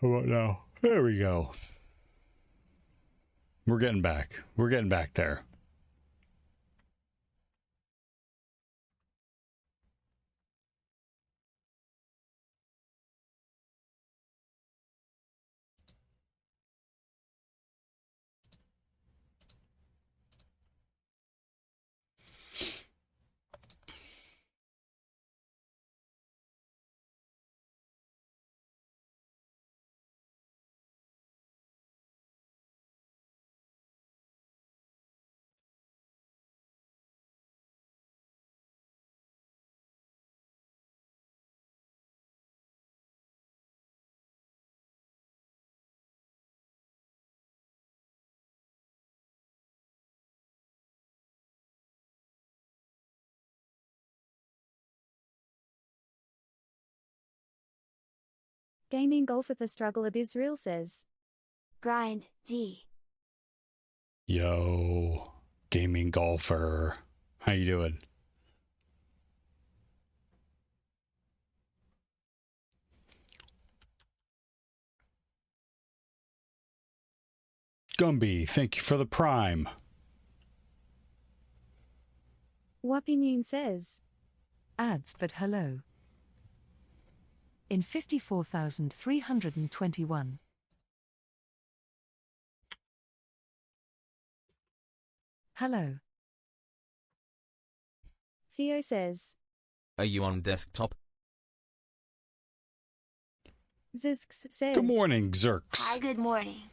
How about now? There we go. We're getting back. We're getting back there. Gaming golf at the struggle of Israel says. Grind, D. Yo, gaming golfer. How you doing? Gumby, thank you for the prime. Wapinune says. Ads but hello. In 54,321. Hello. Theo says. Are you on desktop? Zizx says. Good morning, Zerks. Hi, good morning.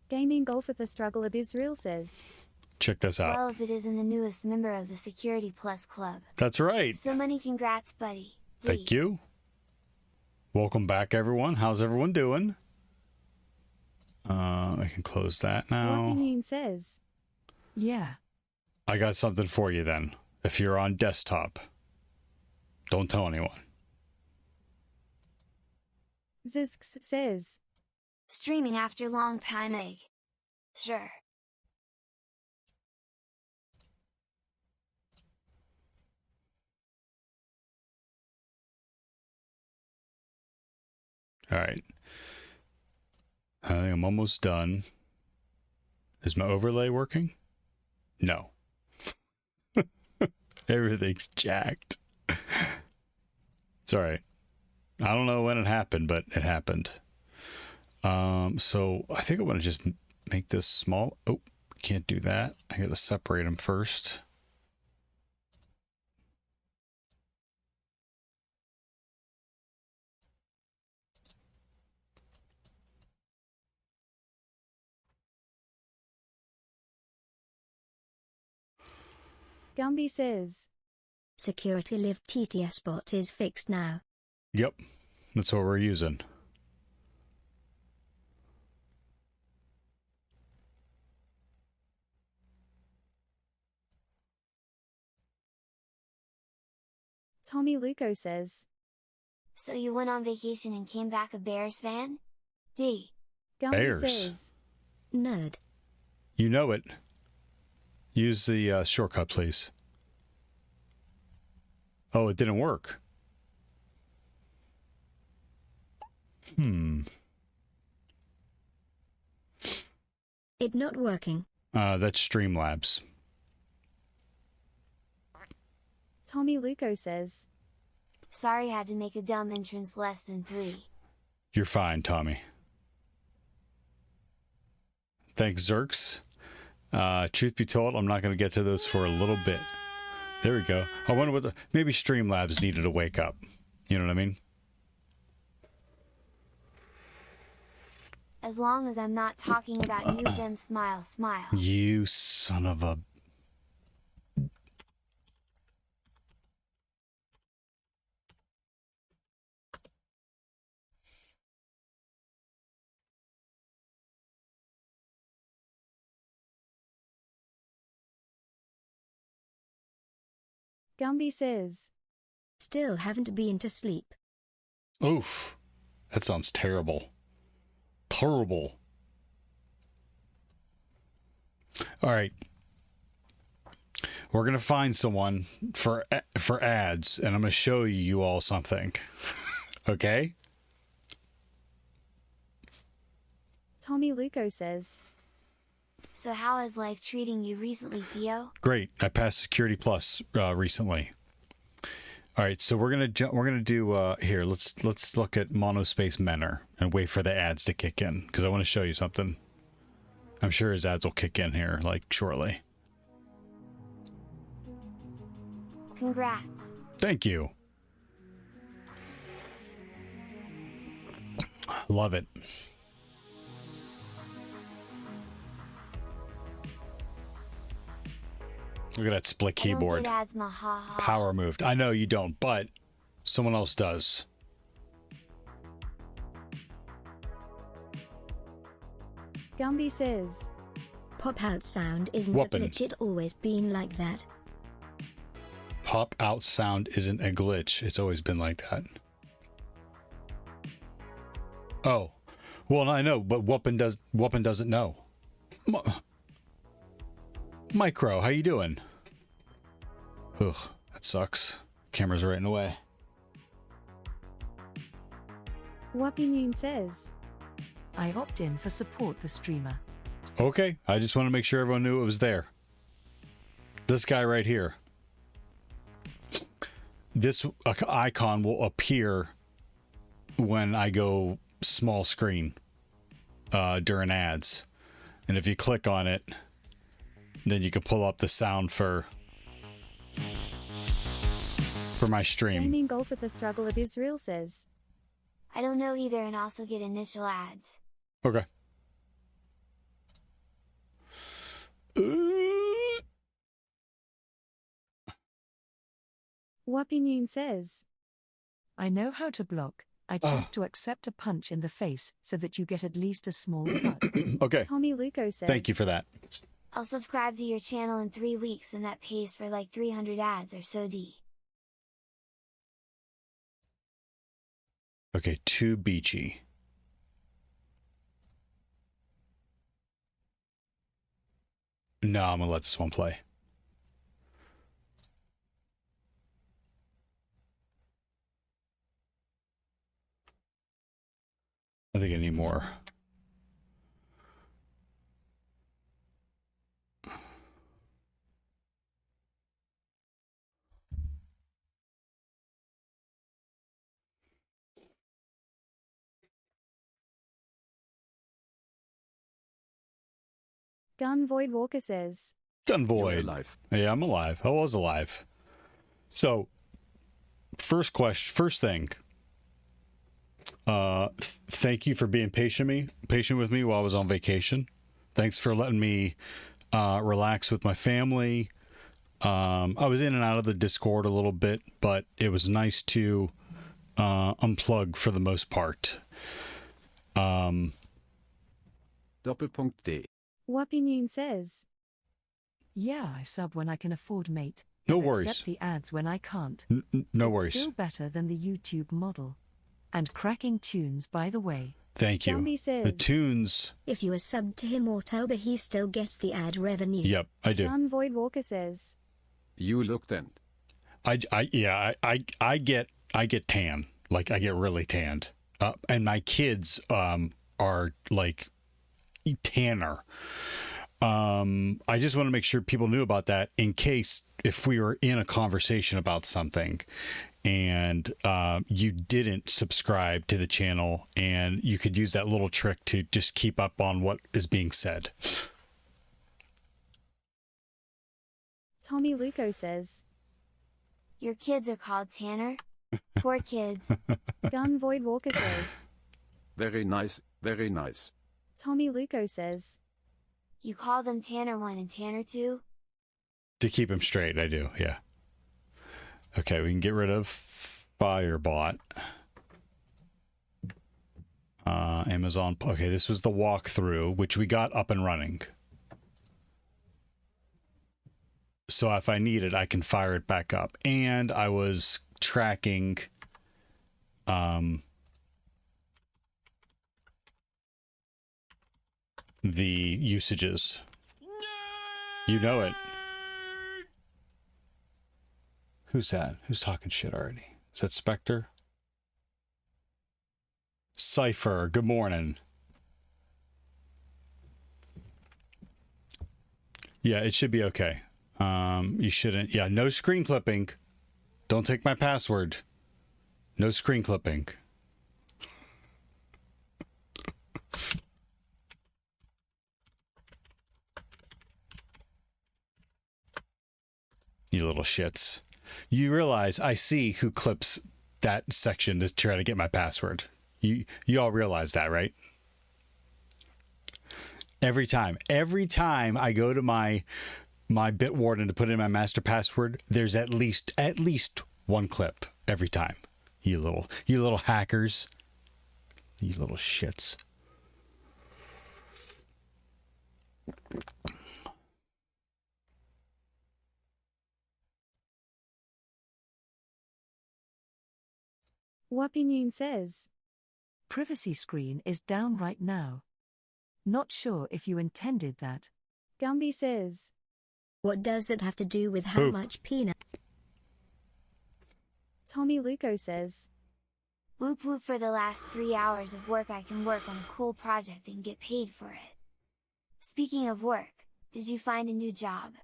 Gaming golf at the struggle of Israel says. Check this out. Well, if it isn't the newest member of the Security Plus Club. That's right. So many congrats, buddy. D. Thank you. Welcome back, everyone. How's everyone doing? I can close that now. Wapinune says. Yeah. I got something for you then. If you're on desktop, don't tell anyone. Zizx says. Streaming after long time egg. Sure. All right. I think I'm almost done. Is my overlay working? No. Everything's jacked. It's all right. I don't know when it happened, but it happened. So I think I want to just make this small. Oh, can't do that. I got to separate them first. Gumby says. Security Live TTS bot is fixed now. Yep, that's what we're using. Tommy Luco says. So you went on vacation and came back a Bears fan? D. Gumby Bears. says. Nerd. You know it. Use the shortcut, please. Oh, it didn't work. It not working. That's Streamlabs. Tommy Luco says. Sorry, had to make a dumb entrance less than 3. You're fine, Tommy. Thanks, Zerks. Truth be told, I'm not going to get to this for a little bit. There we go. I wonder what maybe Streamlabs needed to wake up. You know what I mean? As long as I'm not talking about you, them smile, smile. You son of a... Gumby says. Still haven't been to sleep. Oof. That sounds terrible. Terrible. All right. We're going to find someone for ads, and I'm going to show you all something. Okay? Tommy Luco says, So how is life treating you recently, Theo? Great. I passed Security Plus recently. All right, so we're gonna do here. Let's look at Monospace Menor and wait for the ads to kick in because I want to show you something. I'm sure his ads will kick in here like shortly. Congrats. Thank you. Love it. Look at that split I don't keyboard. get ads, mahaha. Power moved. I know you don't, but someone else does. Gumby says, Pop out sound isn't Whoopin'. a glitch, it always been like that. Pop out sound isn't a glitch. It's always been like that. Oh, well, I know, but Whoopin doesn't know. Micro, how you doing? Ugh, that sucks. Camera's right in the way. Whoppy Noon says, I opt in for support the streamer. Okay, I just want to make sure everyone knew it was there. This guy right here. This icon will appear when I go small screen during ads. And if you click on it, then you can pull up the sound for my stream. Gaming Golf with the Struggle of Israel says, I don't know either and also get initial ads. Okay. Whoppy Noon says, I know how to block. I choose to accept a punch in the face so that you get at least a small cut. Okay. Tommy Luco says, Thank you for that. I'll subscribe to your channel in 3 weeks and that pays for like 300 ads or so D. Okay, too beachy. No, I'm gonna let this one play. I think I need more. Gun Void Walker says, Gun Void. You're alive. Yeah, I'm alive. I was alive. So, first thing. Thank you for being patient with me while I was on vacation. Thanks for letting me relax with my family. I was in and out of the Discord a little bit, but it was nice to unplug for the most part. Doppelpunkt D. Whoppy Noon says, Yeah, I sub when I can afford, mate. No but worries. Accept the ads when I can't. No It's worries. Still better than the YouTube model. And cracking tunes, by the way. Thank you. Gumby says, The tunes. If you are subbed to him October, he still gets the ad revenue. Yep, I do. Gun Void Walker says, You looked in. I get tan. Like I get really tanned. And my kids are like tanner. I just want to make sure people knew about that in case if we were in a conversation about something and you didn't subscribe to the channel, and you could use that little trick to just keep up on what is being said. Tommy Luco says, Your kids are called Tanner? Poor kids. Gun Void Walker says, Very nice, very nice. Tommy Luco says, You call them Tanner 1 and Tanner 2? To keep him straight, I do, yeah. Okay, we can get rid of Firebot. Amazon. Okay, this was the walkthrough, which we got up and running. So if I need it, I can fire it back up. And I was tracking the usages. You know it. Who's that? Who's talking shit already? Is that Spectre? Cypher, good morning. Yeah, it should be okay. You shouldn't. Yeah, no screen clipping. Don't take my password. No screen clipping. You little shits. You realize I see who clips that section to try to get my password. You all realize that, right? Every time I go to my Bitwarden to put in my master password, there's at least one clip every time. You little hackers. You little shits. Wapinune says, Privacy screen is down right now. Not sure if you intended that. Gumby says, What does that have to do with how Who? much peanut? Tommy Luco says, Whoop whoop, for the last 3 hours of work I can work on a cool project and get paid for it. Speaking of work, did you find a new job?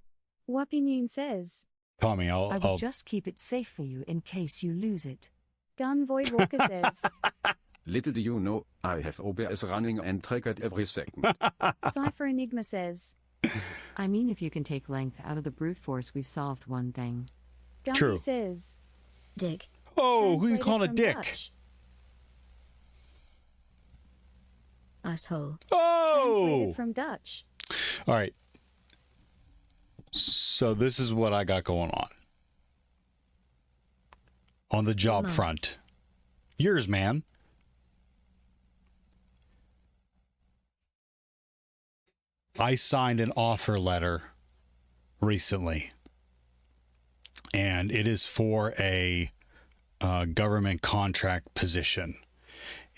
Wapinune says, Tommy, I I'll will just keep it safe for you in case you lose it. Gun Void Walker says, Little do you know, I have OBS running and triggered every second. Cypher Enigma says, I mean, if you can take length out of the brute force, we've solved one thing. Gumby True. says, Dick. Oh, who you translated calling a from dick? Dutch. Asshole. Oh! Translated from Dutch. All right. So this is what I got going on the job Mine. front. Yours, man. I signed an offer letter recently, and it is for a government contract position.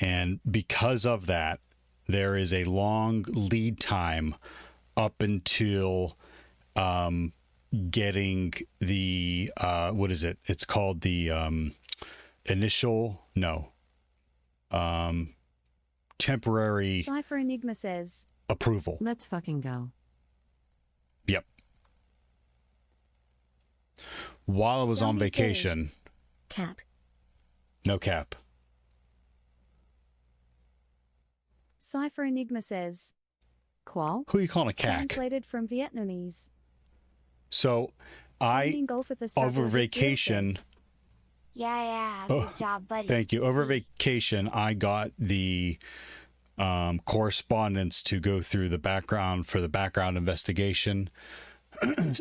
And because of that, there is a long lead time up until getting the what is it? It's called the temporary Cypher Enigma says, approval. Let's fucking go. Yep. While I was on Dummy vacation, Cap. no cap. Cypher Enigma says, Qual? Who you calling a cack? translated from Vietnamese. So I Gaming golf at the struggle over of Israel vacation. says, Yeah, Oh, good job, buddy. Thank you. Over D. vacation, I got the correspondence to go through the background for the background investigation.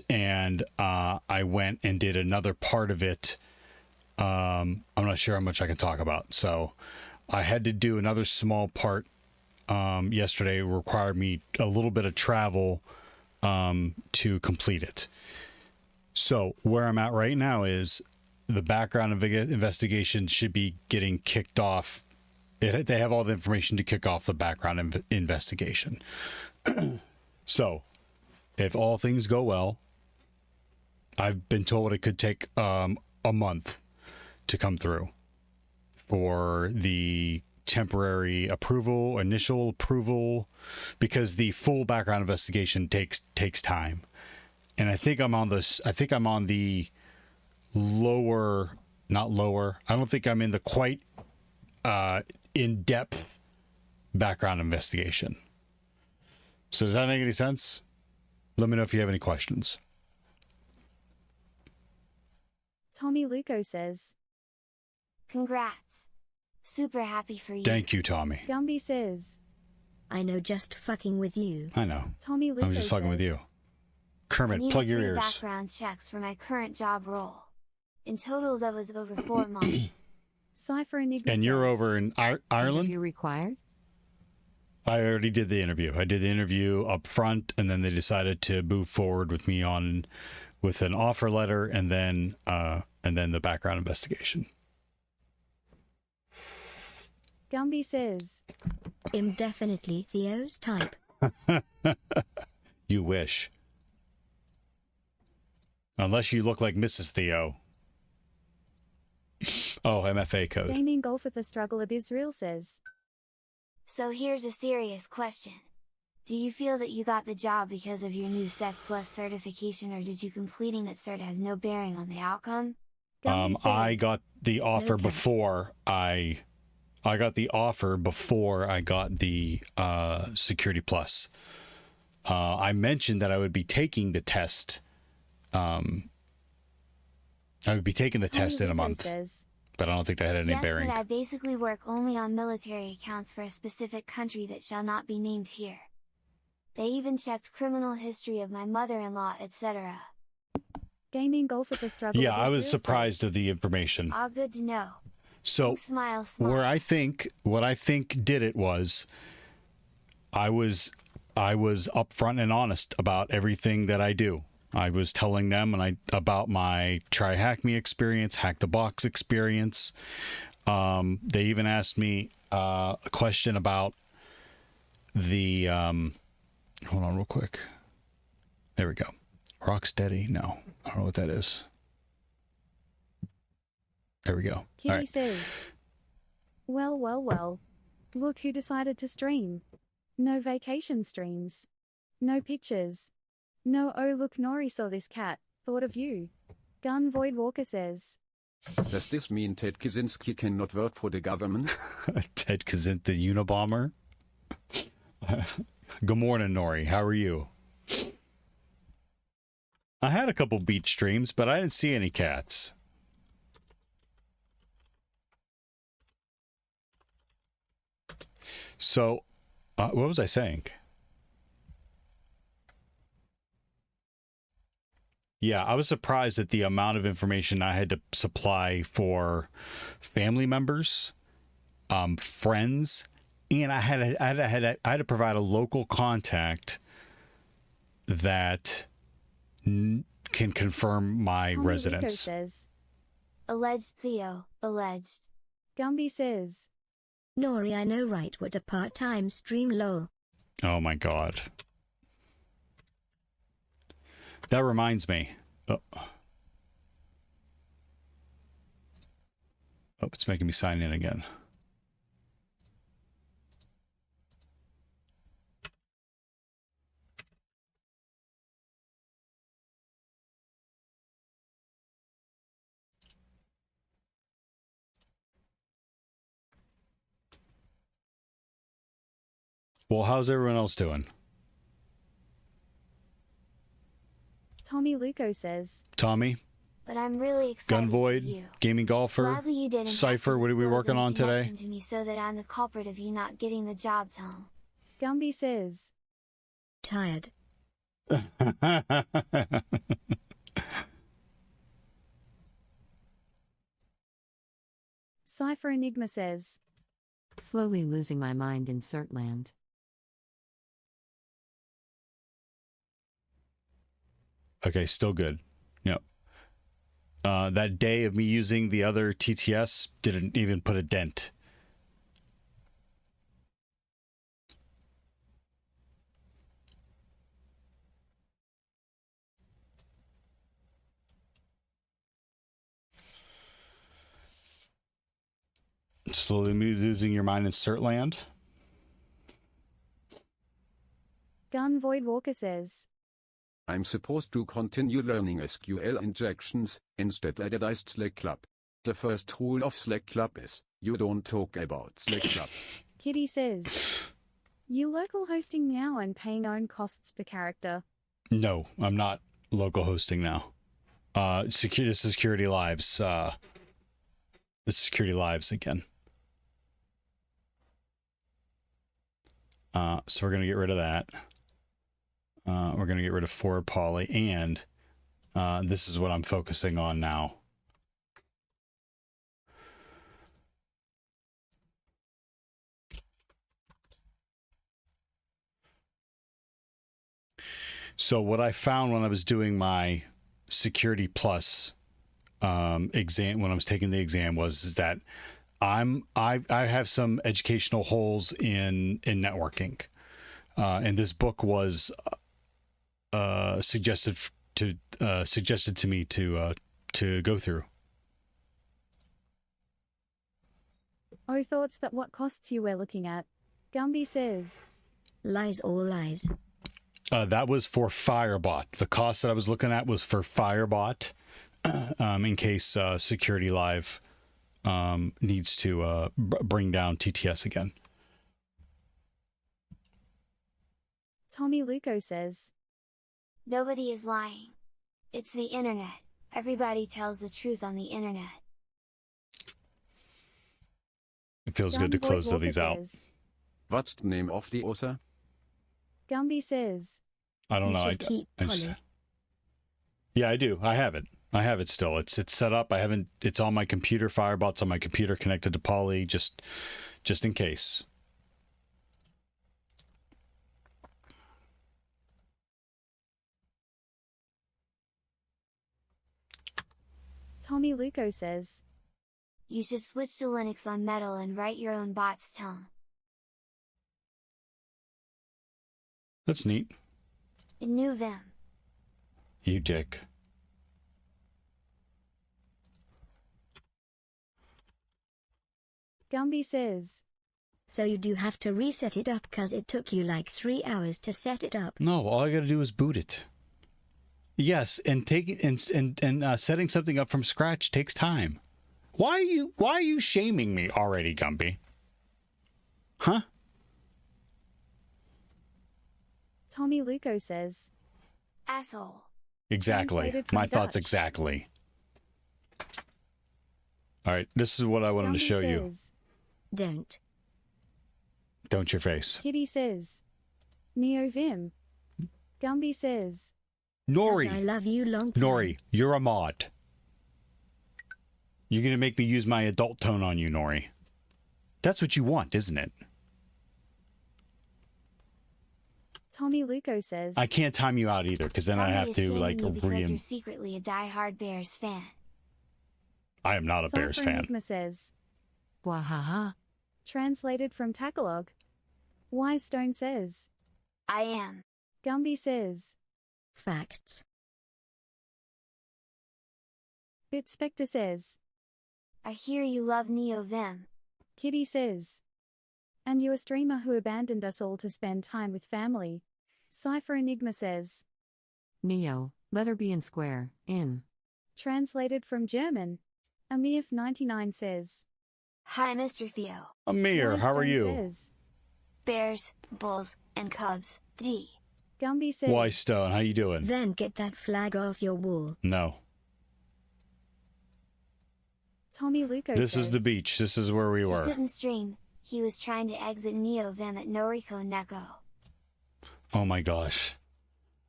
And I went and did another part of it. I'm not sure how much I can talk about. So I had to do another small part yesterday. It required me a little bit of travel to complete it. So where I'm at right now is the background investigation should be getting kicked off. They have all the information to kick off the background investigation. So if all things go well, I've been told it could take a month to come through for the temporary approval, initial approval, because the full background investigation takes time. And I think I'm on this. I think I'm on the lower, not lower. I don't think I'm in the quite in-depth background investigation. So does that make any sense? Let me know if you have any questions. Tommy Luco says, Congrats. Super happy for you. Thank you, Tommy. Gumby says, I know, just fucking with you. I know. Tommy Luco I'm just fucking with says, you. I Kermit, needed plug your 3 ears. background checks for my current job role. In total, that was over 4 months. Cypher Enigma And you're says, over in Ireland? Interview required? I already did the interview. I did the interview up front, and then they decided to move forward with me on with an offer letter, and then the background investigation. Gumby says, I'm definitely Theo's type. You wish. Unless you look like Mrs. Theo. Oh, MFA code. Gaming golf at the struggle of Israel says, So here's a serious question. Do you feel that you got the job because of your new Sec Plus certification, or did you completing that cert have no bearing on the outcome? Gumby I says, got the offer Okay. before I got the offer before I got the Security Plus. I mentioned that I would be taking the test. I would be taking the Tommy test in a Luco month, says, but I don't think that had any Yes, bearing. but I basically work only on military accounts for a specific country that shall not be named here. They even checked criminal history of my mother-in-law, etc. gaming golf with the struggle Yeah, of I was Israel surprised says, of the information. All good to know. So Smile, smile. what I think did it was I was upfront and honest about everything that I do. I was telling them about my Try Hack Me experience, Hack the Box experience. They even asked me a question about the hold on real quick. There we go. Rocksteady. No, I don't know what that is. There we go. Kitty All right. says, well. Look who decided to stream. No vacation streams. No pictures. No, oh look, Nori saw this cat. Thought of you. Gun Void Walker says, Does this mean Ted Kaczynski cannot work for the government? Ted Kazint, the Unabomber. Good morning, Nori. How are you? I had a couple beach streams, but I didn't see any cats. So, what was I saying? Yeah, I was surprised at the amount of information I had to supply for family members, friends, and I had to provide a local contact that can confirm my Tommy Luco residence. says, Alleged Theo, alleged. Gumby says, Nori, I know right what a part-time stream lol. Oh my god. That reminds me. Oh, it's making me sign in again. Well, how's everyone else doing? Tommy Luco says, Tommy, But I'm really excited for Gunvoid, you. Gaming Golfer, Gladly you didn't have Cypher, to what are we disclose working any on today? connection to me so that I'm the culprit of you not getting the job, Tom. Gumby says, Tired. Cypher Enigma says, Slowly losing my mind in Certland. Okay, still good. Yep. That day of me using the other TTS didn't even put a dent. Slowly losing your mind in Certland. Gun Void Walker says, I'm supposed to continue learning SQL injections, instead advertised Slack Club. The first rule of Slack Club is, you don't talk about Slack Club. Kitty says, you local hosting now and paying own costs per character. No, I'm not local hosting now. Security Lives. This is Security Lives again. So we're going to get rid of that. We're going to get rid of Forward Poly, and this is what I'm focusing on now. So what I found when I was doing my Security Plus exam, when I was taking the exam, is that I have some educational holes in networking, and this book was suggested to me to go through. Oh, thoughts that what costs you were looking at. Gumby says, Lies all lies. That was for Firebot. The cost that I was looking at was for Firebot, in case Security Live needs to bring down TTS again. Tommy Luco says, Nobody is lying. It's the internet. Everybody tells the truth on the internet. It feels good to Gun Void close Walker these out. says, What's the name of the author? Gumby says, I don't You know. should keep I just- Polly. yeah, I do. I have it. I have it still. It's set up. I haven't. It's on my computer. Firebot's on my computer, connected to Poly, just in case. Tommy Luco says, You should switch to Linux on Metal and write your own bot's tone. That's neat. In new Vim. You dick. Gumby says, So you do have to reset it up cause it took you like 3 hours to set it up. No, all I got to do is boot it. Yes, and setting something up from scratch takes time. Why are you shaming me already, Gumby? Huh? Tommy Luco says, Asshole. Exactly. Translated from My thoughts Dutch. exactly. All right, this is what I wanted to Gumby show you. says, Don't. Don't your face. Kitty says, Neo Vim. Gumby says, 'Cause I Nori, love you long time. Nori, you're a mod. You're going to make me use my adult tone on you, Nori. That's what you want, isn't it? Tommy Luco says, I can't time you out either, because then I Gumby have is to, shaming like, you because you're secretly a die-hard Bears fan. I am not a Bears Cypher fan. Enigma says, Wahaha. translated from Tagalog. Wise Stone says, I am. Gumby says, Facts. Bit Spectre says, I hear you love Neo Vim. Kitty says, and you a streamer who abandoned us all to spend time with family. Cypher Enigma says, Neo, letter B in square, in. translated from German. Amif99 says, Hi Mr. Theo. Amir, Wise how are Stone you? Says, Bears, Bulls, and Cubs. D. Gumby says, Why, Stone, how you doing? Then get that flag off your wall. No. Tommy Luco This says, is the beach. This is where we He were. couldn't stream. He was trying to exit Neo Vim at Noriko Neko. Oh my gosh.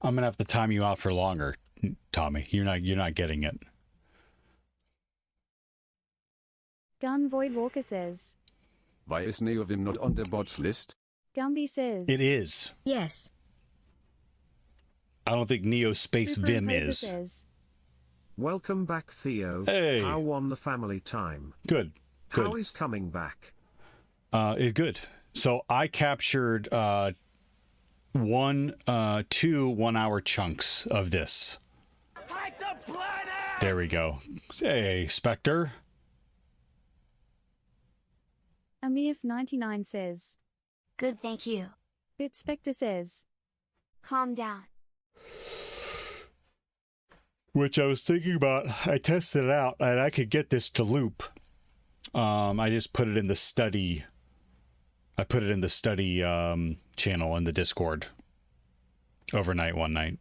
I'm going to have to time you out for longer, Tommy. You're not getting it. Gun Void Walker says, Why is Neovim not on the bots list? Gumby says, It is. Yes. I don't think Neo Space Super Vim Imposer is. says, Welcome back, Theo. Hey. How on the family time? Good. How Good. is coming back? Good. So I captured two 1 hour chunks of this. There we go. Hey, Spectre. Amif99 says, Good, thank you. Bit Spectre says, Calm down. Which I was thinking about. I tested it out and I could get this to loop. I just put it in the study. I put it in the study channel in the Discord overnight one night.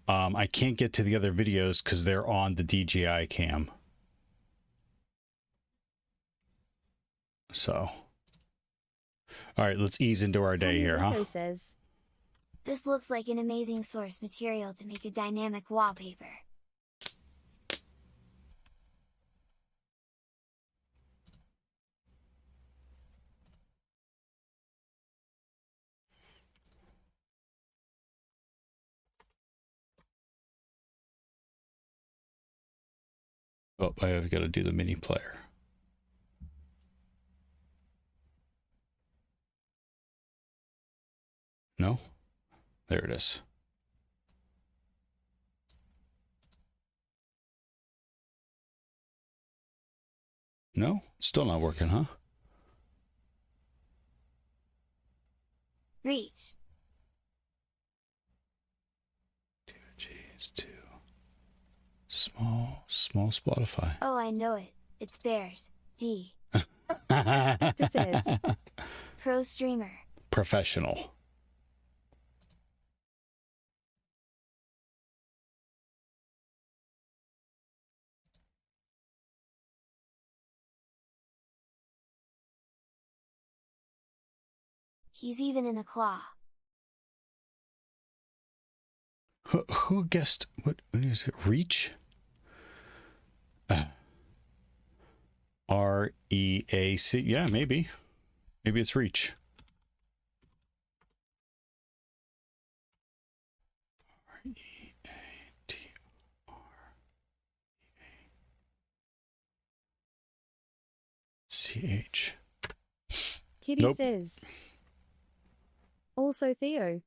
I can't get to the other videos because they're on the DJI cam. So, all right, let's ease into our day Tommy here, huh? Luco says, This looks like an amazing source material to make a dynamic wallpaper. Oh, I have got to do the mini player. No? There it is. No? Still not working, huh? Reach. Jeez, two. Small Spotify. Oh, I know it. It's bears. D. This is Pro streamer. Professional. He's even in the claw. Who guessed what is it? Reach? REAC. Yeah, maybe. Maybe it's reach. REATCH. Kitty Nope. says. Also Theo,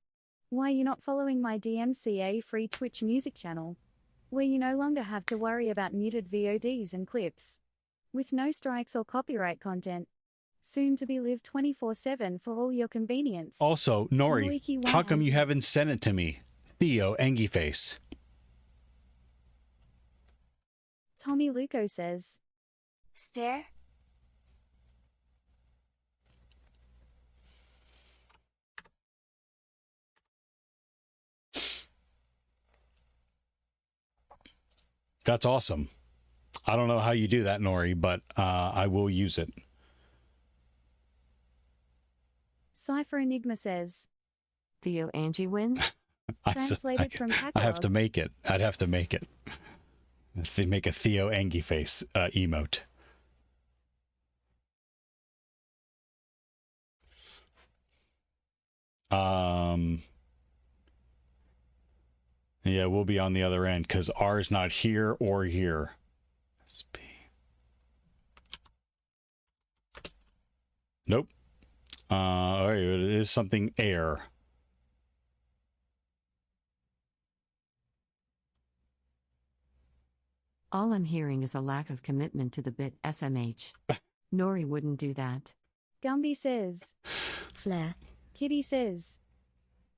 why you not following my DMCA free Twitch music channel, where you no longer have to worry about muted VODs and clips, with no strikes or copyright content, soon to be live 24/7 for all your convenience. Also, Nori, Wiki one how come you Angie. haven't sent it to me? Theo Angyface. Tommy Luco says. Spare? That's awesome. I don't know how you do that, Nori, but I will use it. Cypher Enigma says. Theo Angie wins? Translated from I have Tagalog. to make it. I'd have to make it. Make a Theo Angyface emote. Yeah, we'll be on the other end because R's not here or here. SP. Nope. All right, it is something air. All I'm hearing is a lack of commitment to the bit SMH. Nori wouldn't do that. Gumby says. Flare. Kitty says.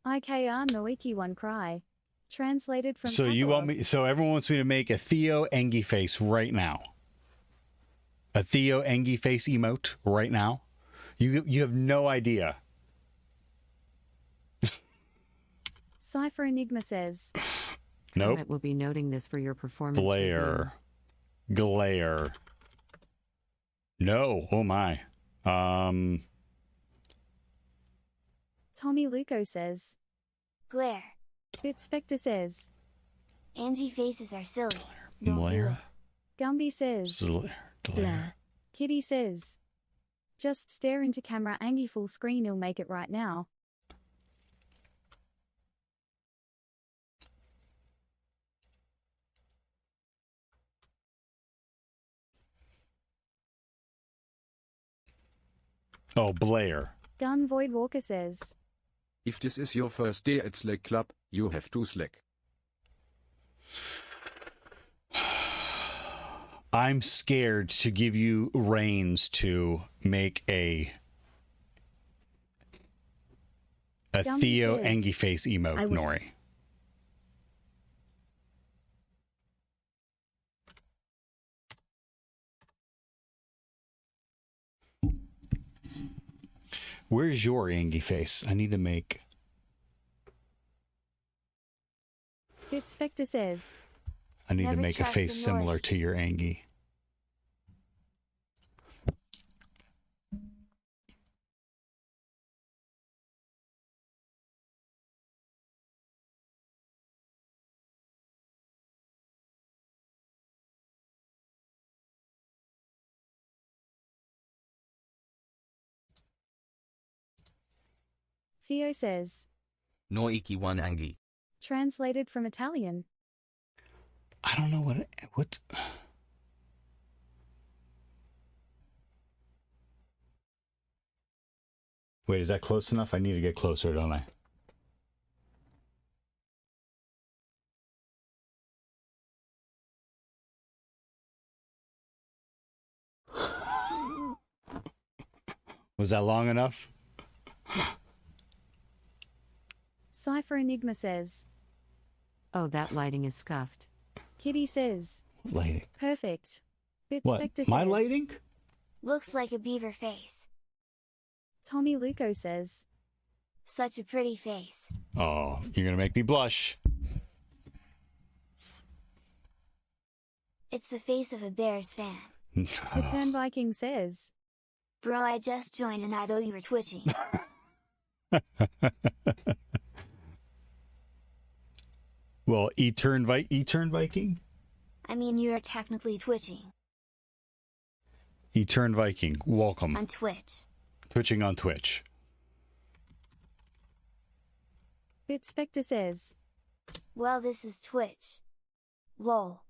IKR Noiki one cry. Translated from So you want Tagalog. me? So everyone wants me to make a Theo Angyface right now. A Theo Angyface emote right now. You have no idea. Cypher Enigma says. Nope. Kermit will be noting this for your performance review. Glare. No. Oh my. Tommy Luco says. Glare. Bitspector says. Angie faces are silly. Don't do it. Glare. Gumby says. Glare. Kitty says. Just stare into camera Angie full screen, he'll make it right now. Oh, Blair. Gun Void Walker says. If this is your first day at Slack Club, you have to Slack. I'm scared to give you reins to make a Gumby Theo says- Angyface emote, I would- Nori. Where's your Angyface? I need to make. Bitspector says. I need to Never make a trust face the similar North. to your Angie. Theo says. No iki one angi. Translated from Italian. I don't know what. Wait, is that close enough? I need to get closer, don't I? Was that long enough? Cypher Enigma says. Oh, that lighting is scuffed. Kitty says. Lighting. Perfect. Bit What? Spectre My says. lighting? Looks like a beaver face. Tommy Luco says. Such a pretty face. Oh, you're gonna make me blush. It's the face of a Bears fan. Return Viking says. Bro, I just joined and I thought you were twitching. Well, E-turn Viking? I mean, you're technically twitching. E-turn Viking, welcome. On Twitch. Twitching on Twitch. Bit Spectre says. Well, this is Twitch. Lol.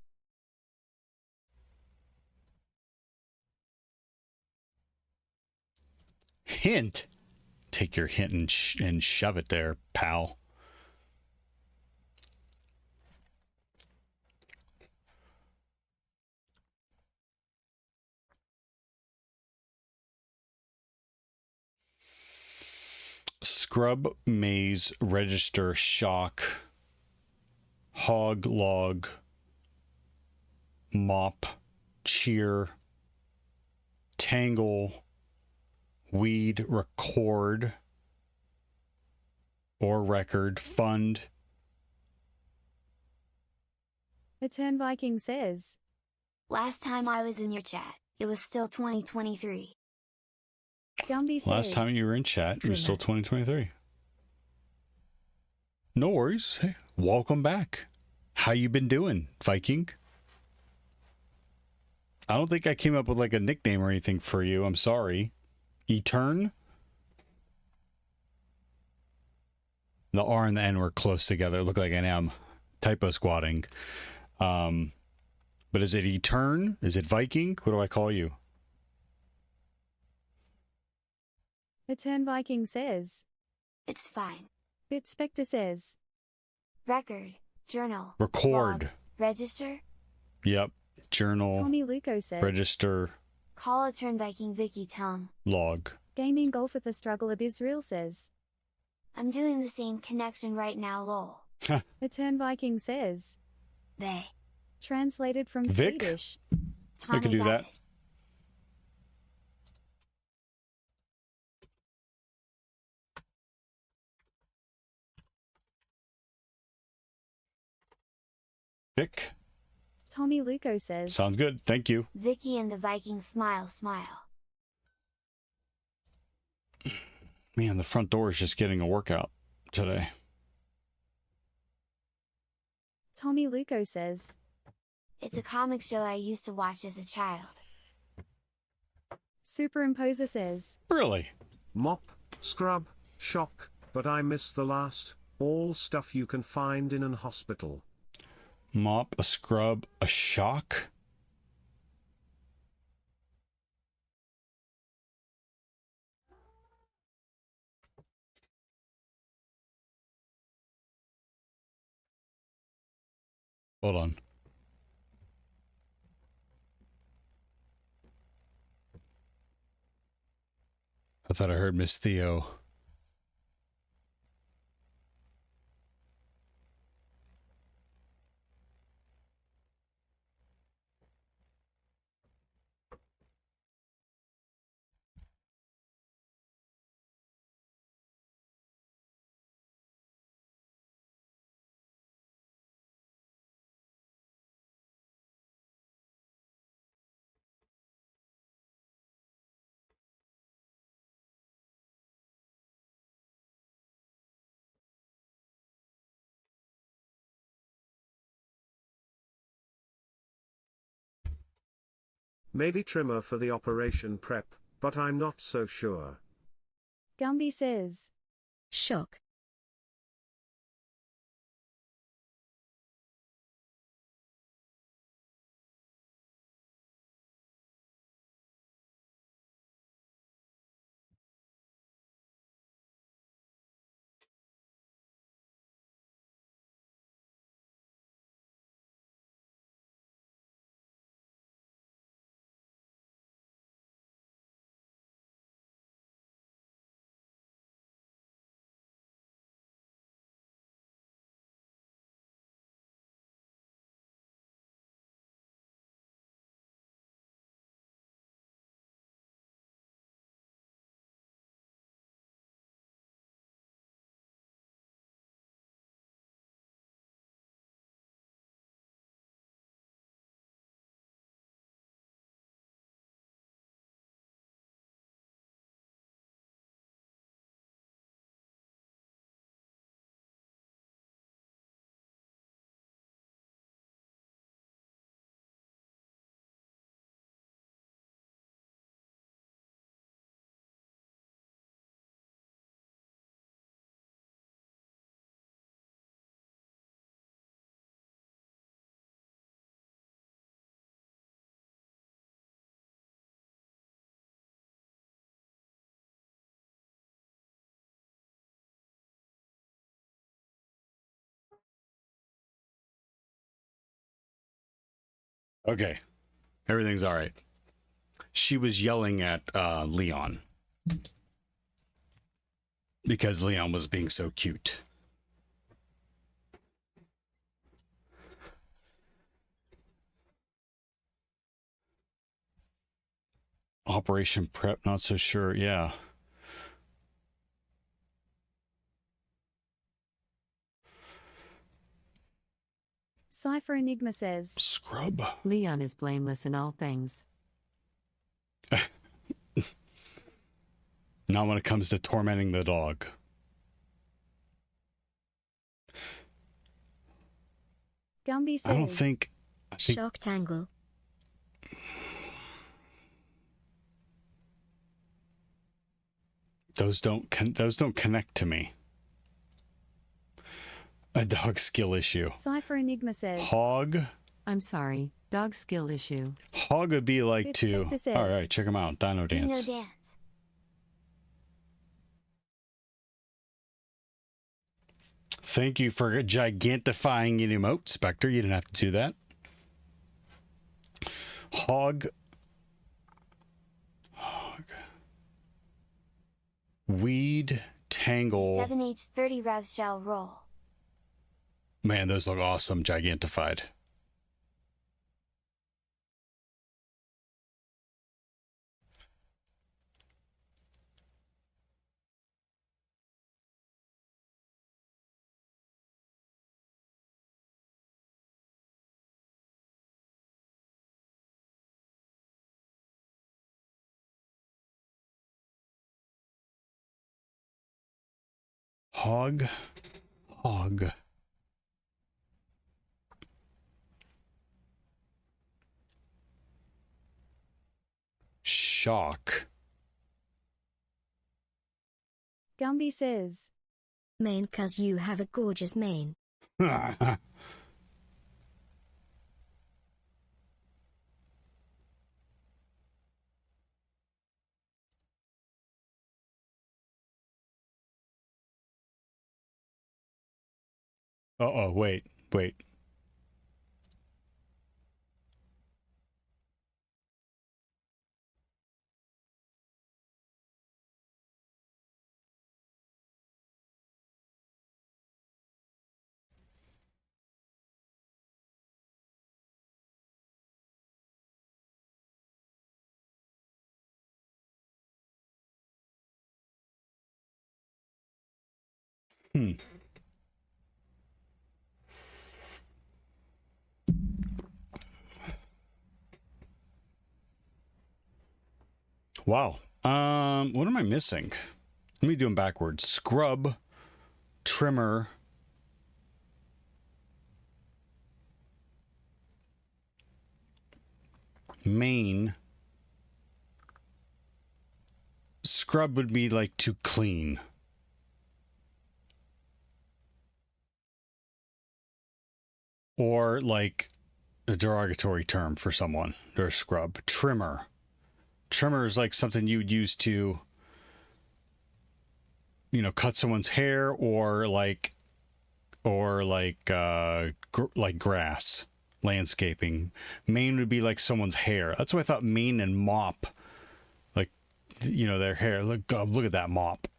Hint? Take your hint and shove it there, pal. Scrub, maze, register, shock, hog, log, mop, cheer, tangle, weed, record, or record, fund. Return Viking says. Last time I was in your chat, it was still 2023. Gumby says. Last time you were in chat, it was still 2023. No worries. Hey, welcome back. How you been doing, Viking? I don't think I came up with like a nickname or anything for you. I'm sorry. Etern? The R and the N were close together. Look like an M. Typo squatting. But is it Etern? Is it Viking? What do I call you? Return Viking says. It's fine. Bit Spectre says. Record, journal, Record. log, register, Yep. Journal. Tommy Luco says. Register. call a turn Viking Vicky tongue. Log. Gaming Golf at the Struggle of Israel says. I'm doing the same connection right now, lol. Return Viking says. They. Translated from Vic? Swedish. Tommy could do got that. it. Vic. Tommy Luco says. Sounds good. Thank you. Vicky and the Viking smile. Man, the front door is just getting a workout today. Tommy Luco says. It's a comic show I used to watch as a child. Superimposer says. Really? Mop, scrub, shock, but I miss the last, all stuff you can find in an hospital. Mop, a scrub, a shock? Hold on. I thought I heard Miss Theo. Maybe trimmer for the operation prep, but I'm not so sure. Gumby says. Shock. Okay. Everything's all right. She was yelling at Leon because Leon was being so cute. Operation Prep, not so sure. Yeah. Cypher Enigma says, Scrub. Leon is blameless in all things. Not when it comes to tormenting the dog. Gumby says, I don't think. Shock tangle. Those don't connect to me. A dog skill issue. Cypher Enigma says, Hog. I'm sorry, dog skill issue. Hog would be like It's to. Spectre says, All right, check them out. Dino Dance. Dino dance. Thank you for gigantifying an emote, Spectre. You didn't have to do that. Hog. Weed. Tangle. 7H30 rev shell roll. Man, those look awesome. Gigantified. Hog. Hog. Shock. Gumby says, Mane, 'cause you have a gorgeous mane. Uh-oh, wait. Wow. What am I missing? Let me do them backwards. Scrub, trimmer, mane. Scrub would be like to clean. Or like a derogatory term for someone. They're a scrub. Trimmer. Trimmer is like something you would use to, cut someone's hair or like grass, landscaping. Mane would be like someone's hair. That's why I thought mane and mop, like, their hair. Look at that mop.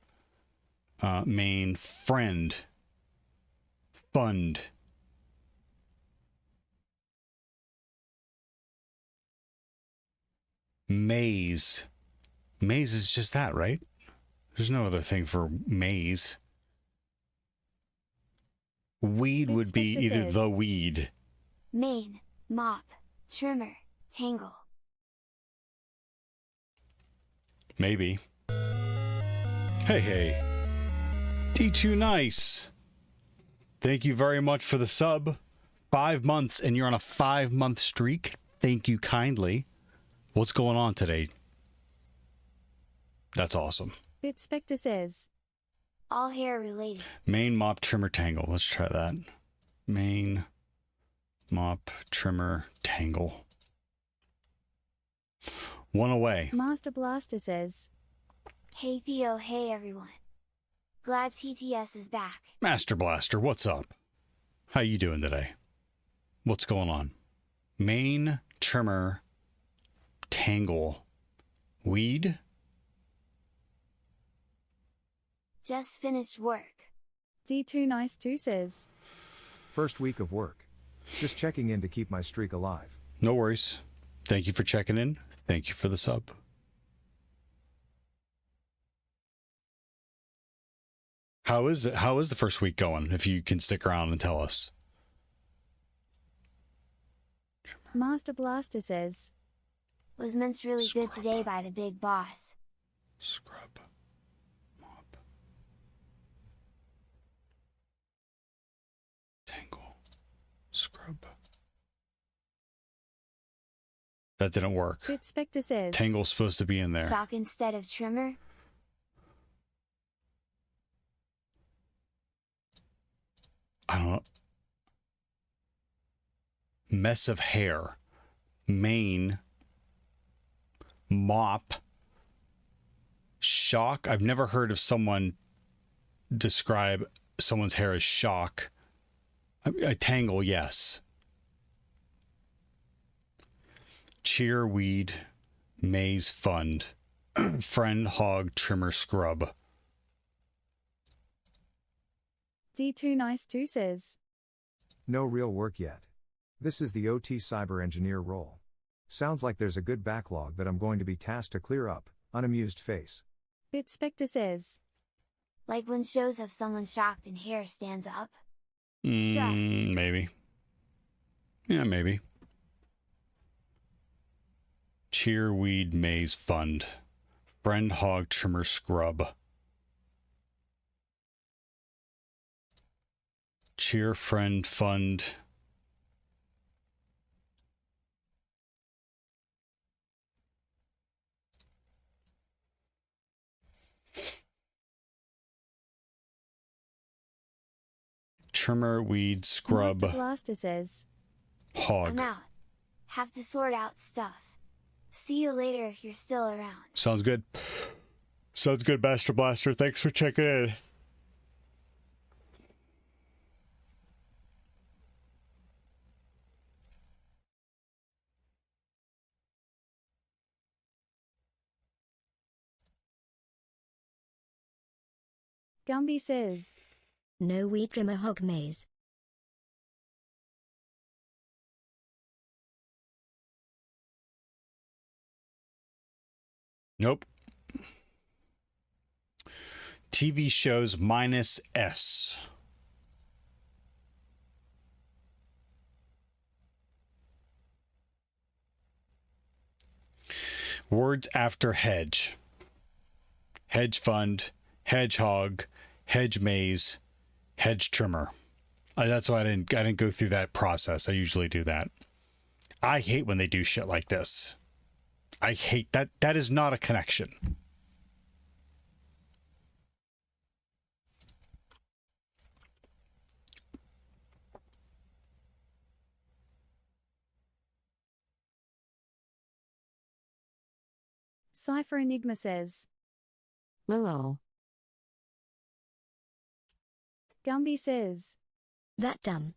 Mane, friend, fund. Maze. Maze is just that, right? There's no other thing for maze. Weed would be either the weed. Mane, mop, trimmer, tangle. Maybe. Hey. D2 Nice. Thank you very much for the sub. 5 months and you're on a 5-month streak. Thank you kindly. What's going on today? That's awesome. Spectre says, All hair related. Mane, mop, trimmer, tangle. Let's try that. Mane, mop, trimmer, tangle. One away. Master Blaster says, Hey Theo, hey everyone. Glad TTS is back. Master Blaster, what's up? How you doing today? What's going on? Mane, trimmer, tangle, weed. Just finished work. D2Nice2 says, First week of work. Just checking in to keep my streak alive. No worries. Thank you for checking in. Thank you for the sub. How is it? How is the first week going? If you can stick around and tell us. Master Blaster says, Was minced really good today by the big boss. Scrub. Mop. Tangle. Scrub. That didn't work. Bitspector says, Tangle's supposed to be in there. Shock instead of trimmer? I don't know. Mess of hair. Mane. Mop. Shock. I've never heard of someone describe someone's hair as shock. A tangle, yes. Cheer, weed, maize, fund. Friend, hog, trimmer, scrub. D2Nice2 says, No real work yet. This is the OT cyber engineer role. Sounds like there's a good backlog that I'm going to be tasked to clear up, unamused face. Bitspector says, Like when shows have someone shocked and hair stands up? Maybe. Yeah, maybe. Cheer, weed, maize, fund. Friend, hog, trimmer, scrub. Cheer, friend, fund. Trimmer, weed, scrub, Master Blaster says, hog. I'm out. Have to sort out stuff. See you later if you're still around. Sounds good. Sounds good, Master Blaster. Thanks for checking in. Gumby says, No weed trimmer hog maze. Nope. TV shows minus S. Words after hedge. Hedge fund, hedgehog, hedge maze, hedge trimmer. That's why I didn't go through that process. I usually do that. I hate when they do shit like this. I hate that. That is not a connection. Cypher Enigma says, Lilo. Gumby says, That dumb.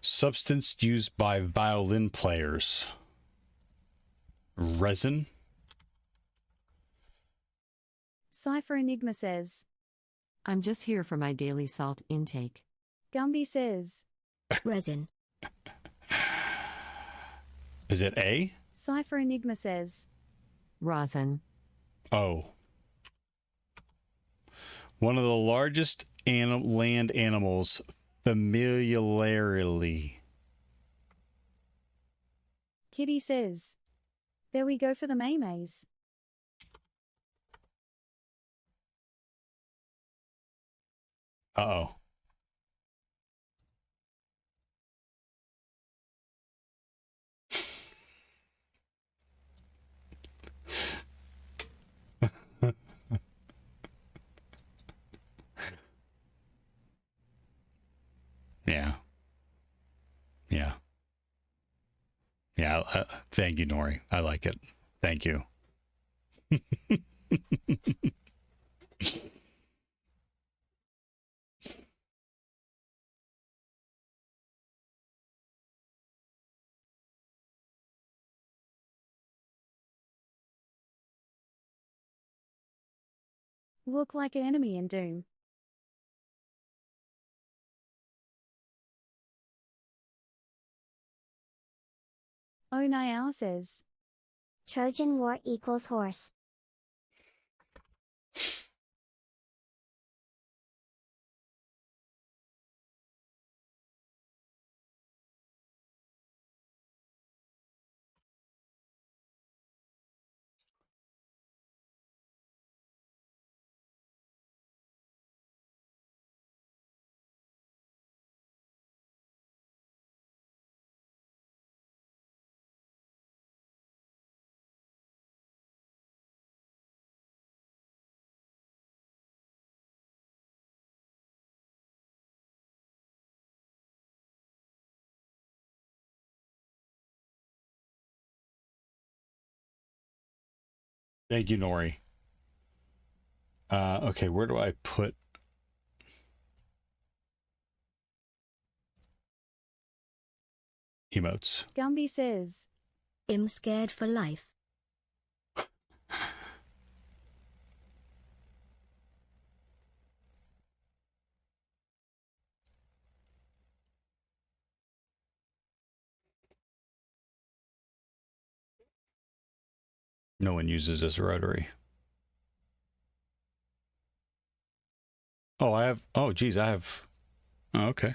Substance used by violin players. Resin. Cypher Enigma says, I'm just here for my daily salt intake. Gumby says, Resin. Is it A? Cypher Enigma says, Rosin. Oh. One of the largest land animals familiarly. Kitty says, There we go for the Maymays. Uh-oh. Yeah. Yeah. Yeah, Thank you, Nori. I like it. Thank you. Look like an enemy in Doom. Oh Niall says. Trojan War equals horse. Thank you, Nori. Okay, where do I put... emotes? Gumby says. I'm scared for life. No one uses this rotary. Oh, I have... Oh, geez, I have... Oh, okay.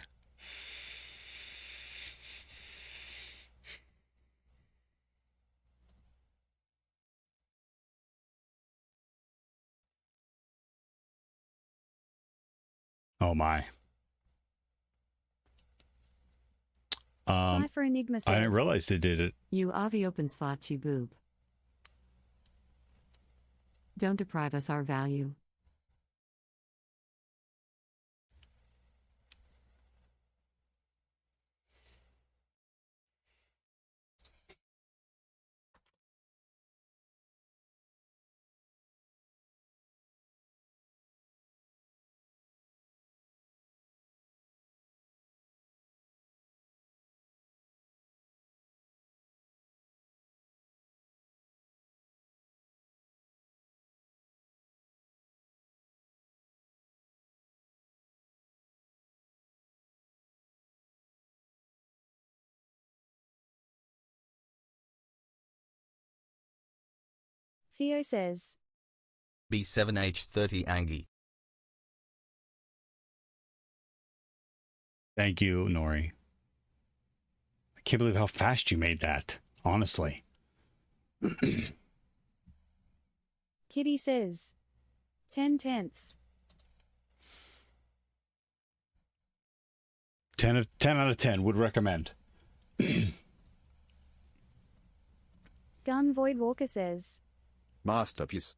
Oh, my. Cypher Enigma says. I didn't realize they did it. You Avi open slot, you boob. Don't deprive us our value. Theo says. B7H30 Angie. Thank you, Nori. I can't believe how fast you made that, honestly. Kitty says. 10/10. 10 out of 10 would recommend. Gun Void Walker says. Masterpiece.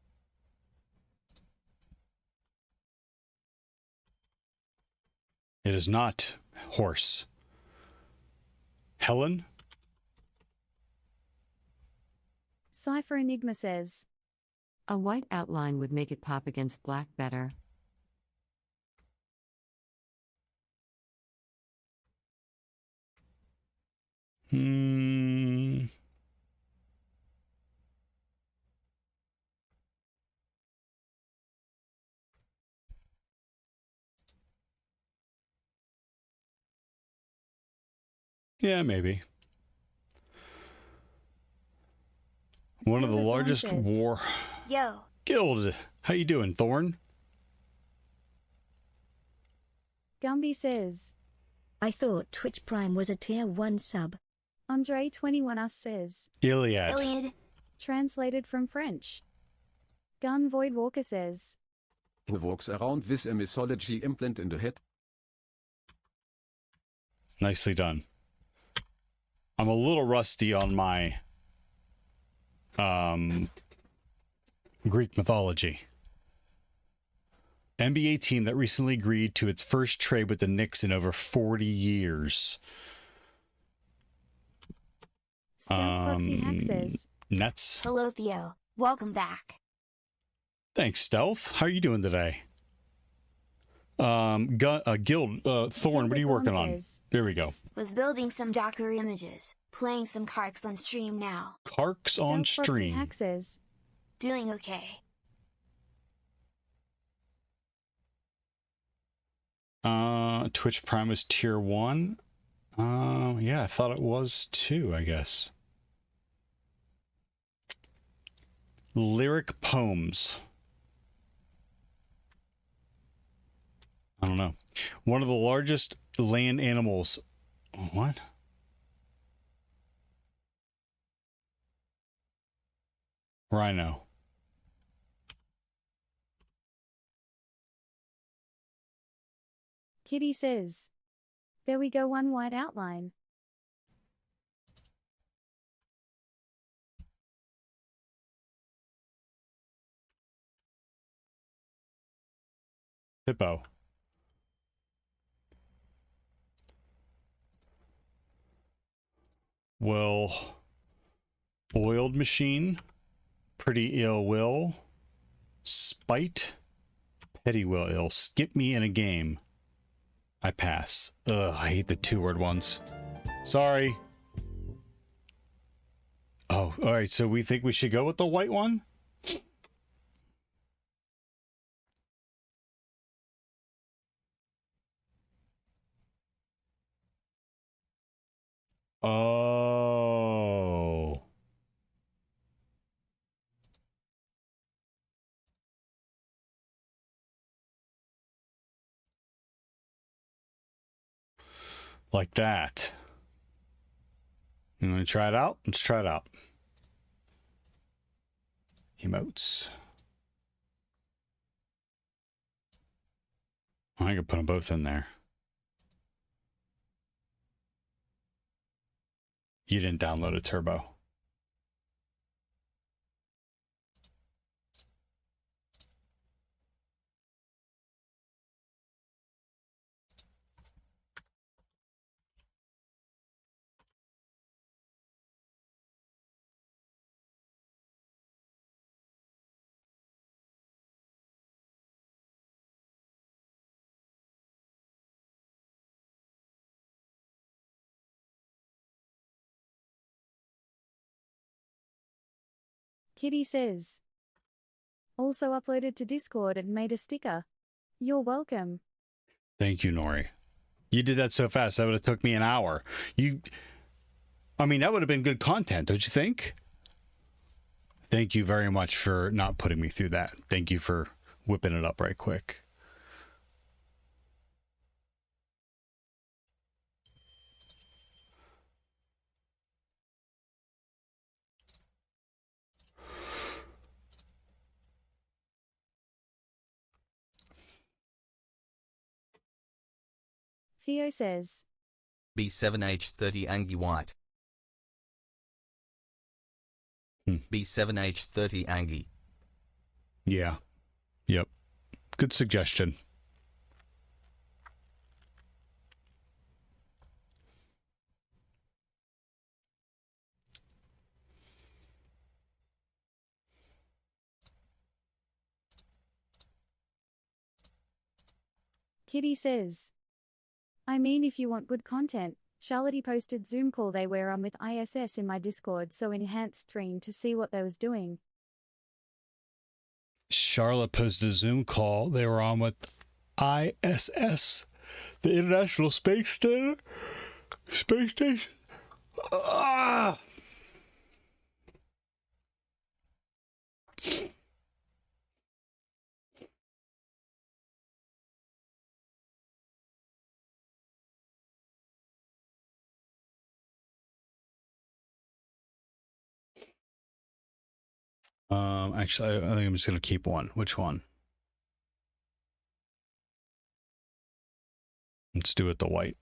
It is not horse. Helen? Cypher Enigma says. A white outline would make it pop against black better. Yeah, maybe. One of the largest war guild. How you doing, Thorn? Gumby says. I thought Twitch Prime was a tier 1 sub. Andre 21 us says. Iliad. Translated from French. Gun Void Walker says. Who walks around with a mythology implant in the head? Nicely done. I'm a little rusty on my Greek mythology. NBA team that recently agreed to its first trade with the Knicks in over 40 years. Stealth Proxy Hack says, Nets. Hello Theo, welcome back. Thanks, Stealth. How are you doing today? Guild, Thorn, what are you working on? There we go. Was building some Docker images, playing some Karks on stream now. Karks on Stealth Proxy stream. Hack says, Doing okay. Twitch Prime is tier 1. Yeah, I thought it was 2, I guess. Lyric poems. I don't know. One of the largest land animals. What? Rhino. Kitty says, there we go, one white outline. Hippo. Well, oiled machine, pretty ill will, spite, petty will ill, skip me in a game. I pass. Ugh, I hate the 2-word ones. Sorry. Oh, all right. So we think we should go with the white one? Oh. Like that. You want to try it out? Let's try it out. Emotes. I can put them both in there. You didn't download a turbo. Kitty says, also uploaded to Discord and made a sticker. You're welcome. Thank you, Nori. You did that so fast. That would have took me an hour. I mean, that would have been good content, don't you think? Thank you very much for not putting me through that. Thank you for whipping it up right quick. Theo says, B7H30 Angie White. B7H30 Angie. Yeah. Yep. Good suggestion. Kitty says, I mean, if you want good content, Charlotte posted Zoom call they were on with ISS in my Discord, so enhanced screen to see what they was doing. Charlotte posted a Zoom call they were on with ISS, the International Space Station. Ah! Actually, I think I'm just going to keep one. Which one? Let's do it the white.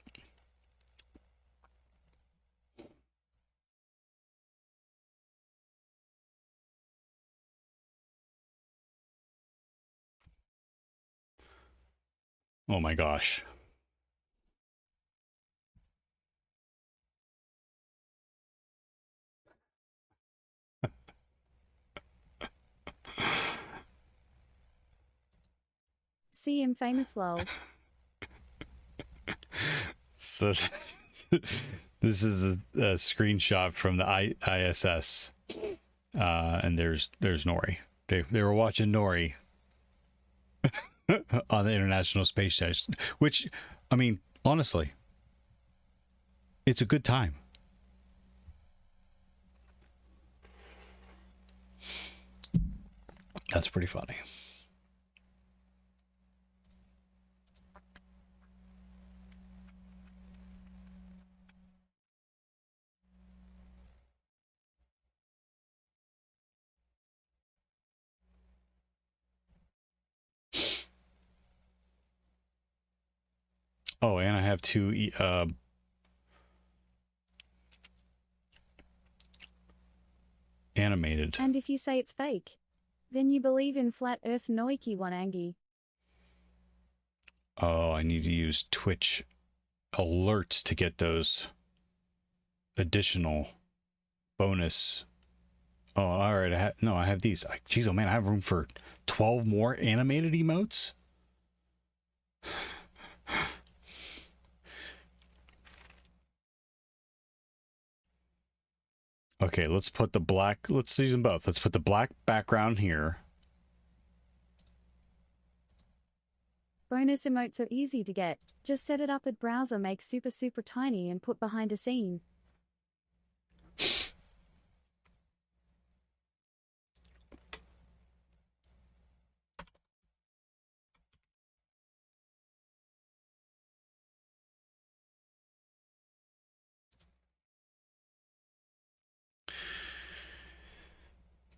Oh my gosh. See him famous lol. So this is a screenshot from the ISS, and there's Nori. They were watching Nori on the International Space Station, which, I mean, honestly, it's a good time. That's pretty funny. Oh, and I have two animated. And if you say it's fake, then you believe in flat earth Noiki Wanangi. Oh, I need to use Twitch alerts to get those additional bonus. Oh, all right. I have these. Geez, oh man, I have room for 12 more animated emotes. Okay, let's put the black. Let's use them both. Let's put the black background here. Bonus emotes are easy to get. Just set it up at browser, make super tiny and put behind a scene.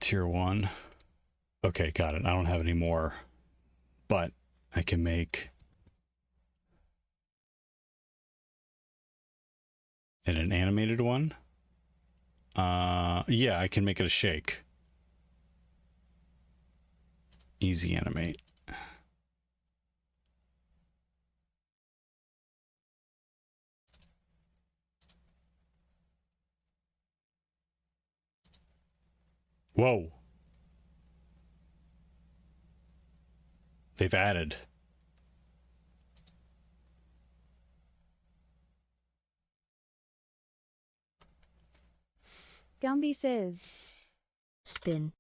Tier 1. Okay, got it. I don't have any more, but I can make it an animated one. Yeah, I can make it a shake. Easy animate. Whoa. They've added. Gumby says, Spin.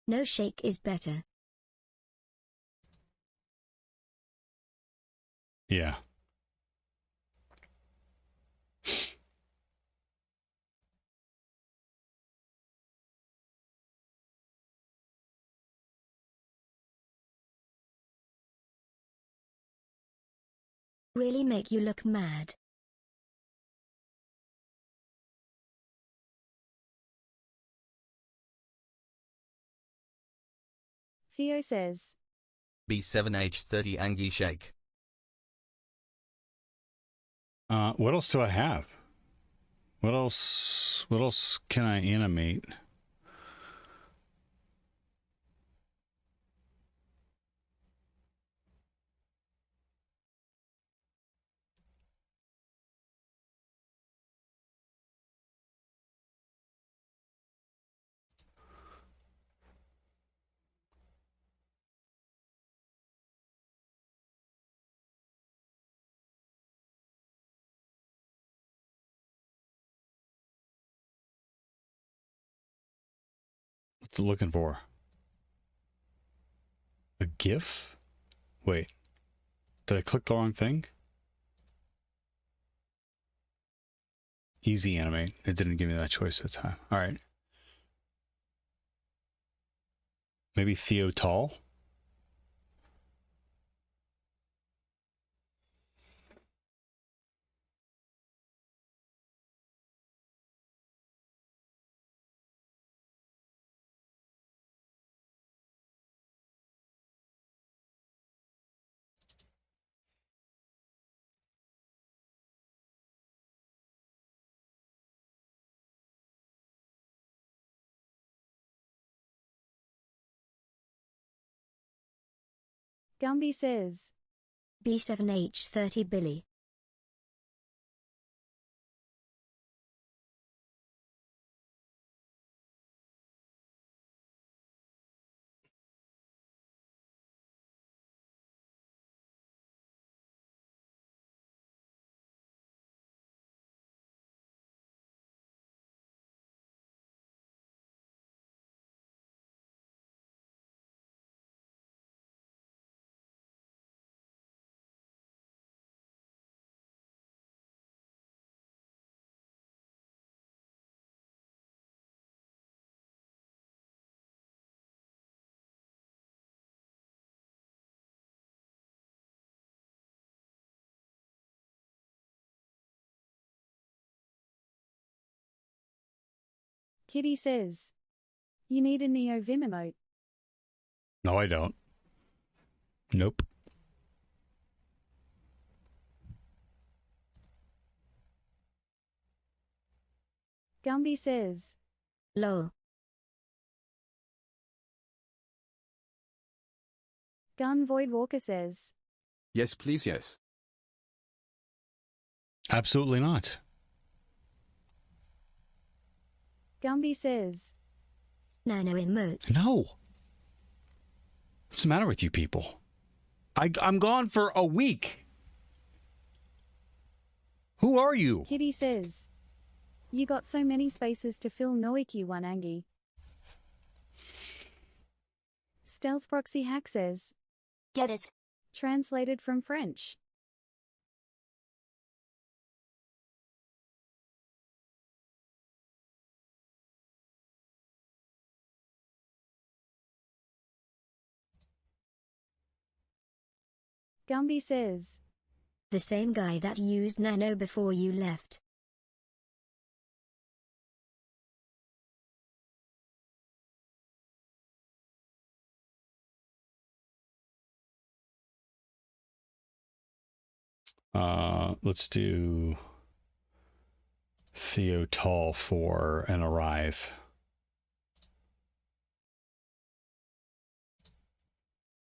No shake is better. Yeah. Really make you look mad. Theo says, B7H30 Angie Shake. What else do I have? What else can I animate? What's it looking for? A GIF? Wait. Did I click the wrong thing? Easy animate. It didn't give me that choice at the time. All right. Maybe Theo Tall? Gumby says. B7H30 Billy. Kitty says. You need a Neo Vim emote. No, I don't. Nope. Gumby says. Lol. Gun Void Walker says. Yes, please, yes. Absolutely not. Gumby says. Nano emote. No. What's the matter with you people? I'm gone for a week. Who are you? Kitty says. You got so many spaces to fill Noiki one Angie. Stealth Proxy Hack says. Get it. Translated from French. Gumby says. The same guy that used Nano before you left. Let's do Theo Tall for an arrive.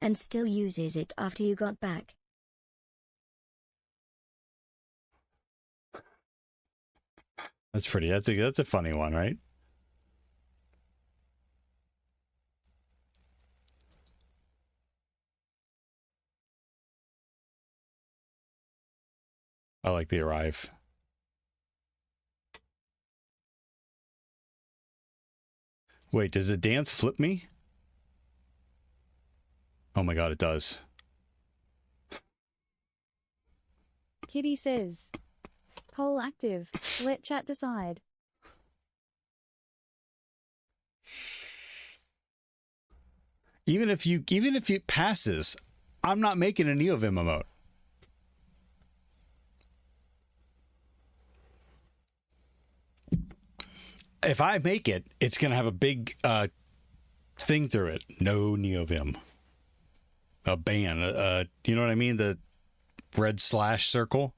And still uses it after you got back. That's pretty. That's a funny one, right? I like the arrive. Wait, does a dance flip me? Oh my god, it does. Kitty says. Poll active. Let chat decide. Even if it passes, I'm not making a NeoVim emote. If I make it, it's gonna have a big thing through it. No NeoVim. A ban. You know what I mean? The red slash circle.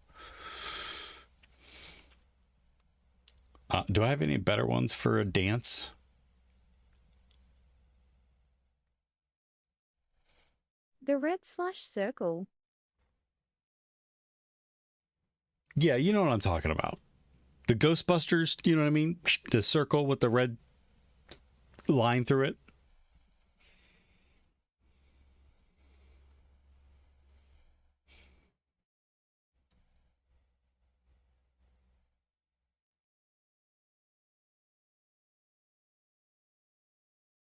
Do I have any better ones for a dance? The red slash circle. Yeah, you know what I'm talking about. The Ghostbusters, you know what I mean? The circle with the red line through it.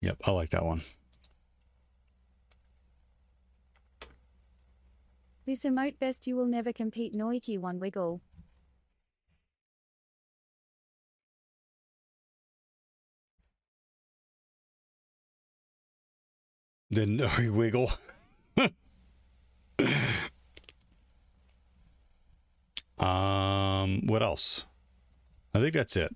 Yep, I like that one. This emote best you will never compete Noiki one wiggle. The no wiggle. What else? I think that's it.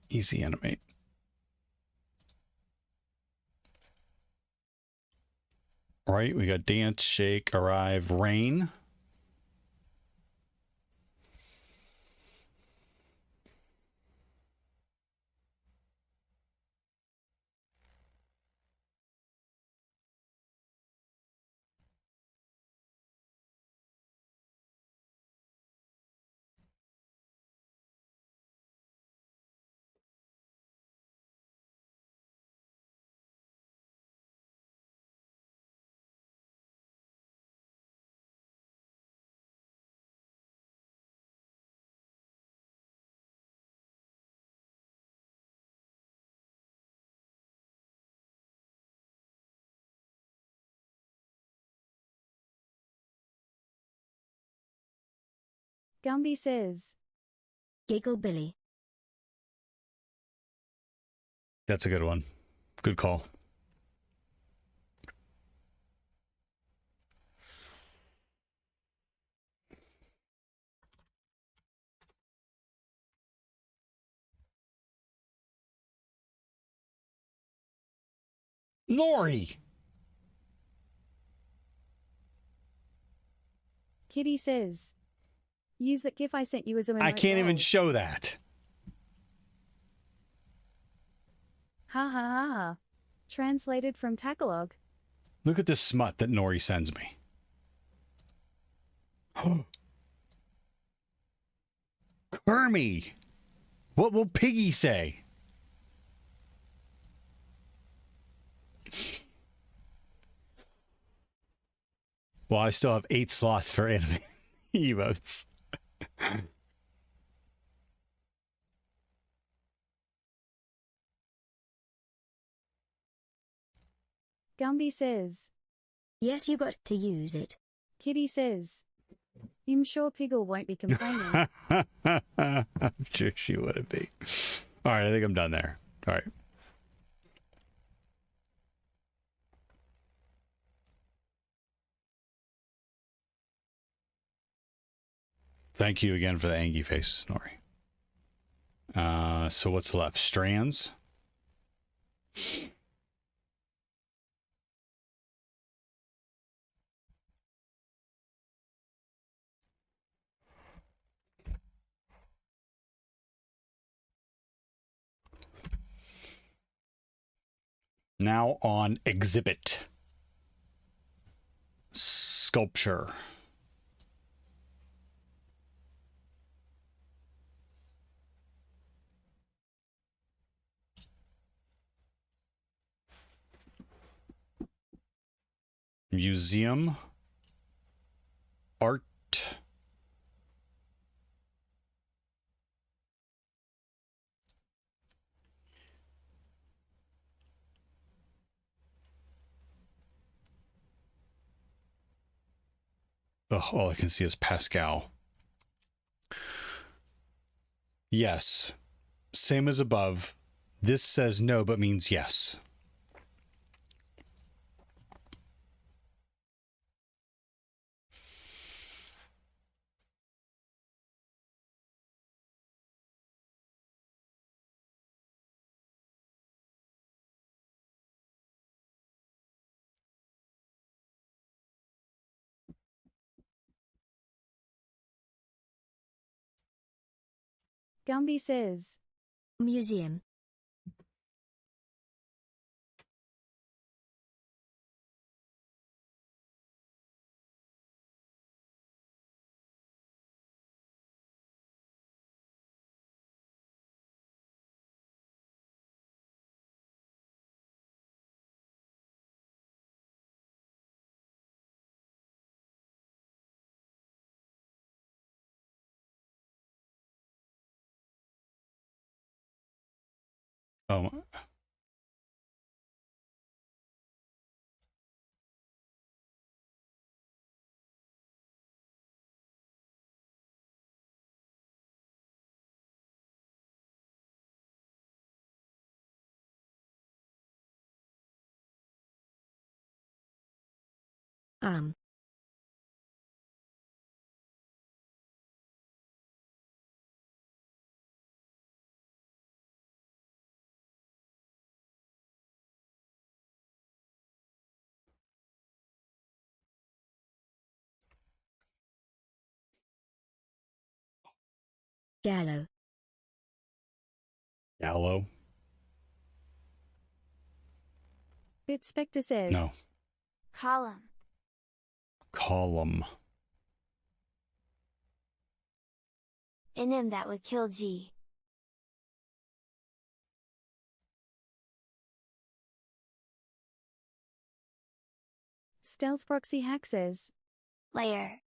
Easy animate. All right, we got dance, shake, arrive, rain. Gumby says. Giggle Billy. That's a good one. Good call. Nori. Kitty says. Use that gif I sent you as a remote I can't even role. show that. Ha ha ha ha. Translated from Tagalog. Look at the smut that Nori sends me. Kermie. What will Piggy say? Well, I still have 8 slots for anime emotes. Gumby says. Yes, you got to use it. Kitty says. I'm sure Piggle won't be complaining. I'm sure she wouldn't be. All right, I think I'm done there. All right. Thank you again for the Angie face, Nori. So what's left? Strands. Now on exhibit. Sculpture. Museum. Art. Ugh, all I can see is Pascal. Yes. Same as above. This says no, but means yes. Gumby says. Museum. Oh. Gallo. Gallo. Bit Spectre says. No. Column. Column. In him that would kill G. Stealth Proxy Hack says. Layer.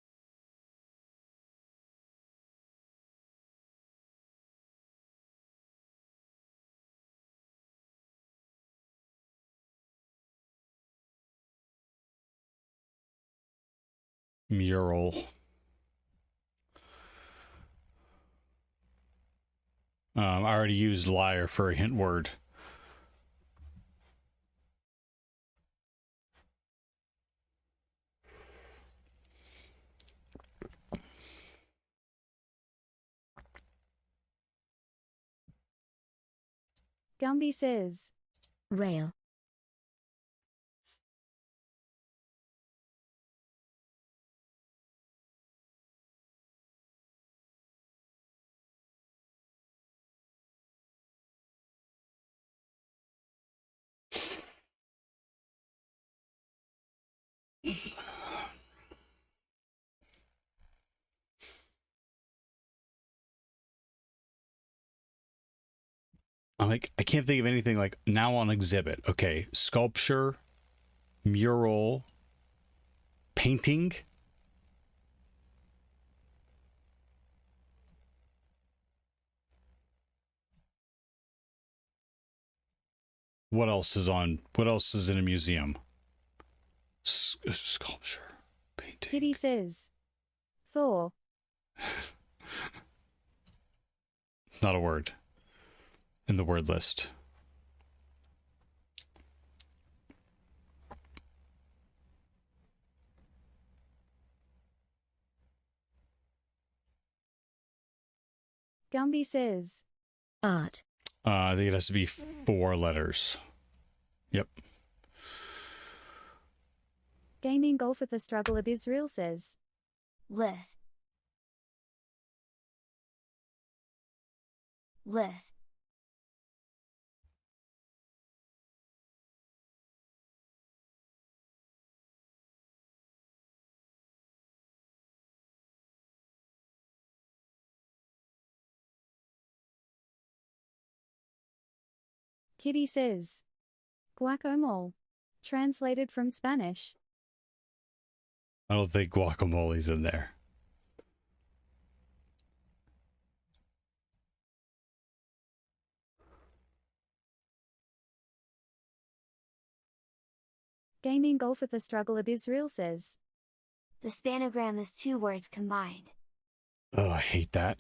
Mural. I already used liar for a hint word. Gumby says. Rail. I'm like, I can't think of anything like now on exhibit. Okay, sculpture, mural, painting. What else is on? What else is in a museum? Sculpture, painting. Kitty says. Thor. Not a word in the word list. Gumby says. Art. I think it has to be 4 letters. Yep. Gaming Golf at the Struggle of Israel says. Lith. Lith. Kitty says. Guacamole. Translated from Spanish. I don't think guacamole's in there. Gaming Golf at the Struggle of Israel says. The spanogram is 2 words combined. Oh, I hate that.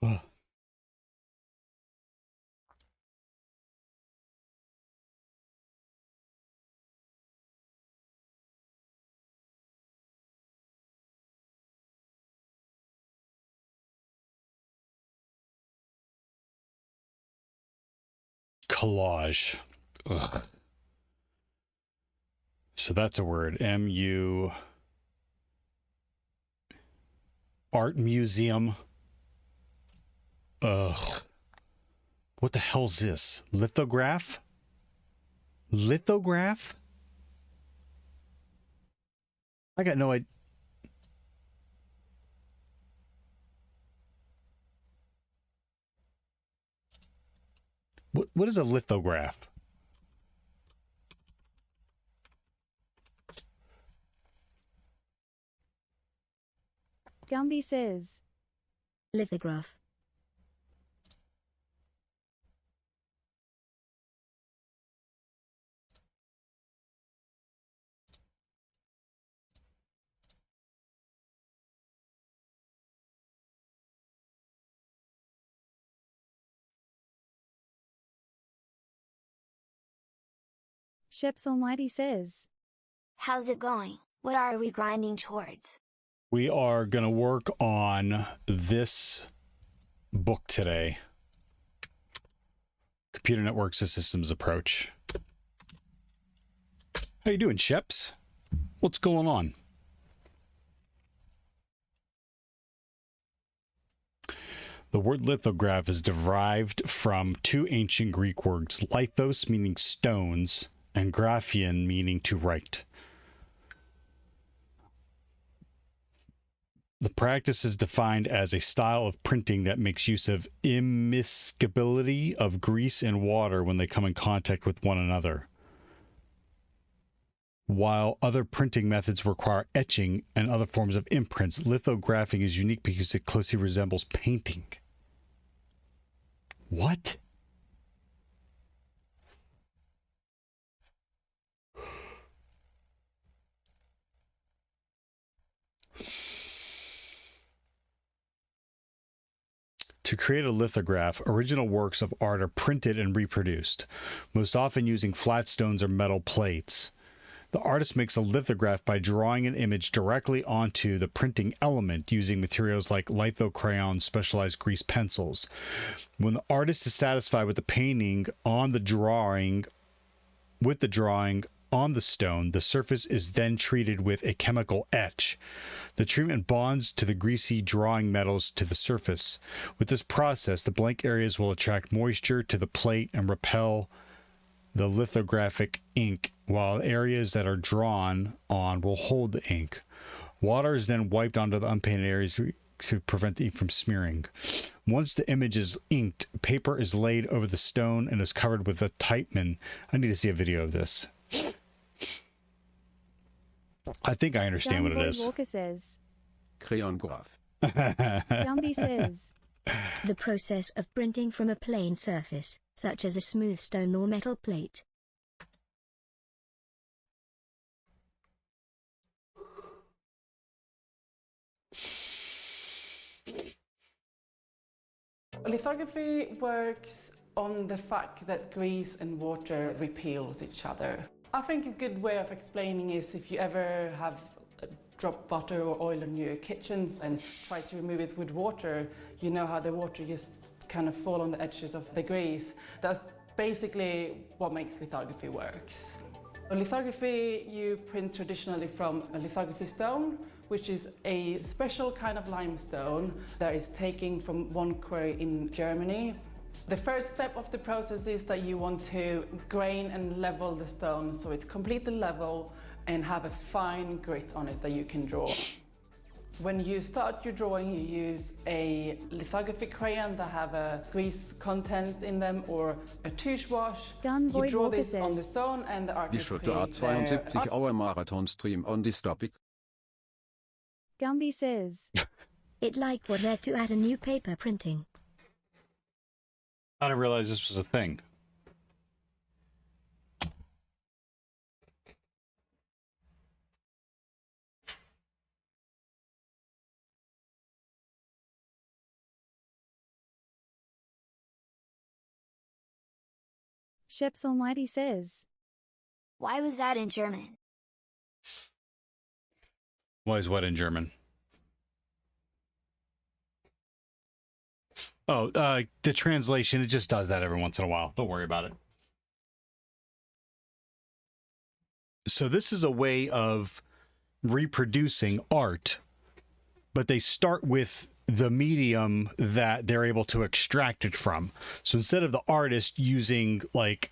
Ugh. Collage. Ugh. So that's a word. M-U... Art museum. Ugh. What the hell's this? Lithograph? Lithograph? I got no idea. What is a lithograph? Gumby says. Lithograph. Sheps Almighty says. How's it going? What are we grinding towards? We are going to work on this book today. Computer Networks and Systems Approach. How you doing, Sheps? What's going on? The word lithograph is derived from 2 ancient Greek words, lithos meaning stones and graphein meaning to write. The practice is defined as a style of printing that makes use of immiscibility of grease and water when they come in contact with one another. While other printing methods require etching and other forms of imprints, lithographing is unique because it closely resembles painting. What? To create a lithograph, original works of art are printed and reproduced, most often using flat stones or metal plates. The artist makes a lithograph by drawing an image directly onto the printing element using materials like litho crayons, specialized grease pencils. When the artist is satisfied with the painting on the drawing, on the stone, the surface is then treated with a chemical etch. The treatment bonds to the greasy drawing metals to the surface. With this process, the blank areas will attract moisture to the plate and repel the lithographic ink, while areas that are drawn on will hold the ink. Water is then wiped onto the unpainted areas to prevent the ink from smearing. Once the image is inked, paper is laid over the stone and is covered with a Typeman. I need to see a video of this. I think I understand what it is. Walker says. Crayon graph. Gumby says. The process of printing from a plane surface, such as a smooth stone or metal plate. Lithography works on the fact that grease and water repels each other. I think a good way of explaining is if you ever have drop butter or oil in your kitchens and try to remove it with water, you know how the water just kind of fall on the edges of the grease. That's basically what makes lithography works. For lithography, you print traditionally from a lithography stone, which is a special kind of limestone that is taken from one quarry in Germany. The first step of the process is that you want to grain and level the stone so it's completely level and have a fine grit on it that you can draw. When you start your drawing, you use a lithography crayon that have a grease contents in them or a tuche wash. You draw this on the stone and the Wie artist should the creates 72-hour marathon stream on this topic? Gumby says. It like what led to add a new paper printing. I didn't realize this was a thing. Sheps Almighty says. Why was that in German? Why is what in German? Oh, the translation, it just does that every once in a while. Don't worry about it. So this is a way of reproducing art, but they start with the medium that they're able to extract it from. So instead of the artist using like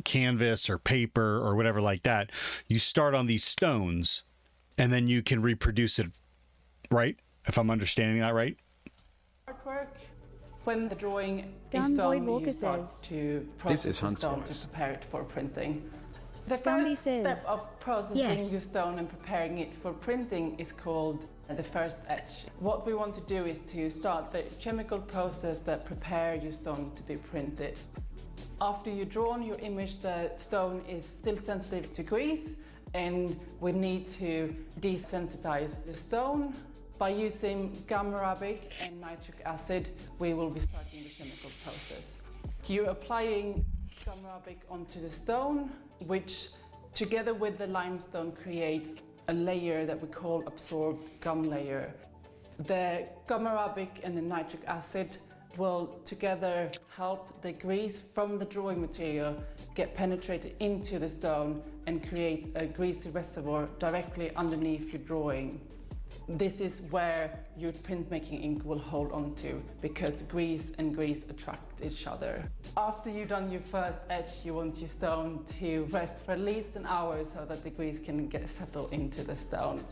canvas or paper or whatever like that, you start on these stones and then you can reproduce it, right? If I'm understanding that right? artwork. When the drawing Gun is done, Boy you start says. to This is process the Hans stone to voice. prepare it for printing. The Gumby first says. step of processing Yes. your stone and preparing it for printing is called the first etch. What we want to do is to start the chemical process that prepare your stone to be printed. After you've drawn your image, the stone is still sensitive to grease, and we need to desensitize the stone. By using gum arabic and nitric acid, we will be starting the chemical process. You're applying gum arabic onto the stone, which together with the limestone creates a layer that we call absorbed gum layer. The gum arabic and the nitric acid will together help the grease from the drawing material get penetrated into the stone and create a greasy reservoir directly underneath your drawing. This is where your printmaking ink will hold on to, because grease and grease attract each other. After you've done your first etch, you want your stone to rest for at least an hour so that the grease can get settled into the stone.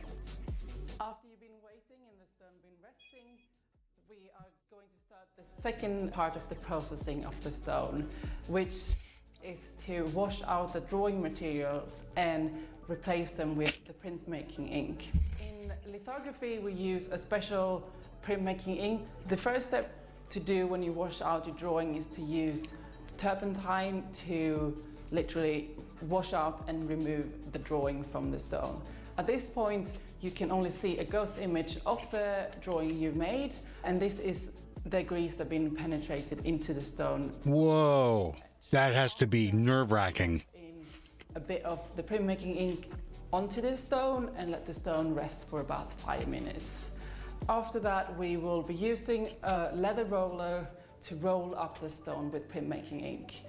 After you've been waiting and the stone been resting, we are going to start the second part of the processing of the stone, which is to wash out the drawing materials and replace them with the printmaking ink. In lithography, we use a special printmaking ink. The first step to do when you wash out your drawing is to use turpentine to literally wash out and remove the drawing from the stone. At this point, you can only see a ghost image of the drawing you made, and this is the grease that's been penetrated into the stone. Whoa, that has to be nerve-wracking. In a bit of the printmaking ink onto the stone and let the stone rest for about 5 minutes. After that, we will be using a leather roller to roll up the stone with printmaking ink.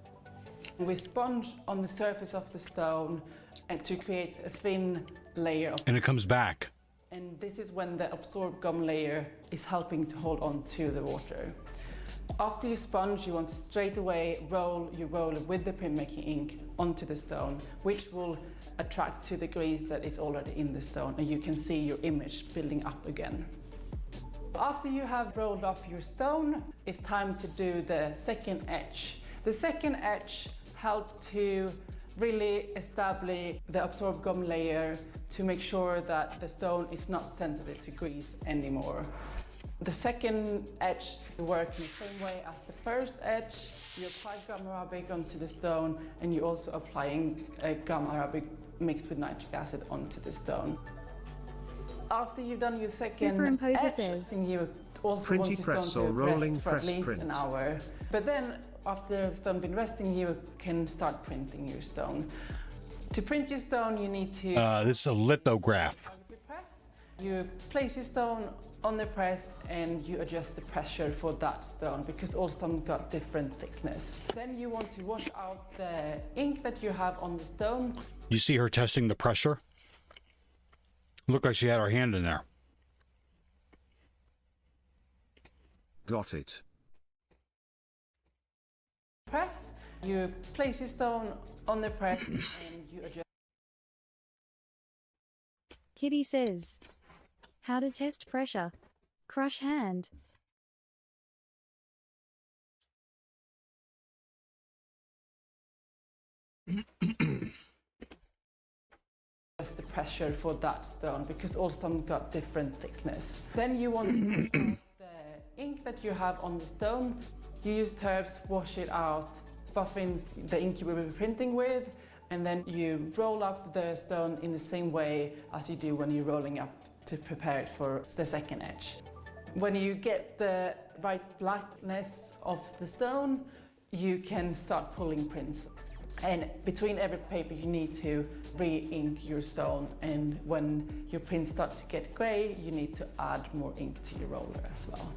We sponge on the surface of the stone and to create a thin layer of. And it comes back. And this is when the absorbed gum layer is helping to hold on to the water. After you sponge, you want to straight away roll your roller with the printmaking ink onto the stone, which will attract to the grease that is already in the stone, and you can see your image building up again. After you have rolled up your stone, it's time to do the second etch. The second etch helps to really establish the absorbed gum layer to make sure that the stone is not sensitive to grease anymore. The second etch works in the same way as the first etch. You apply gum arabic onto the stone, and you're also applying gum arabic mixed with nitric acid onto the stone. After you've done your second etch, you also want your stone to rest for at least an hour. But then, after the stone been resting, you can start printing your stone. To print your stone, you need to... this is a lithograph. You place your stone on the press and you adjust the pressure for that stone because all stone got different thickness. Then you want to wash out the ink that you have on the stone. You see her testing the pressure? Looked like she had her hand in there. Got it. Press. You place your stone on the press and you adjust. Kitty says, how to test pressure. Crush hand. The pressure for that stone because all stone got different thickness. Then you want to wash out the ink that you have on the stone. You use herbs, wash it out, buff in the ink you will be printing with, and then you roll up the stone in the same way as you do when you're rolling up to prepare it for the second etch. When you get the right blackness of the stone, you can start pulling prints. And between every paper you need to re-ink your stone, and when your prints start to get grey, you need to add more ink to your roller as well.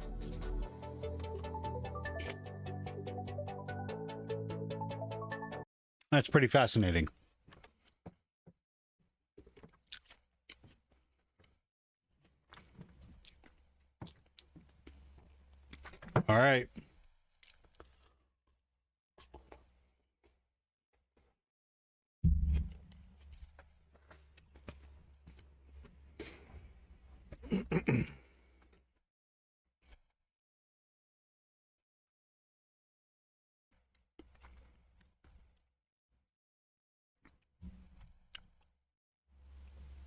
That's pretty fascinating. All right.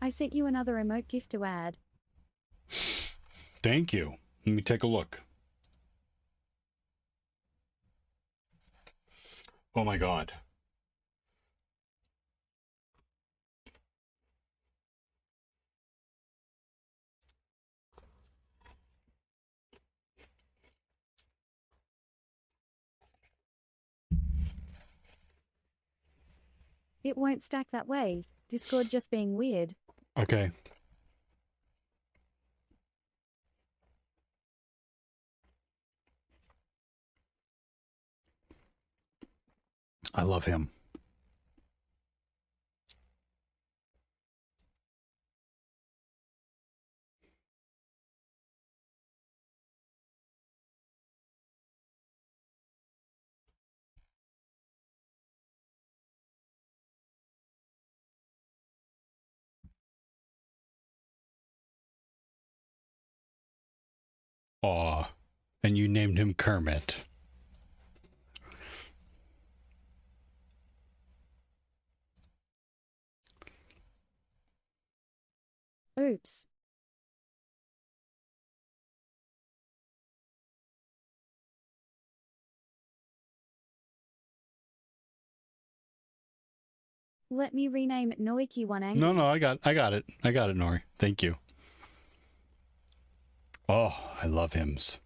I sent you another emote gift to add. Thank you. Let me take a look. Oh my God. It won't stack that way. Discord just being weird. Okay. I love him. Aw, and you named him Kermit. Oops. Let me rename Noiki one angle. No, I got it. I got it, Nori. Thank you. Oh, I love hymns.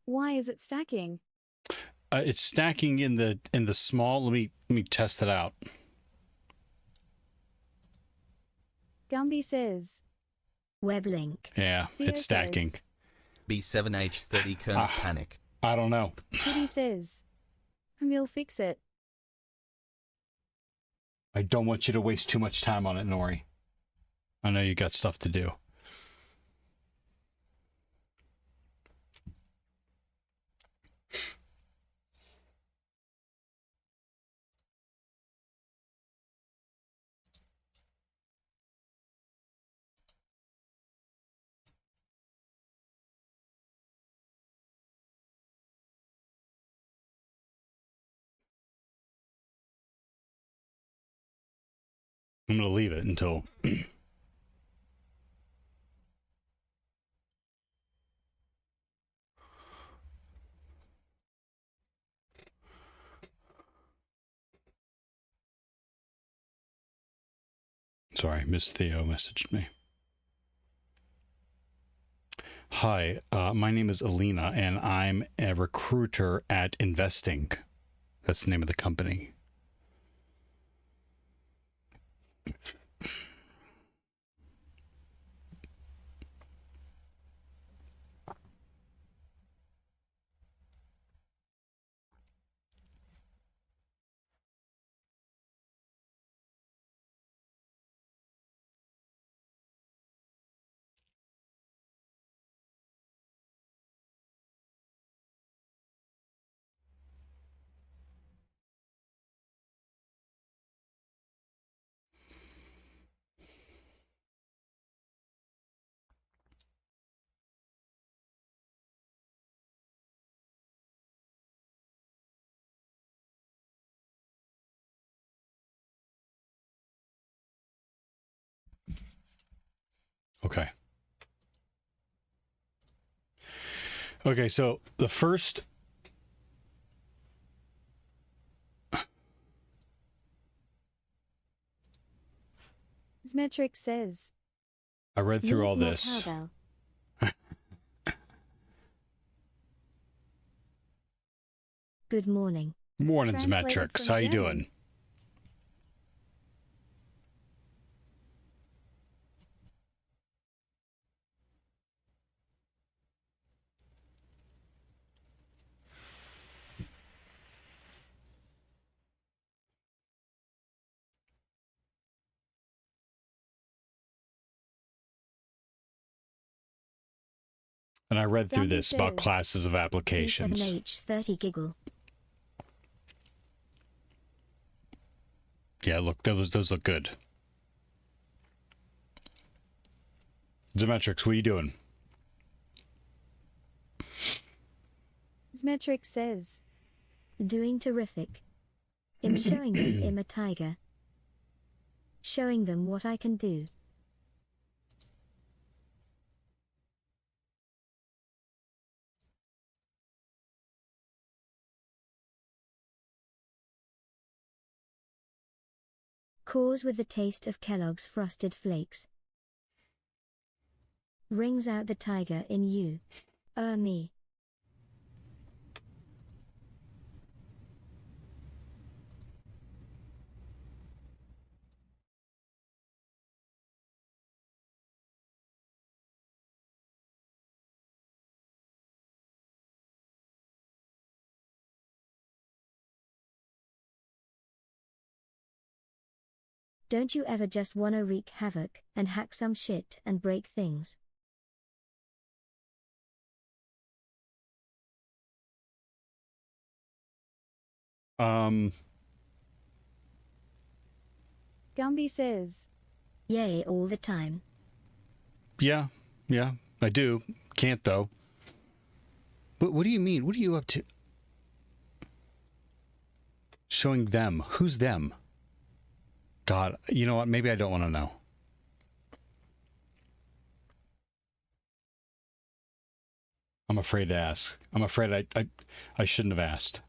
Why is it stacking? It's stacking in the small. Let me test it out. Gumby says. Web link. Yeah, Theo it's stacking. says. B7H30 Kermit Panic. I don't know. Kitty says. You'll fix it. I don't want you to waste too much time on it, Nori. I know you got stuff to do. I'm going to leave it until... Sorry, Miss Theo messaged me. Hi, my name is Alina, and I'm a recruiter at Investing. That's the name of the company. Okay. Okay, so the first... Metric says. I read through all Need more this. cowbell. Good morning. Morning's Translated Metrics. from How you German. doing? And I read through Gumby this about says. classes of applications. B7H30 giggle. Yeah, look, those look good. Zemetrics, what are you doing? Metric says. Doing terrific. I'm showing them I'm a tiger. Showing them what I can do. Cause with the taste of Kellogg's Frosted Flakes. Brings out the tiger in you. Me. Don't you ever just wanna wreak havoc and hack some shit and break things? Gumby says. Yay all the time. Yeah, I do. Can't though. But what do you mean? What are you up to? Showing them. Who's them? God, you know what? Maybe I don't want to know. I'm afraid to ask. I'm afraid I shouldn't have asked.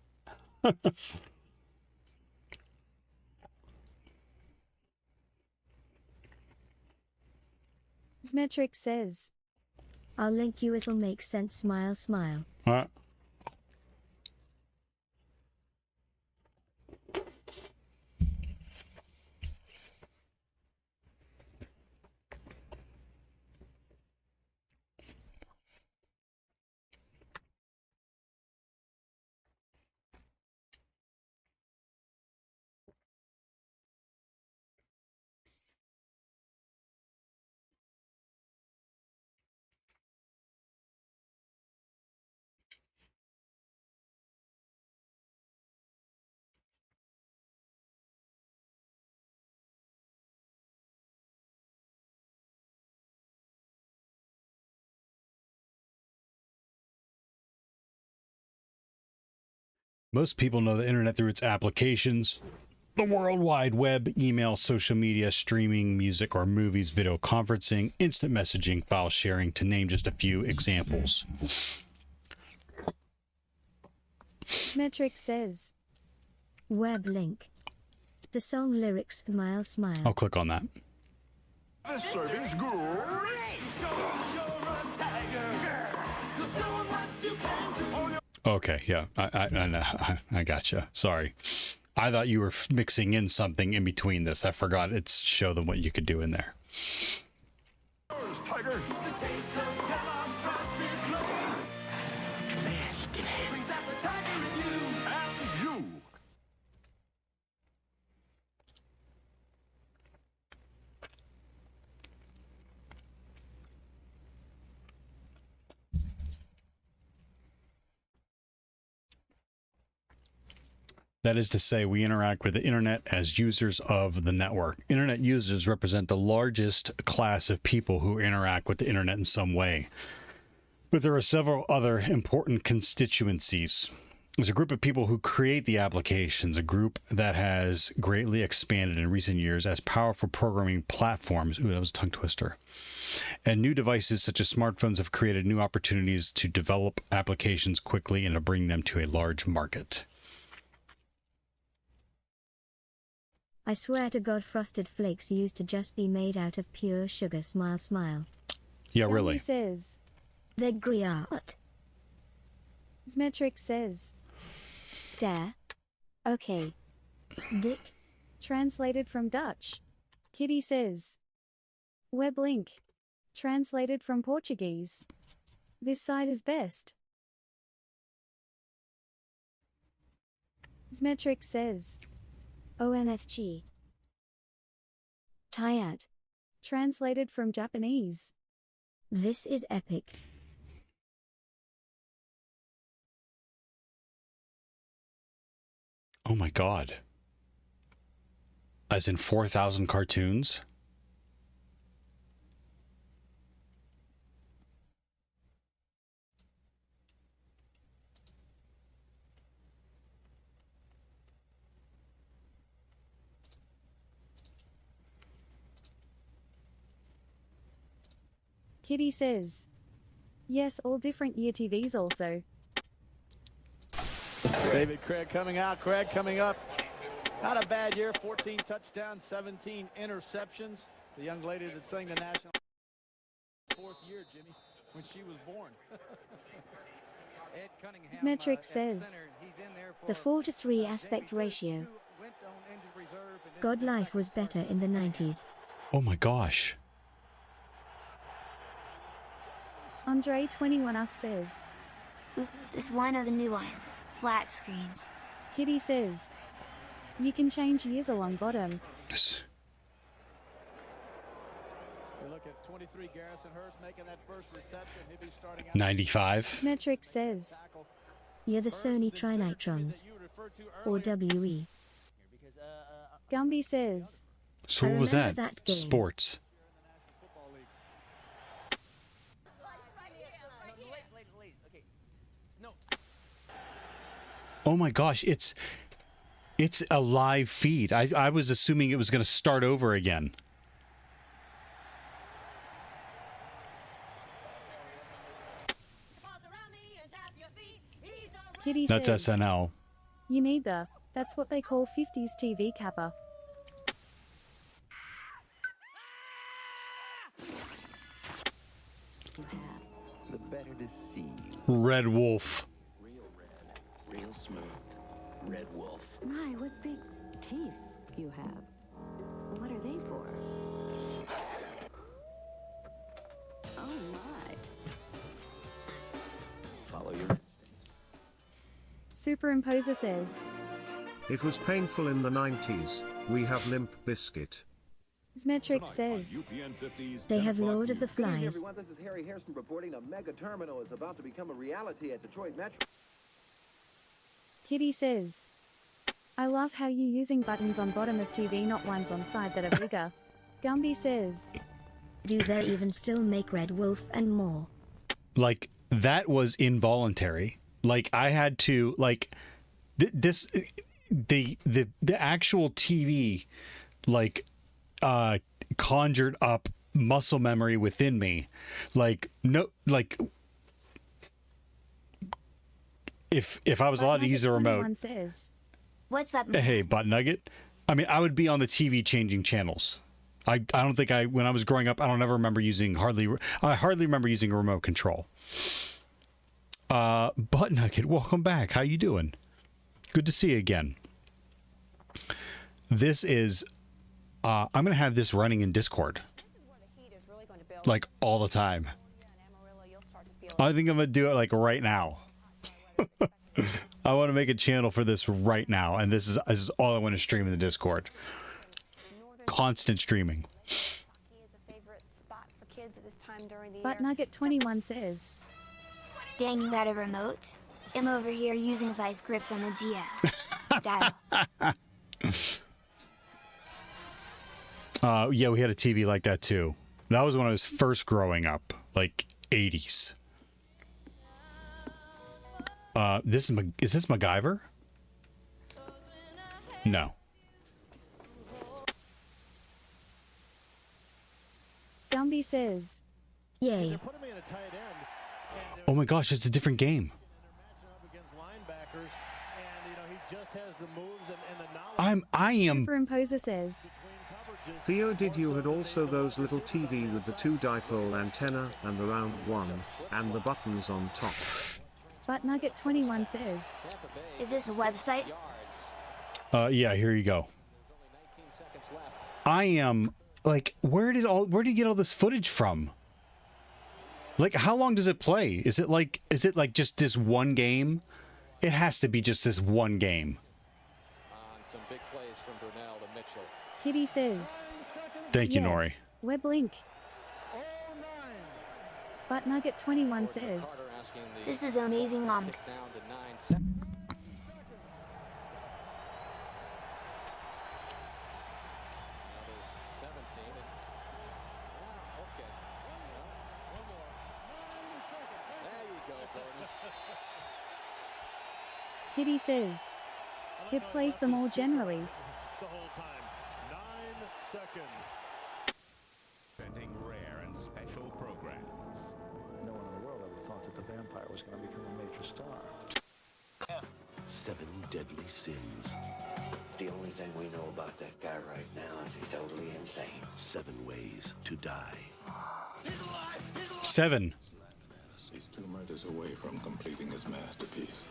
Metric says. I'll link you, it'll make sense, smile smile. All right. Most people know the internet through its applications. The World Wide Web, email, social media, streaming, music or movies, video conferencing, instant messaging, file sharing, to name just a few examples. Metric says. Web link. The song lyrics Smile Smile. I'll click on that. This service great. Okay, yeah, I gotcha. Sorry. I thought you were mixing in something in between this. I forgot it's show them what you could do in there. Tiger. And you. That is to say, we interact with the internet as users of the network. Internet users represent the largest class of people who interact with the internet in some way. But there are several other important constituencies. There's a group of people who create the applications, a group that has greatly expanded in recent years as powerful programming platforms. Ooh, that was a tongue twister. And new devices such as smartphones have created new opportunities to develop applications quickly and to bring them to a large market. I swear to God, Frosted Flakes used to just be made out of pure sugar. Smile Smile. Yeah, really. He says. The Griot. Metric says. Dare. Okay. Dick. Translated from Dutch. Kitty says. Web link. Translated from Portuguese. This site is best. Metric says. OMFG. Tired. Translated from Japanese. This is epic. Oh my God. As in 4,000 cartoons? Kitty says. Yes, all different year TVs also. David Craig coming out, Craig coming up. Not a bad year, 14 touchdowns, 17 interceptions. The young lady that sang the national fourth year, Jimmy, when she was born. Metric says. The 4-to-3 aspect ratio. God, life was better in the 90s. Oh my gosh. Andre 21 us says. This one of the new ones, flat screens. Kitty says. You can change years along bottom. Yes. You look at 23 Garrisonhurst making that first reception. He'll be starting out 95. Metric says. You're the Sony Trinitrons. Or WE. Gumby says. So what was that? Sports. Oh my gosh, it's a live feed. I was assuming it was going to start over again. Kitty That's says. SNL. You need the. That's what they call 50s TV kappa. The better to see. Red Wolf. Real smooth. Red Wolf. My, what big teeth you have. What are they for? Oh my. Follow your instincts. Superimposer says. It was painful in the 90s. We have Limp Bizkit. Metric says. They have Lord of the Good evening, Flies. everyone. This is Harry Harrison reporting a mega terminal is about to become a reality at Detroit Metro. Kitty says. I love how you using buttons on bottom of TV, not ones on side that are bigger. Gumby says. Do they even still make Red Wolf and more? Like, that was involuntary. Like, I had to, like, The actual TV, like, conjured up muscle memory within me, like if I was allowed to use the remote. What's up, Hey, Butt Nugget. I mean, I would be on the TV changing channels. I don't think when I was growing up, I don't ever remember I hardly remember using a remote control. Butt Nugget, welcome back. How you doing? Good to see you again. This is, I'm going to have this running in Discord. Like all the time. I think I'm going to do it like right now. I want to make a channel for this right now, and this is all I want to stream in the Discord. Constant streaming. But Nugget 21 says, Dang, you got a remote? I'm over here using vice grips on the GM. Dial. Yeah, we had a TV like that too. That was when I was first growing up, like 80s. Is this MacGyver? No. Gumby says, Yay. Oh my gosh, it's a different game. I am. Superimposer says, Theo, did you had also those little TV with the 2 dipole antenna and the round one and the buttons on top? But Nugget 21 says, Is this a website? Yeah, here you go. I am like, where did you get all this footage from? Like, how long does it play? Is it like just this one game? It has to be just this one game. Some big plays from Brunel to Mitchell. Kitty says, Thank you, yes, Nori. Web link. But Nugget 21 says, This is amazing, Mom. Kitty says, it plays them all generally. The whole time. 9 seconds. Presenting rare and special programs. No one in the world ever thought that the vampire was going to become a major star. 7 deadly sins. The only thing we know about that guy right now is he's totally insane. 7 ways to die. He's alive! He's alive! 7. He's 2 murders away from completing his masterpiece.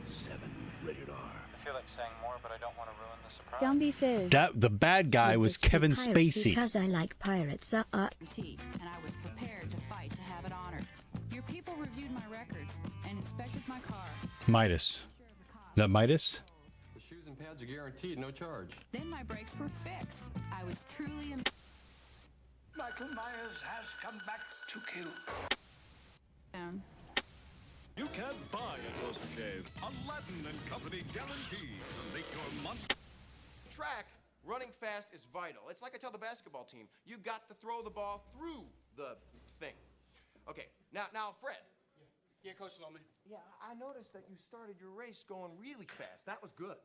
7 rated R. I feel like saying more, but I don't want to ruin the surprise. Gumby says, That the bad guy was Kevin Spacey. Because I like pirates. And I was prepared to fight to have it honored. Your people reviewed my records and inspected my car. Midas. That Midas? The shoes and pads are guaranteed, no charge. Then my brakes were fixed. I was truly Michael Myers has come back to kill. You can't buy a closer shave. Aladdin and Company guarantee to make your monster. Track, running fast is vital. It's like I tell the basketball team, you got to throw the ball through the thing. Okay, now Fred. Yeah, Coach Loman. Yeah, I noticed that you started your race going really fast. That was good.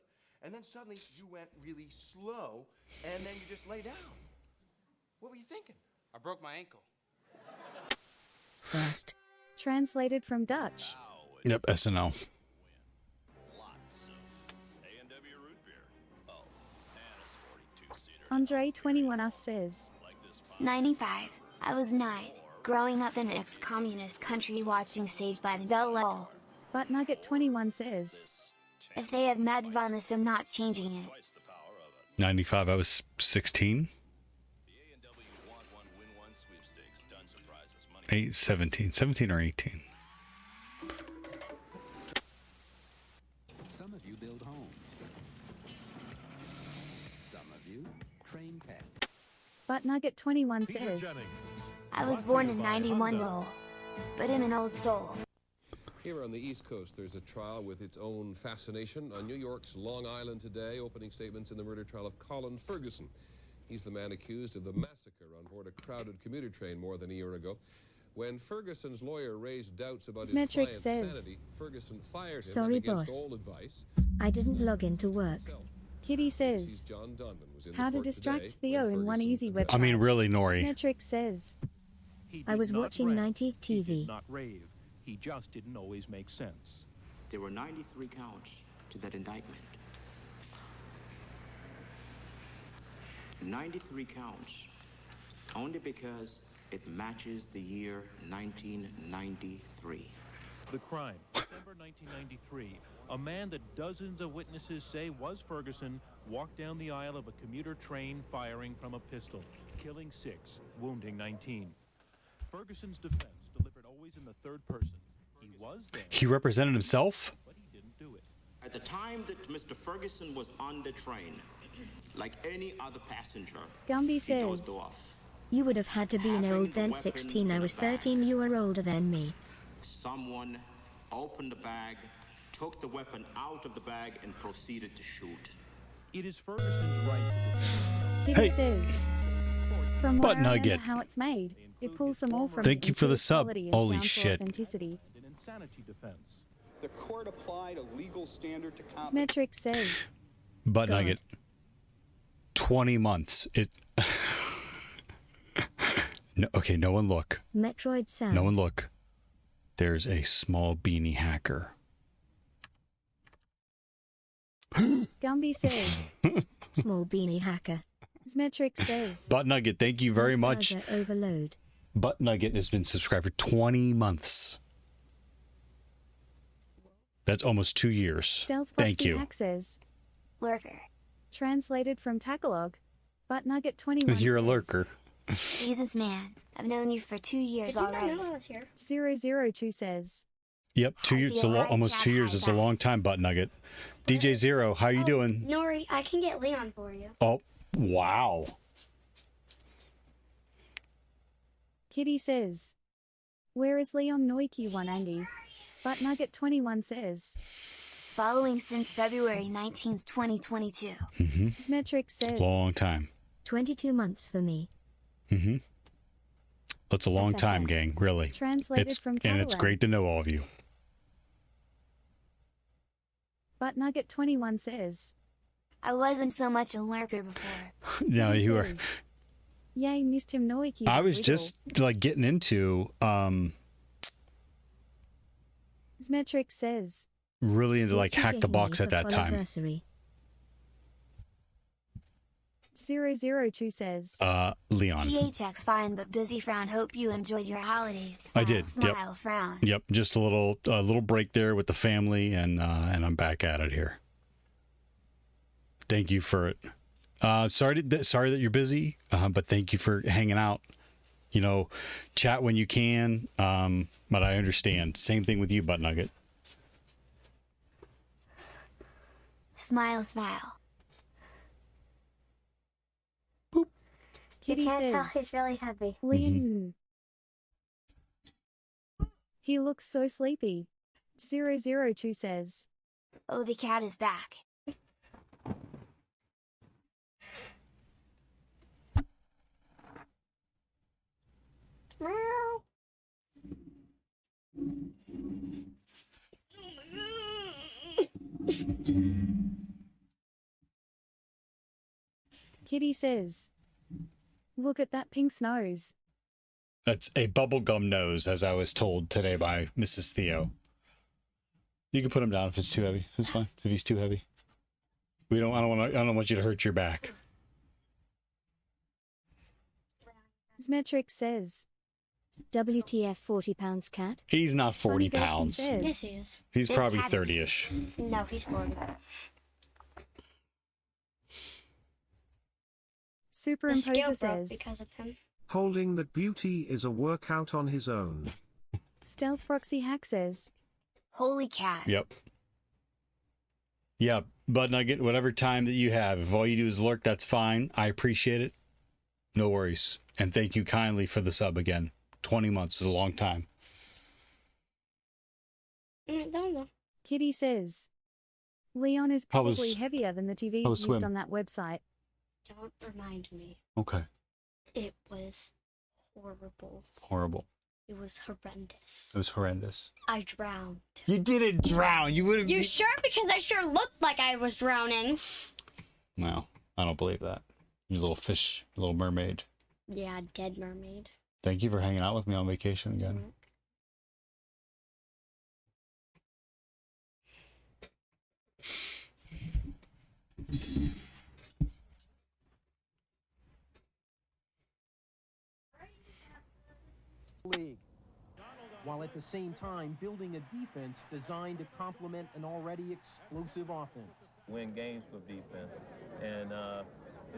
And then suddenly you went really slow, and then you just lay down. What were you thinking? I broke my ankle. First. translated from Dutch. Yep, SNL. Andre 21 us says, 95. I was 9, growing up in an ex-communist country watching Saved by the Bell lol. But Nugget 21 says, If they have Mad on this, I'm not changing it. 95, I was 16. 17 or 18. Some of you build homes. Some of you train pets. But Nugget 21 says, I was born in 91 lol, but I'm an old soul. Here on the East Coast, there's a trial with its own fascination. On New York's Long Island today, opening statements in the murder trial of Colin Ferguson. He's the man accused of the massacre on board a crowded commuter train more than a year ago. When Ferguson's lawyer raised doubts about his Metric client's says, sanity, Ferguson fired him Sorry, and against boss. all advice. I didn't log into work. Kitty says, John Donvan was in how the to court distract today Theo when in one Ferguson easy addressed- website. I mean, really, Nori. Metric says, I was watching 90s He TV. did not rave. He just didn't always make sense. There were 93 counts to that indictment. 93 counts, only because it matches the year 1993. The crime, December 1993. A man that dozens of witnesses say was Ferguson walked down the aisle of a commuter train firing from a pistol, killing 6, wounding 19. Ferguson's defense, delivered always in the third person. He was there, He represented himself? but he didn't do it. At the time that Mr. Ferguson was on the train, like any other passenger, Gumby he says, dozed off. You would have had to been Having old the then, weapon 16. I in was the bag. 13. You were older than me. Someone opened the bag, took the weapon out of the bag, and proceeded to shoot. It is Ferguson's right to defend. Kitty Hey. says, from what Butt I remember nugget. how it's made, it pulls them all from Thank it you for the ensures sub. quality and Holy sound for shit. authenticity. An insanity defense. The court applied a legal standard to Metric says, Butt God. nugget. 20 months. It. No, okay, no one look. Metroid sound. No one look. There's a small beanie hacker. Gumby says, Small beanie hacker. Metric says, Butt Nugget, thank you very much. Nostalgia overload. Butt Nugget has been subscribed for 20 months. That's almost 2 years. Stealth Thank Foxy you. Hack says, Lurker. translated from Tagalog, Butt Nugget 21 You're a says, lurker. Jesus, man. I've known you for 2 years already. 002 says, Yep, 2 years. It's a almost 2 years. It's a long time, Butt Nugget. DJ Zero, how you doing? Nori, I can get Leon for you. Oh, wow. Kitty says, where is Leon Noiki 1 Andy? Butt Nugget 21 says, Following since February 19th, 2022. Mm-hmm. Metric says, Long time. 22 months for me. Mm-hmm. That's a long time, FFS. gang. Really. Translated from And it's Catalan. great to know all of you. Butt Nugget 21 says, I wasn't so much a lurker before. Now Kitty you were. says, yay, missed him Noiki. I was just like getting into Metric says, really into like What you hack the getting box me at for that time. Folloversary? 002 says, Leon. THX fine but busy frown. Hope you enjoyed your holidays. I Smile, did. Smile, Yep. frown. Yep. Just a little break there with the family, and I'm back at it here. Thank you for it. Sorry that you're busy, but thank you for hanging out. You know, chat when you can. But I understand. Same thing with you, Butt Nugget. Smile, smile. Kitty you can't tell says, he's really heavy. Leon. He looks so sleepy. 002 says, Oh, the cat is back. Meow. Kitty says, look at that pink nose. That's a bubblegum nose, as I was told today by Mrs. Theo. You can put him down if it's too heavy. It's fine if he's too heavy. I don't want you to hurt your back. Metric says, WTF 40 pounds cat? He's not 40 Funny Ghosty pounds. says, Yes, he is. He's Big probably cat. 30-ish. No, he's 40. The Superimposer scale broke says, because of him. Holding that beauty is a workout on his own. Stealth Proxy Hack says, Holy cat. Yep. Yeah, Bud Nugget, whatever time that you have, if all you do is lurk, that's fine. I appreciate it. No worries. And thank you kindly for the sub again. 20 months is a long time. Don't know. Kitty says, Leon is How probably was- heavier than the TVs how was used swim? on that website. Don't remind me. Okay. It was horrible. Horrible. It was horrendous. It was horrendous. I drowned. You didn't drown. You would have. You sure? Because I sure looked like I was drowning. No, I don't believe that. You little fish, little mermaid. Yeah, dead mermaid. Thank you for hanging out with me on vacation again. League, while at the same time building a defense designed to complement an already explosive offense. Win games with defense, and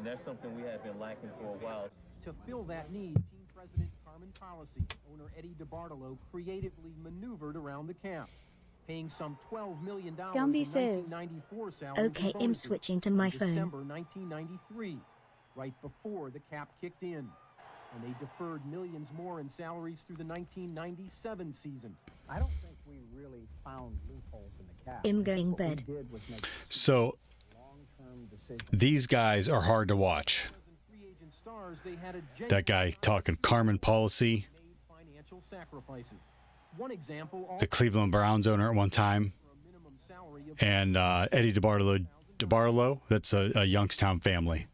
that's something we have been lacking for a while. To fill that need, team president Carmen Policy, owner Eddie DeBartolo creatively maneuvered around the cap, paying some $12 million Gumby in says, 1994 salaries Okay, and I'm bonuses switching to my in phone. December 1993, right before the cap kicked in. And they deferred millions more in salaries through the 1997 season. I don't think we really found loopholes in the cap. I'm going What we bed. did was make So long-term decisions. these guys are hard to watch. Free agent stars, they had a That guy talking Carmen Policy, financial sacrifices. One example, the Cleveland Browns owner at one time, and Eddie DeBartolo. That's a Youngstown family.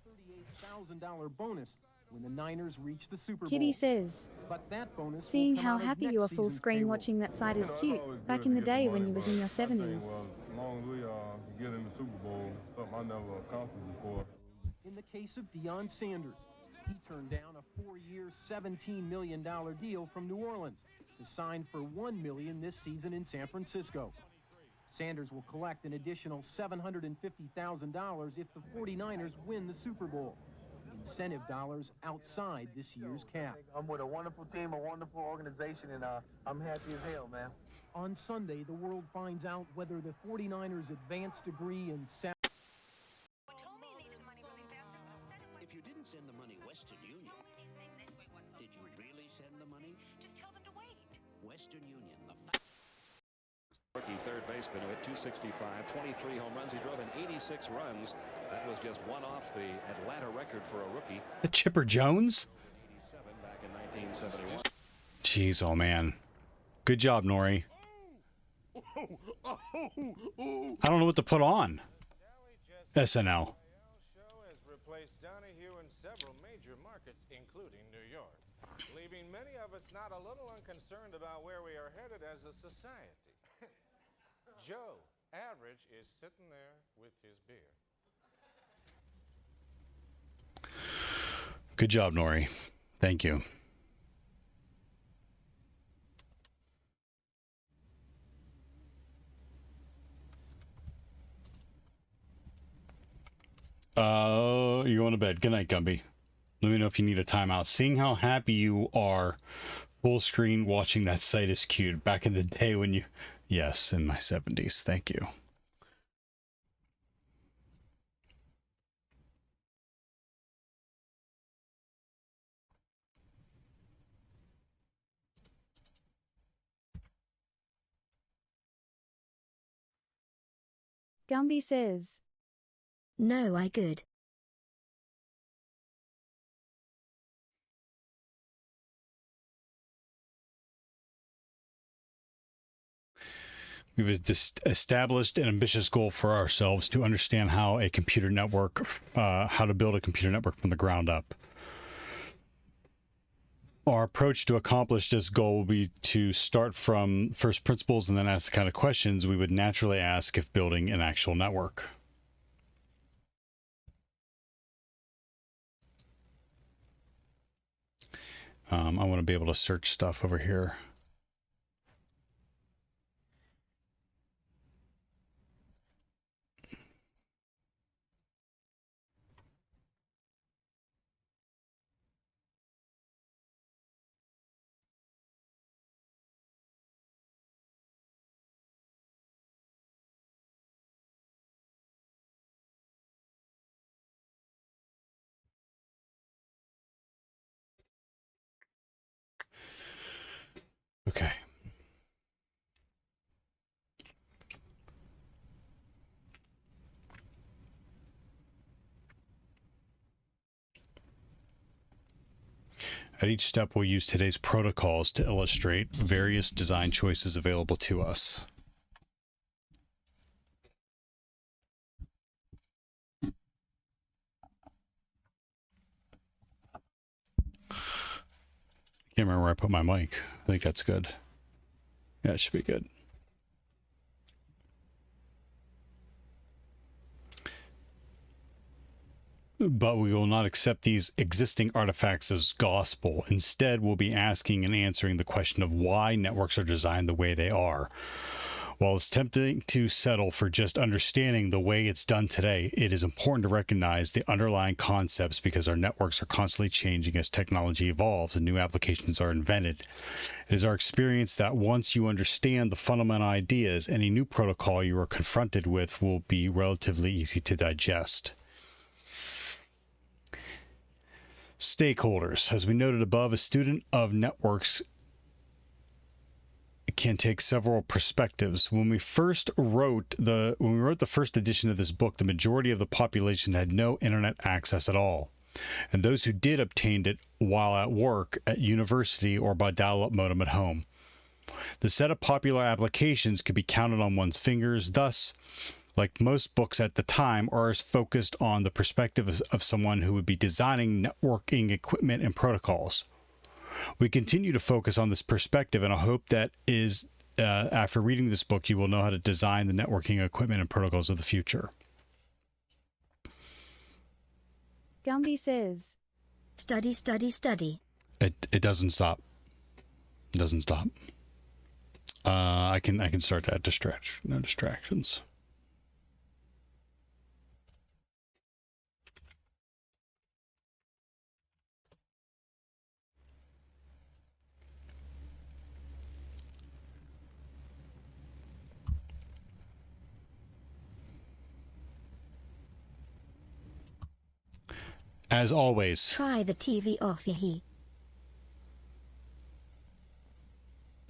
$38,000 bonus when the Niners reached the Super Bowl. Kitty says, But that bonus will seeing come how out of happy next you are full season's screen payroll. watching that side is cute, back in the day when you was in your 70s. As long as we get in the Super Bowl, something I never accomplished before. In the case of Deion Sanders, he turned down a 4-year, $17 million deal from New Orleans to sign for $1 million this season in San Francisco. Sanders will collect an additional $750,000 if the 49ers win the Super Bowl. Incentive dollars outside this year's cap. I'm with a wonderful team, a wonderful organization, and I'm happy as hell, man. On Sunday, the world finds out whether the 49ers' advanced degree in If you didn't send the money Western Union, did you really send the money? Just tell them to wait. Western Union, the Rookie third baseman who hit 265, 23 home runs. He drove in 86 runs. That was just one off the Atlanta record for a rookie. The Chipper Jones? 87 back in 1971. Jeez, oh man. Good job, Nori. I don't know what to put on. SNL. Replaced Donahue in several major markets, including New York, leaving many of us not a little unconcerned about where we are headed as a society. Joe, average, is sitting there with his beer. Good job, Nori. Thank you. You're going to bed. Good night, Gumby. Let me know if you need a timeout. Seeing how happy you are full screen watching that site is cute. Back in the day when you... Yes, in my 70s. Thank you. Gumby says, No, I good. We've established an ambitious goal for ourselves to understand how a computer network, how to build a computer network from the ground up. Our approach to accomplish this goal will be to start from first principles and then ask the kind of questions we would naturally ask if building an actual network. I want to be able to search stuff over here. Okay. At each step, we'll use today's protocols to illustrate various design choices available to us. Can't remember where I put my mic. I think that's good. Yeah, it should be good. But we will not accept these existing artifacts as gospel. Instead, we'll be asking and answering the question of why networks are designed the way they are. While it's tempting to settle for just understanding the way it's done today, it is important to recognize the underlying concepts because our networks are constantly changing as technology evolves and new applications are invented. It is our experience that once you understand the fundamental ideas, any new protocol you are confronted with will be relatively easy to digest. Stakeholders. As we noted above, a student of networks can take several perspectives. When we wrote the first edition of this book, the majority of the population had no internet access at all. And those who did obtained it while at work, at university, or by dial-up modem at home. The set of popular applications could be counted on one's fingers. Thus, like most books at the time, ours focused on the perspective of someone who would be designing networking equipment and protocols. We continue to focus on this perspective, and I hope that after reading this book, you will know how to design the networking equipment and protocols of the future. Gumby says, Study, study, study. It doesn't stop. It doesn't stop. I can start that no distractions. As always. Try the TV off, Yahi.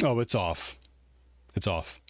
Oh, it's off. It's off.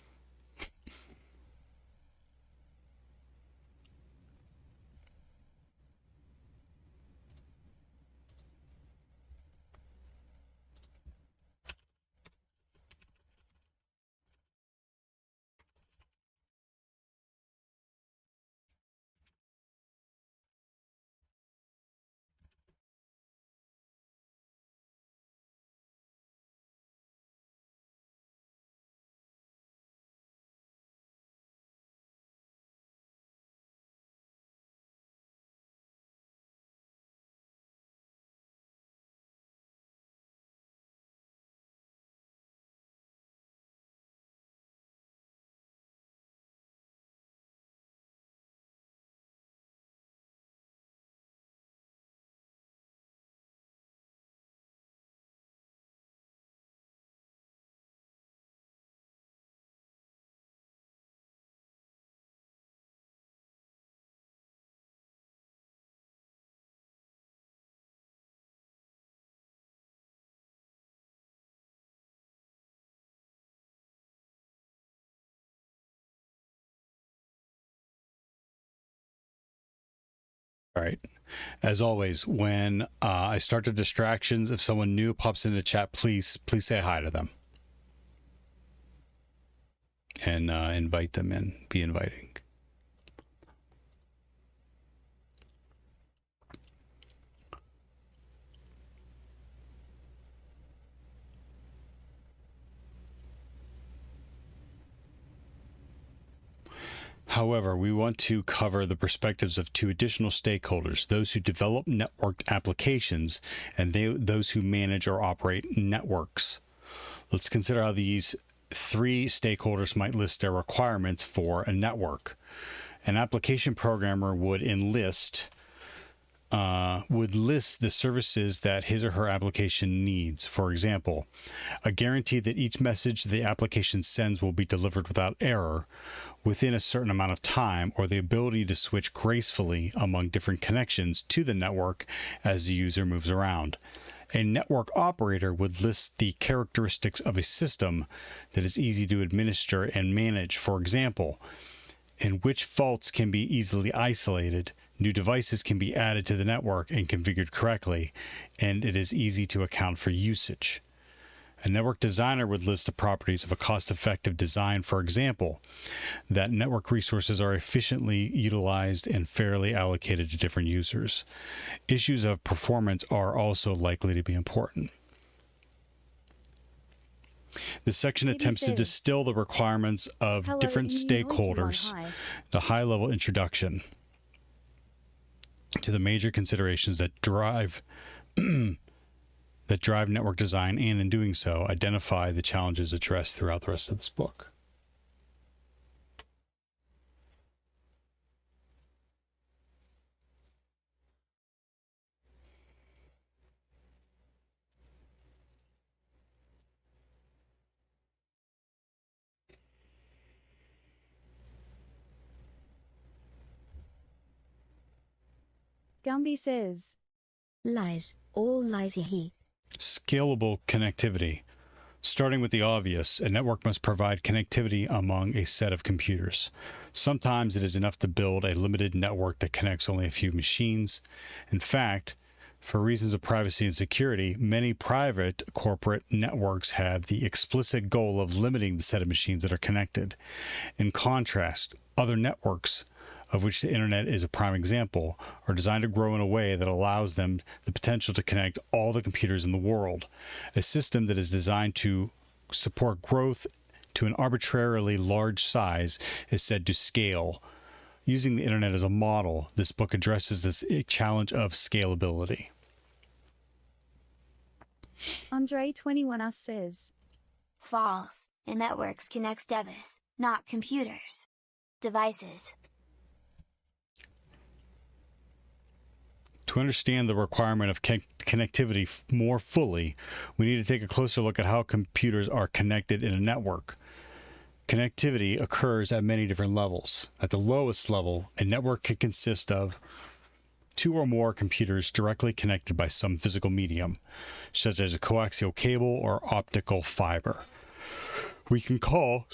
All right. As always, when I start the distractions, if someone new pops into the chat, please say hi to them. And invite them in. Be inviting. However, we want to cover the perspectives of two additional stakeholders, those who develop networked applications and those who manage or operate networks. Let's consider how these three stakeholders might list their requirements for a network. An application programmer would list the services that his or her application needs. For example, a guarantee that each message the application sends will be delivered without error within a certain amount of time, or the ability to switch gracefully among different connections to the network as the user moves around. A network operator would list the characteristics of a system that is easy to administer and manage. For example, in which faults can be easily isolated, New devices can be added to the network and configured correctly, and it is easy to account for usage. A network designer would list the properties of a cost-effective design, for example, that network resources are efficiently utilized and fairly allocated to different users. Issues of performance are also likely to be important. This section attempts to distill the requirements of different stakeholders, the high-level introduction to the major considerations that drive network design, and in doing so, identify the challenges addressed throughout the rest of this book. Gumby says, Lies, all lies he. Scalable connectivity. Starting with the obvious, a network must provide connectivity among a set of computers. Sometimes it is enough to build a limited network that connects only a few machines. In fact, for reasons of privacy and security, many private corporate networks have the explicit goal of limiting the set of machines that are connected. In contrast, other networks, of which the internet is a prime example, are designed to grow in a way that allows them the potential to connect all the computers in the world. A system that is designed to support growth to an arbitrarily large size is said to scale. Using the internet as a model, this book addresses this challenge of scalability. Andre 21 says, False. And networks connects devices, not computers. Devices. To understand the requirement of connectivity more fully, we need to take a closer look at how computers are connected in a network. Connectivity occurs at many different levels. At the lowest level, a network can consist of two or more computers directly connected by some physical medium, such as a coaxial cable or optical fiber. We can call,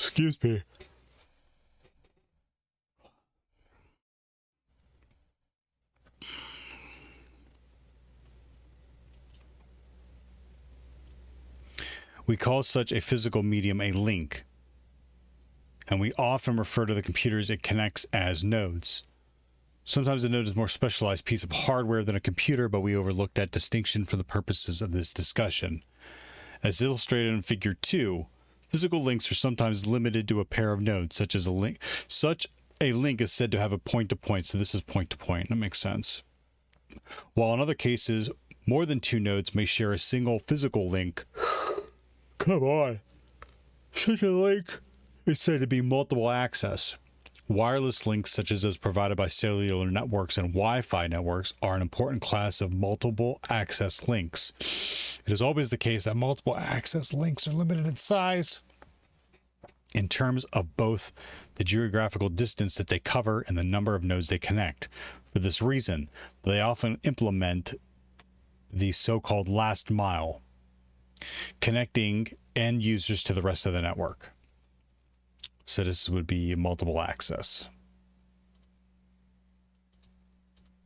We call such a physical medium a link, and we often refer to the computers it connects as nodes. Sometimes a node is a more specialized piece of hardware than a computer, but we overlook that distinction for the purposes of this discussion. As illustrated in Figure 2, physical links are sometimes limited to a pair of nodes, such as a link. Such a link is said to have a point-to-point, so this is point-to-point. That makes sense. While in other cases, more than two nodes may share a single physical link. Come on. Such a link is said to be multiple access. Wireless links, such as those provided by cellular networks and Wi-Fi networks, are an important class of multiple access links. It is always the case that multiple access links are limited in size in terms of both the geographical distance that they cover and the number of nodes they connect. For this reason, they often implement the so-called last mile, connecting end users to the rest of the network. So this would be multiple access.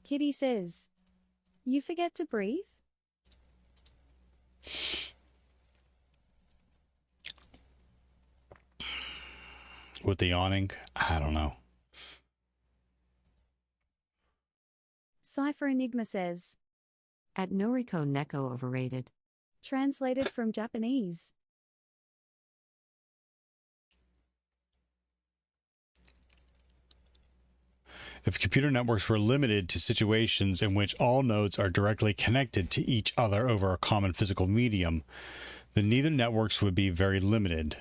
Kitty says, you forget to breathe? With the yawning? I don't know. Cypher Enigma says, At Noriko Neko overrated. Translated from Japanese. If computer networks were limited to situations in which all nodes are directly connected to each other over a common physical medium, then neither networks would be very limited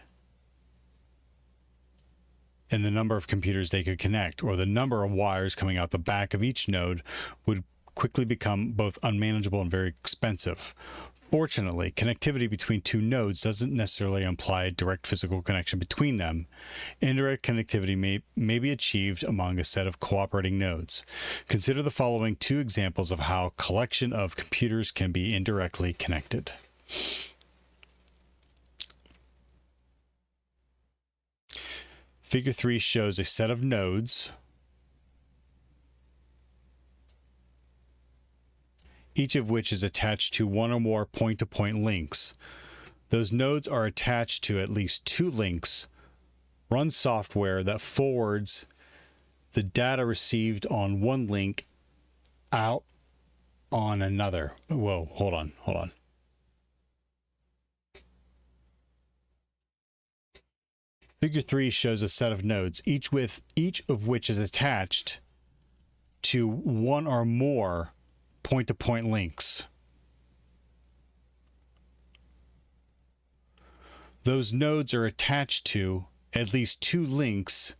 in the number of computers they could connect, or the number of wires coming out the back of each node would quickly become both unmanageable and very expensive. Fortunately, connectivity between two nodes doesn't necessarily imply a direct physical connection between them. Indirect connectivity may be achieved among a set of cooperating nodes. Consider the following two examples of how a collection of computers can be indirectly connected. Figure 3 shows a set of nodes each of which is attached to one or more point-to-point links. Those nodes are attached to at least 2 links, run software that forwards the data received on one link out on another. Whoa, hold on. Figure 3 shows a set of nodes, each of which is attached to one or more point-to-point links. Those nodes are attached to at least 2 links.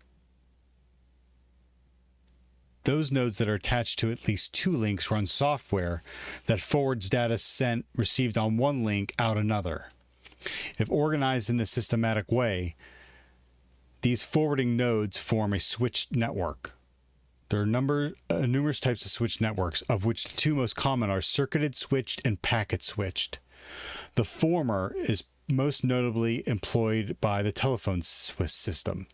Those nodes that are attached to at least 2 links run software that forwards data received on one link out another. If organized in a systematic way, these forwarding nodes form a switched network. There are numerous types of switched networks, of which the 2 most common are circuited switched and packet switched. The former is most notably employed by the telephone system,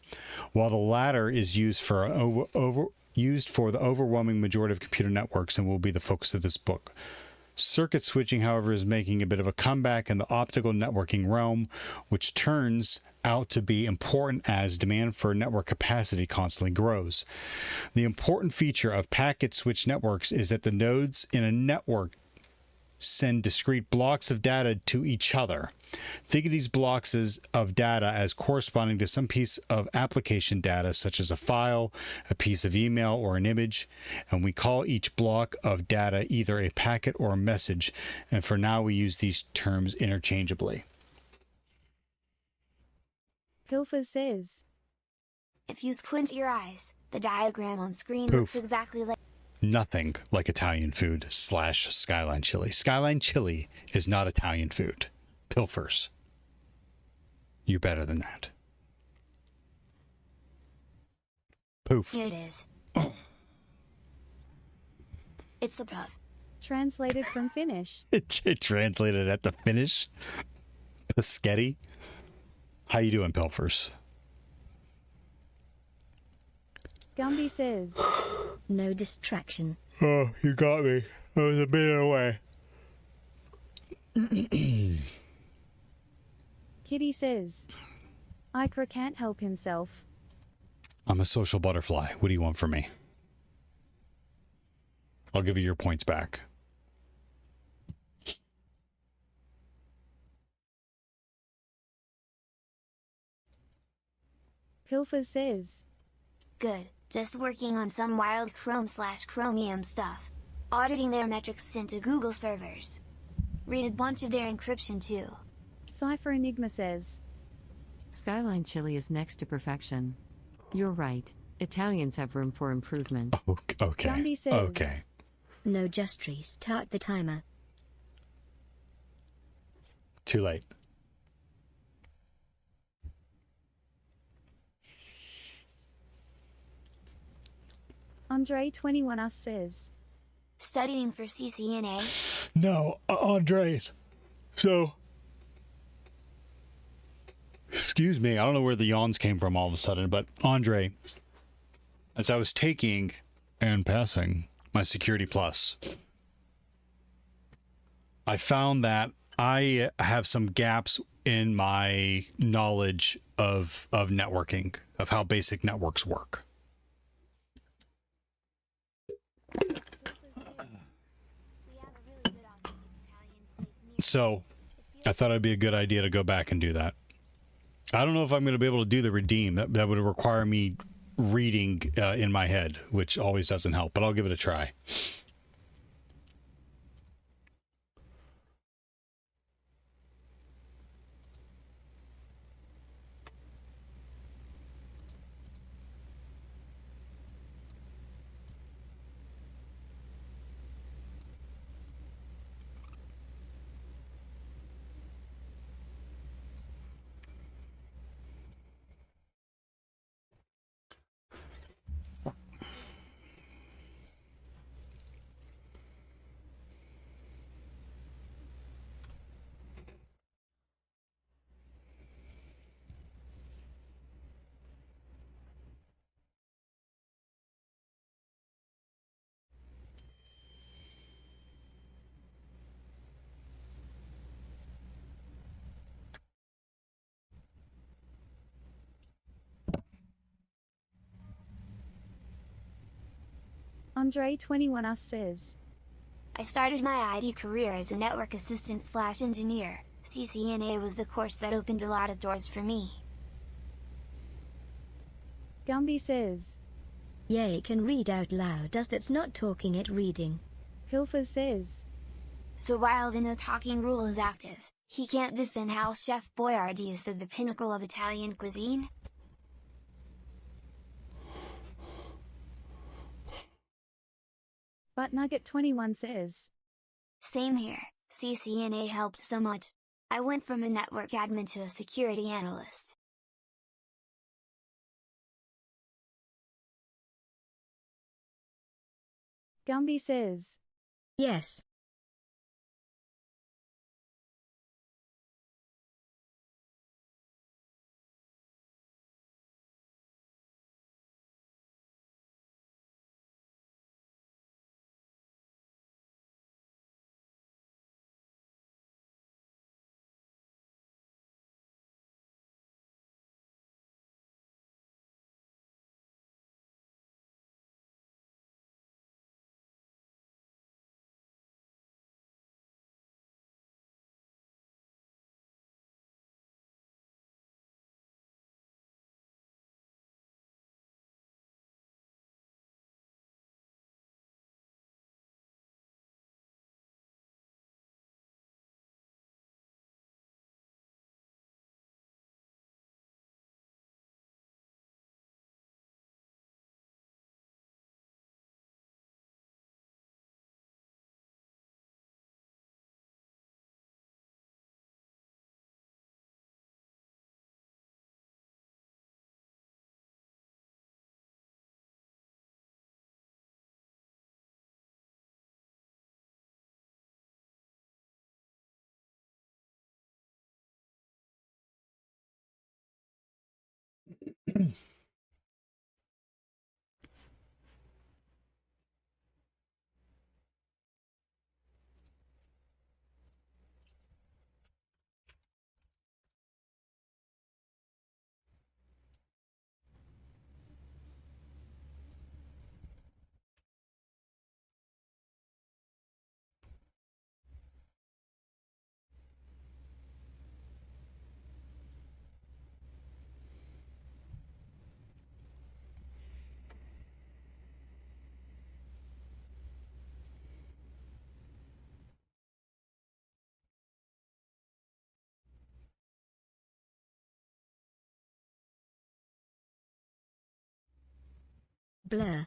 while the latter is used for the overwhelming majority of computer networks and will be the focus of this book. Circuit switching, however, is making a bit of a comeback in the optical networking realm, which turns out to be important as demand for network capacity constantly grows. The important feature of packet switch networks is that the nodes in a network send discrete blocks of data to each other. Think of these blocks of data as corresponding to some piece of application data, such as a file, a piece of email, or an image, and we call each block of data either a packet or a message, and for now we use these terms interchangeably. Pilfer says, If you squint your eyes, the diagram on screen Poof. looks exactly like... Nothing like Italian food / Skyline Chili. Skyline Chili is not Italian food. Pilfers. You're better than that. Poof. It is. It's a puff. Translated from Finnish. It translated at the Finnish. Paschetti. How you doing, Pilfers? Gumby says, No distraction. Oh, you got me. I was a bit away. Kitty says, Ikra can't help himself. I'm a social butterfly. What do you want from me? I'll give you your points back. Pilfer says, Good. Just working on some wild Chrome/Chromium stuff. Auditing their metrics sent to Google servers. Read a bunch of their encryption too. Cypher Enigma says, Skyline Chili is next to perfection. You're right. Italians have room for improvement. Okay. Gumby says, Okay. No, just restart the timer. Too late. Andre 21 us says, Studying for CCNA? No, Andres. So, excuse me, I don't know where the yawns came from all of a sudden, but Andre, as I was taking and passing my Security Plus, I found that I have some gaps in my knowledge of networking, of how basic networks work. So I thought it'd be a good idea to go back and do that. I don't know if I'm going to be able to do the redeem. That would require me reading in my head, which always doesn't help, but I'll give it a try. Andre21us says, I started my IT career as a network assistant slash engineer. CCNA was the course that opened a lot of doors for me. Gumby says, Yay can read out loud. Does that's not talking, it reading. Pilfer says, So while the no talking rule is active, he can't defend how Chef Boyardee is the pinnacle of Italian cuisine? But Nugget21 says, Same here, CCNA helped so much. I went from a network admin to a security analyst. Gumby says, Yes. Blur.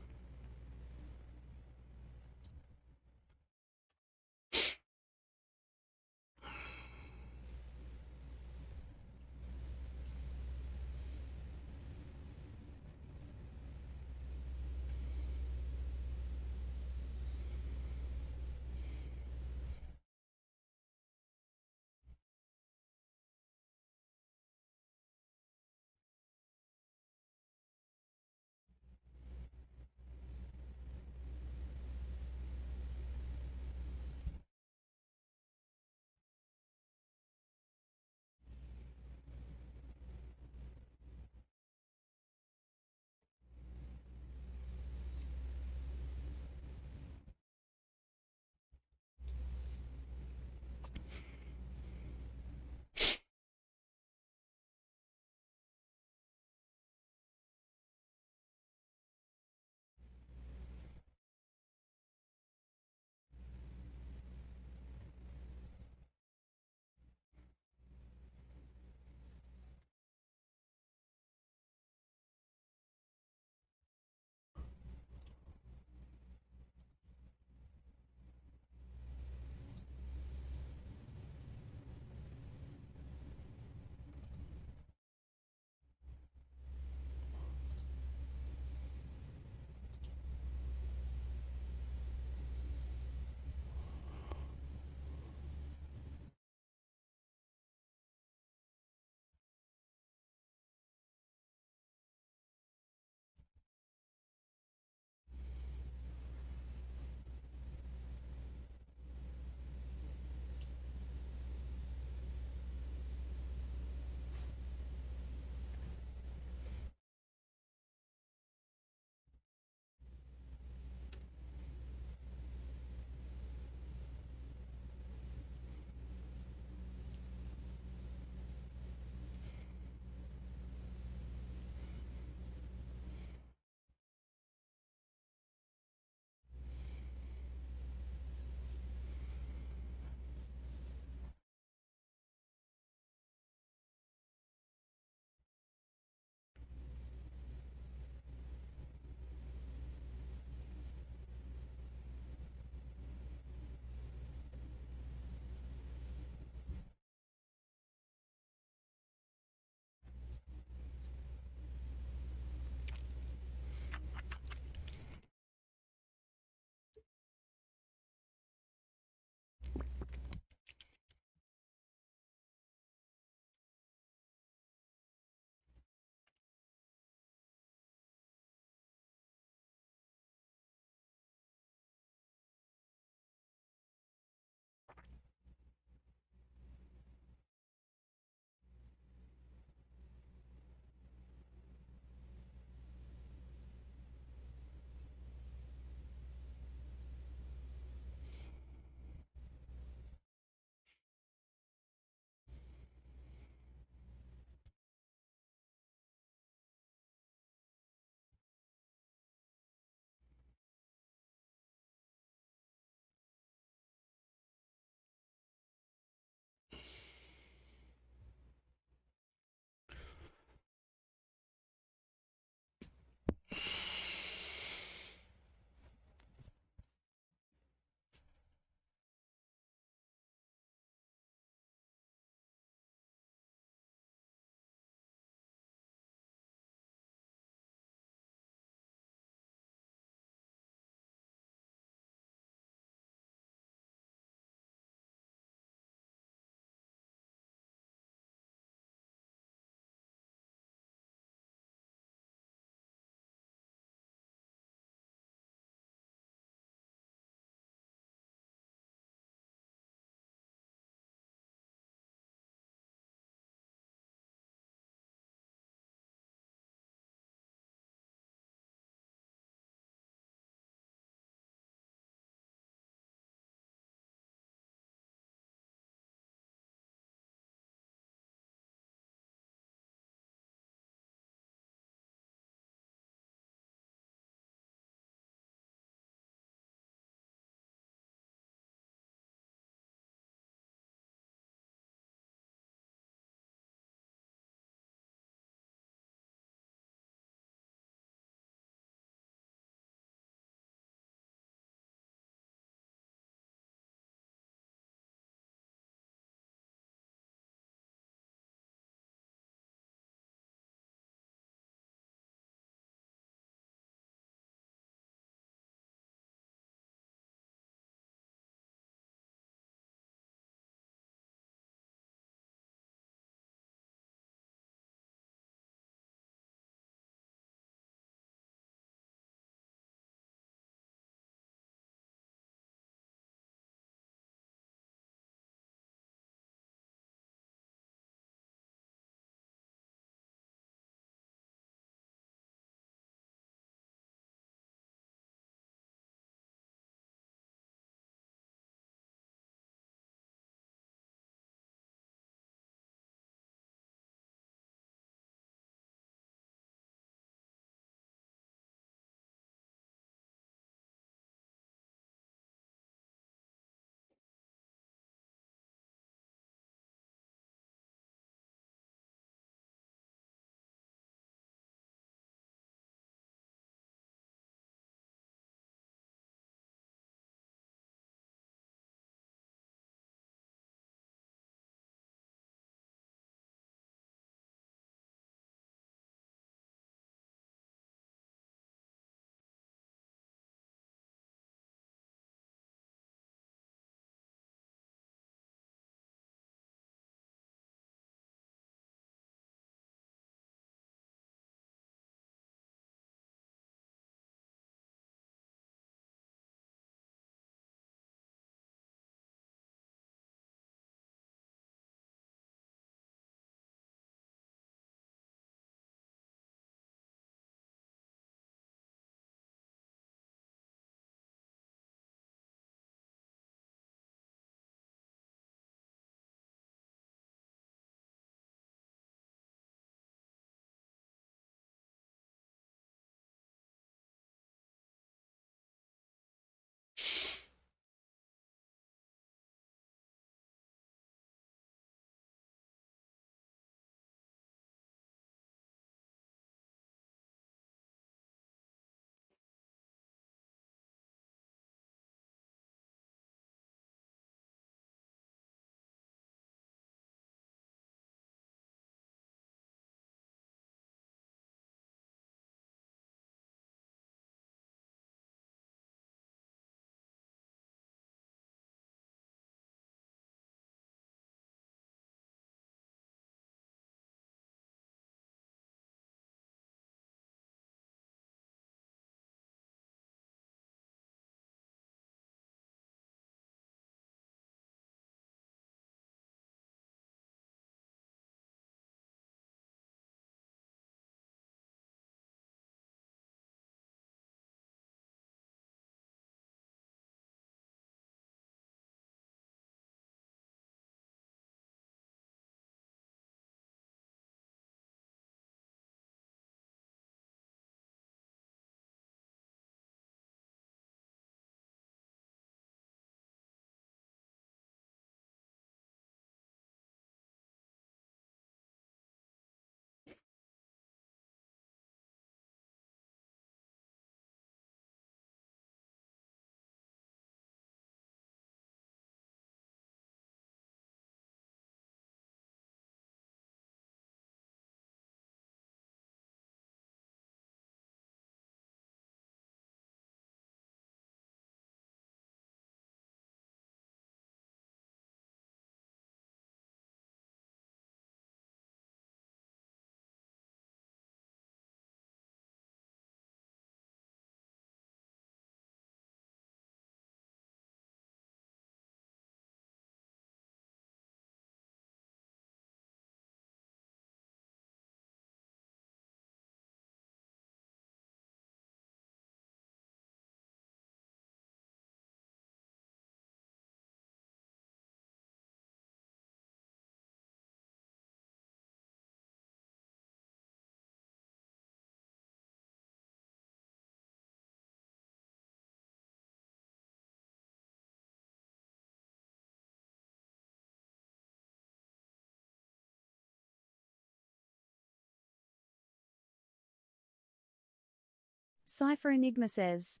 Cypher Enigma says,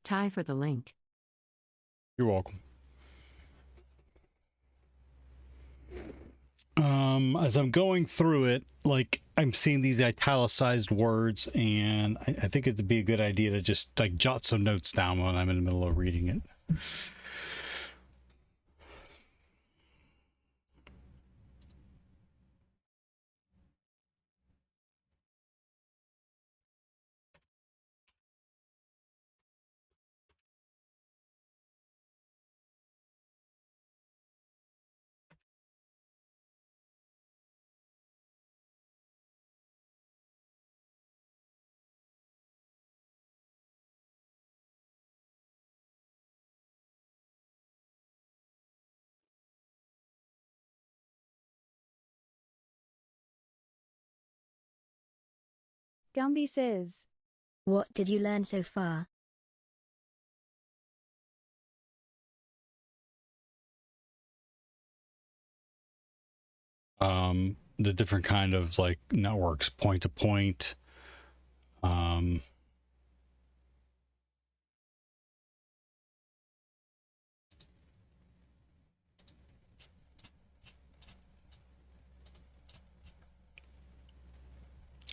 Ty for the link. You're welcome. As I'm going through it, like I'm seeing these italicized words, and I think it'd be a good idea to just like jot some notes down when I'm in the middle of reading it. Gumby says, What did you learn so far? The different kind of like networks, point to point,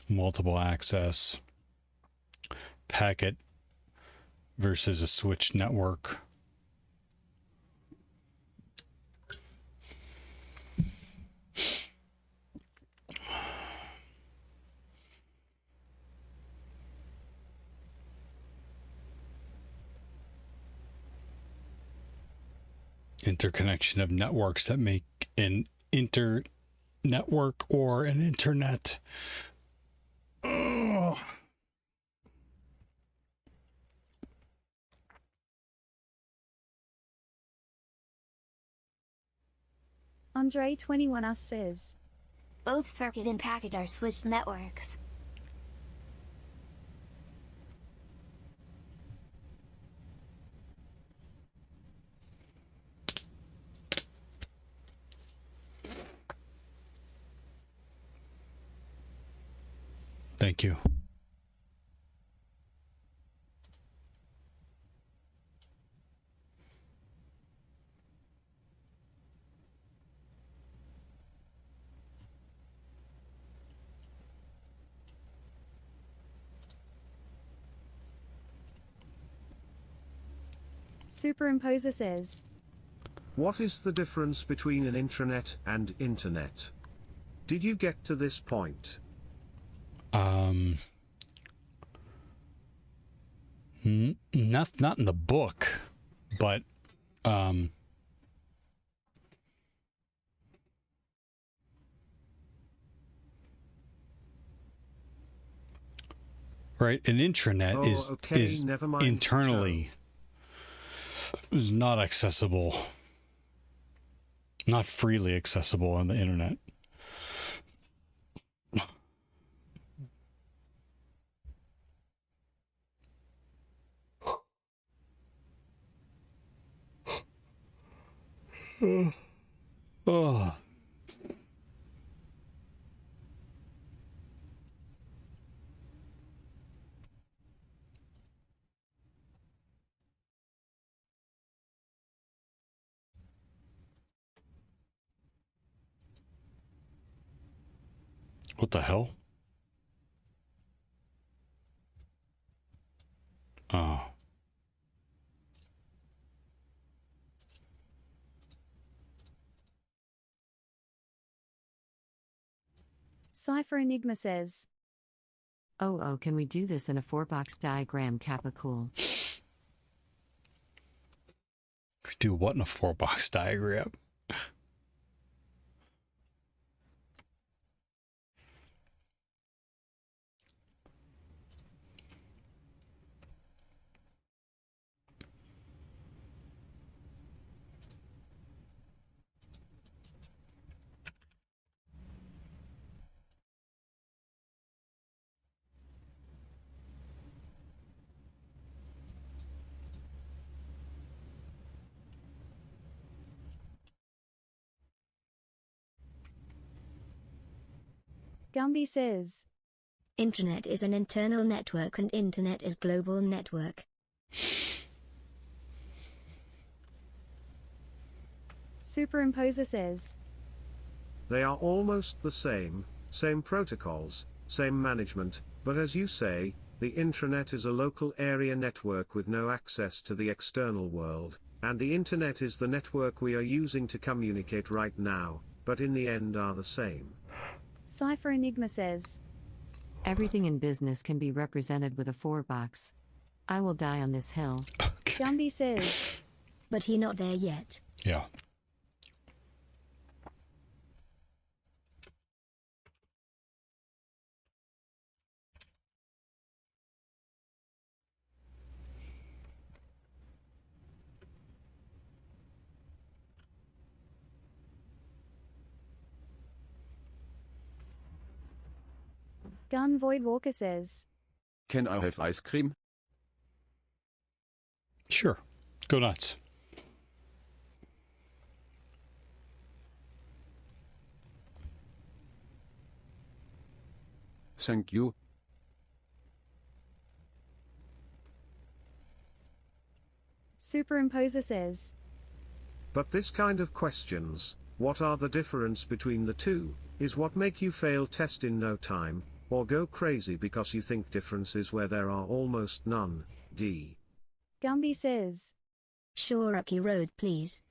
multiple access, packet versus a switched network. Interconnection of networks that make an inter-network or an internet. Oh. Andre 21 us says, Both circuit and packet are switched networks. Thank you. Superimposer says, What is the difference between an intranet and internet? Did you get to this point? Not in the book, but right, an intranet is never mind, internally is not accessible, not freely accessible on the internet. Oh. What the hell? Oh. Cypher Enigma says, Oh, can we do this in a 4-box diagram? Kappa cool. Do what in a 4-box diagram? Gumby says, Intranet is an internal network and internet is global network. Superimposer says. They are almost the same protocols, same management, but as you say, the intranet is a local area network with no access to the external world, and the internet is the network we are using to communicate right now, but in the end are the same. Cypher Enigma says. Everything in business can be represented with a 4-box. I will die on this hill. Gumby says. But he not there yet. Yeah. Gun Void Walker says. Can I have ice cream? Sure. Go nuts. Thank you. Superimposer says. But this kind of questions, what are the difference between the two, is what make you fail test in no time, or go crazy because you think differences where there are almost none. D. Gumby says. Sure, Rocky Road, please.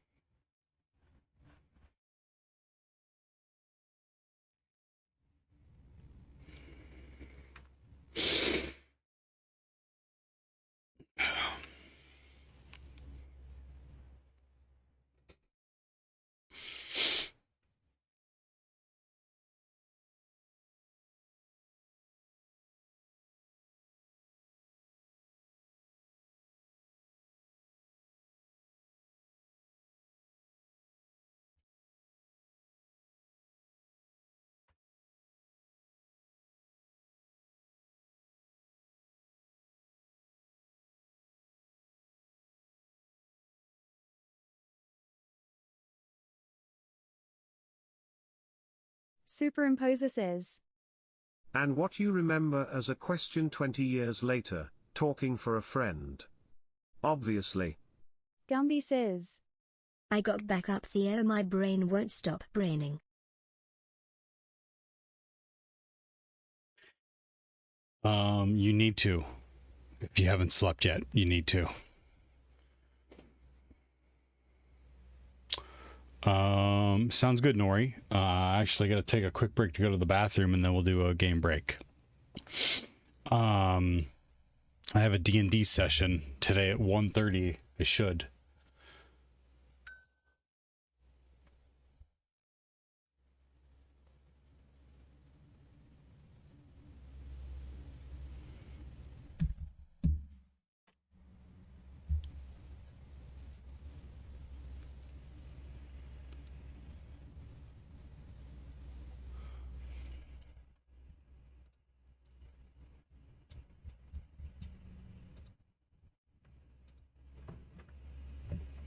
Superimposer says. And what you remember as a question 20 years later, talking for a friend. Obviously. Gumby says. I got back up Theo, my brain won't stop braining. You need to. If you haven't slept yet, you need to. Sounds good, Nori. I actually got to take a quick break to go to the bathroom, and then we'll do a game break. I have a D&D session today at 1:30. I should.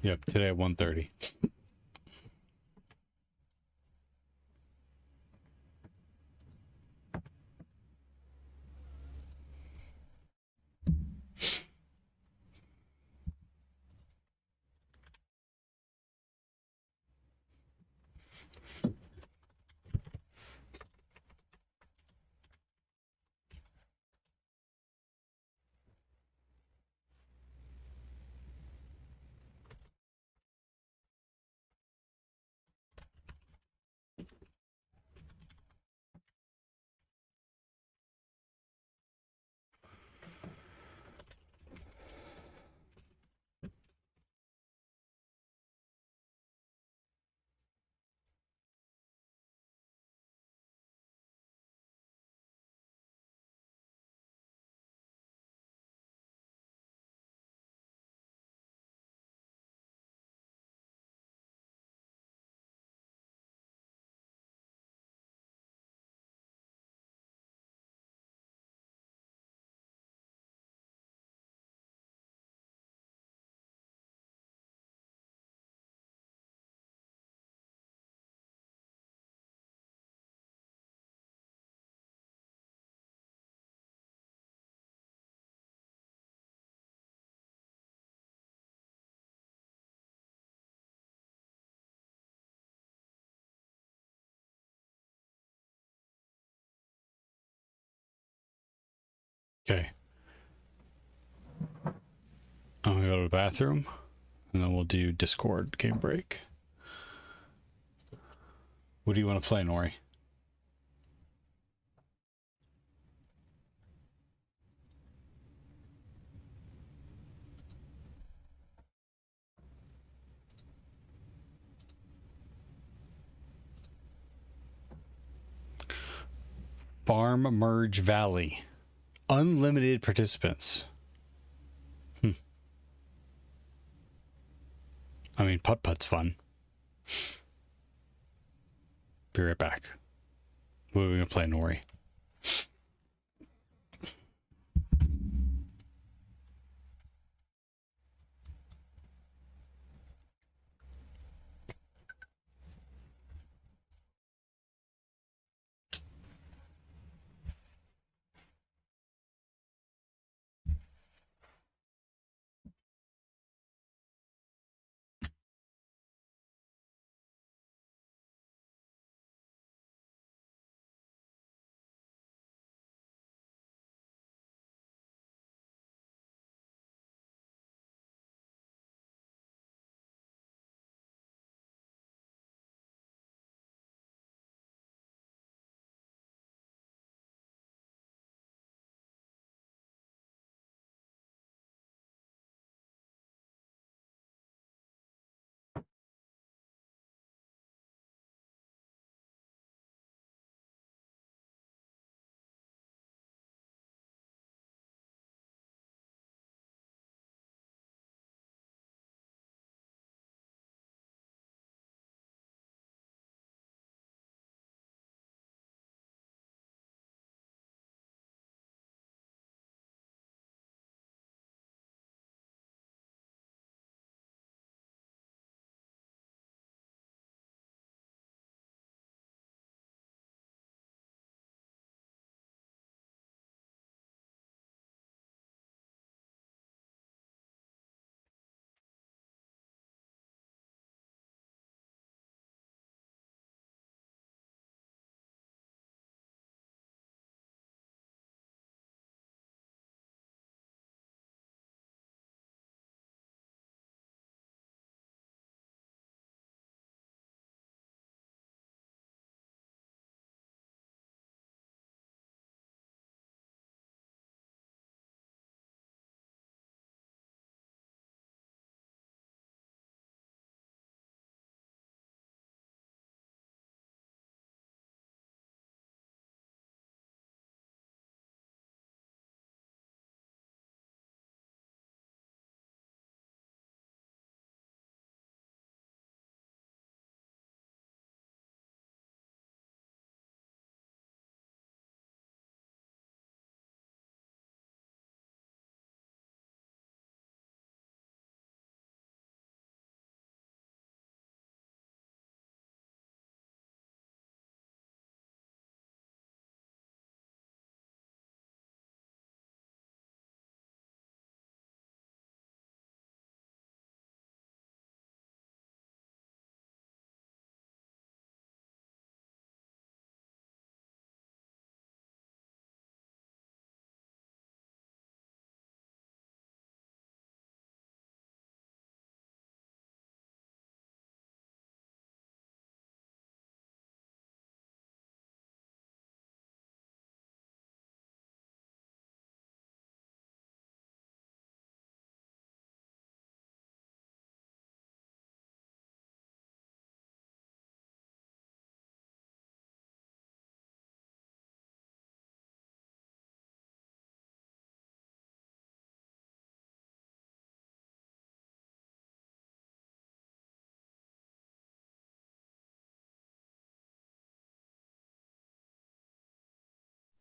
Yep, today at 1:30. Okay. I'm going to go to the bathroom, and then we'll do Discord game break. What do you want to play, Nori? Farm Merge Valley. Unlimited participants. I mean, putt-putt's fun. Be right back. What are we going to play, Nori?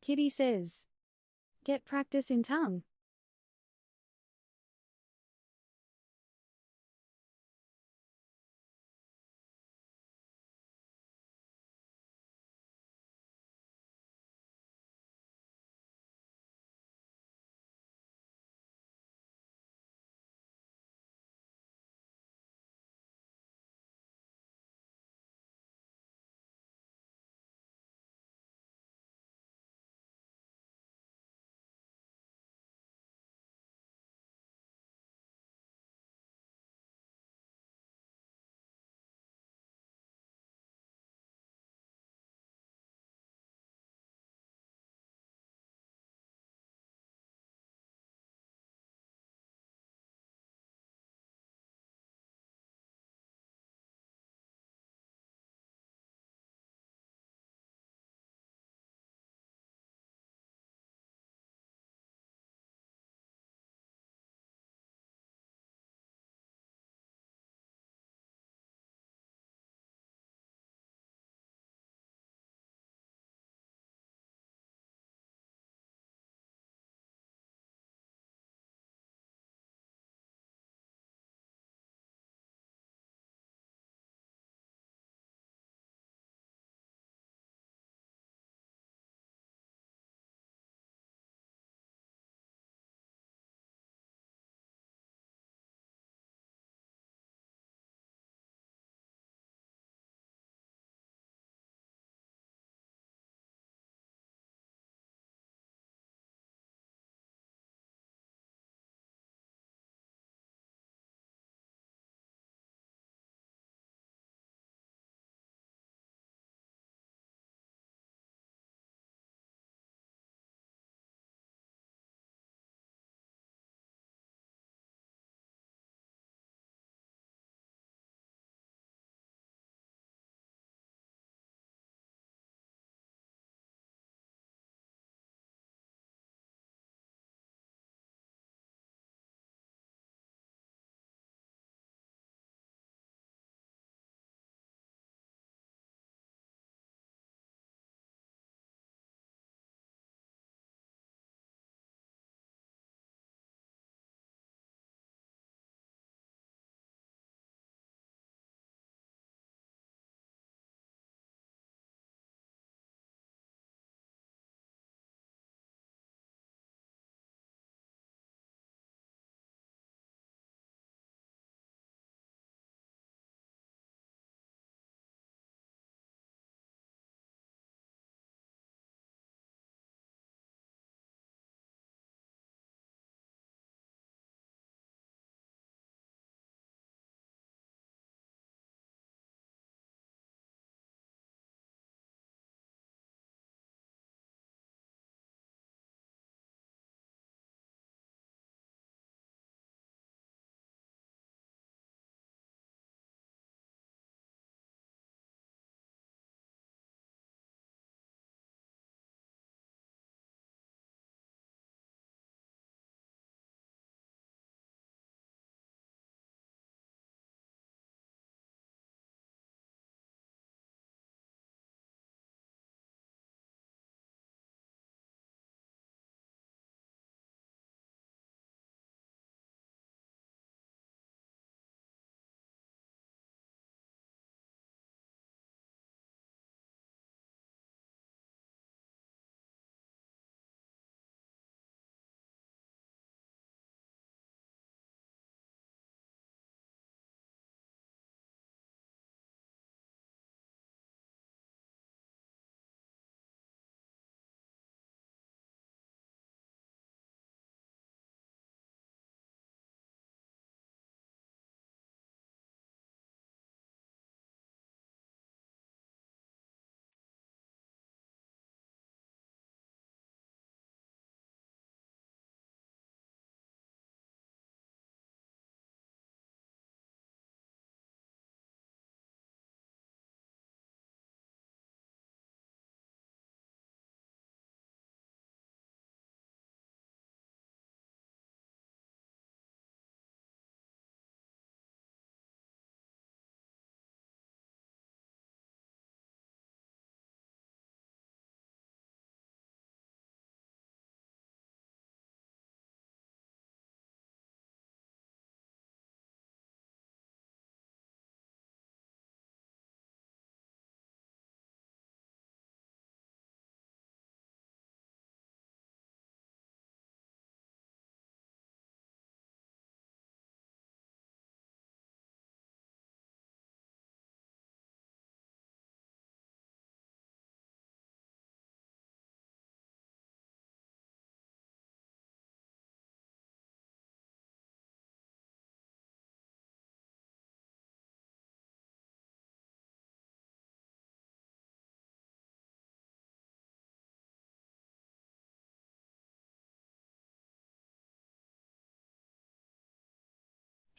Kitty says. Get practice in tongue.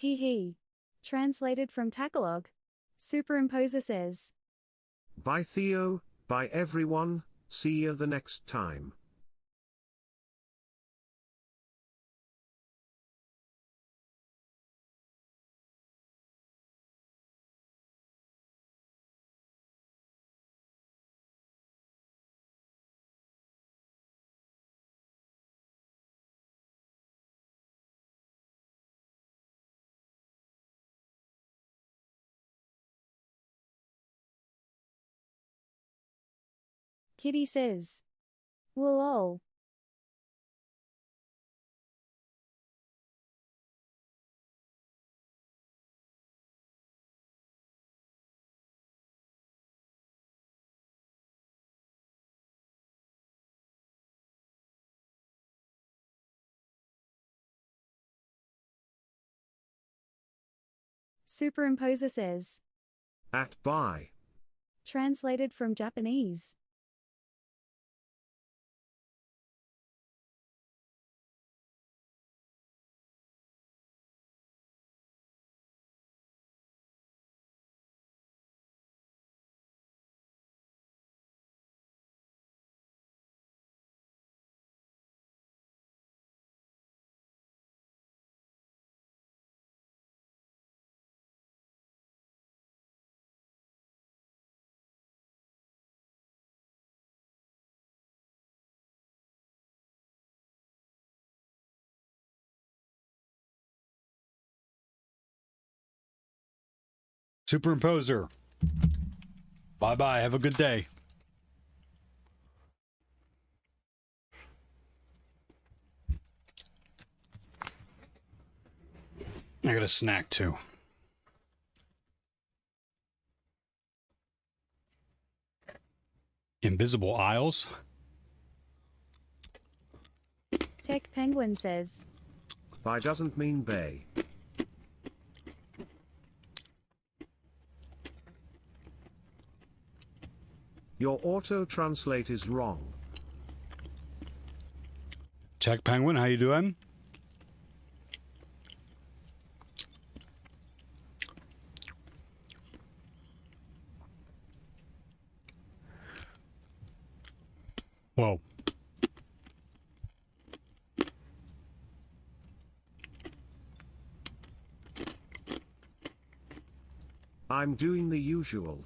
Hee hee. Translated from Tagalog. Superimposer says. Bye Theo, bye everyone, see you the next time. Kitty says. Lol. Superimposer says. At bye. Translated from Japanese. Superimposer. Bye-bye. Have a good day. I got a snack too. Invisible aisles? Tech Penguin says. Bye doesn't mean bay. Your auto-translate is wrong. Tech Penguin, how you doing? Whoa. I'm doing the usual.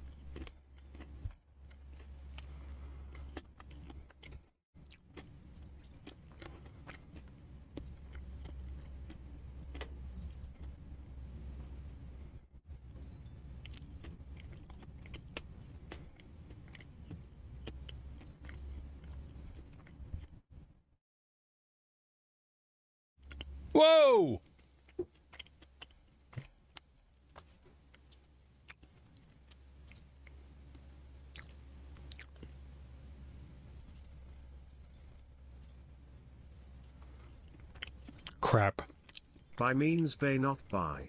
Whoa! Crap. By means bay, not by.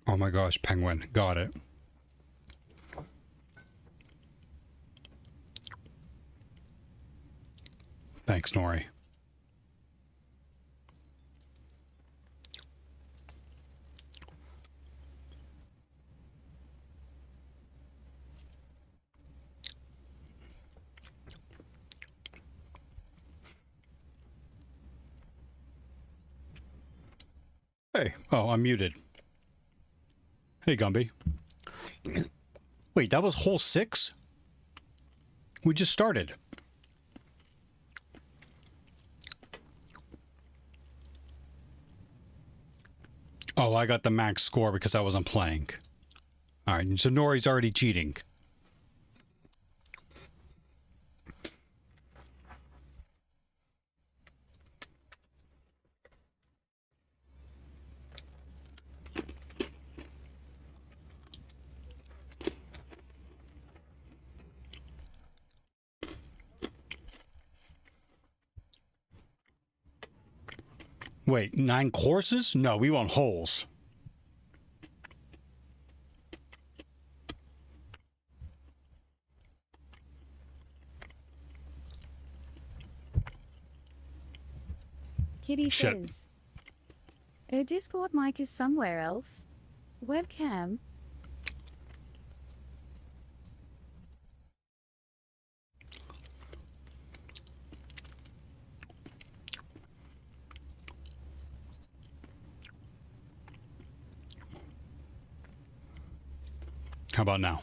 Oh my gosh, Penguin. Got it. Thanks, Nori. Hey. Oh, I'm muted. Hey, Gumby. Wait, that was hole 6? We just started. Oh, I got the max score because I wasn't playing. All right, so Nori's already cheating. Wait, 9 courses? No, we want holes. Kitty Shit. says. Her Discord mic is somewhere else. Webcam. How about now?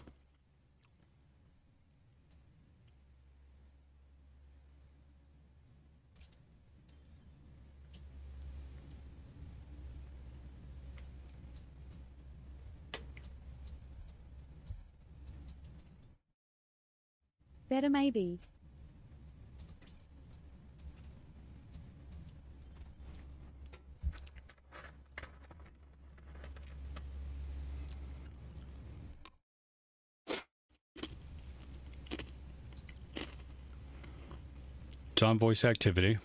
Better maybe. It's on voice activity.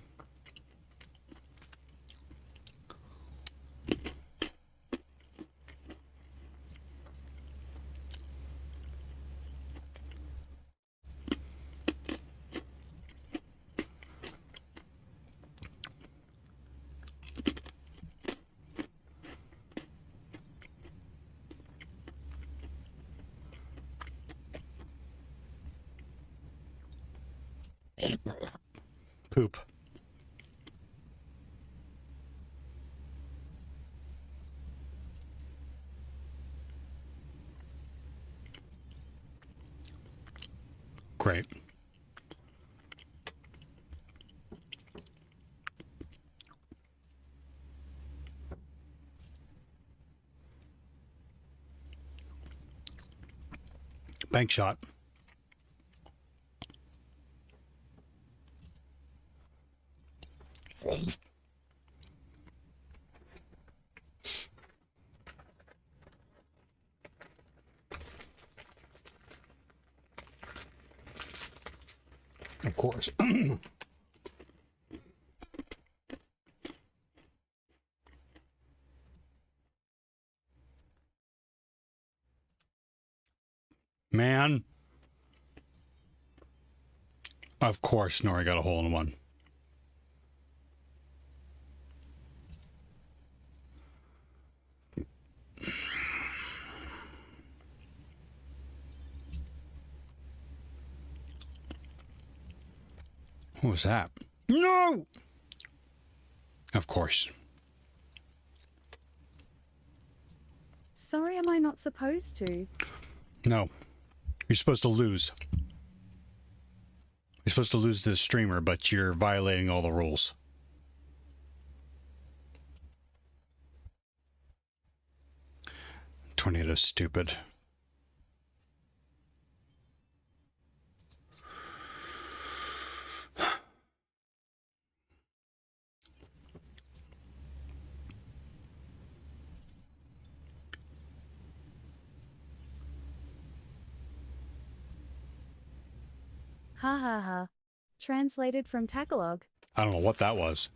Poop. Great. Bank shot. Of course. Man. Of course, Nori got a hole in one. What was that? No! Of course. Sorry, am I not supposed to? No. You're supposed to lose. You're supposed to lose to the streamer, but you're violating all the rules. Tornado's stupid. Ha ha ha. Translated from Tagalog. I don't know what that was.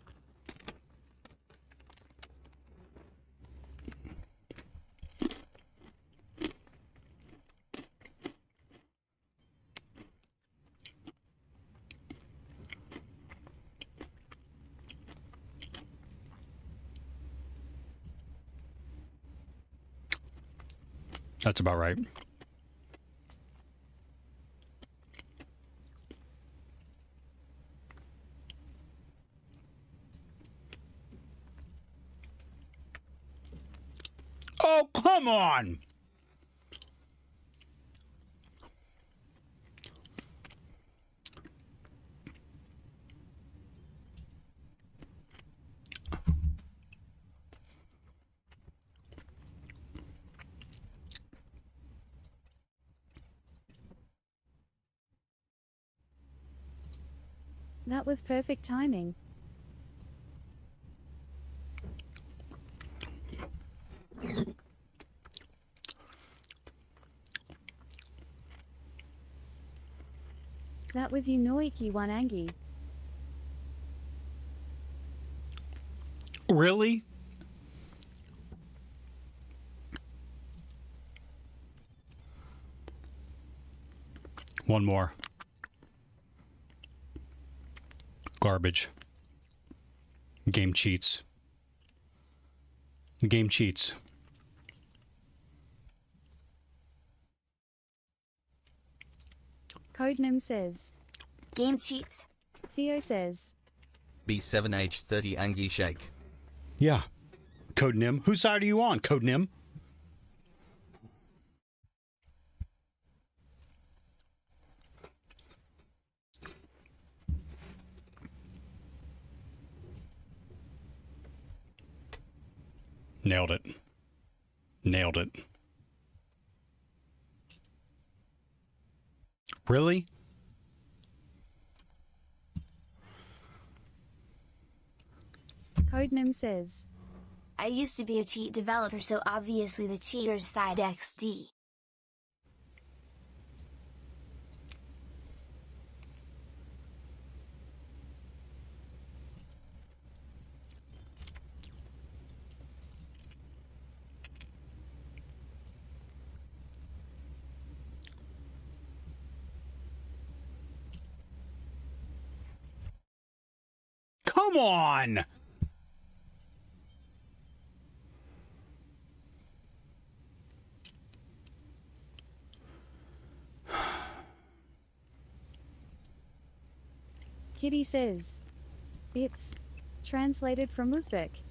That's about right. Oh, come on! That was perfect timing. That was Unoiki Wanangi. Really? One more. Garbage. Game cheats. The game cheats. Codenim says. Game cheats. Theo says. B7H30 Angie Shake. Yeah. Codenim. Whose side are you on, Codenim? Nailed it. Nailed it. Really? Codenim says. I used to be a cheat developer, so obviously the cheater's side XD. Come on! Kitty says. It's translated from Uzbek.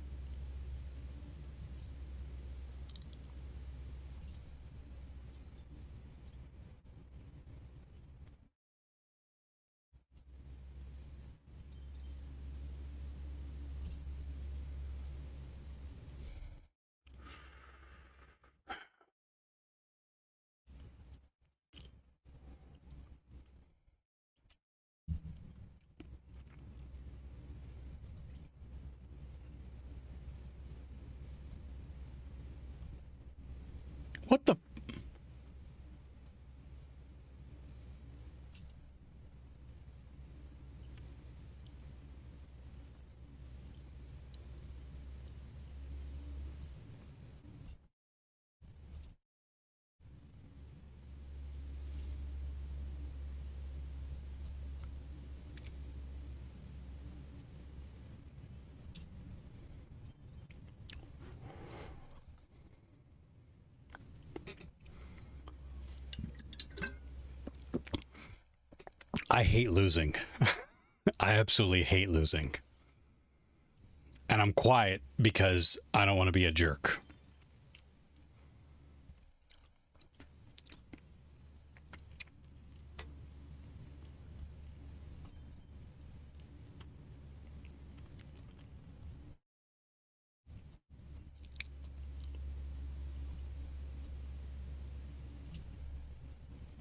What the? I hate losing. I absolutely hate losing. And I'm quiet because I don't want to be a jerk.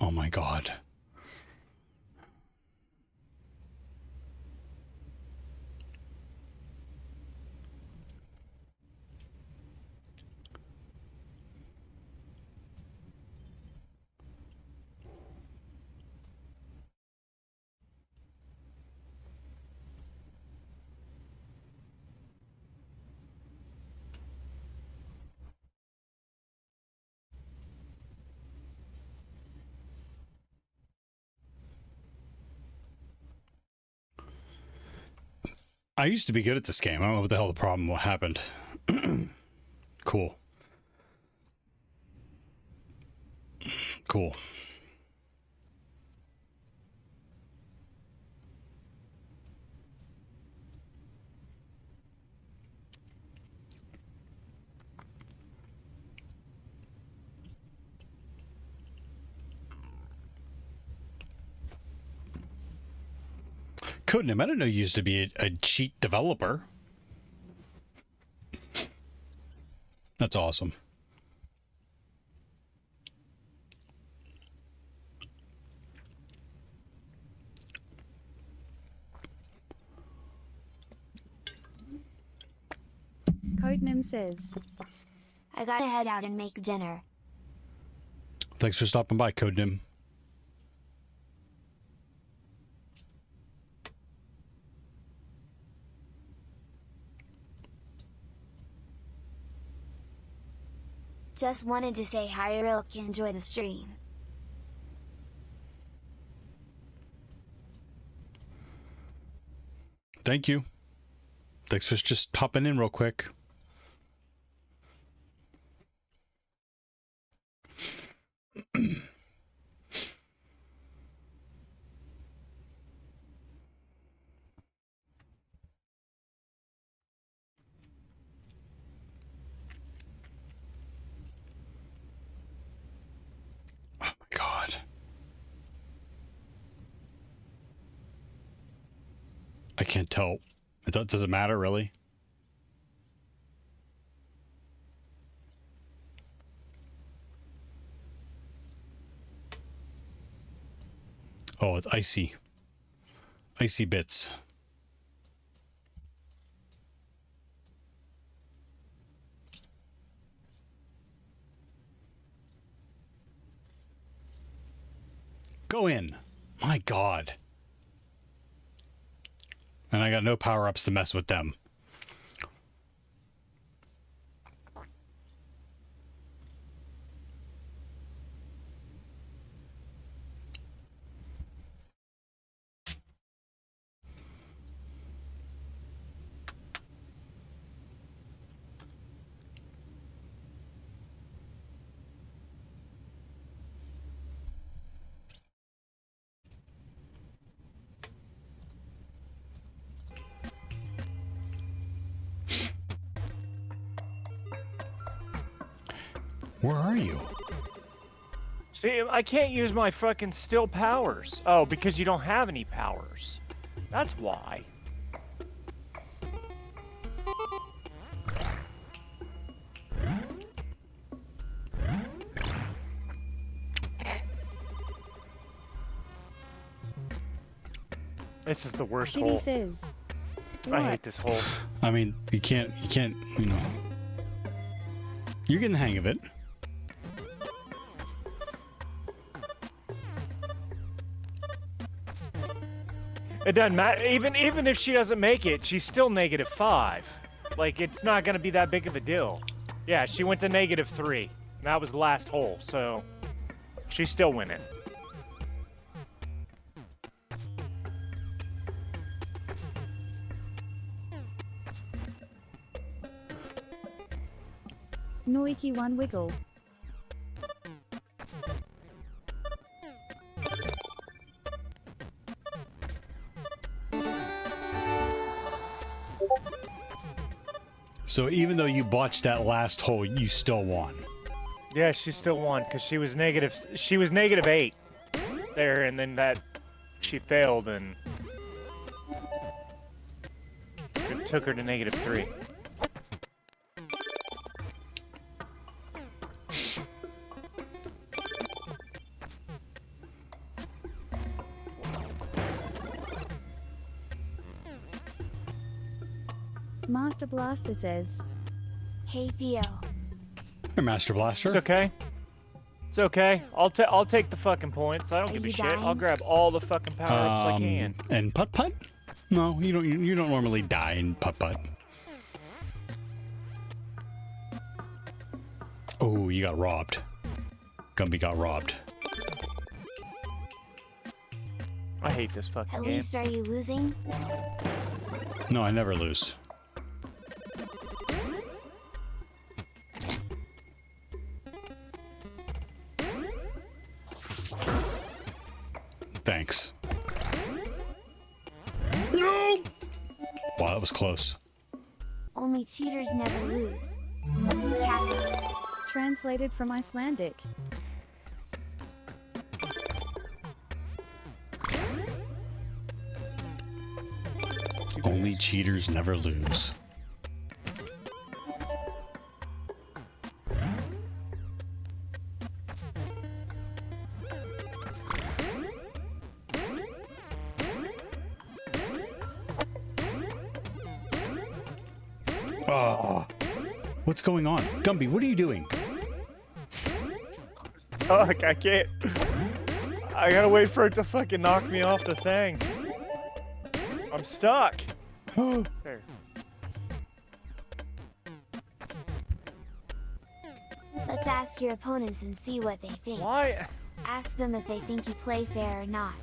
Oh my God. I used to be good at this game. I don't know what the hell the problem happened. Cool. Cool. Codename, I didn't know you used to be a cheat developer. That's awesome. Codenim says. I gotta head out and make dinner. Thanks for stopping by, Codenim. Just wanted to say hi, I really enjoy the stream. Thank you. Thanks for just popping in real quick. can't tell. Does it matter, really? Oh, it's icy. Icy bits. Go in. My God. And I got no power-ups to mess with them. Where are you? See, I can't use my fucking still powers. Oh, because you don't have any powers. That's why. This is the worst Kitty hole. says, I hate this hole. I mean, you can't, you know. You're getting the hang of it. It doesn't matter. Even if she doesn't make it, she's still -5. Like, it's not gonna be that big of a deal. Yeah, she went to -3. And that was the last hole, so she's still winning. Noiki one wiggle. So even though you botched that last hole, you still won. Yeah, she still won because she was -8 there, and then that she failed, and it took her to -3. Master Blaster says, Hey Theo. Hey, Master Blaster. It's okay. It's okay. I'll take the fucking points. I don't give a shit. I'll grab all the fucking power-ups I can. And putt-putt? No, you don't normally die in putt-putt. Oh, you got robbed. Gumby got robbed. I hate this fucking At game. least are you losing? No, I never lose. Thanks. No! Wow, that was close. Only cheaters never lose. Captain. translated from Icelandic. Only cheaters never lose. Oh, what's going on? Gumby, what are you doing? Fuck, I can't. I gotta wait for it to fucking knock me off the thing. I'm stuck. There. Let's ask your opponents and see what they think. Why? Ask them if they think you play fair or not.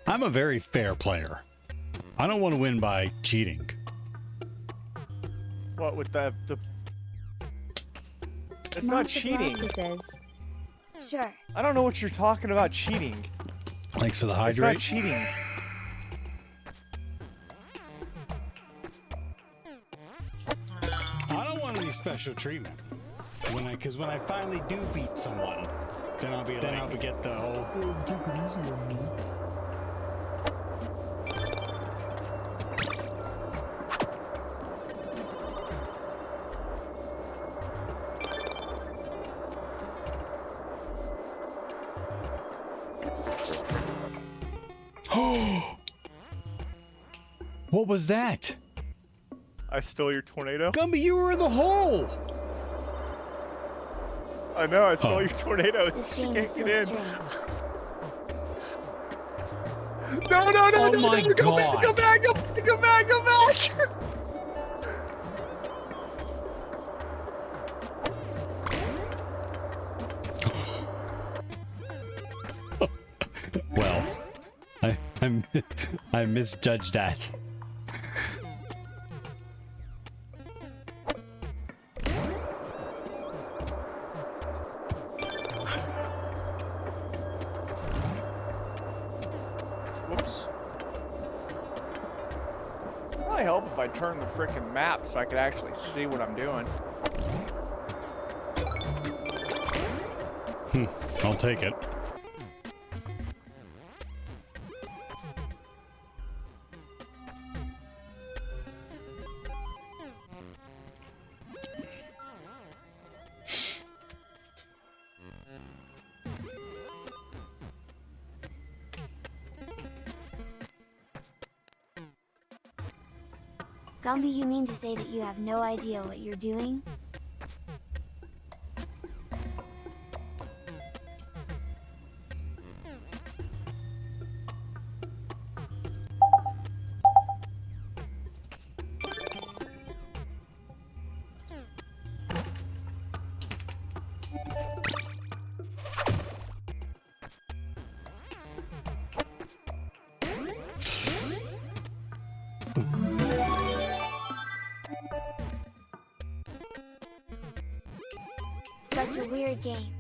I'm a very fair player. I don't want to win by cheating. What with the It's not cheating. Says, Sure. I don't know what you're talking about cheating. Thanks for the It's hydrate. not cheating. I don't want any special treatment. Because when I finally do beat someone, then I'll get the whole. Take it easy on me. What was that? I stole your tornado. Gumby, you were in the hole! I know, I stole your tornado. This She game can't is so get in. strange. No, Oh my no, go back, God. go back, go back, go back, go back! Well, I misjudged that. Whoops. It might help if I turn the frickin' map so I could actually see what I'm doing. I'll take it. Gumby, you mean to say that you have no idea what you're doing? Such a weird game.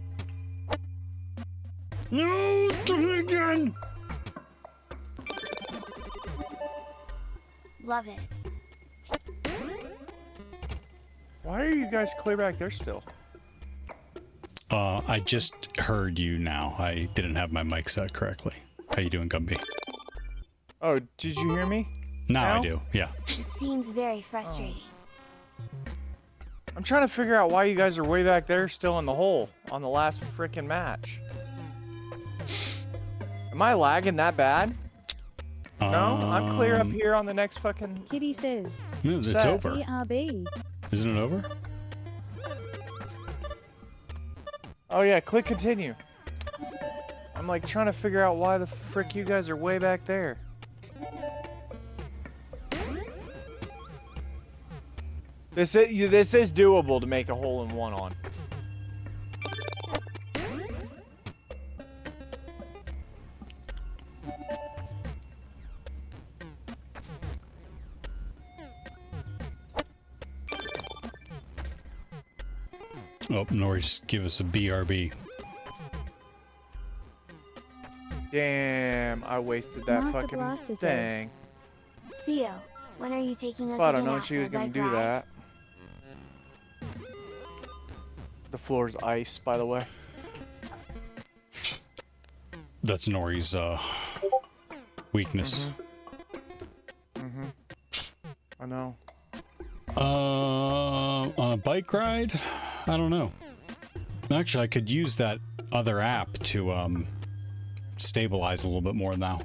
No, do it again. Love it. Why are you guys clear back there still? I just heard you now. I didn't have my mic set correctly. How you doing, Gumby? Oh, did you hear me? Now I do, yeah. It seems very frustrating. I'm trying to figure out why you guys are way back there still in the hole on the last frickin' match. Am I lagging that bad? No, I'm clear up here on the next fucking... Kitty says, No, it's set. over. BRB. Isn't it over? Oh yeah, click continue. I'm like trying to figure out why the frick you guys are way back there. This is doable to make a hole in one on. Oh, Norris, give us a BRB. Damn, I wasted that Master fucking Blaster thing. Theo, when are you taking us I don't again know out she for was a gonna bike do ride? that. The floor's ice, by the way. That's Nori's weakness. I know. On a bike ride? I don't know. Actually, I could use that other app to stabilize a little bit more now.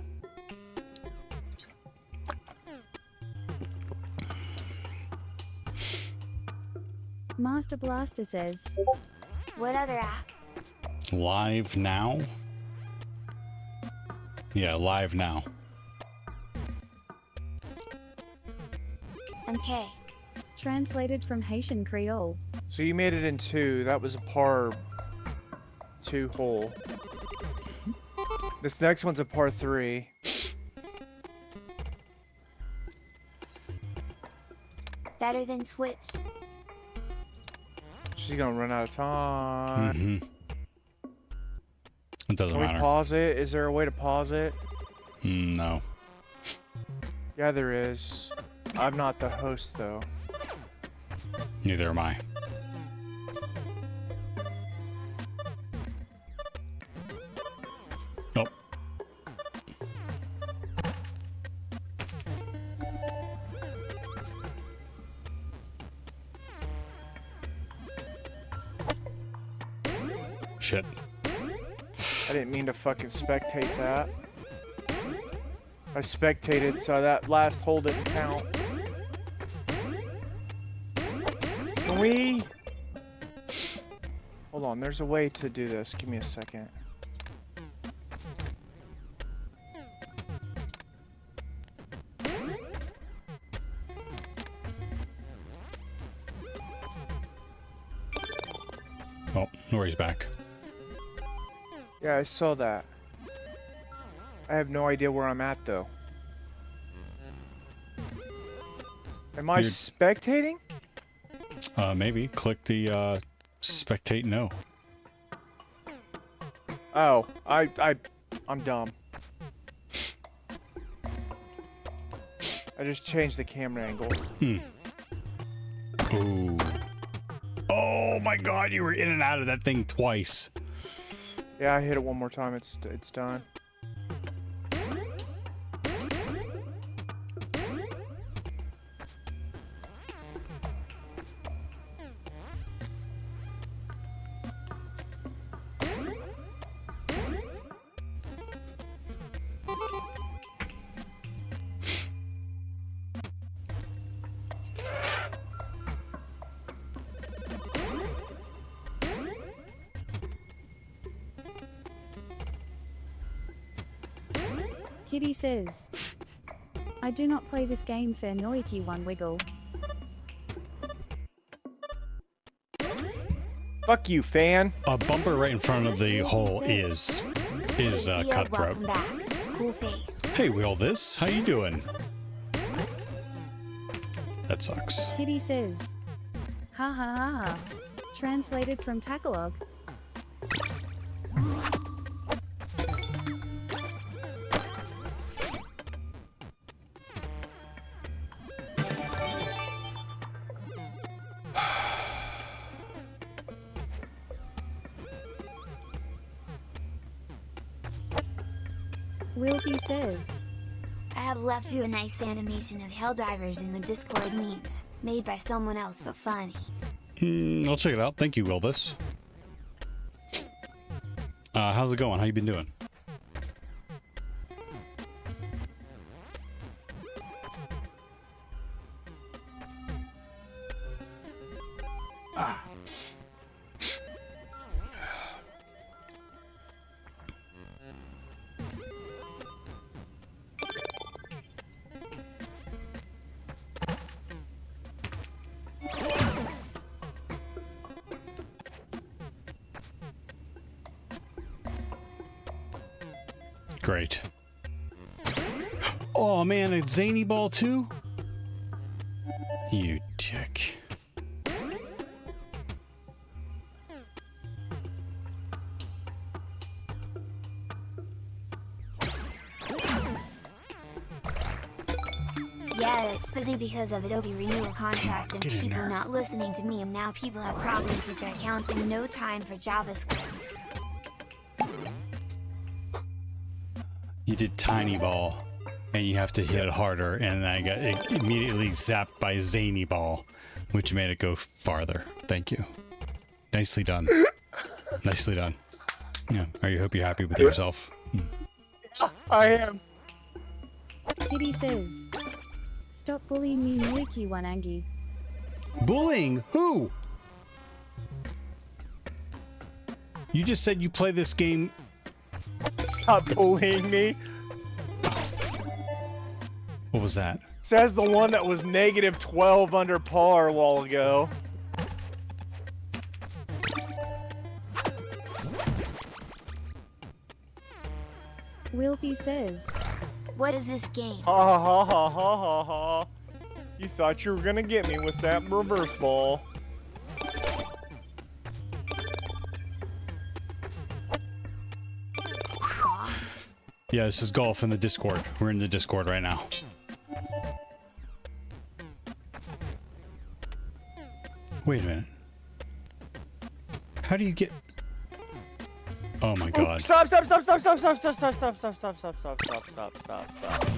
Master Blaster says, What other app? Live Now? Yeah, Live Now. MK. translated from Haitian Creole. So you made it in 2. That was a par 2 hole. This next one's a par 3. Better than Twitch. She's She's gonna run out of time. Mm-hmm. It doesn't Can we matter. pause it? Is there a way to pause it? No. Yeah, there is. I'm not the host, though. Neither am I. Nope. Shit. I didn't mean to fucking spectate that. I spectated, so that last hole didn't count. Can we... Hold on, there's a way to do this. Give me a second. Oh, Nori's back. Yeah, I saw that. I have no idea where I'm at, though. Am I spectating? Maybe. Click the, spectate no. Oh, I'm dumb. I just changed the camera angle. Ooh. Oh my god, you were in and out of that thing twice. Yeah, I hit it one more time. It's done. Kitty says, I do not play this game for Noiki one wiggle. Fuck you, fan. A bumper right in front of the hole is cutthroat. Welcome back. Cool face. Hey, Will this. How you doing? That sucks. Kitty says, ha ha ha ha. Translated from Tagalog. Wilkie says, I have left you a nice animation of Helldivers in the Discord memes, made by someone else but funny. I'll check it out. Thank you, Will this. How's it going? How you been doing? Great. Oh man, a zany ball too? You dick. Yeah, it's fuzzy because of Adobe renewal contract and people not listening to me, and now people have problems with their accounts and no time for JavaScript. You did tiny ball, and you have to hit it harder, and I got immediately zapped by zany ball, which made it go farther. Thank you. Nicely done. Nicely done. Yeah. I hope you're happy with yourself. I am. Kitty says, stop bullying me, Noiki one Angie. Bullying? Who? You just said you play this game. Stop bullying me. What was that? Says the one that was -12 under par a while ago. Wilkie says, what is this game? Ha ha ha ha ha ha ha. You thought you were gonna get me with that reverse ball. Yeah, this is golf in the Discord. We're in the Discord right now. Wait a minute. How do you get... Oh my god. Stop, stop, stop, stop, stop, stop, stop, stop, stop, stop, stop, stop, stop, stop, stop, stop, stop.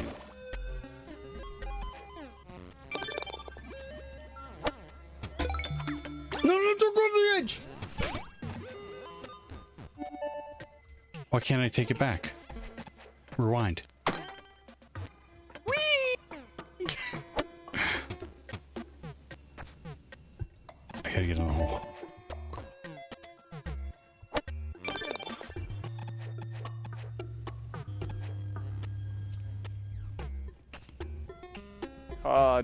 No, don't go to the edge! Why can't I take it back? Rewind. Whee! I gotta get in the hole.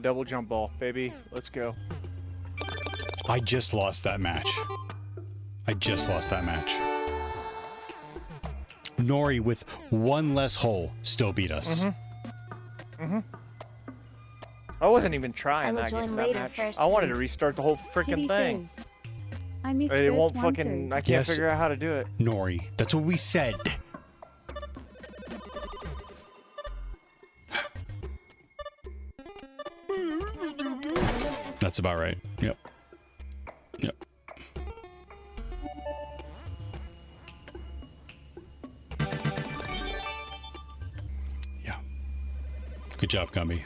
Double jump ball, baby. Let's go. I just lost that match. I just lost that match. Nori with one less hole still beat us. I wasn't even trying I will that, join that later match. first I wanted to thing. restart the whole freaking Kitty thing. says, I missed It first won't one fucking. too. I can't Yes. figure out how to do it. Nori, that's what we said. That's about right. Yep. Yep. Yeah. Good job, Gumby.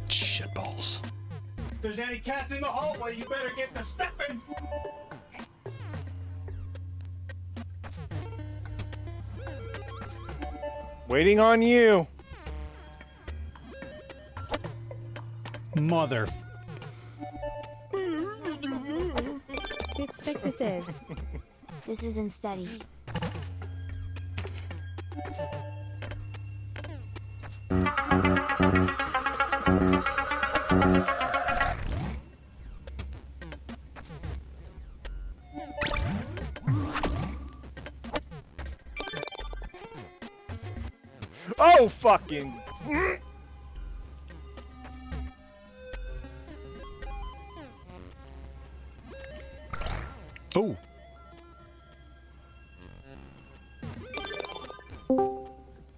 Shitballs. If there's any cats in the hallway, you better get to stepping. Waiting on you. Mother. Bit Spectre says, This isn't steady. Oh, fucking. Oh.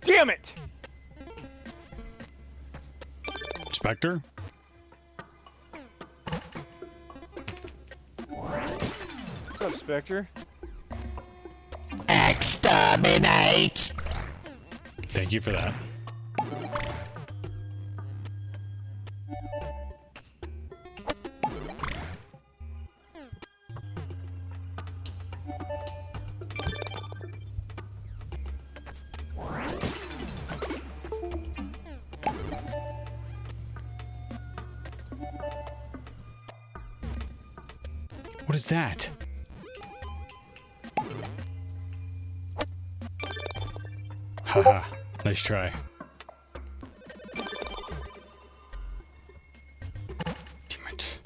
Damn it! Spectre? What's up, Spectre? Exterminate! Thank you for that. What is that? Haha, nice try. Damn it.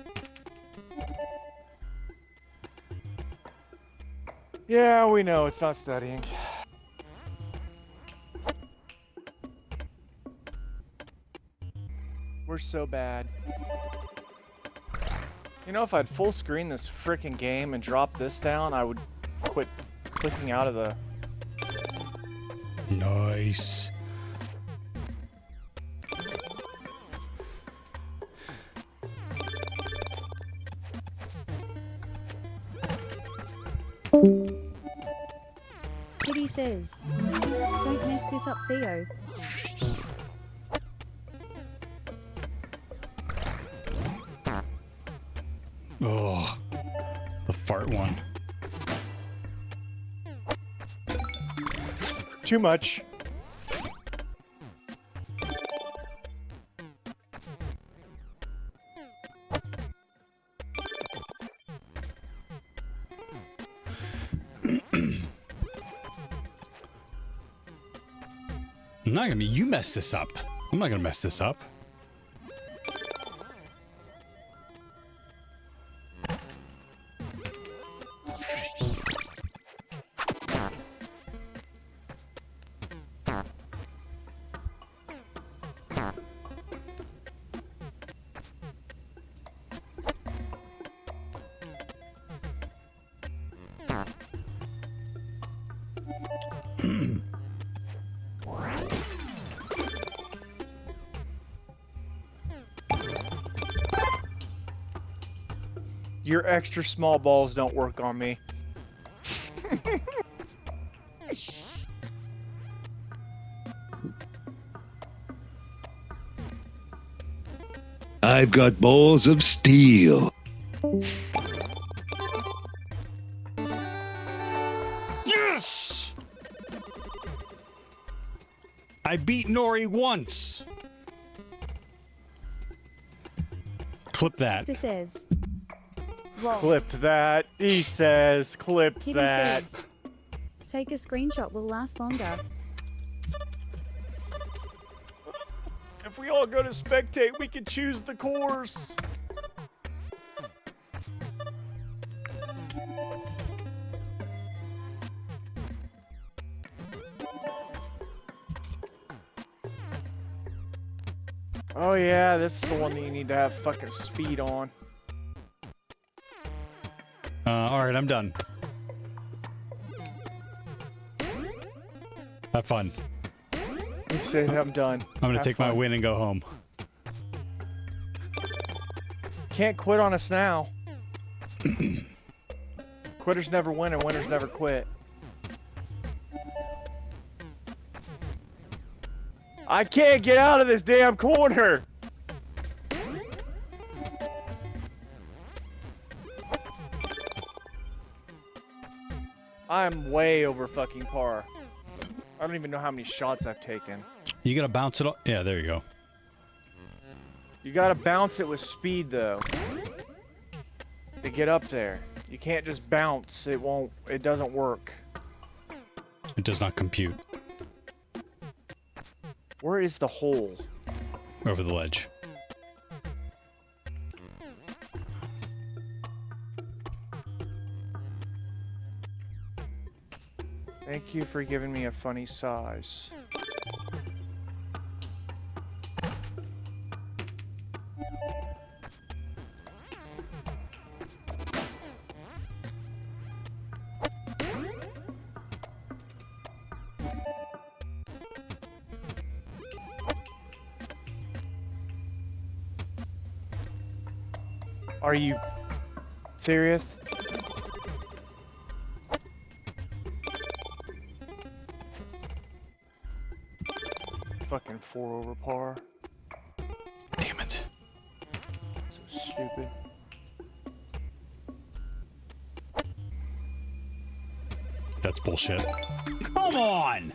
Yeah, we know it's not studying. We're so bad. You know, if I'd full screen this freaking game and drop this down, I would quit clicking out of the... Nice. Kitty says, don't mess this up, Theo. Oh, the fart one. Too much. I'm not gonna be. You mess this up. I'm not gonna mess this up. Your extra small balls don't work on me. I've got balls of steel. Yes! I beat Nori once. Clip that. This is. Clip that. He says, clip Kitty that. says. Take a screenshot will last longer. If we all go to spectate, we can choose the course. Oh yeah, this is the one that you need to have fucking speed on. Alright, I'm done. Have fun. He said I'm done. I'm gonna take my win and go home. Can't quit on us now. Quitters never win and winners never quit. I can't get out of this damn corner! I'm way over fucking par. I don't even know how many shots I've taken. You gotta bounce it off. Yeah, there you go. You gotta bounce it with speed though. To get up there. You can't just bounce. It doesn't work. It does not compute. Where is the hole? Over the ledge. Thank you for giving me a funny size. Are you serious? Fucking 4 over par. Damn it. So stupid. That's bullshit. Come on!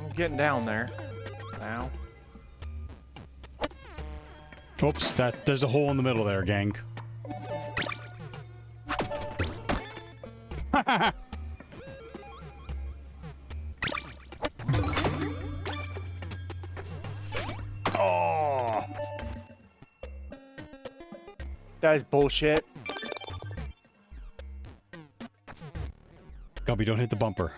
I'm getting down there. Now. Oops, there's a hole in the middle there, gang. Oh! That is bullshit. Gubby, don't hit the bumper.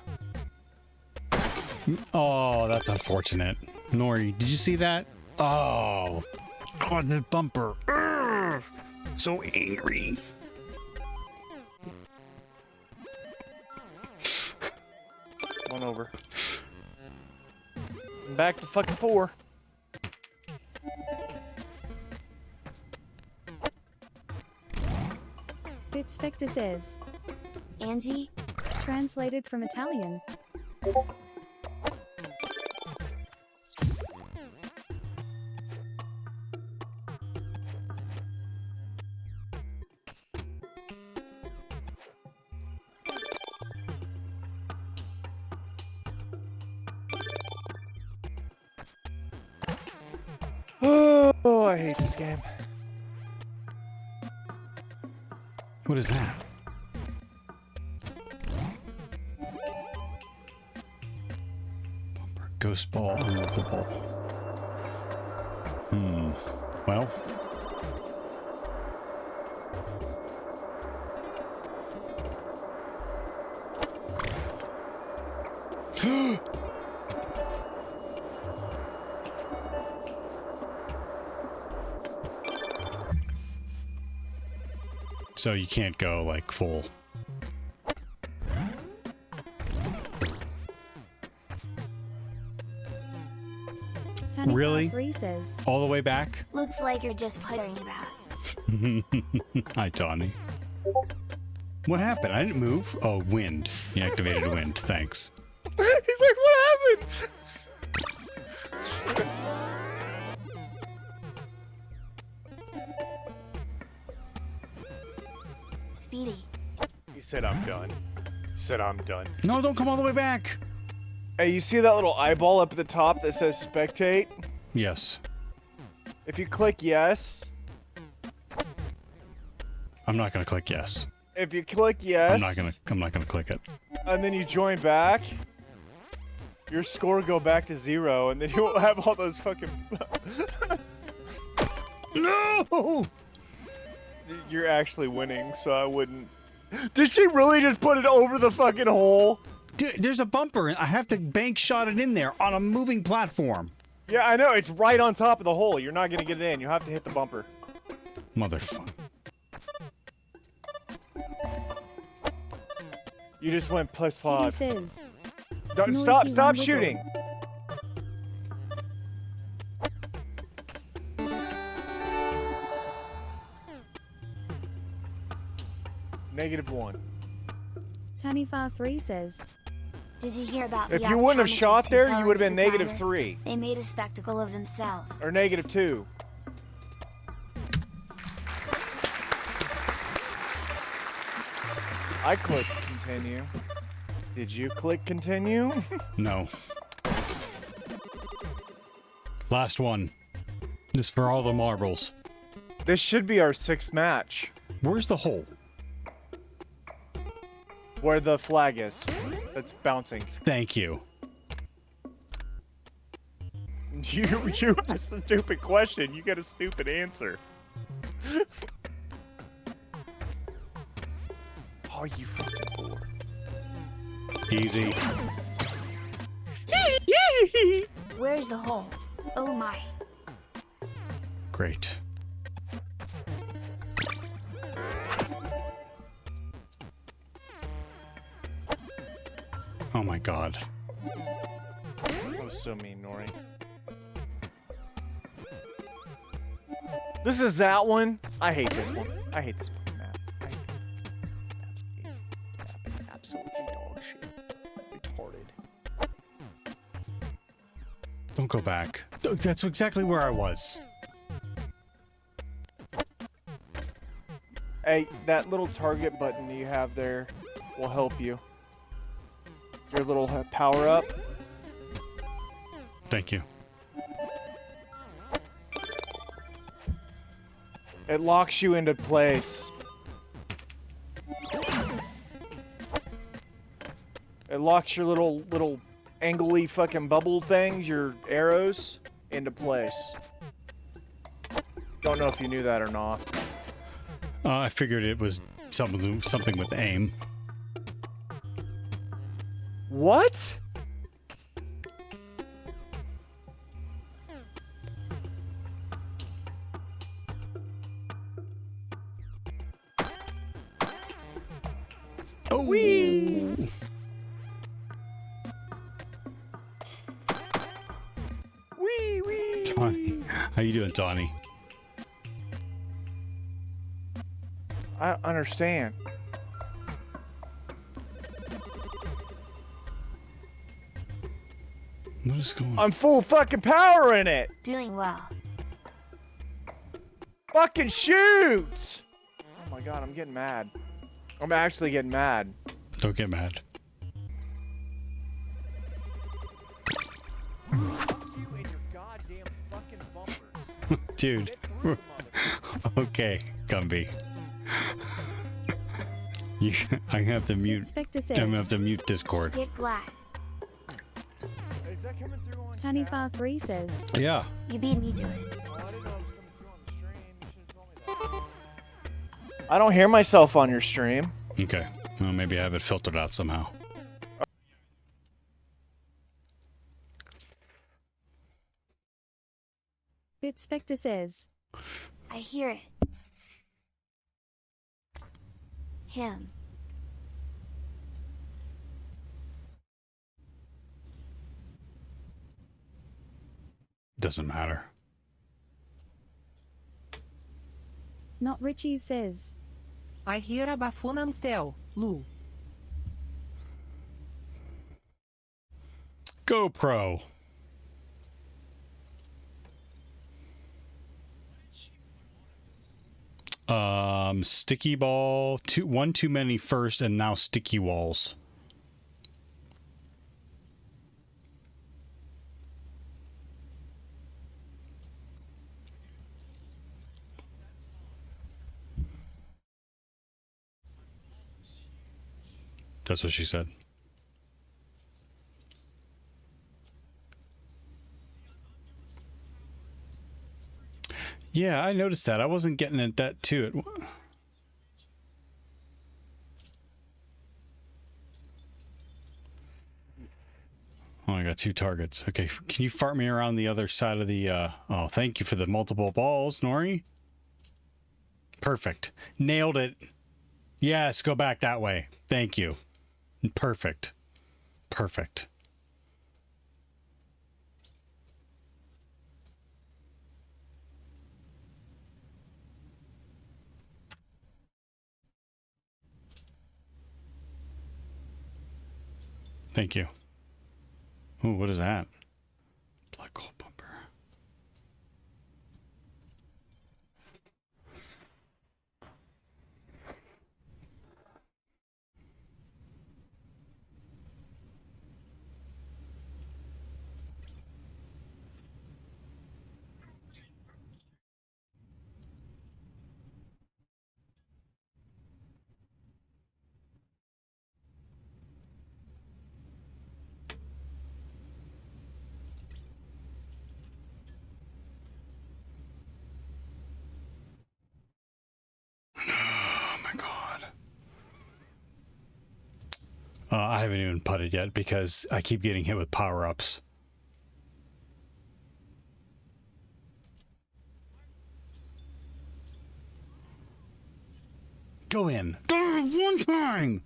Oh, that's unfortunate. Nori, did you see that? Oh, God, the bumper. Urgh, so angry. One over. I'm back to fucking 4. Bitspector says. Angie? Translated from Italian. Oh, I hate this game. What is that? Bumper, ghost ball, unlockable ball. Well. So you can't go like full. Really? Says, all the way back? Looks like you're just puttering about. Hi, Tawny. What happened? I didn't move. Oh, wind. You activated wind. Thanks. He's like, what happened? Speedy. He said, I'm done. He said, I'm done. No, don't come all the way back. Hey, you see that little eyeball up at the top that says spectate? Yes. If you click yes. I'm not gonna click yes. If you click yes. I'm not gonna click it. And then you join back. Your score will go back to 0, and then you won't have all those fucking. No! You're actually winning, so I wouldn't. Did she really just put it over the fucking hole? Dude, there's a bumper, and I have to bank shot it in there on a moving platform. Yeah, I know. It's right on top of the hole. You're not gonna get it in. You have to hit the bumper. Motherfucker. You just went plus 5. Says, Don't stop shooting. -1. Tanifar3 says, Did you hear about If the you wouldn't have optometrists shot who there, fell you would have into been the diner? -3. They made a spectacle of themselves. Or -2. I clicked continue. Did you click continue? No. Last one. This is for all the marbles. This should be our 6th match. Where's the hole? Where the flag is. That's bouncing. Thank you. You asked a stupid question. You get a stupid answer. Oh, you fucking fool. Easy. Where's the hole? Oh my. Great. Oh my god. That was so mean, Nori. This is that one? I hate this one. I hate this fucking map. I hate this map. It's absolutely dog shit. Retarded. Don't go back. That's exactly where I was. Hey, that little target button you have there will help you. Your little power up. Thank you. It locks you into place. It locks your little angly fucking bubble things, your arrows, into place. Don't know if you knew that or not. I figured it was something with aim. What? Oh. Whee! Wee wee. Tawny. How you doing, Tawny? I don't understand. What is going on? I'm full fucking power in it. Doing well. Fucking shoot! Oh my god, I'm getting mad. I'm actually getting mad. Don't get mad. Fuck you and your goddamn fucking bumpers. Dude. Okay, Gumby. I'm gonna have to mute. I'm gonna have to mute Discord. Get glad. Is that coming through on Tanifar3 says, Yeah. You beat me to it. Oh, I didn't know it was coming through on the stream. You should have told me that. I don't hear myself on your stream. Okay. Well, maybe I have it filtered out somehow. Bitspector says, I hear it. Him. Doesn't matter. Not Richie says. I hear a bafuna tell, Lu. GoPro. Sticky ball. One too many first, and now sticky walls. That's what she said. Yeah, I noticed that. I wasn't getting at that too. Oh, I got 2 targets. Okay, can you fart me around the other side of the... Oh, thank you for the multiple balls, Nori. Perfect. Nailed it. Yes, go back that way. Thank you. Perfect. Perfect. Thank you. Ooh, what is that? Black hole bumper. Oh my god. I haven't even putted yet because I keep getting hit with power-ups. Go in. One time!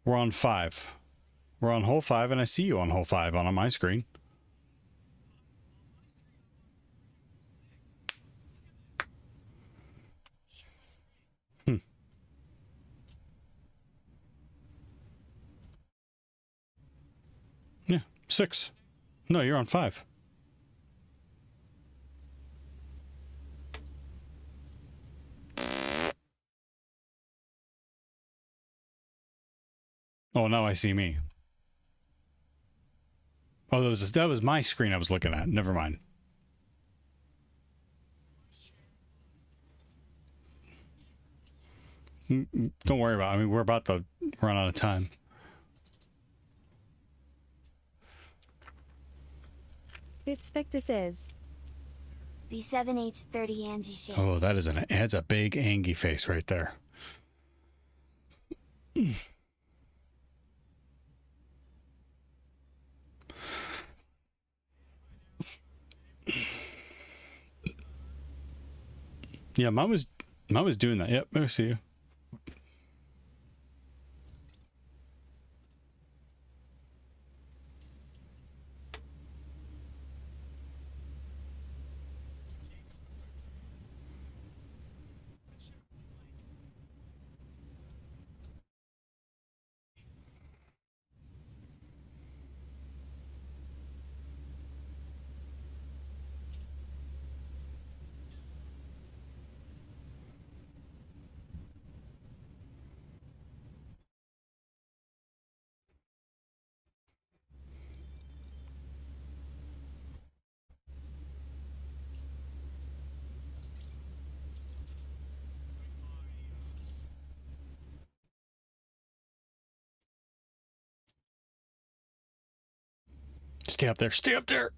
We're on 5. We're on hole 5, and I see you on hole 5 on my screen. Yeah, 6. No, you're on 5. Oh, now I see me. Oh, that was my screen I was looking at. Never mind. Don't worry about it. I mean, we're about to run out of time. Bitspector says. B7H30 Angie shake. Oh, that is adds a big Angie face right there. Yeah, mom was doing that. Yep, I see you. Stay up there. Stay up there.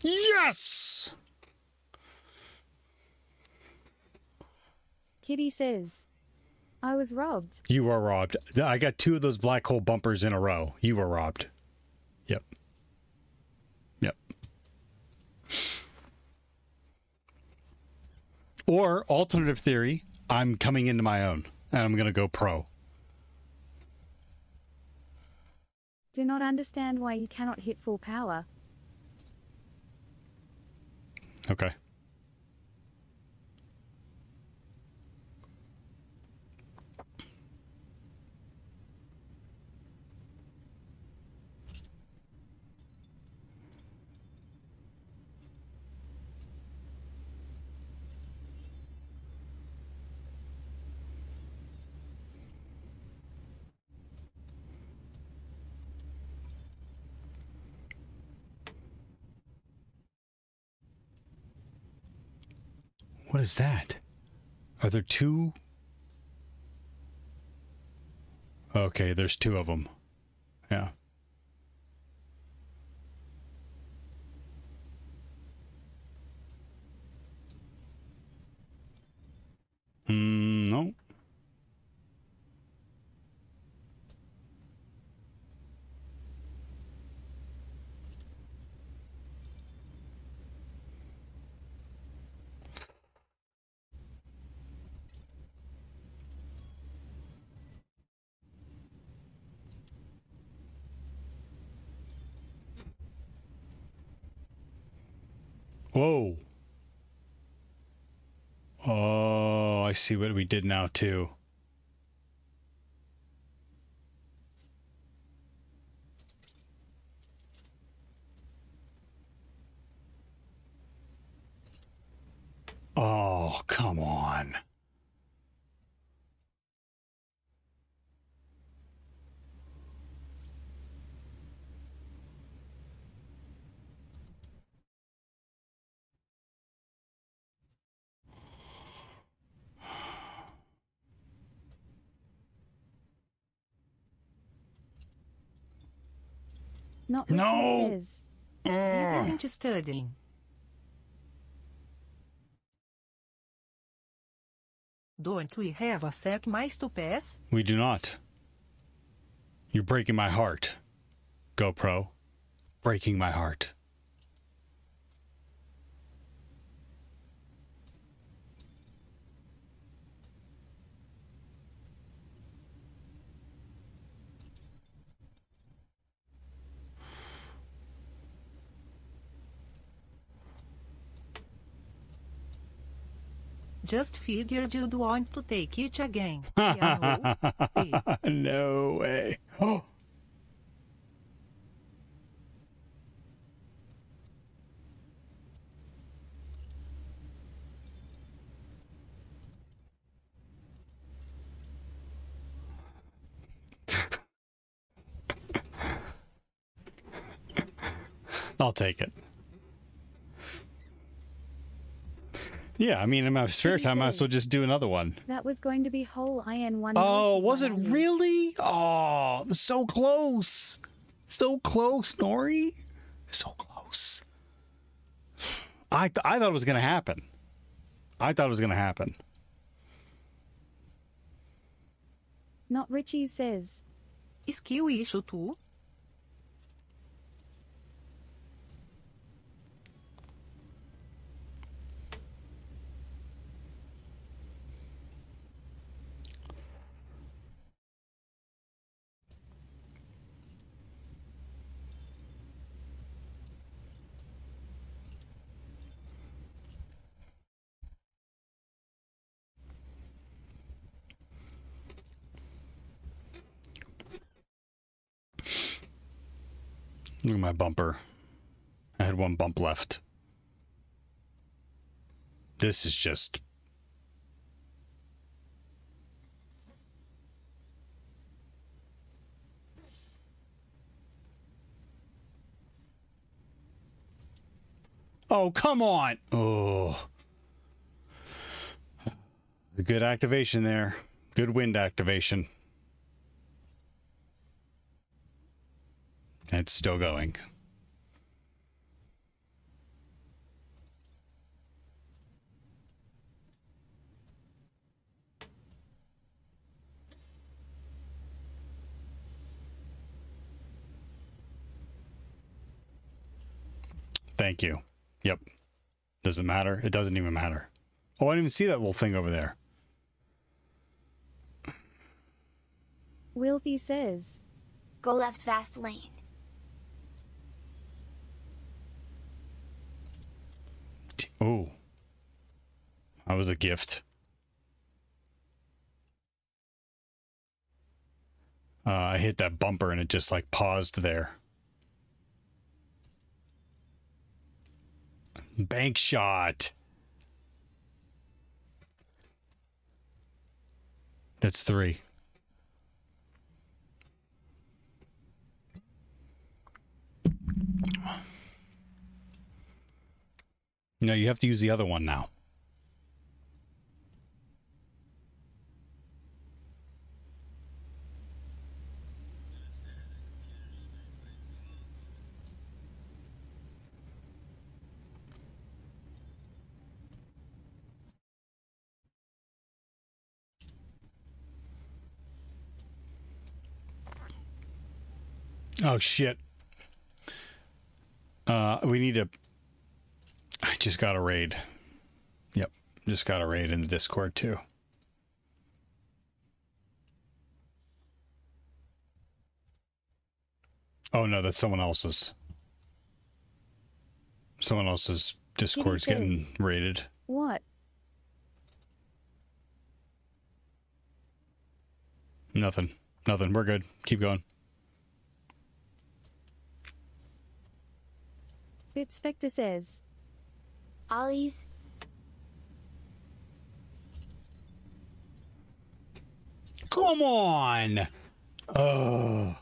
Yes! Kitty says. I was robbed. You were robbed. I got 2 of those black hole bumpers in a row. You were robbed. Yep. Yep. Or alternative theory, I'm coming into my own and I'm going to go pro. Do not understand why you cannot hit full power. Okay. What is that? Are there 2? Okay, there's 2 of them. Yeah. No. Whoa. Oh, I see what we did now, too. Oh, come on. Not what No. he says. This isn't studying. Don't we have a sec mais to pass? We do not. You're breaking my heart. GoPro. Breaking my heart. Just figured you'd want to take it again. Yeah, no? No way. Oh. I'll take it. Yeah, I mean, in my spare time, I might as well just do another one. That was going to be whole IN1. Oh, was it really? Oh, so close. So close, Nori. So close. I thought it was going to happen. I thought it was going to happen. Not Richie says. Skill issue too? Look at my bumper. I had 1 bump left. This is just... Oh, come on. Oh. Good activation there. Good wind activation. It's still going. Thank you. Yep. Does it matter? It doesn't even matter. Oh, I didn't even see that little thing over there. Wilfie says, Go left fast lane. Oh. That was a gift. I hit that bumper and it just like paused there. Bank shot. That's 3. No, you have to use the other one now. Oh, shit. We need to... I just got a raid. Yep. Just got a raid in the Discord, too. Oh, no, that's someone else's. Someone else's Discord's getting raided. What? Nothing. Nothing. We're good. Keep going. Bitspector says, Ollie's. Come on! Oh.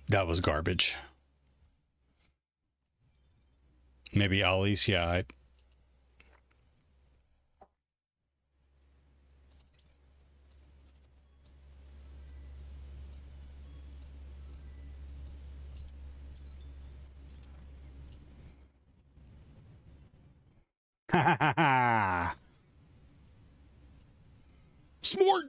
That was garbage. Maybe Ollie's, yeah. Ha ha ha ha! Smart!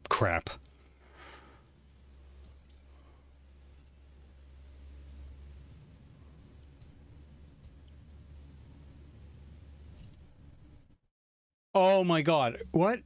Crap. Oh my god. What?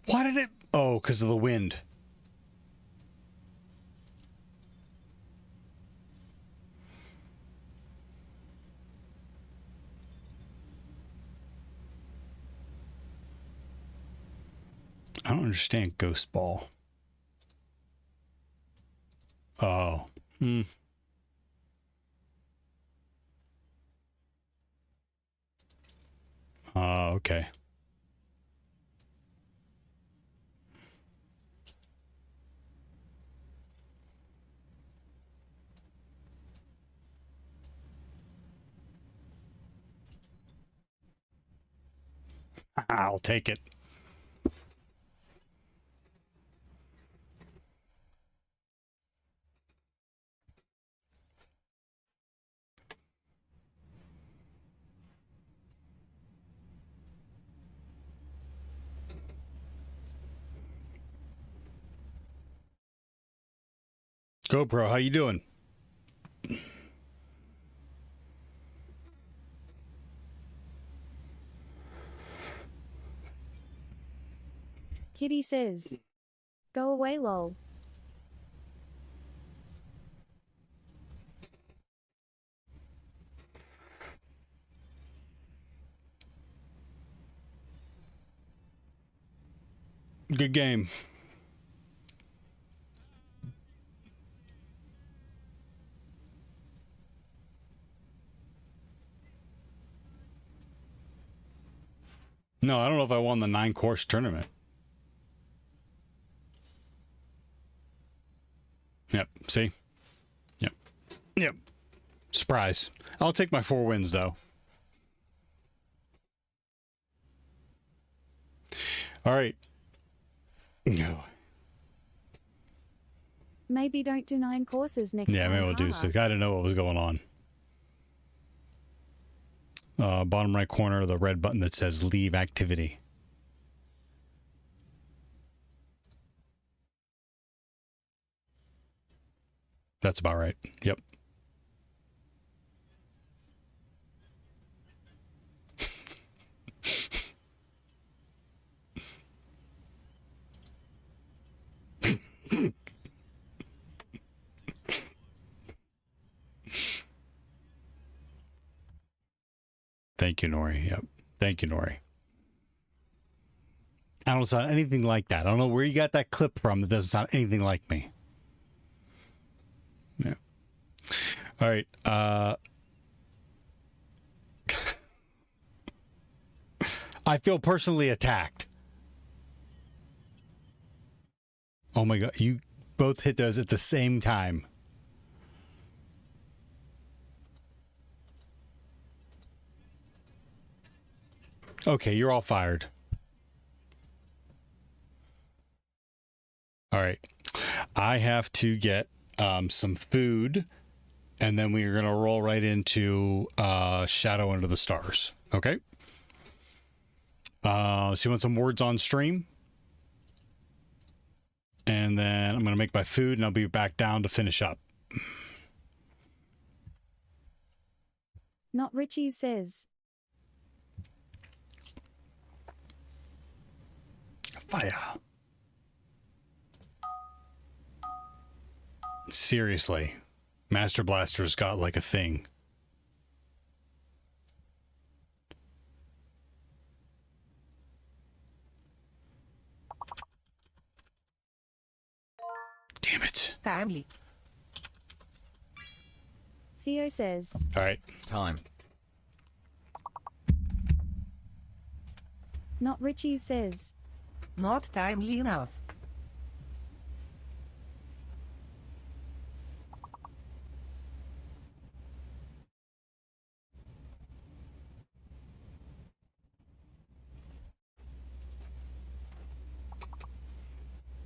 Why did it? Oh, because of the wind. I don't understand Ghost Ball. Oh. Hmm. Oh, okay. I'll take it. GoPro, how you doing? Kitty says. Go away lol. Good game. No, I don't know if I won the 9-course tournament. Yep, see? Yep. Yep. Surprise. I'll take my 4 wins, though. All right. No. Maybe don't do 9 courses next time. Yeah, maybe we'll do haha. 6. I didn't know what was going on. Bottom right corner, the red button that says leave activity. That's about right. Yep. Thank you, Nori. Yep. Thank you, Nori. I don't sound anything like that. I don't know where you got that clip from. It doesn't sound anything like me. Yeah. All right. I feel personally attacked. Oh my God. You both hit those at the same time. Okay, you're all fired. All right. I have to get some food, and then we're going to roll right into Shadow Under the Stars. Okay? So you want some words on stream? And then I'm going to make my food, and I'll be back down to finish up. Not Richie says. Fire. Seriously. Master Blaster's got like a thing. Damn it. Timely. Theo says. All right. Time. Not Richie says. Not timely enough.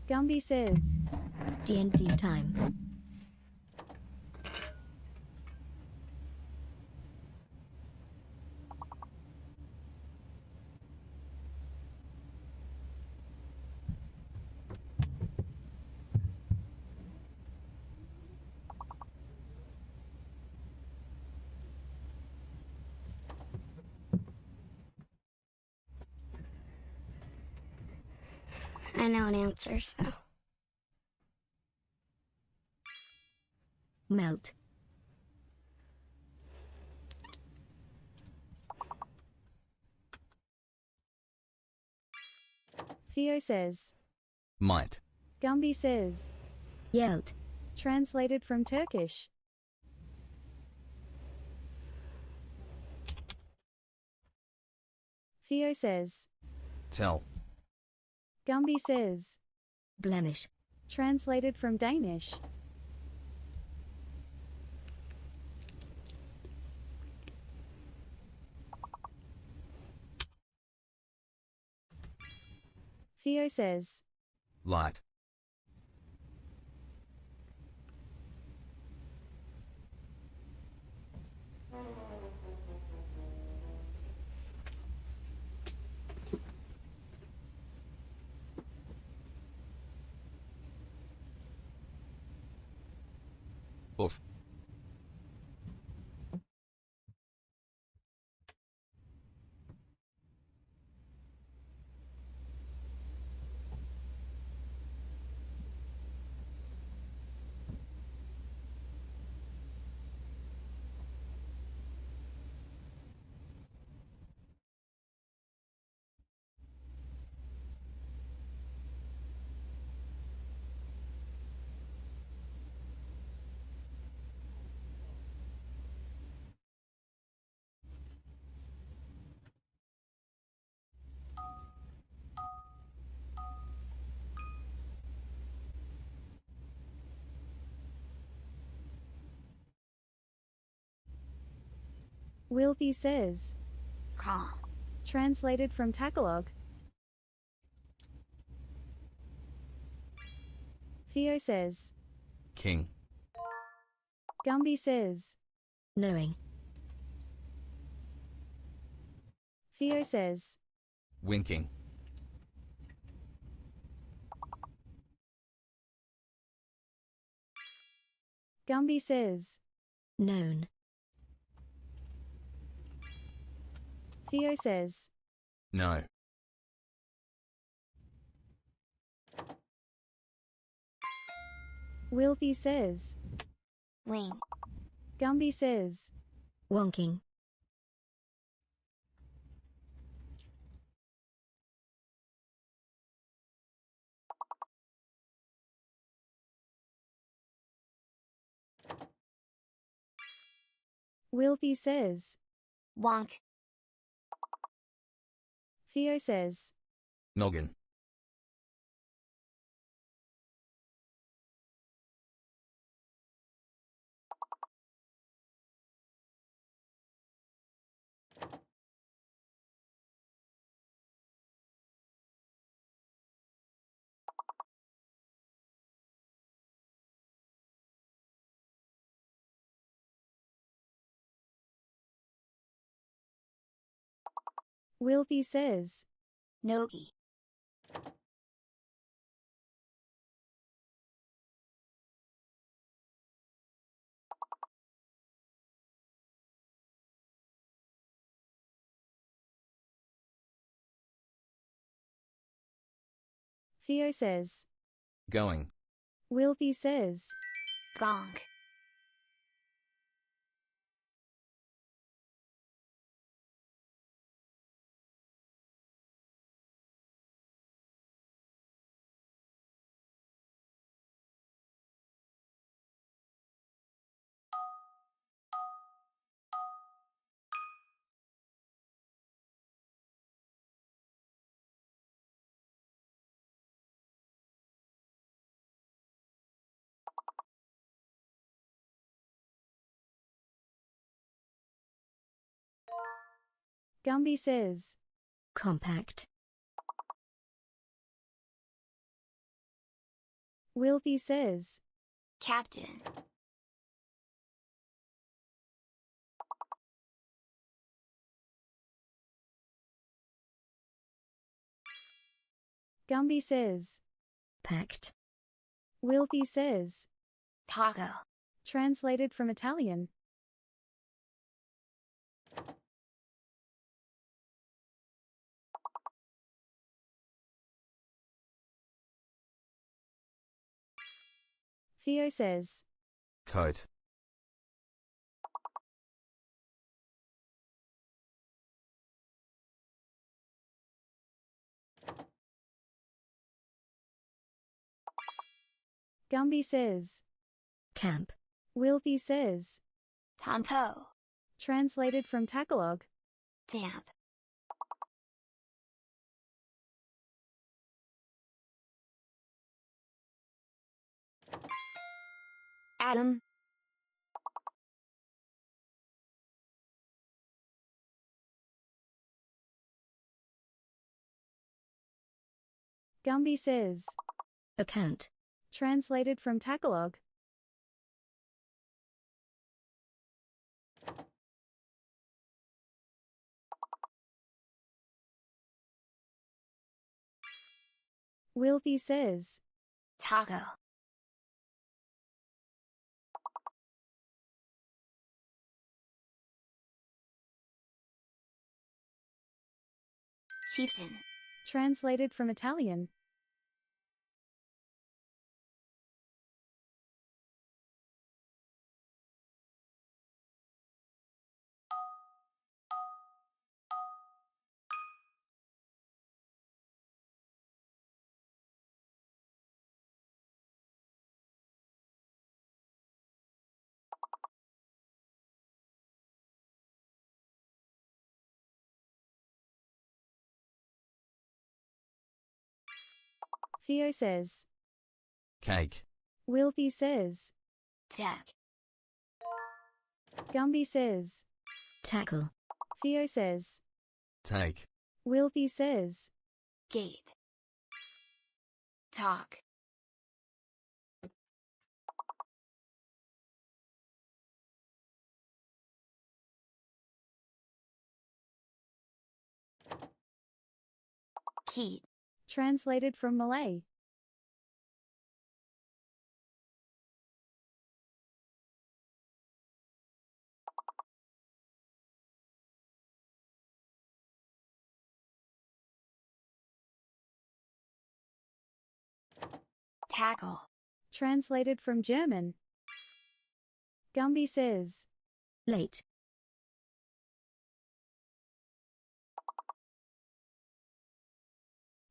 Gumby says. D&D time. I know an answer, so. Melt. Theo says. Might. Gumby says. Yelled. Translated from Turkish. Theo says. Tell. Gumby says. Blemish. Translated from Danish. Theo says. Light. Oof. Wilty says. Calm. Translated from Tagalog. Theo says. King. Gumby says. Knowing. Theo says. Winking. Gumby says. Known. Theo says. No. Wilty says. Wing. Gumby says. Wonking. Wilty says. Wonk. Theo says. Noggin. Wilty says. Nogi. Theo says. Going. Wilty says. Gong. Gumby says. Compact. Wilty says. Captain. Gumby says. Packed. Wilty says. Taco. Translated from Italian. Theo says. Coat. Gumby says. Camp. Wilty says. Tampo. Translated from Tagalog. Damp. Adam. Gumby says. Account. Translated from Tagalog. Wilty says. Taco. Chieftain. Translated from Italian. Theo says. Cake. Wilty says. Tech. Gumby says. Tackle. Theo says. Take. Wilthy says. Gate. Talk. Keat. Translated from Malay. Tackle. Translated from German. Gumby says. Late.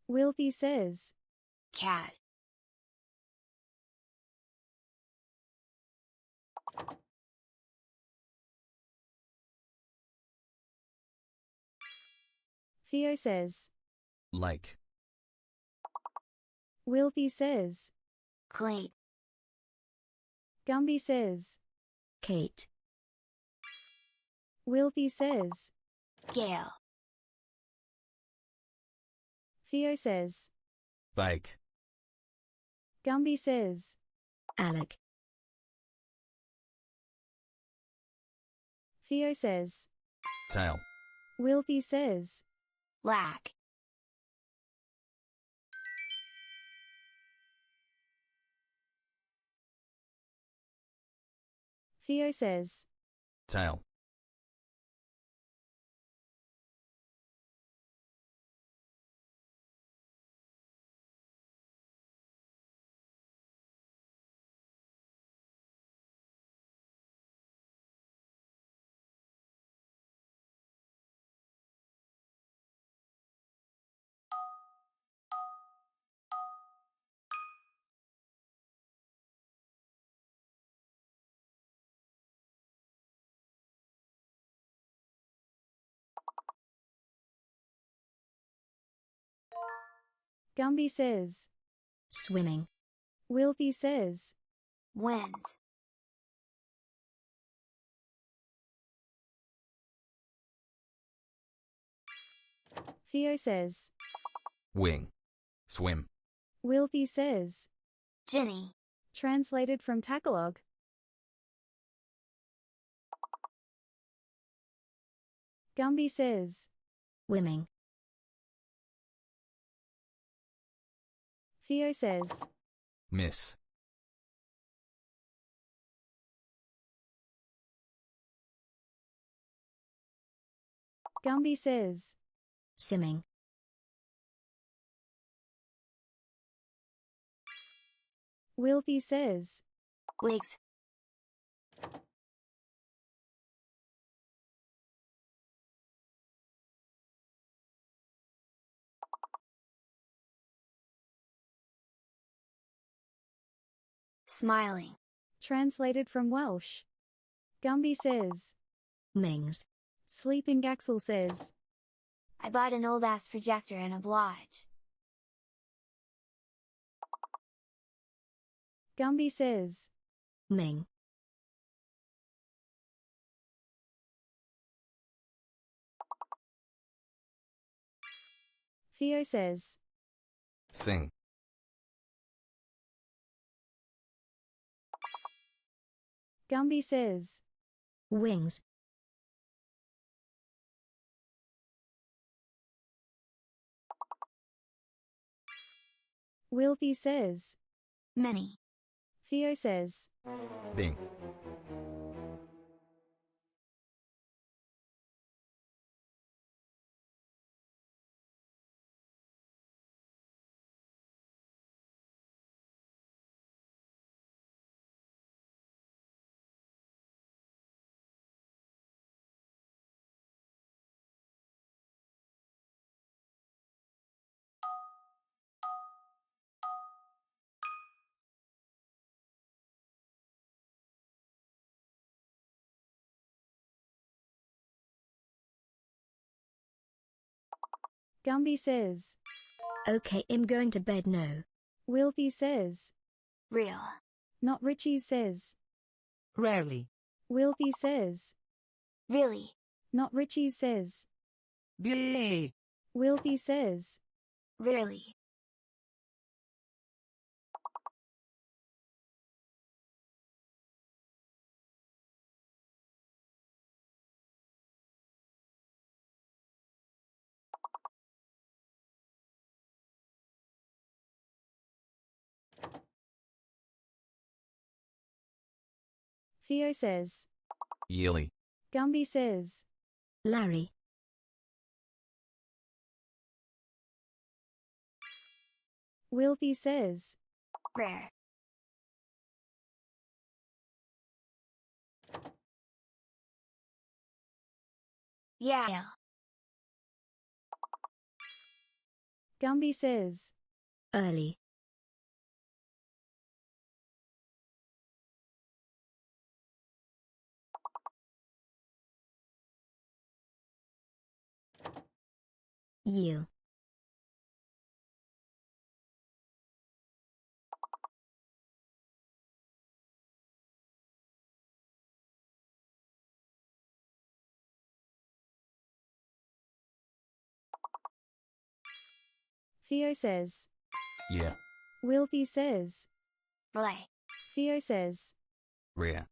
Wilthy says. Cat. Theo says. Lake. Wilthy says. Cleat. Gumby says. Kate. Wilthy says. Gale. Theo says. Bake. Gumby says. Alec. Theo says. Tail. Wilthy says. Lack. Theo says. Tail. Gumby says. Swimming. Wilthy says. Wins. Theo says. Wing. Swim. Wilthy says. Ginny. Translated from Tagalog. Gumby says. Swimming. Theo says. Miss. Gumby says. Simming. Wilthy says. Wigs. Smiling. Translated from Welsh. Gumby says. Mings. Sleeping Gaxel says. I bought an old ass projector and oblige. Gumby says. Ming. Theo says. Sing. Gumby says. Wings. Wilthy says. Many. Theo says. Bing. Gumby says. Okay, I'm going to bed now. Wilthy says. Real. Not Richie says. Rarely. Wilthy says. Really. Not Richie says. BA. Wilty says. Rarely. Theo says. Yearly. Gumby says. Larry. Wilty says. Rare. Yeah. Gumby says. Early. Yield. Theo says. Yeah. Wilty says. Relay. Theo says. Rare.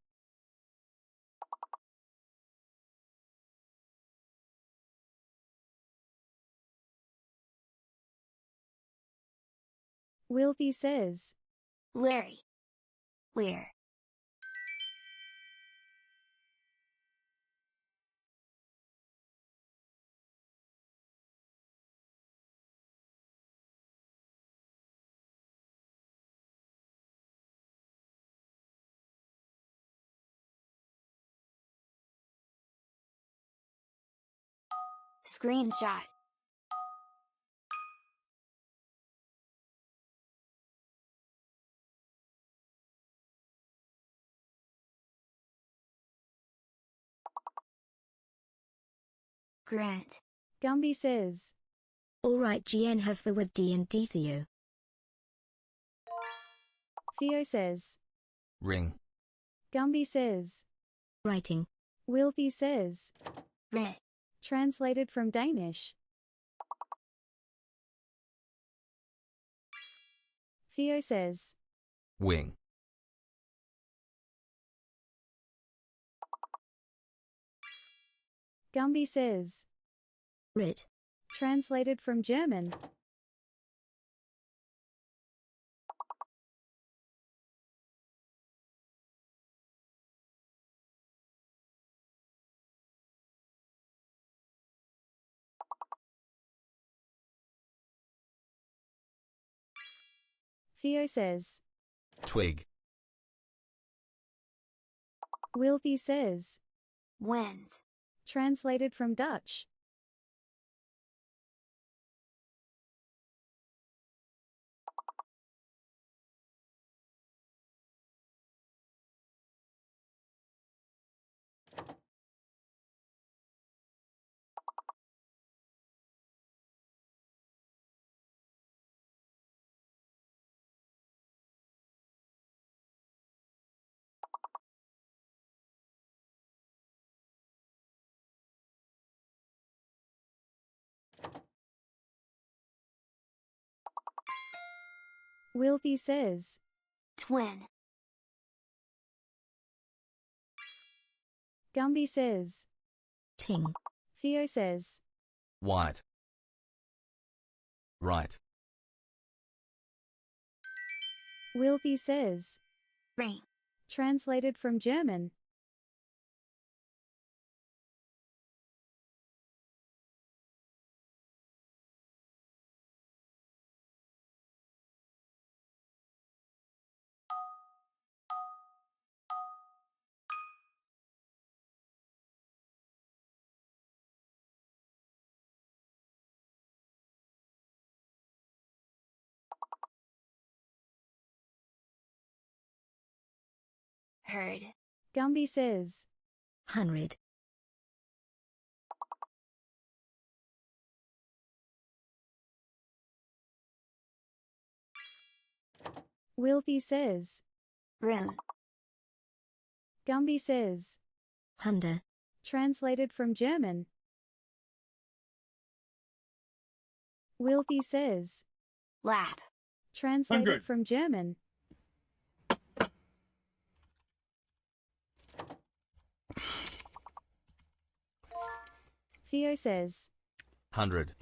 Wilty says. Larry. Lear. Screenshot. Grant. Gumby says. Alright GN Hofer with D&D Theo. Theo says. Ring. Gumby says. Writing. Wilty says. Rit. Translated from Danish. Theo says. Wing. Gumby says. Writ. Translated from German. Theo says. Twig. Wilty says. Wins. Translated from Dutch. Wilty says. Twin. Gumby says. Ting. Theo says. White. Right. Wilty says. Ring. Translated from German. Heard. Gumby says. 100. Wilty says. Rune. Gumby says. 100. Translated from German. Wilty says. Lap. Translated from German. Theo says. 100.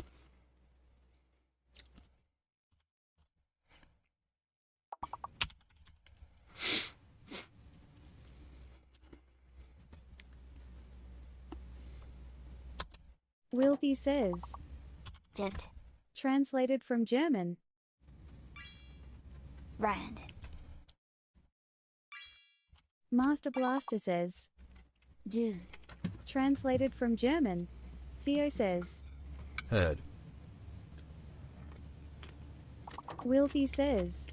Wilty says. Dent. Translated from German. Rand. Master Blaster says. Dude. Translated from German. Theo says. Heard. Wilty says.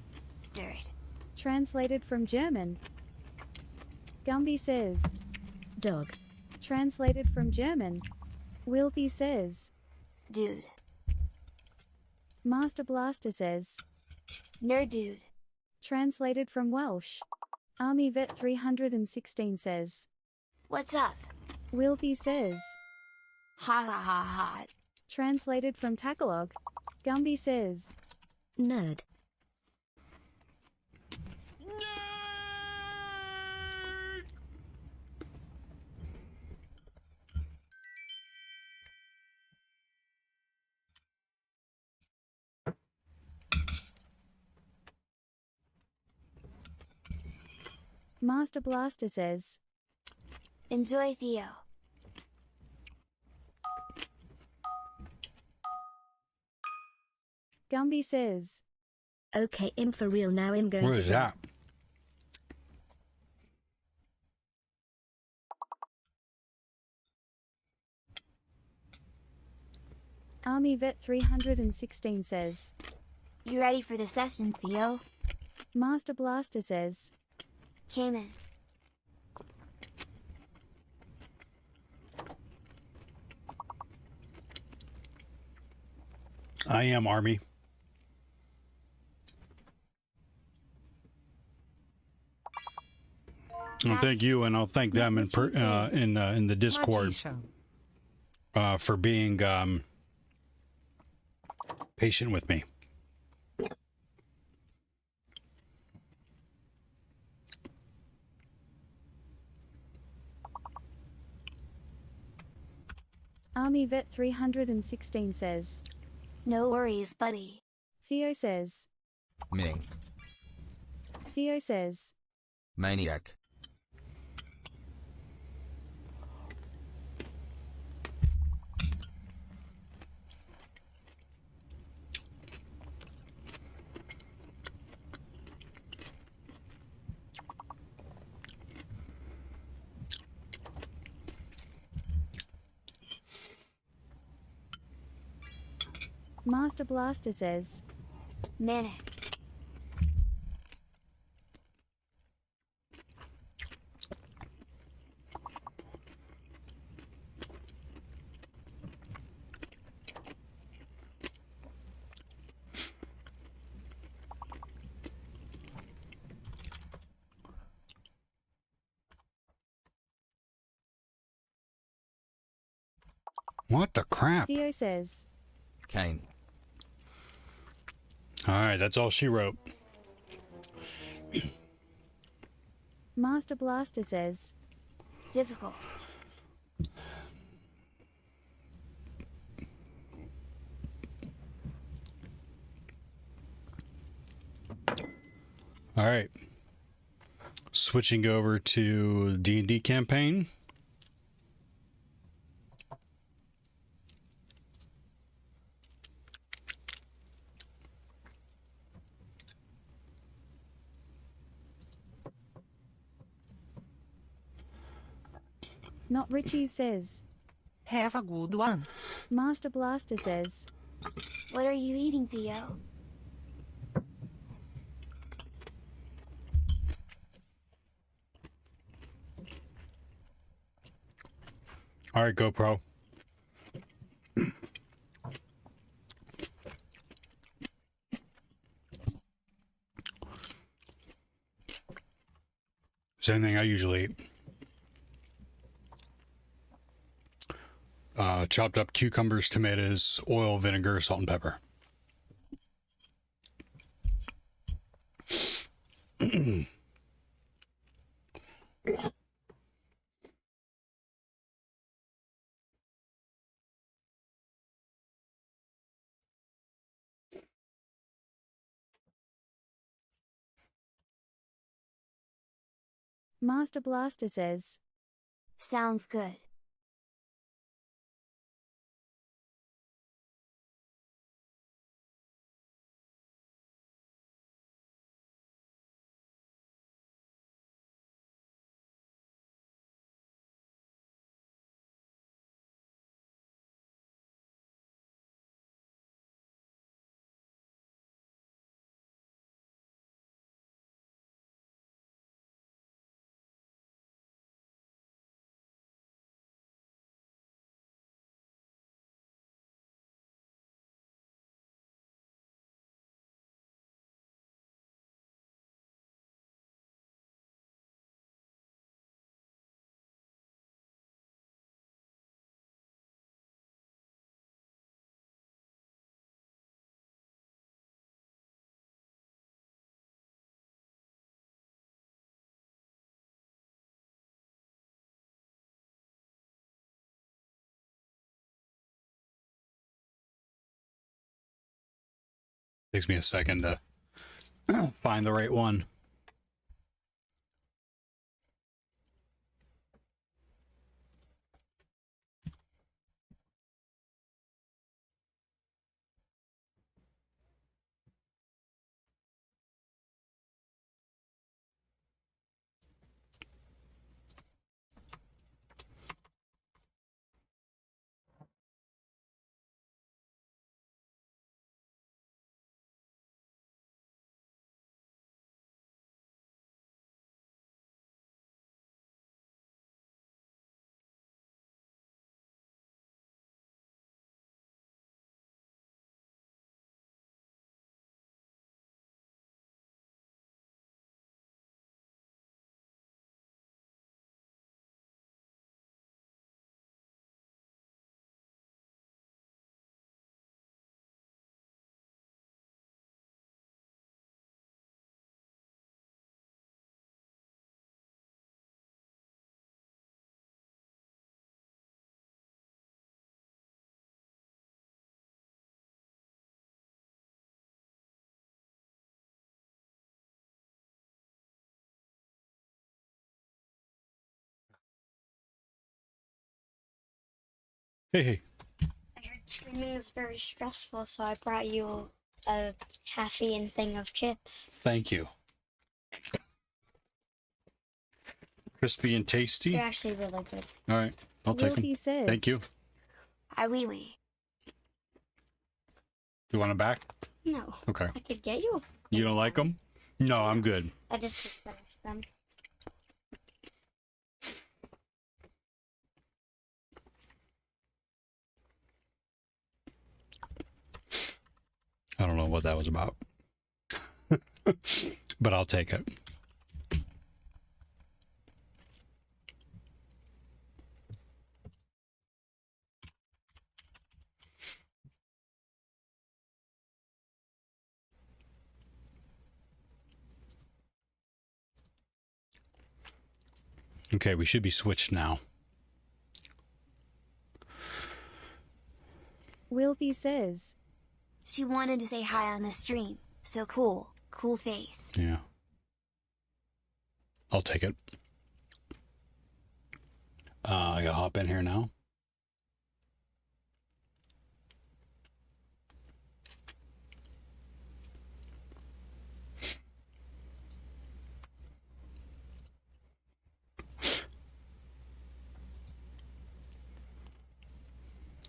Dirt. Translated from German. Gumby says. Dog. Translated from German. Wilty says. Dude. Master Blaster says. Nerd dude. Translated from Welsh. Army Vet 316 says. What's up? Wilty says. Ha ha ha ha. Translated from Tagalog. Gumby says. Nerd. Master Blaster says. Enjoy, Theo. Gumby says. Okay, I'm for real now. I'm going What to is bed. that? Army Vet 316 says. You ready for the session, Theo? Master Blaster says. Came in. I am Army. Well, thank you, and I'll thank them in the Discord for being patient with me. Army Vet 316 says. No worries, buddy. Theo says. Ming. Theo says. Maniac. Master Blaster says. Manic. What the crap? Theo says. Kane. All right, that's all she wrote. Master Blaster says. Difficult. All right. Switching over to D&D campaign. Not Richie says. Have a good one. Master Blaster says. What are you eating, Theo? All right, GoPro. Same thing I usually eat. chopped up cucumbers, tomatoes, oil, vinegar, salt, and pepper. Master Blaster says, Sounds good. Takes me a second to find the right one. Hey. I heard screaming is very stressful, so I brought you a half-eaten thing of chips. Thank you. Crispy and tasty. They're actually really good. All right, I'll take them. Wilkie says, Thank you. I wee. You want them back? No. Okay. I could get you. You don't like them? No, I'm good. I just finished them. I don't know what that was about. But I'll take it. Okay, we should be switched now. Wilkie says, She wanted to say hi on the stream. So cool. Cool face. Yeah. I'll take it. I gotta hop in here now.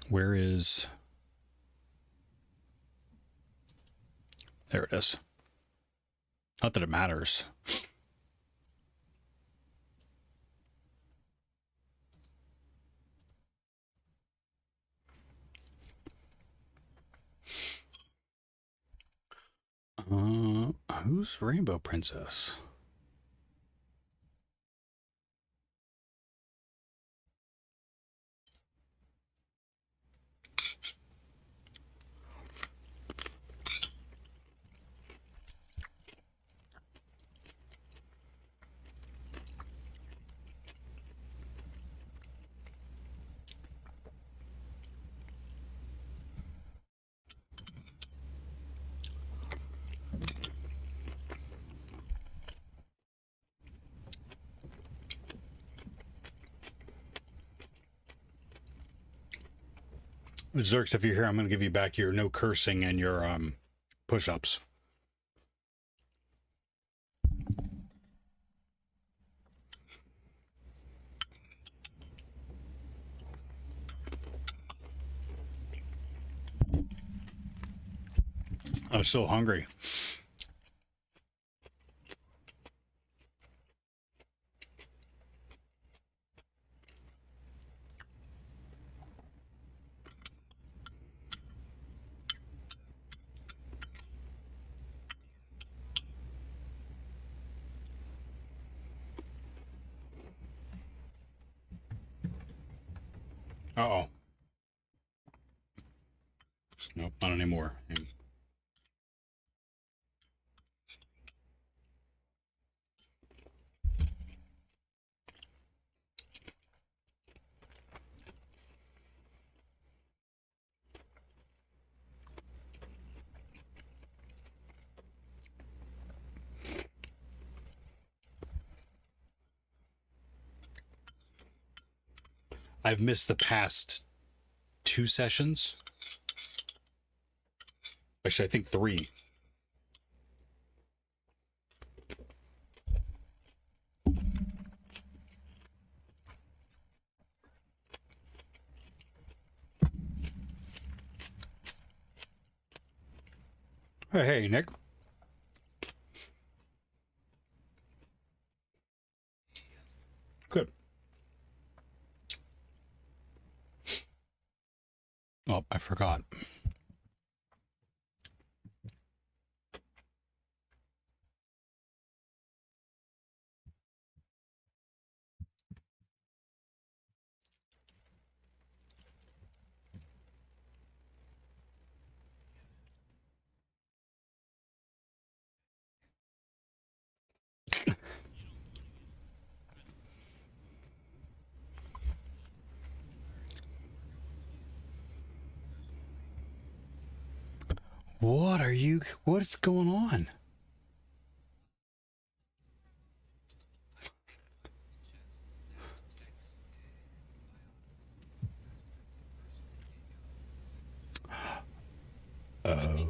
Where is... There it is. Not that it matters. Who's Rainbow Princess? Zerks, if you're here, I'm going to give you back your no cursing and your push-ups. I was so hungry. Uh-oh. Nope, not anymore. I've missed the past 2 sessions. Actually, I think 3. Hey, Nick. Good. Oh, I forgot. What's going on? Oh.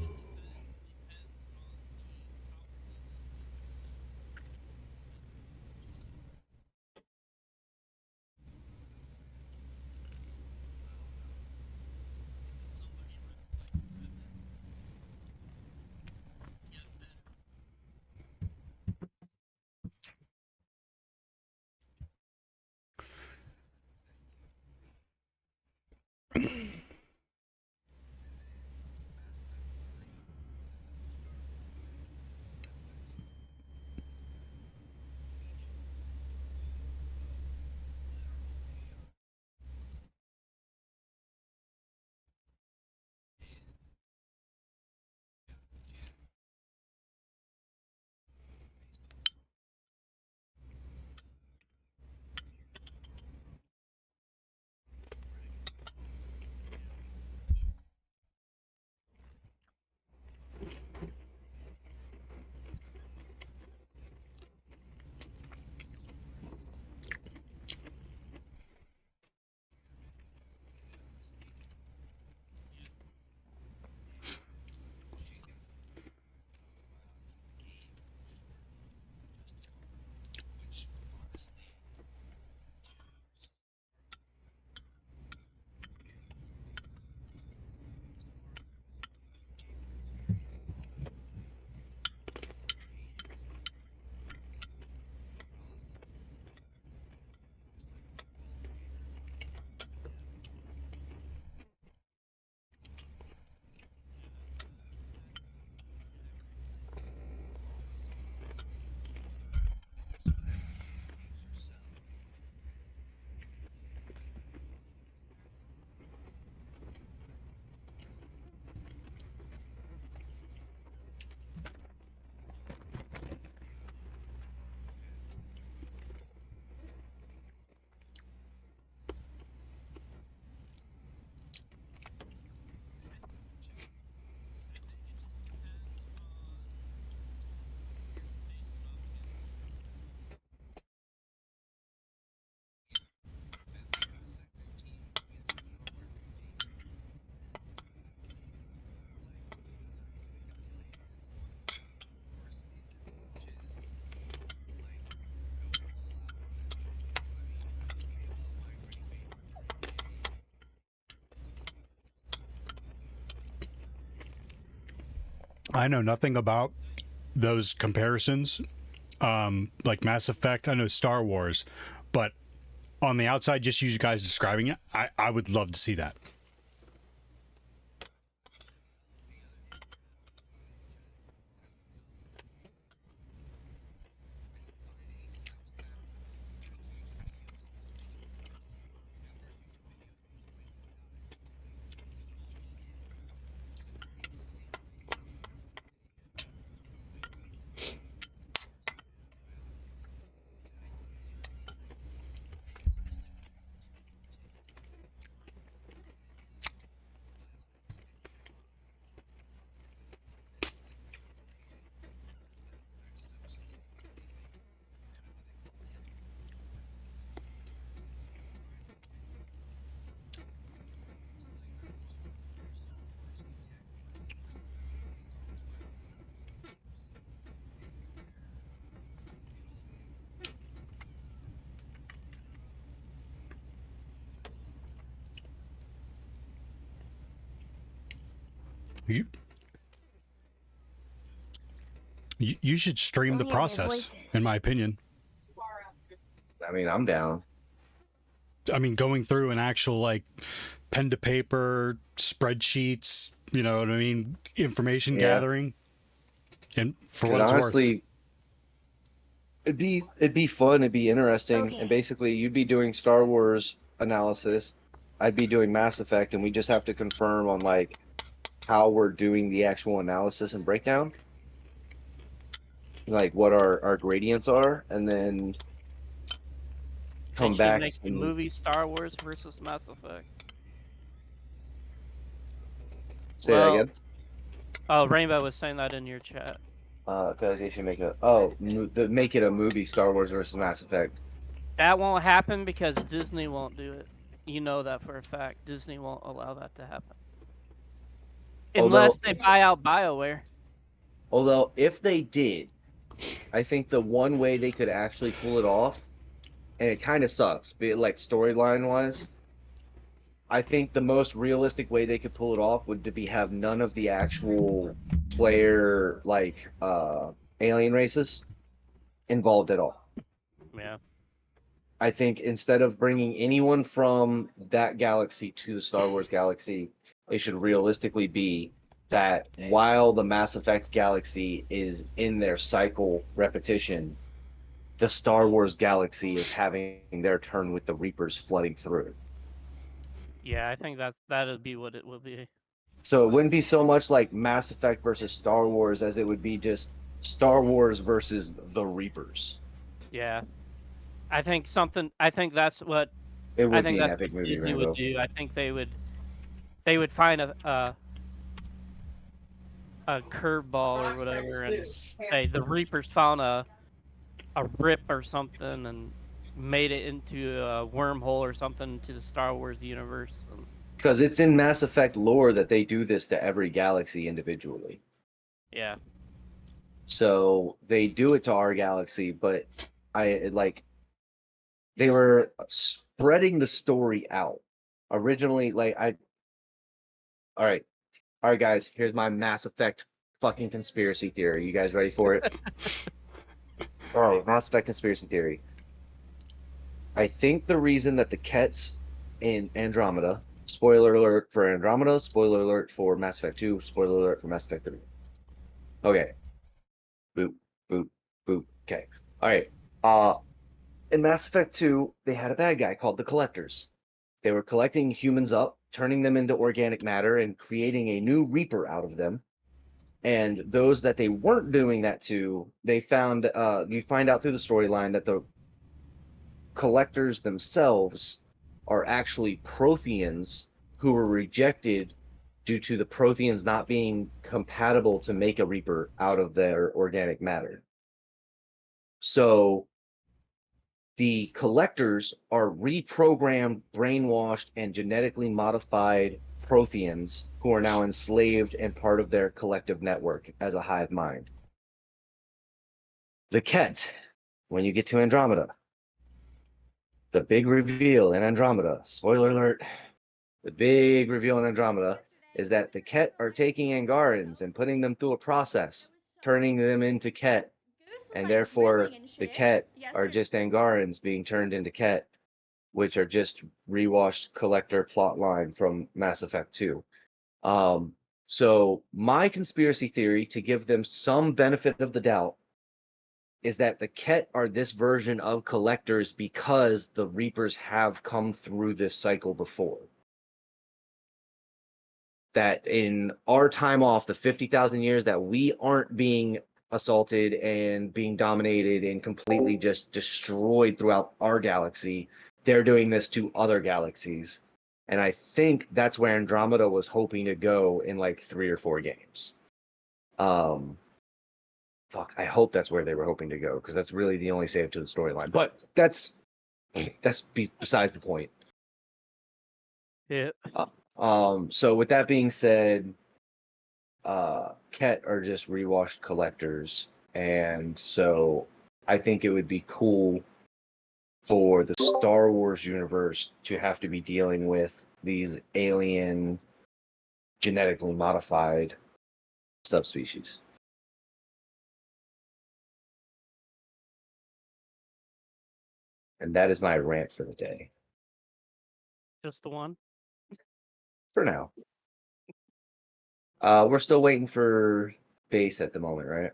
I know nothing about those comparisons. Like Mass Effect, I know Star Wars, but on the outside, just you guys describing it, I would love to see that. You should stream the process, in my opinion. I mean, I'm down. I mean, going through an actual like pen to paper spreadsheets, you know what I mean, information gathering, and for what it's honestly, worth. It'd be fun, it'd be interesting, and basically you'd be doing Star Wars analysis, I'd be doing Mass Effect, and we just have to confirm on like how we're doing the actual analysis and breakdown, like what our gradients are, and then They come should back make the and movie Star Wars versus Mass Effect. say that again. Oh, Rainbow was saying that in your chat. I feel like they should make make it a movie Star Wars versus Mass Effect. That won't happen because Disney won't do it. You know that for a fact. Disney won't allow that to happen. Unless they buy out BioWare. Although, if they did, I think the one way they could actually pull it off, and it kind of sucks, be it like storyline wise, I think the most realistic way they could pull it off would to be have none of the actual player like alien races involved at all. Yeah. I think instead of bringing anyone from that galaxy to the Star Wars galaxy, it should realistically be that while the Mass Effect galaxy is in their cycle repetition, the Star Wars galaxy is having their turn with the Reapers flooding through. Yeah, I think that'd be what it will be. So it wouldn't be so much like Mass Effect versus Star Wars as it would be just Star Wars versus the Reapers. Yeah. I think that's what It would I think be an that's epic what movie, Disney Rainbow. would do. I think they would find a curveball or whatever and say the Reapers found a rip or something and made it into a wormhole or something to the Star Wars universe. Because it's in Mass Effect lore that they do this to every galaxy individually. Yeah. So they do it to our galaxy, but they were spreading the story out. Originally, all right, guys, here's my Mass Effect fucking conspiracy theory. You guys ready for it? All right, Mass Effect conspiracy theory. I think the reason that the Kets in Andromeda, spoiler alert for Andromeda, spoiler alert for Mass Effect 2, spoiler alert for Mass Effect 3. Okay. Boop, boop, boop. Okay. All right. In Mass Effect 2, they had a bad guy called the Collectors. They were collecting humans up, turning them into organic matter, and creating a new Reaper out of them. And those that they weren't doing that to, they found, you find out through the storyline that the Collectors themselves are actually Protheans who were rejected due to the Protheans not being compatible to make a Reaper out of their organic matter. So the Collectors are reprogrammed, brainwashed, and genetically modified Protheans who are now enslaved and part of their collective network as a hive mind. The Ket, when you get to Andromeda, the big reveal in Andromeda, spoiler alert, the big reveal in Andromeda is that the Ket are taking Angarans and putting them through a process, turning them into Ket, and therefore the Ket are just Angarans being turned into Ket, which are just rewashed collector plot line from Mass Effect 2. So my conspiracy theory, to give them some benefit of the doubt, is that the Ket are this version of collectors because the Reapers have come through this cycle before. That in our time off, the 50,000 years that we aren't being assaulted and being dominated and completely just destroyed throughout our galaxy, they're doing this to other galaxies. And I think that's where Andromeda was hoping to go in like 3 or 4 games. I hope that's where they were hoping to go, because that's really the only save to the storyline. But that's besides the point. Yeah. So with that being said, Ket are just rewashed collectors, and so I think it would be cool for the Star Wars universe to have to be dealing with these alien, genetically modified subspecies. And that is my rant for the day. Just the one? For now. We're still waiting for Base at the moment, right?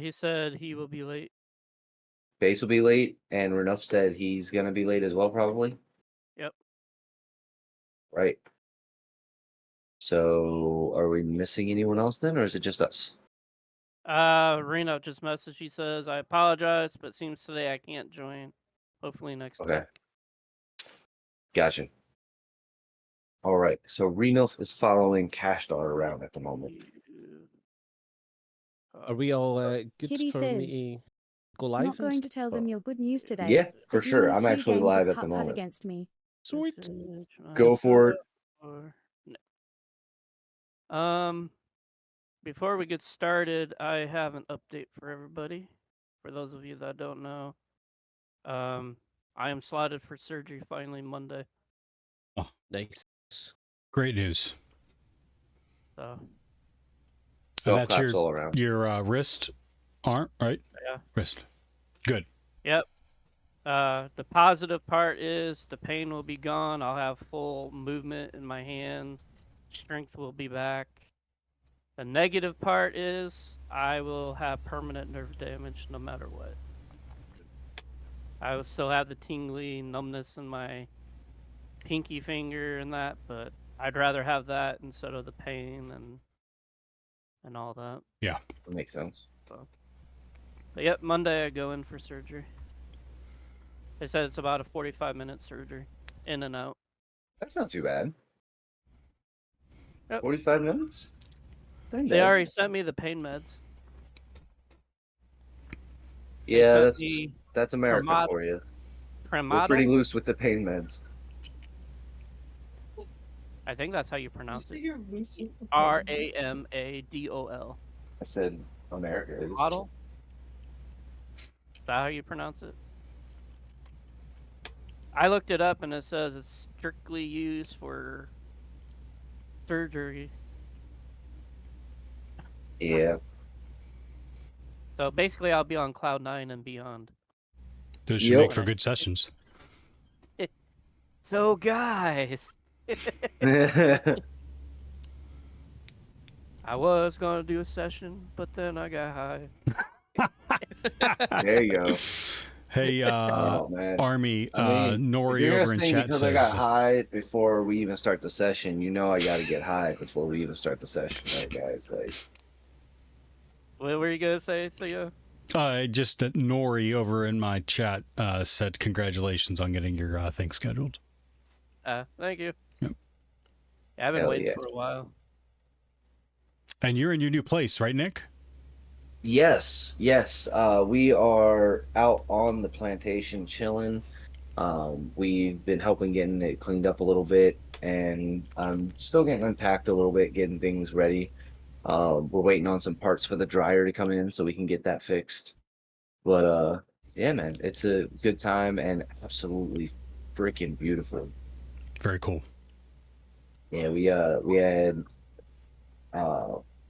He said he will be late. Base will be late, and Renuff said he's gonna be late as well, probably. Yep. Right. So, are we missing anyone else then, or is it just us? Reno just messaged. He says, I apologize, but seems today I can't join. Hopefully next week. Okay. Gotcha. All right. So Renuff is following Cashdar around at the moment. Are we all good Kitty for says, me to go live? Not going to tell them your good news today. Yeah, for but you sure. will have I'm 3 actually games live of at the putt-putt moment. against me. Sweet. Go for it. Before we get started, I have an update for everybody. For those of you that don't know, I am slotted for surgery finally Monday. Oh, nice. Great news. So. And that's claps all around. your wrist, arm, right? Yeah. Wrist. Good. Yep. The positive part is the pain will be gone. I'll have full movement in my hand. Strength will be back. The negative part is I will have permanent nerve damage no matter what. I will still have the tingly numbness in my pinky finger and that, but I'd rather have that instead of the pain and all that. Yeah. That makes sense. So, but yep, Monday I go in for surgery. They said it's about a 45-minute surgery, in and out. That's not too bad. Yep. 45 minutes? They already sent me the pain meds. Yeah, that's America for you. Premato? We're pretty loose with the pain meds. I think that's how you pronounce it. Ramadol. I said America. Model? Is that how you pronounce it? I looked it up and it says it's strictly used for surgery. Yeah. So basically I'll be on cloud 9 and beyond. Those should make for good sessions. So guys, I was gonna do a session, but then I got high. There you go. Hey, man. Army, I mean, Nori if you're over in saying chat because says, I got high before we even start the session, you know I got to get high before we even start the session, right, guys? Like, What were you gonna say, Theo? just that Nori over in my chat said congratulations on getting your thing scheduled. Thank you. Yep. Yeah, I've been Hell waiting yeah. for a while. And you're in your new place, right, Nick? yes. We are out on the plantation chilling. We've been helping getting it cleaned up a little bit, and still getting unpacked a little bit, getting things ready. We're waiting on some parts for the dryer to come in so we can get that fixed. But yeah, man, it's a good time and absolutely freaking beautiful. Very cool. Yeah, we had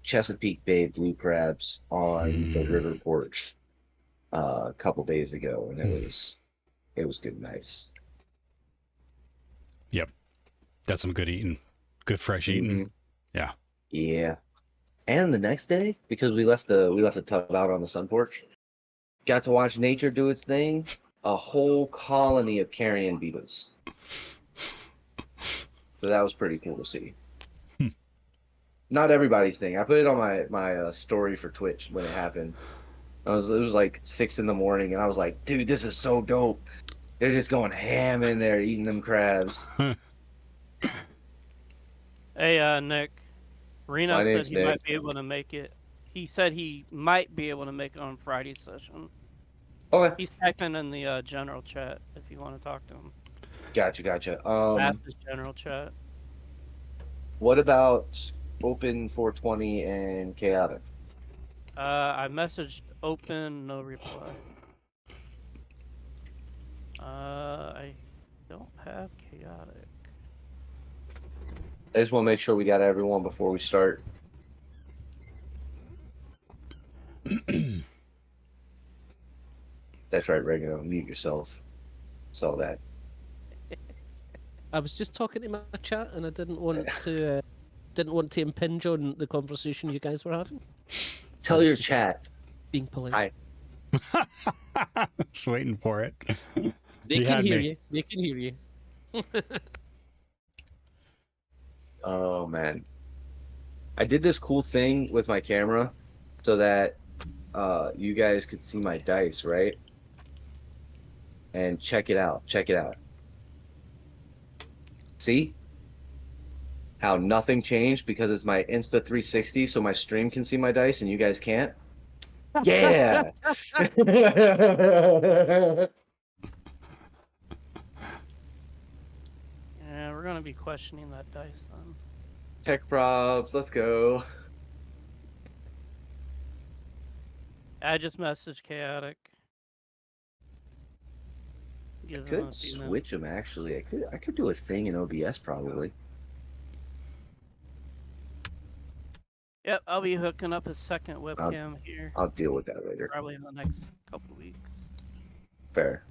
Chesapeake Bay blue crabs on the river porch a couple days ago, and it was good, nice. Yep. That's some good eating. Good fresh eating. Yeah. Yeah. And the next day, because we left the tub out on the sun porch, got to watch nature do its thing. A whole colony of carrion beetles. So that was pretty cool to see. Not everybody's thing. I put it on my story for Twitch when it happened. It was like 6 in the morning, and I was like, dude, this is so dope. They're just going ham in there eating them crabs. Hey, Nick. Reno My said name's he Nick. might be able to make it. He said he might be able to make it on Friday's session. Okay. He's typing in the general chat if you want to talk to him. Gotcha. Ask his general chat. What about Open 420 and Chaotic? I messaged open, no reply. I don't have chaotic. I just want to make sure we got everyone before we start. That's right, Regino. Mute yourself. Saw that. I was just talking to my chat, and I didn't want to impinge on the conversation you guys were having. Tell your chat. Being polite. Hi. Just waiting for it. They You can had hear me. you. They can hear you. Oh man. I did this cool thing with my camera so that you guys could see my dice, right? And check it out. Check it out. See? How nothing changed because it's my Insta 360 so my stream can see my dice and you guys can't? Yeah. Yeah, we're gonna be questioning that dice then. Tech props, let's go. I just messaged chaotic. I Give him a could few switch them actually. I could do a thing in OBS probably. Yep, I'll be hooking up a second webcam here. I'll deal with that later. Probably in the next couple weeks. Fair.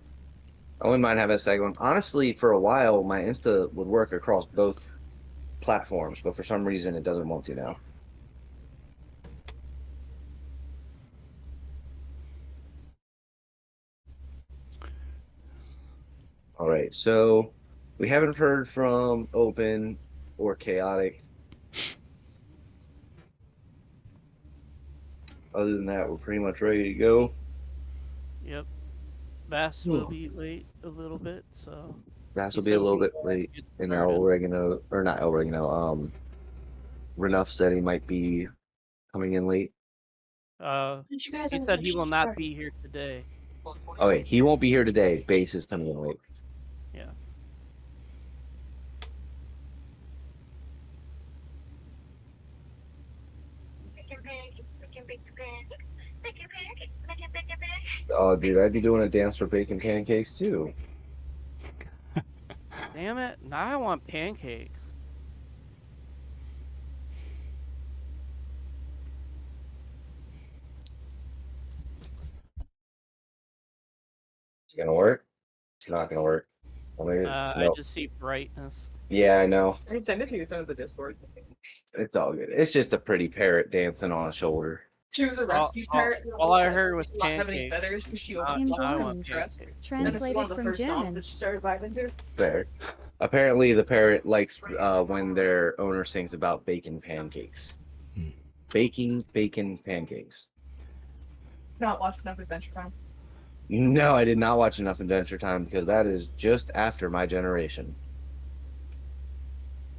I wouldn't mind having a second one. Honestly, for a while, my Insta would work across both platforms, but for some reason it doesn't want to now. All right, so we haven't heard from Open or Chaotic. Other than that, we're pretty much ready to go. Yep. Bass will be late a little bit, so. Bass will be a little bit late, and El Oregano, or not El Oregano, Renuff said he might be coming in late. He said he will not be here today. Okay, he won't be here today. Base is coming in late. Yeah. Oh, dude, I'd be doing a dance for bacon pancakes too. Damn it! Now I want pancakes. It's gonna work? It's not gonna work. I Nope. just see brightness. Yeah, I know. I sent it to you, sent it to Discord. It's all good. It's just a pretty parrot dancing on a shoulder. She was a rescue parrot. All I heard was She didn't have any pancakes. feathers because she I overflowed want with stress. pancakes. And this is one of the Translated from first songs German. that she started vibing to. Fair. Apparently, the parrot likes when their owner sings about bacon pancakes. Baking bacon pancakes. Not watched enough Adventure Time. No, I did not watch enough Adventure Time because that is just after my generation.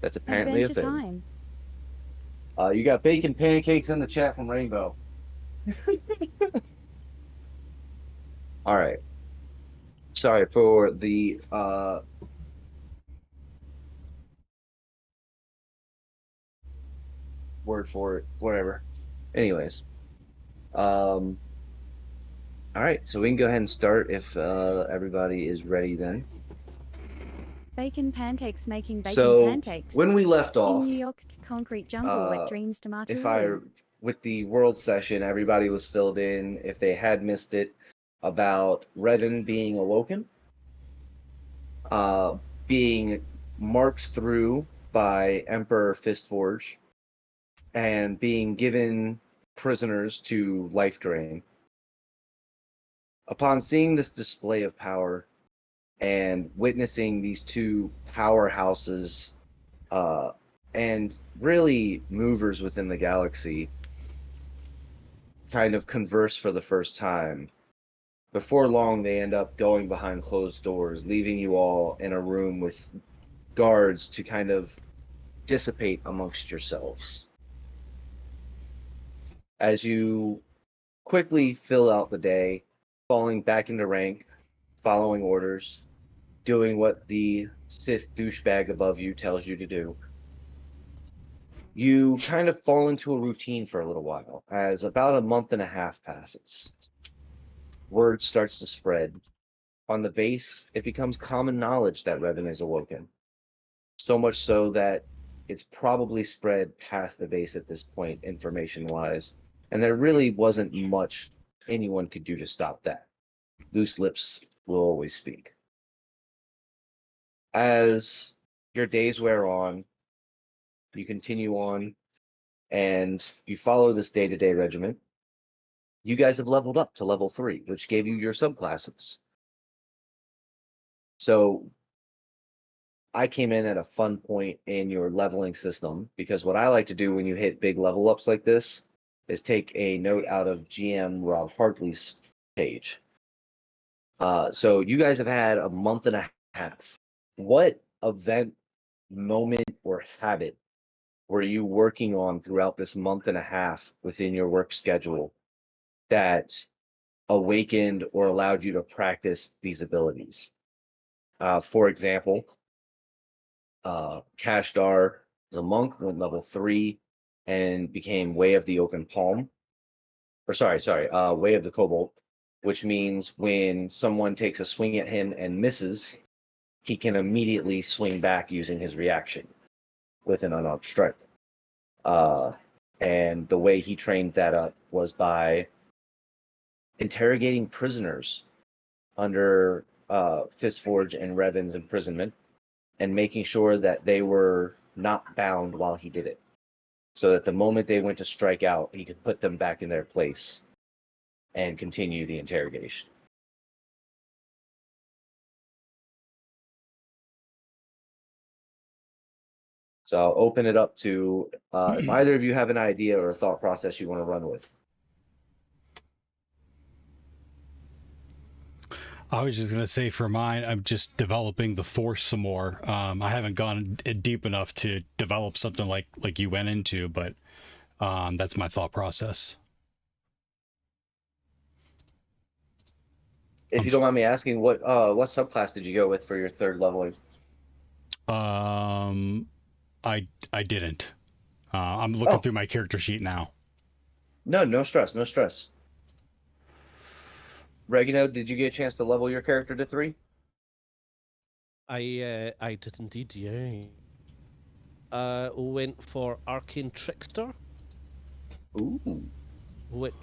That's apparently Adventure a thing. time. You got bacon pancakes in the chat from Rainbow. All right. Sorry for the word for it, whatever. Anyways, all right, so we can go ahead and start if everybody is ready then. Bacon pancakes making bacon So pancakes. when we left In off, New York concrete jungle, wet dreams if I tomato. with the world session, everybody was filled in if they had missed it about Revan being awoken, being marched through by Emperor Fistforge, and being given prisoners to life drain. Upon seeing this display of power and witnessing these two powerhouses and really movers within the galaxy kind of converse for the first time, before long they end up going behind closed doors, leaving you all in a room with guards to kind of dissipate amongst yourselves. As you quickly fill out the day, falling back into rank, following orders, doing what the Sith douchebag above you tells you to do, you kind of fall into a routine for a little while. As about a month and a half passes, word starts to spread. On the base, it becomes common knowledge that Revan is awoken. So much so that it's probably spread past the base at this point, information-wise. And there really wasn't much anyone could do to stop that. Loose lips will always speak. As your days wear on, you continue on, and you follow this day-to-day regimen. You guys have leveled up to level 3, which gave you your subclasses. So I came in at a fun point in your leveling system, because what I like to do when you hit big level ups like this is take a note out of GM Rob Hartley's page. So you guys have had a month and a half. What event, moment, or habit were you working on throughout this month and a half within your work schedule that awakened or allowed you to practice these abilities? For example, Kashdar was a monk, went level 3, and became Way of the Open Palm. Or sorry, Way of the Cobalt, which means when someone takes a swing at him and misses, he can immediately swing back using his reaction with an unarmed strike. And the way he trained that up was by interrogating prisoners under Fistforge and Revan's imprisonment, and making sure that they were not bound while he did it, so that the moment they went to strike out, he could put them back in their place and continue the interrogation. So I'll open it up to if either of you have an idea or a thought process you want to run with. I was just gonna say for mine, I'm just developing the Force some more. I haven't gone deep enough to develop something like you went into, but that's my thought process. If you don't mind me asking, what subclass did you go with for your third leveling? I didn't. I'm looking through my character sheet now. No stress, no stress. Regino, did you get a chance to level your character to 3? I did indeed, yeah. Went for Arcane Trickster. Ooh. Which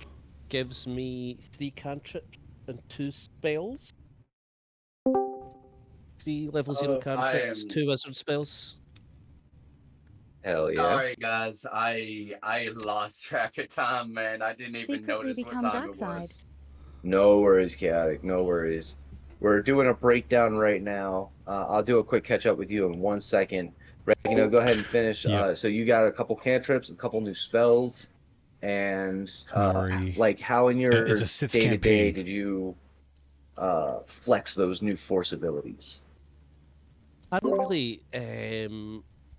gives me 3 cantrips and 2 spells. 3 level 0 cantrips, 2 wizard spells. Hell yeah. Sorry guys, I lost track of time, man. I didn't even notice what time it was. No worries, Chaotic. No worries. We're doing a breakdown right now. I'll do a quick catch up with you in 1 second. Regino, go ahead and finish. So you got a couple cantrips, a couple new spells, and like how in your It's a Sith day-to-day campaign. did you flex those new Force abilities? I hadn't really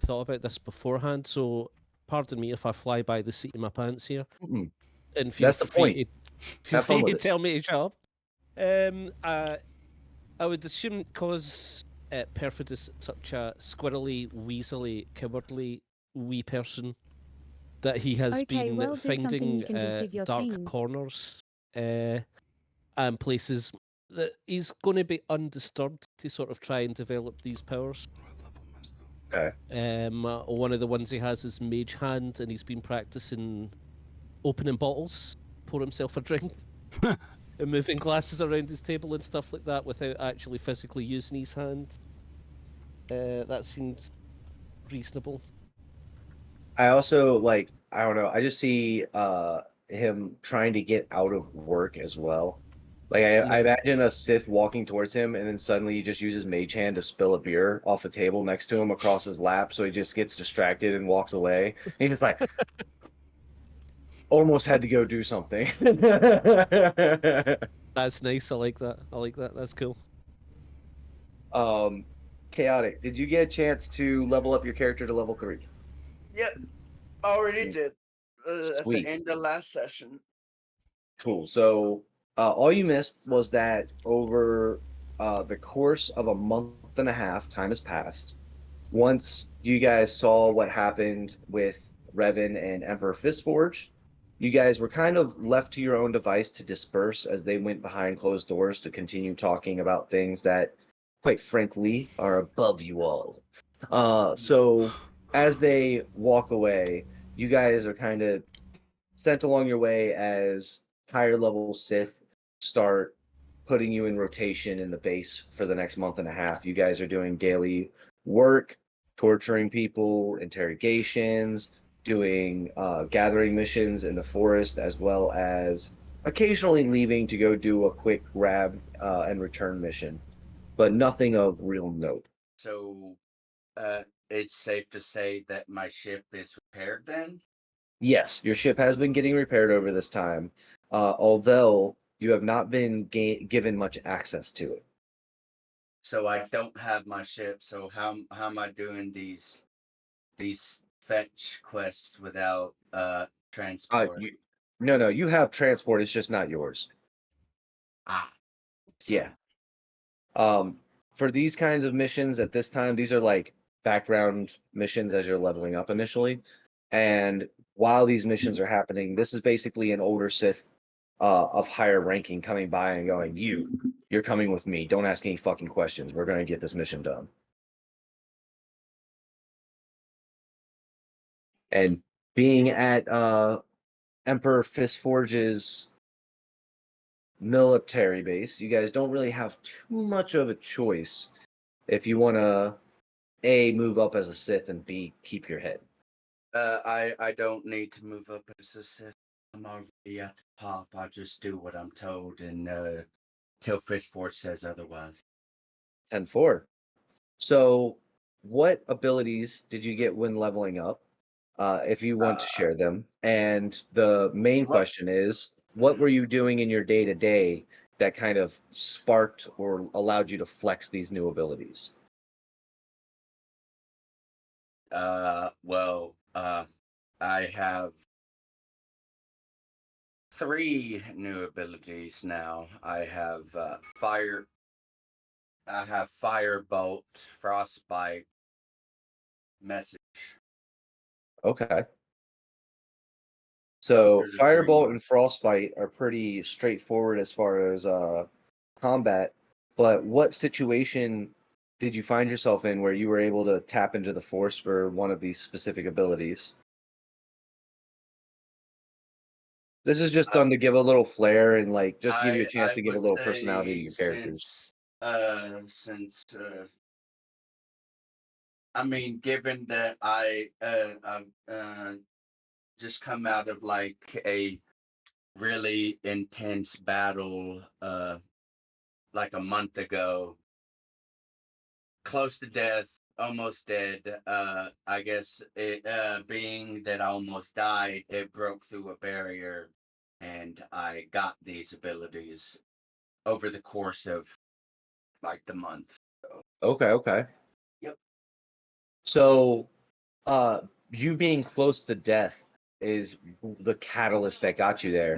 thought about this beforehand, so pardon me if I fly by the seat of my pants here. And feel That's the free point. to, feel Have fun free with to it. tell me to shut up. I would assume because Perfid is such a squirrely, weaselly, cowardly wee person that he has Okay, been well, do something finding you can deceive your dark team. corners and places that he's going to be undisturbed to sort of try and develop these powers. Okay. One of the ones he has is Mage Hand, and he's been practicing opening bottles, pour himself a drink, and moving glasses around his table and stuff like that without actually physically using his hand. That seems reasonable. I also like, I don't know, I just see him trying to get out of work as well. Like I imagine a Sith walking towards him and then suddenly he just uses Mage Hand to spill a beer off a table next to him across his lap, so he just gets distracted and walks away. He's just like almost had to go do something. That's nice. I like that. I like that. That's cool. Chaotic, did you get a chance to level up your character to level 3? Yeah, already did. At the Sweet. end of last session. Cool. So all you missed was that over the course of a month and a half, time has passed. Once you guys saw what happened with Revan and Emperor Fistforge, you guys were kind of left to your own device to disperse as they went behind closed doors to continue talking about things that, quite frankly, are above you all. So as they walk away, you guys are kind of sent along your way as higher level Sith start putting you in rotation in the base for the next month and a half. You guys are doing daily work, torturing people, interrogations, doing gathering missions in the forest, as well as occasionally leaving to go do a quick grab and return mission, but nothing of real note. So, it's safe to say that my ship is repaired then? Yes, your ship has been getting repaired over this time, although you have not been given much access to it. So I don't have my ship. So how am I doing these fetch quests without transport? No, you have transport. It's just not yours. Yeah. For these kinds of missions at this time, these are like background missions as you're leveling up initially. And while these missions are happening, this is basically an older Sith of higher ranking coming by and going, you're coming with me. Don't ask any fucking questions. We're going to get this mission done. And being at Emperor Fistforge's military base, you guys don't really have too much of a choice if you want to A, move up as a Sith, and B, keep your head. I don't need to move up as a Sith. I'm already at the top. I just do what I'm told, and till Fistforge says otherwise. 10-4. So, what abilities did you get when leveling up? If you want to share them. And the main question is, what were you doing in your day to day that kind of sparked or allowed you to flex these new abilities? Well, I have 3 new abilities now. I have fire. I have firebolt, frostbite, message. Okay. So Firebolt and Frostbite are pretty straightforward as far as combat, but what situation did you find yourself in where you were able to tap into the Force for one of these specific abilities? This is just done to give a little flair and like just to give you a chance I to give a would little say personality to your characters. since I mean, given that I just come out of like a really intense battle like a month ago, close to death, almost dead. I guess it being that I almost died, it broke through a barrier, and I got these abilities over the course of like the month. So. Okay. Yep. So, you being close to death is the catalyst that got you there.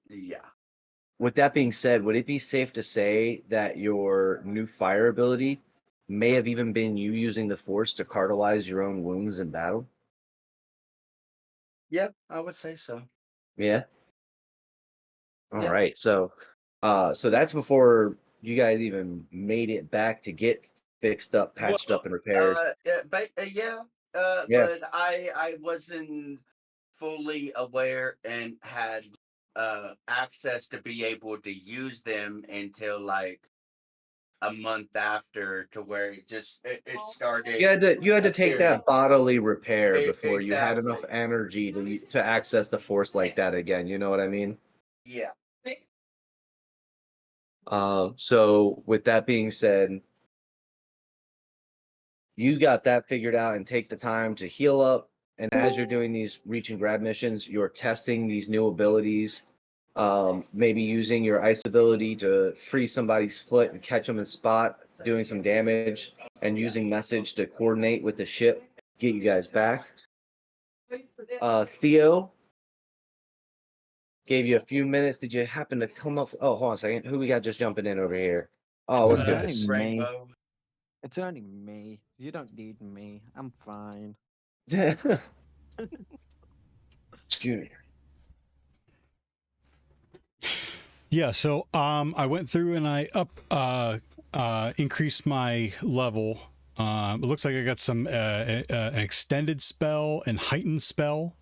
Yeah. With that being said, would it be safe to say that your new fire ability may have even been you using the Force to cartelize your own wounds in battle? Yep, I would say so. Yeah. All Yeah. right. So, So that's before you guys even made it back to get fixed up, patched up, and repaired. Yeah, Yeah. but I wasn't fully aware and had access to be able to use them until like a month after, to where it started. You had to take appearing. that bodily repair before you had Exactly. enough energy to access the force like that again. You know what I mean? Yeah. So with that being said, you got that figured out and take the time to heal up. And as you're doing these reach and grab missions, you're testing these new abilities. Maybe using your ice ability to free somebody's foot and catch them in spot, doing some damage, and using message to coordinate with the ship, get you guys back. Theo gave you a few minutes. Did you happen to come up? Oh, hold on a second. Who we got just jumping in over here? Oh, what's Who's good? this? Rainbow. It's only me. You don't need me. I'm fine. Excuse me. Yeah, so I went through and I increased my level. It looks like I got some an extended spell and heightened spell.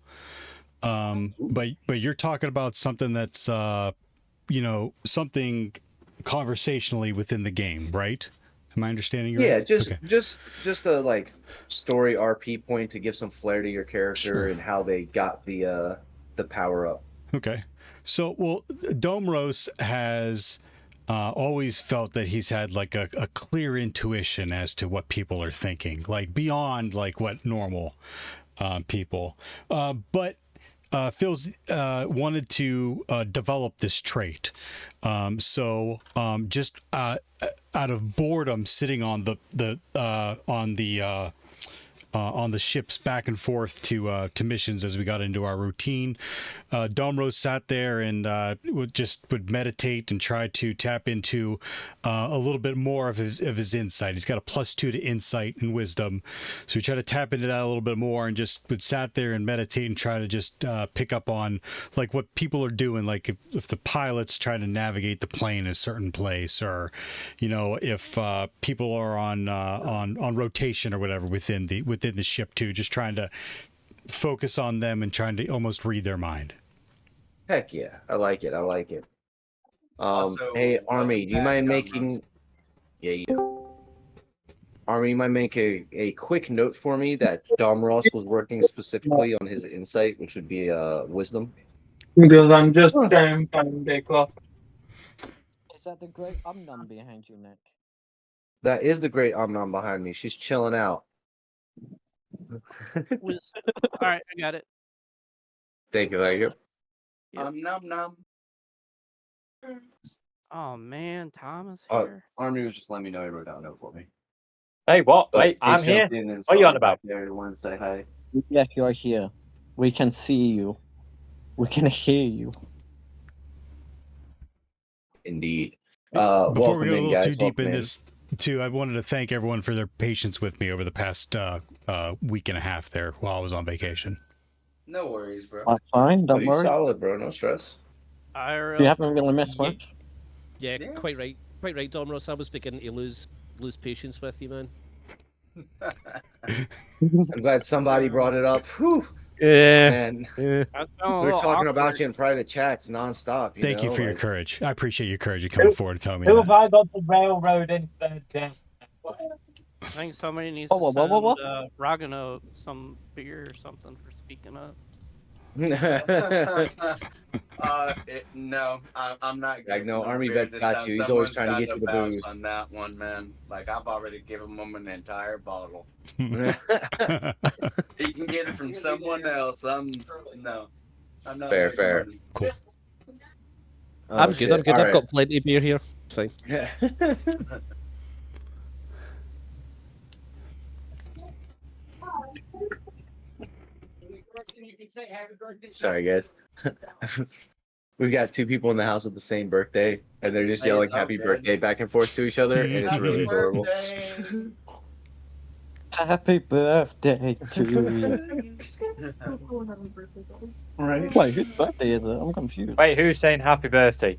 But you're talking about something that's something conversationally within the game, right? Am I understanding you Yeah, right? Okay. just a like story RP point to give some flair to your character Sure. and how they got the power up. Okay. So, well, Domros has always felt that he's had like a clear intuition as to what people are thinking, like beyond like what normal people. But Phil's wanted to develop this trait. So just out of boredom, sitting on the ships back and forth to missions as we got into our routine. Domrose sat there and would meditate and try to tap into a little bit more of his insight. He's got a +2 to insight and wisdom, so he tried to tap into that a little bit more and just would sat there and meditate and try to just pick up on like what people are doing, like if the pilot's trying to navigate the plane a certain place, or if people are on rotation or whatever within the ship too, just trying to focus on them and trying to almost read their mind. Heck yeah, I like it. Also, Hey Army, welcome do you back, mind Domros. making? Yeah. Army, you mind make a quick note for me that Dom Ross was working specifically on his insight, which would be wisdom. Because I'm just trying to take off. Is that the great Omnum behind you, Nick? That is the great Omnom behind me. She's chilling out. All right, I got it. Thank you. Num num. Oh man, Tom is here. Army was just letting me know he wrote down a note for me. Hey, what? But Wait, I'm Ace here. jumped in and What are you saw on me about? back there and wanted to say hi. Yes, you're here. We can see you. We can hear you. Indeed. Before Welcome we go a in, little guys. too deep Welcome in this, too, I wanted to thank everyone for their patience with me over the past week and a half there while I was on vacation. No worries, bro. I'm fine, don't you worry. solid, bro. No stress. You haven't really missed much. Yeah, quite right, Domros. I was beginning to lose patience with you, man. I'm glad somebody brought it up. Whew. Yeah. And We're we're talking about you in private chats nonstop. Thank you for your like, courage. I appreciate your courage in coming forward and telling me Who that. have I got the railroad instead? I think somebody needs Oh, to what? send Ragano some beer or something for speaking up. No, I'm not Like, getting no, no Army beer Vet this got time. you. He's always Someone's trying to got get to you the vouch booze. on that one, man. Like, I've already given him an entire bottle. He can get it from someone else. I'm not Fair, making fair. money. Cool. I'm good. I'm good. All I've right. got plenty of beer here. It's fine. Sorry, guys. We've got two people in the house with the same birthday, and they're just Hey, yelling it's all "Happy good. Birthday" back and forth to each other, and it's Happy really adorable. birthday! Happy birthday to you. Right? Wait, whose birthday is it? I'm confused. Wait, who's saying happy birthday?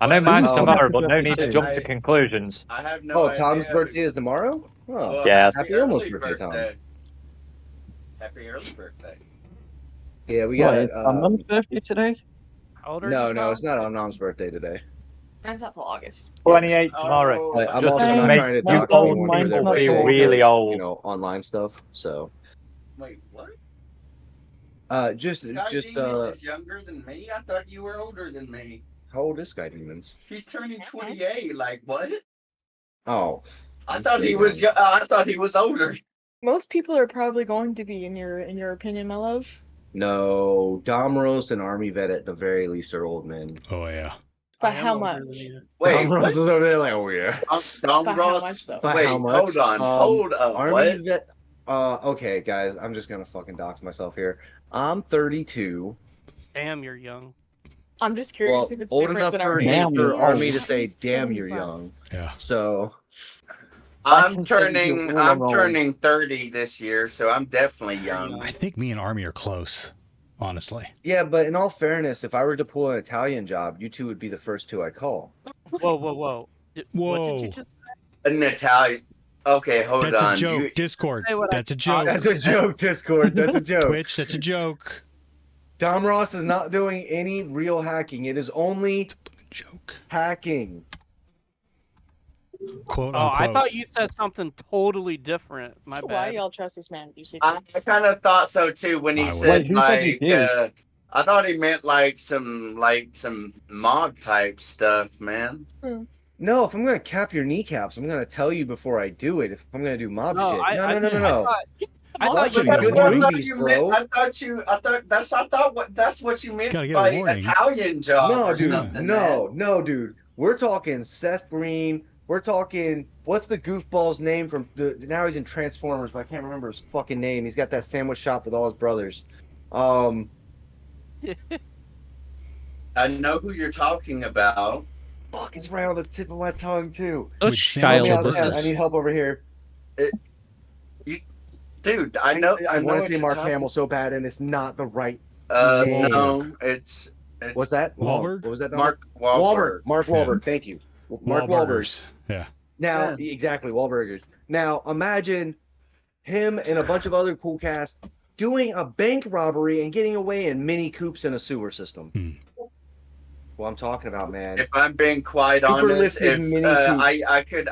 I know mine's Oh, tomorrow, happy but no birthday need to too. jump to conclusions. I have no idea. Tom's birthday is tomorrow? Oh, Well, Yeah. happy almost birthday, Tom. Happy early birthday. Yeah, we What, got. it's my mum's birthday today? How old are No, you, no, Tom? it's not on Mom's birthday today. Mine's not till August. 28 tomorrow. But I'm Just also to not make trying to you dox old anyone for their people birthday feel because really of, old. online stuff. So, Wait, what? just Sky Demons is younger than me. I thought you were older than me. how old is Sky Demons? He's turning 28. Like what? Oh, I thought he was. I thought he was older. Most people are probably going to be in your opinion, my love. No, Domros and Army Vet at the very least are old men. Oh yeah. By how much? Wait, Domros what? is over there like, oh yeah. Dom By how Ross. much, though? By Wait, how much? hold on. Hold up. Army What? Vet. Okay, guys, I'm just gonna fucking dox myself here. I'm 32. Damn, you're young. I'm just curious Well, if it's old different enough than for, our me, age. for Army to At say, least "Damn, 70 you're plus. young." Yeah. So I'm consider you turning. all I'm old. turning 30 this year, so I'm definitely young. I think me and Army are close, honestly. yeah, but in all fairness, if I were to pull an Italian job, you two would be the first two I call. Whoa, whoa, whoa. What did you Whoa. just An Italian. Okay, hold That's on. a joke. You, Discord. say? What I That's a joke. That's a joke, Discord. That's a joke. Twitch. That's a joke. Dom Ross is not doing any real hacking. It is only Joke. hacking. Quote Oh, I unquote. thought you said something totally different. My Why bad. y'all trust this man? You see, I kind of thought so too when he I would. said Wait, who said you like. did? I thought he meant like some mob type stuff, man. No, if I'm gonna cap your kneecaps, I'm gonna tell you before I do it. If I'm gonna do mob No, shit, I no. thought Watch you some That's good what I thought movies, you bro. meant. I thought that's what you meant Gotta get a by warning. Italian job No, or dude. something. No, dude. We're talking Seth Green. We're talking what's the goofball's name from the now he's in Transformers, but I can't remember his fucking name. He's got that sandwich shop with all his brothers. I know who you're talking about. Fuck, it's right on the tip of my tongue too. With Help me Samuel out, chat. Burgess. I need help over here. Dude, I know. I know want what to say you're Mark talking- Hamill so bad, and it's not the right name. No, it's What's that? Wahlberg? What was that? Mark Wahlberg. Wahlberg. Mark Wahlberg. Thank you. Mark Wahlberg. Wahlburgers. Yeah. Now, exactly, Wahlburgers. Now, imagine him and a bunch of other cool cast doing a bank robbery and getting away in mini coupes in a sewer system. What I'm talking about, man. If I'm being quite Super honest, lifted if mini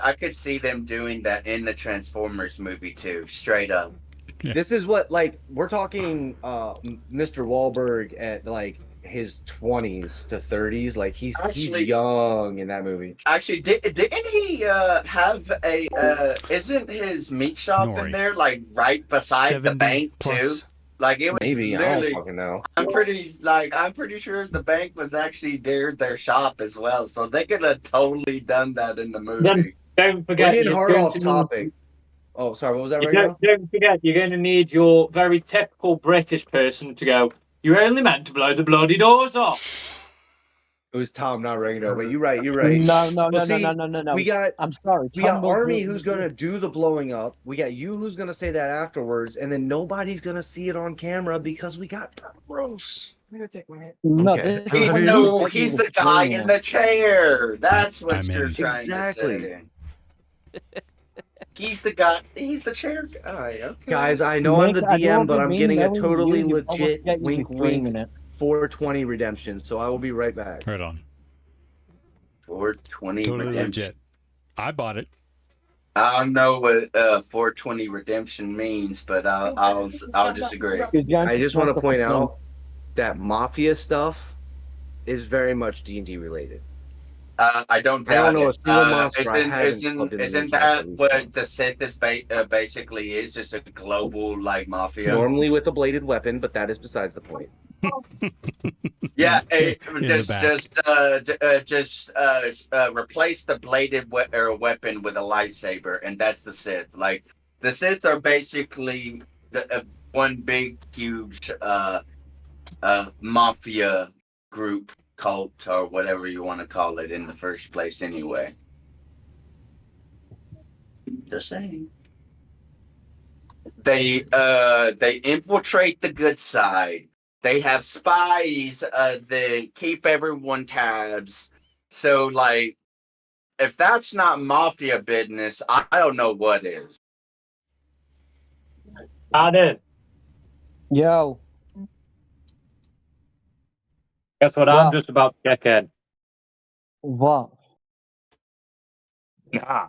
I could see them doing that in the Transformers movie too, straight up. This is what, like, we're talking Mr. Wahlberg at like his 20s to 30s. Like he's young in that movie. Actually, didn't he have a? Isn't his meat shop in there like right beside the bank too? Like it was Maybe, I literally. don't fucking know. I'm pretty sure the bank was actually their shop as well, so they could have totally done that in the movie. Then don't forget, We're getting you're hard going off to topic. need- Oh, sorry, what was that you right now? don't forget, you're going to need your very typical British person to go, you only meant to blow the bloody doors off. It was Tom, not Ringo. But you're right. You're right. No. We got. I'm sorry. We got Tom will Army do- who's gonna do the blowing up. We got you who's gonna say that afterwards, and then nobody's gonna see it on camera because we got gross. I'm gonna take my hand. No, Okay. He's the guy in the chair. That's what I'm you're in. trying Exactly. to say. He's the guy. He's the chair guy. Okay. Guys, I know I'm the Nick, I DM, don't but I'm mean getting a knowing totally you almost legit get you wink streaming wink it. 420 redemption. So I will be right back. Right on. 420 Totally redemption. legit. I bought it. I don't know what 420 redemption means, but I'll disagree. I just want to point out that mafia stuff is very much D&D related. I don't I don't doubt know a it. single monster I haven't plugged in the Isn't recap that at least what once. the Sith is basically is? Just a global like mafia. Normally with a bladed weapon, but that is besides the point. Yeah, the just replace the bladed weapon with a lightsaber, and that's the Sith. Like the Sith are basically one big huge mafia group, cult, or whatever you want to call it in the first place. Anyway, just saying. They infiltrate the good side. They have spies that keep everyone tabs, So like, if that's not mafia business, I don't know what is. Adam, Yo. guess what I'm just about to check in? What? Nah.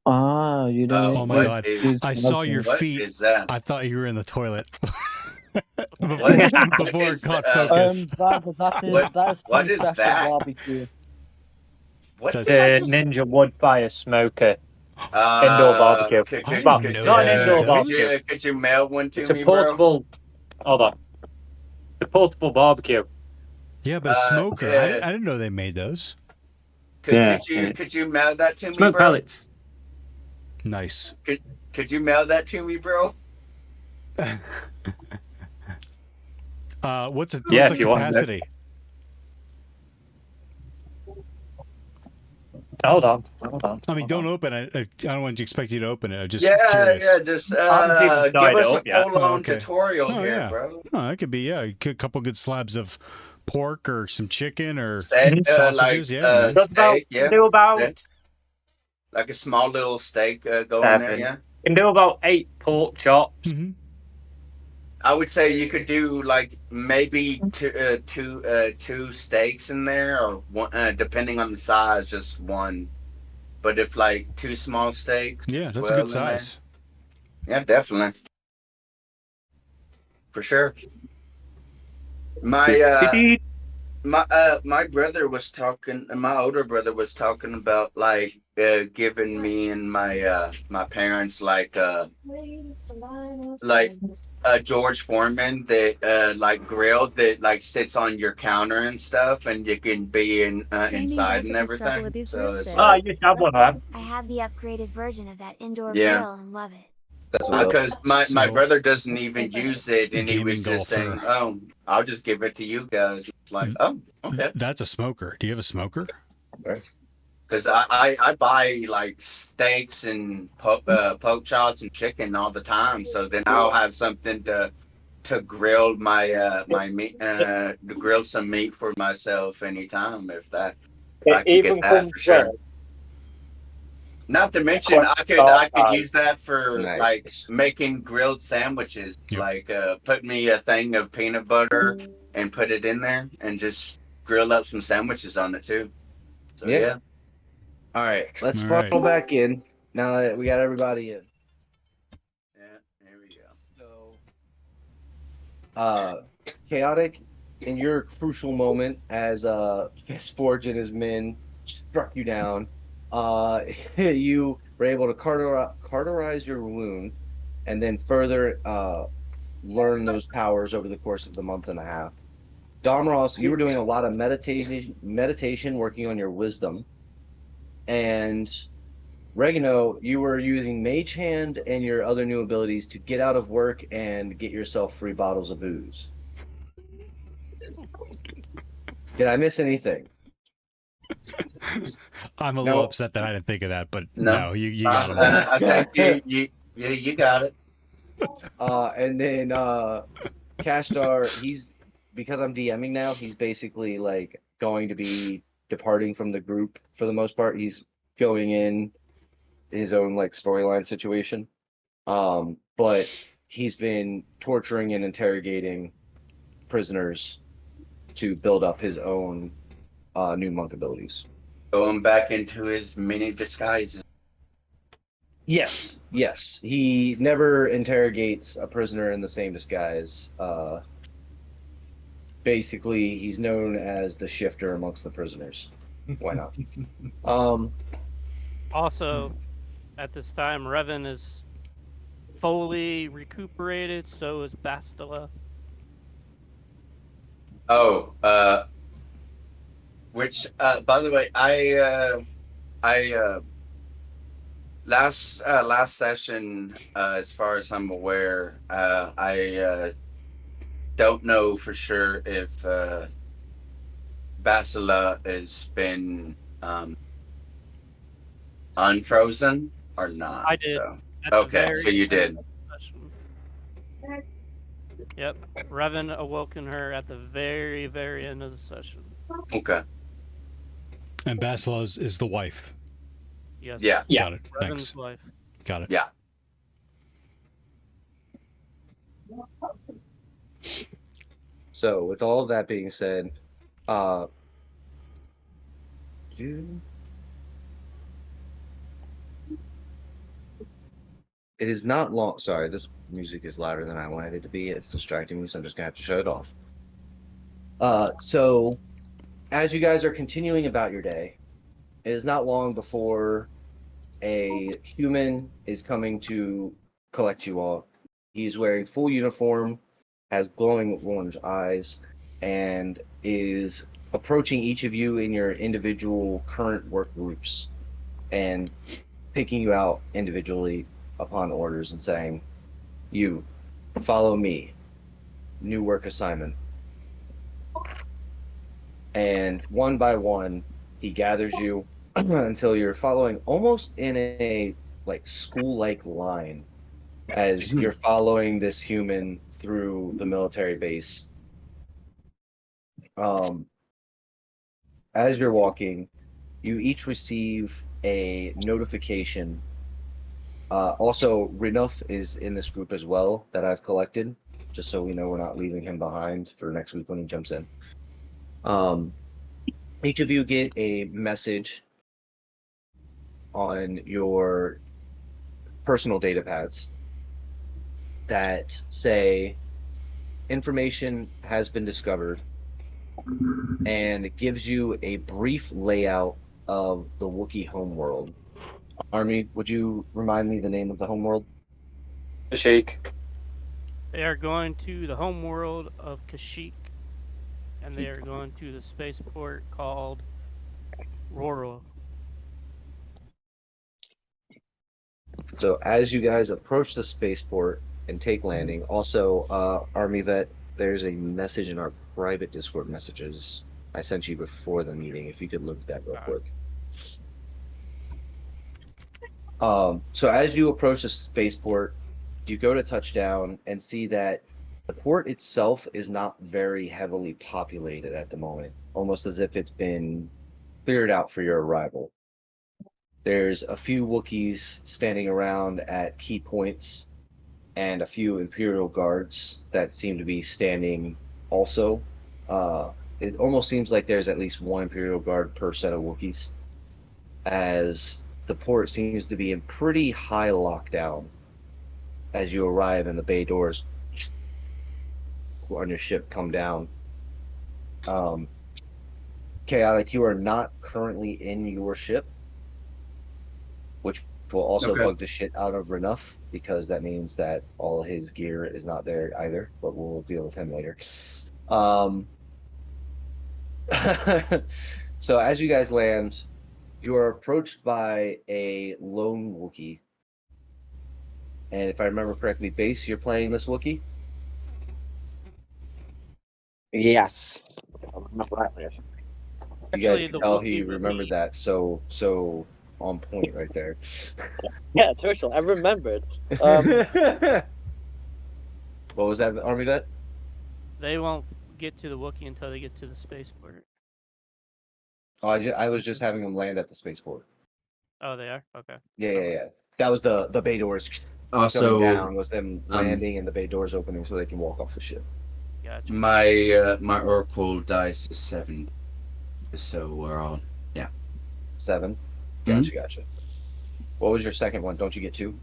Ah, you don't. Oh my What god! is? I saw your What feet. is that? I thought you were in the toilet. before What before it is caught the, focus. That is what some is special that? barbecue. What That's- did I The just? Ninja Woodfire Smoker. Indoor barbecue. I Well, didn't it's know not they an made indoor those. barbecue. Could you mail one to It's a me, bro? portable. Hold on. The portable barbecue. Yeah, but a smoker. Yeah. I didn't know they made those. Could you mail that to me, Smoke bro? pellets. Nice. Could you mail that to me, bro? What's Yeah, the if you want it. capacity? Hold on. I mean, don't open it. I don't want to expect you to open it. I'm just Yeah, curious. yeah. Just I haven't even give tried us it a up yet. full-on okay. tutorial Oh, here, yeah. bro. Oh, that could be a couple good slabs of pork or some chicken or Steak, sausages. like, yeah, man. Just about, steak, yeah. do about Yeah. Like a small little steak go in there, 7. yeah. Can do about 8 pork chops. Mm-hmm. I would say you could do like maybe two steaks in there, or one, depending on the size, just one. But if like 2 small steaks, Yeah, that's a good in there. size. Yeah, definitely, for sure. My my brother was talking. My older brother was talking about like giving me and my parents like a George Foreman that like grill that like sits on your counter and stuff, and you can be inside and everything. So it's Ah, like, you have one of them. I have the upgraded version of that indoor Yeah. grill and love it. That's what because my So- brother doesn't even use it, and he Gaming was just golfer. saying, "Oh, I'll just give it to you guys." It's like, oh, okay. That's a smoker. Do you have a smoker? Because I buy like steaks and pork chops and chicken all the time, so then I'll have something to grill my meat, to grill some meat for myself anytime if I It can even get that comes for sure. with Not to mention, I could use that for Nice. like making grilled sandwiches. Yep. Like put me a thing of peanut butter and put it in there, and just grill up some sandwiches on it too. So Yeah. yeah. All right, let's All funnel right. back in now that we got everybody in. Yeah, there we go. Chaotic, in your crucial moment as Fistforge and his men struck you down, you were able to cauterize your wound and then further learn those powers over the course of the month and a half. Domros, you were doing a lot of meditation, working on your wisdom, and Regino, you were using Mage Hand and your other new abilities to get out of work and get yourself free bottles of booze. Did I miss anything? I'm a little upset that I didn't think of that, but no, you got them all. I think you got it. And then Cashstar, because I'm DMing now, he's basically like going to be departing from the group for the most part. He's going in his own like storyline situation. But he's been torturing and interrogating prisoners to build up his own new monk abilities. Going back into his mini disguises. Yes. He never interrogates a prisoner in the same disguise. Basically, he's known as the shifter amongst the prisoners. Why not? Also, at this time, Revan is fully recuperated, so is Bastila. Oh, which by the way, I last session, as far as I'm aware, I don't know for sure if Basila has been unfrozen or not. I did. So. At the Okay, very so you did. session. Yep. Revan awoken her at the very, very end of the session. Okay. And Basila's is the wife. Yes. Yeah. Got it. Revan's Thanks. wife. Got it. Yeah. So, with all of that being said, it is not long. Sorry, this music is louder than I wanted it to be. It's distracting me, so I'm just gonna have to shut it off. So, as you guys are continuing about your day, it is not long before a human is coming to collect you all. He's wearing full uniform, has glowing orange eyes, and is approaching each of you in your individual current work groups and picking you out individually upon orders and saying, "You follow me. New work assignment." And one by one, he gathers you until you're following almost in a like school-like line as you're following this human through the military base. As you're walking, you each receive a notification. Also, Renuf is in this group as well that I've collected, just so we know we're not leaving him behind for next week when he jumps in. Each of you get a message on your personal data pads that say information has been discovered, and it gives you a brief layout of the Wookiee homeworld. Army, would you remind me the name of the homeworld? Kashyyyk. They are going to the homeworld of Kashyyyk, and they are going to the spaceport called Roro. So as you guys approach the spaceport and take landing, also, Army Vet, there's a message in our private Discord messages I sent you before the meeting. If you could look at that real quick. So as you approach the spaceport, you go to touchdown and see that the port itself is not very heavily populated at the moment, almost as if it's been cleared out for your arrival. There's a few Wookiees standing around at key points and a few Imperial guards that seem to be standing also. It almost seems like there's at least one Imperial guard per set of Wookiees, as the port seems to be in pretty high lockdown as you arrive and the bay doors on your ship come down. Chaotic, you are not currently in your ship, which will also bug the shit out of Renuf, because that means that all his gear is not there either, but we'll deal with him later. So as you guys land, you are approached by a lone Wookiee. And if I remember correctly, Base, you're playing this Wookiee? Yes. I remember that. You guys Actually, can the tell Wookiee he that remembered that so on point right there. Yeah, Tertial, I remembered. What was that, Army Vet? They won't get to the Wookiee until they get to the spaceport. Oh, I was just having them land at the spaceport. Oh, they are? Okay. Yeah. That was the bay doors Also, coming down, was them landing and the bay doors opening so they can walk off the ship. Gotcha. My Oracle dice is 7, so we're all 7. Gotcha. What was your second one? Don't you get 2?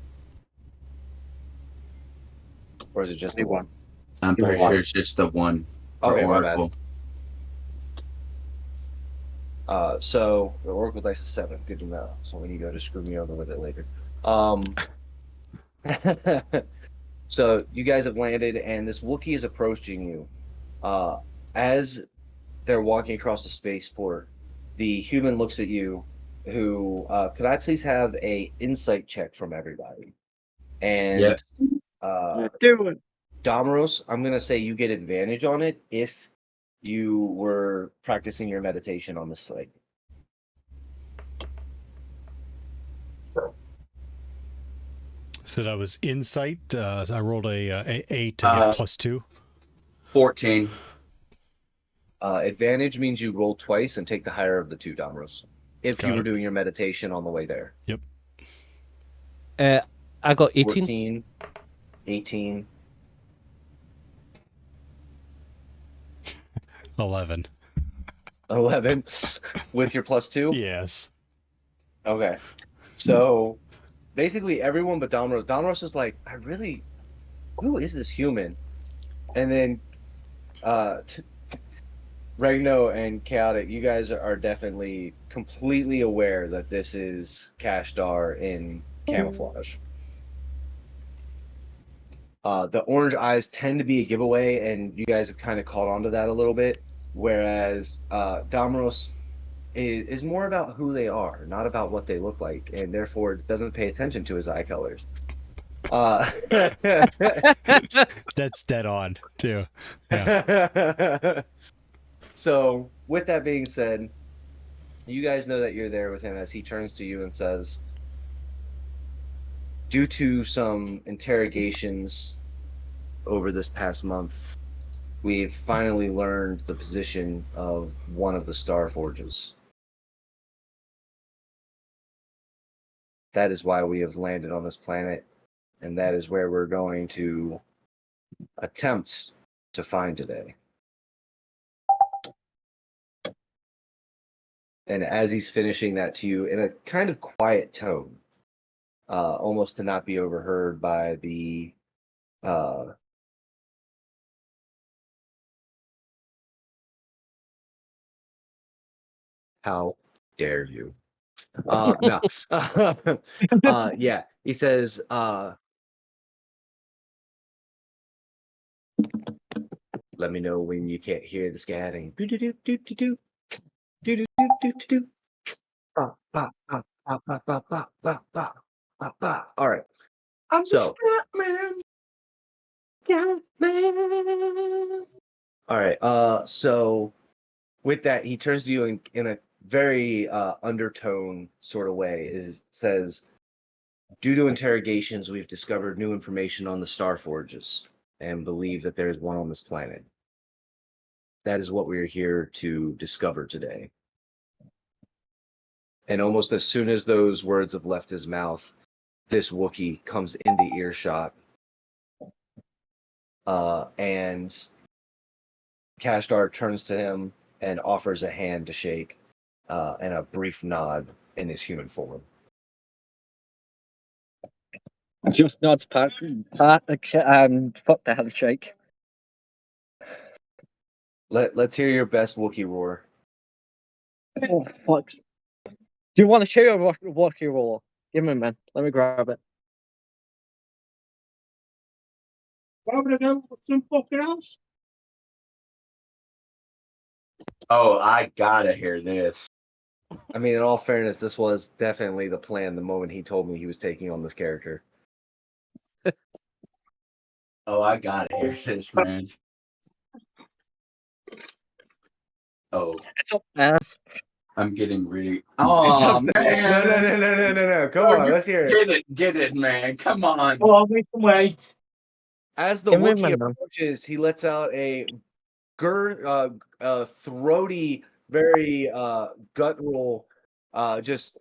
Or is it just the one? I'm pretty sure it's just the one. Okay, my Oracle. bad. So the Oracle dice is 7. Good to know. So when you go to screw me over with it later. So you guys have landed, and this Wookiee is approaching you. As they're walking across the spaceport, the human looks at you. Who could I please have a insight check from everybody? And do it. Damaros, I'm gonna say you get advantage on it if you were practicing your meditation on this fight. So that was insight. I rolled a 8 to get +2. 14. Advantage means you roll twice and take the higher of the two, Domros. If Got you were it. doing your meditation on the way there. Yep. I got 18. 14, 18. 11. 11 with your +2? Yes. Okay. So basically everyone but Domros. Domros is like, who is this human? And then Regno and Chaotic, you guys are definitely completely aware that this is Kashdar in camouflage. The orange eyes tend to be a giveaway, and you guys have kind of caught on to that a little bit, whereas Domros is more about who they are, not about what they look like, and therefore doesn't pay attention to his eye colors. That's dead on, too. Yeah. So, with that being said, you guys know that you're there with him as he turns to you and says, due to some interrogations over this past month, we've finally learned the position of one of the Star Forges. That is why we have landed on this planet, and that is where we're going to attempt to find today. And as he's finishing that to you in a kind of quiet tone, almost to not be overheard by the how dare you? No. Yeah, he says, let me know when you can't hear the scatting. Do do do do do do do do do do do. Ba ba ba ba ba ba ba ba ba ba ba. All right. I'm So, the Scatman. Scatman. All right. So with that, he turns to you in a very undertone sort of way. Says, due to interrogations, we've discovered new information on the Star Forges and believe that there is one on this planet. That is what we are here to discover today. And almost as soon as those words have left his mouth, this Wookiee comes into earshot. And Kashdar turns to him and offers a hand to shake and a brief nod in his human form. Just nods fuck the handshake. Let's hear your best Wookiee roar. Oh, fuck. Do you want to share your Wookiee roar? Give me a minute. Let me grab it. Some fucking else. Oh, I gotta hear this. I mean, in all fairness, this was definitely the plan the moment he told me he was taking on this character. Oh, I gotta hear this, man. Oh. It's up ass. I'm getting really. Oh, man. No. Come on, let's hear it. Get it, man. Come on. Oh, wait. As the Wookiee approaches, he lets out a throaty, very guttural, just